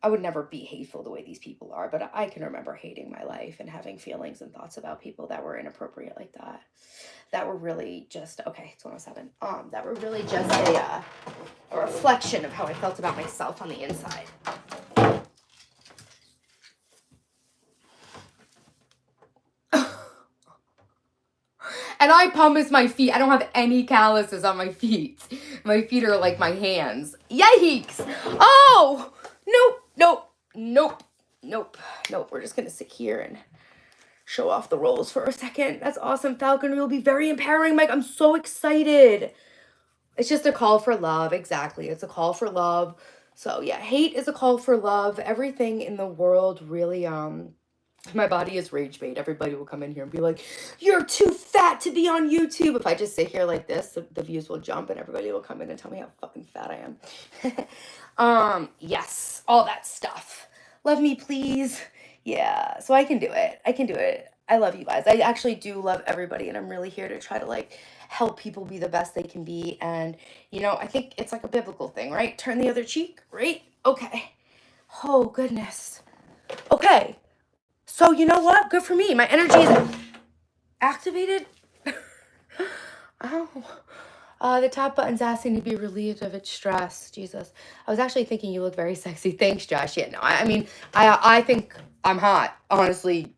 I would never be hateful the way these people are, but I can remember hating my life and having feelings and thoughts about people that were inappropriate like that. That were really just, okay, it's 107. That were really just a reflection of how I felt about myself on the inside. And I pumice my feet. I don't have any calluses on my feet. My feet are like my hands. Yikes! Oh! Nope. We're just gonna sit here and show off the rolls for a second. That's awesome. Falconry will be very empowering, Mike. I'm so excited. It's just a call for love. Exactly. It's a call for love. So yeah, hate is a call for love. Everything in the world really, my body is rage bait. Everybody will come in here and be like, you're too fat to be on YouTube. If I just sit here like this, the views will jump and everybody will come in and tell me how fucking fat I am. Yes, all that stuff. Love me, please. Yeah, so I can do it. I love you guys. I actually do love everybody, and I'm really here to try to like help people be the best they can be. And I think it's like a biblical thing, right? Turn the other cheek, right? Okay. Oh goodness. Okay. So you know what? Good for me. My energy is activated. Ow. The top button's asking to be relieved of its stress. Jesus. I was actually thinking you look very sexy. Thanks, Josh. Yeah, no, I mean, I think I'm hot. Honestly,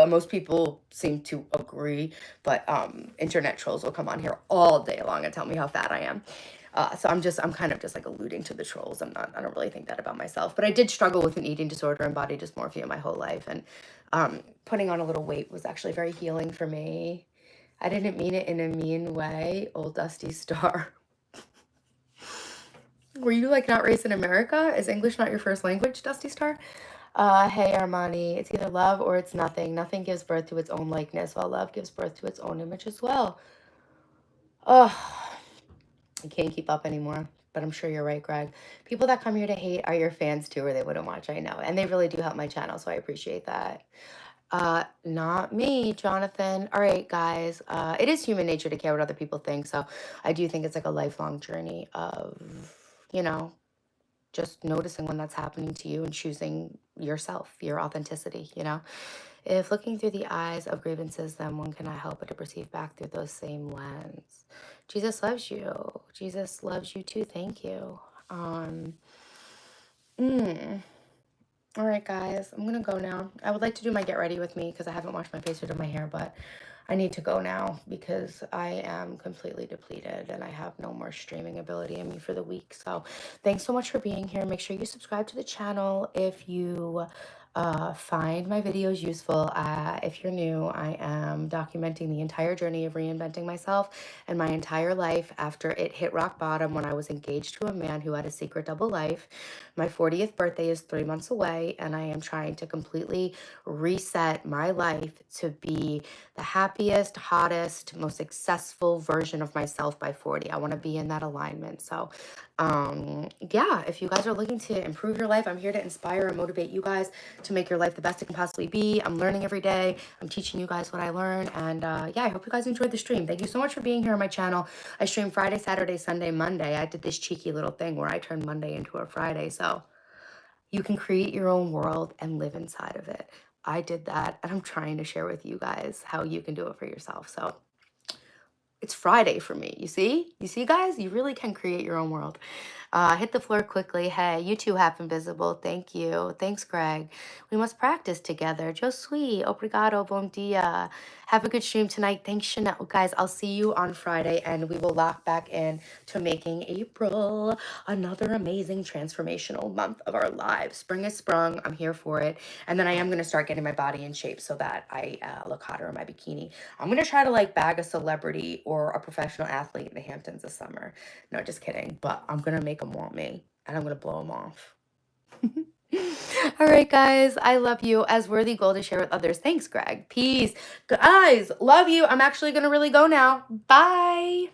most people seem to agree, but internet trolls will come on here all day long and tell me how fat I am. So I'm kind of just like alluding to the trolls. I don't really think that about myself, but I did struggle with an eating disorder and body dysmorphia my whole life. And putting on a little weight was actually very healing for me. I didn't mean it in a mean way, old Dusty Star. Were you like not raised in America? Is English not your first language, Dusty Star? Hey Armani, it's either love or it's nothing. Nothing gives birth to its own likeness, while love gives birth to its own image as well. Oh, I can't keep up anymore. But I'm sure you're right, Greg. People that come here to hate are your fans too, or they wouldn't watch, I know. And they really do help my channel, so I appreciate that. Not me, Jonathan. All right, guys. It is human nature to care what other people think. So I do think it's like a lifelong journey of, you know, just noticing when that's happening to you and choosing yourself, your authenticity. If looking through the eyes of grievances, then one cannot help but to perceive back through those same lens. Jesus loves you. Jesus loves you too. Thank you. Um, mm. All right, guys, I'm gonna go now. I would like to do my get ready with me because I haven't washed my face or done my hair, but I need to go now because I am completely depleted and I have no more streaming ability in me for the week. So thanks so much for being here. Make sure you subscribe to the channel if you find my videos useful. If you're new, I am documenting the entire journey of reinventing myself and my entire life after it hit rock bottom when I was engaged to a man who had a secret double life. My 40th birthday is 3 months away, and I am trying to completely reset my life to be the happiest, hottest, most successful version of myself by 40. I want to be in that alignment. So, yeah, if you guys are looking to improve your life, I'm here to inspire and motivate you guys to make your life the best it can possibly be. I'm learning every day. I'm teaching you guys what I learn. And yeah, I hope you guys enjoyed the stream. Thank you so much for being here on my channel. I stream Friday, Saturday, Sunday, Monday. I did this cheeky little thing where I turned Monday into a Friday. So you can create your own world and live inside of it. I did that, and I'm trying to share with you guys how you can do it for yourself. So it's Friday for me. You see? You see, guys? You really can create your own world. Hit the floor quickly. Hey, you too have invisible. Thank you. Thanks, Greg. We must practice together. Jo sweet. Obrigado. Bom dia. Have a good stream tonight. Thanks, Chanel. Guys, I'll see you on Friday, and we will lock back in to making April another amazing transformational month of our lives. Spring is sprung. I'm here for it. And then I am going to start getting my body in shape so that I look hotter in my bikini. I'm going to try to like bag a celebrity or a professional athlete in the Hamptons this summer. No, just kidding. But I'm going to make them want me, and I'm going to blow them off. All right, guys. I love you. As worthy gold to share with others. Thanks, Greg. Peace. Guys, love you. I'm actually going to really go now. Bye.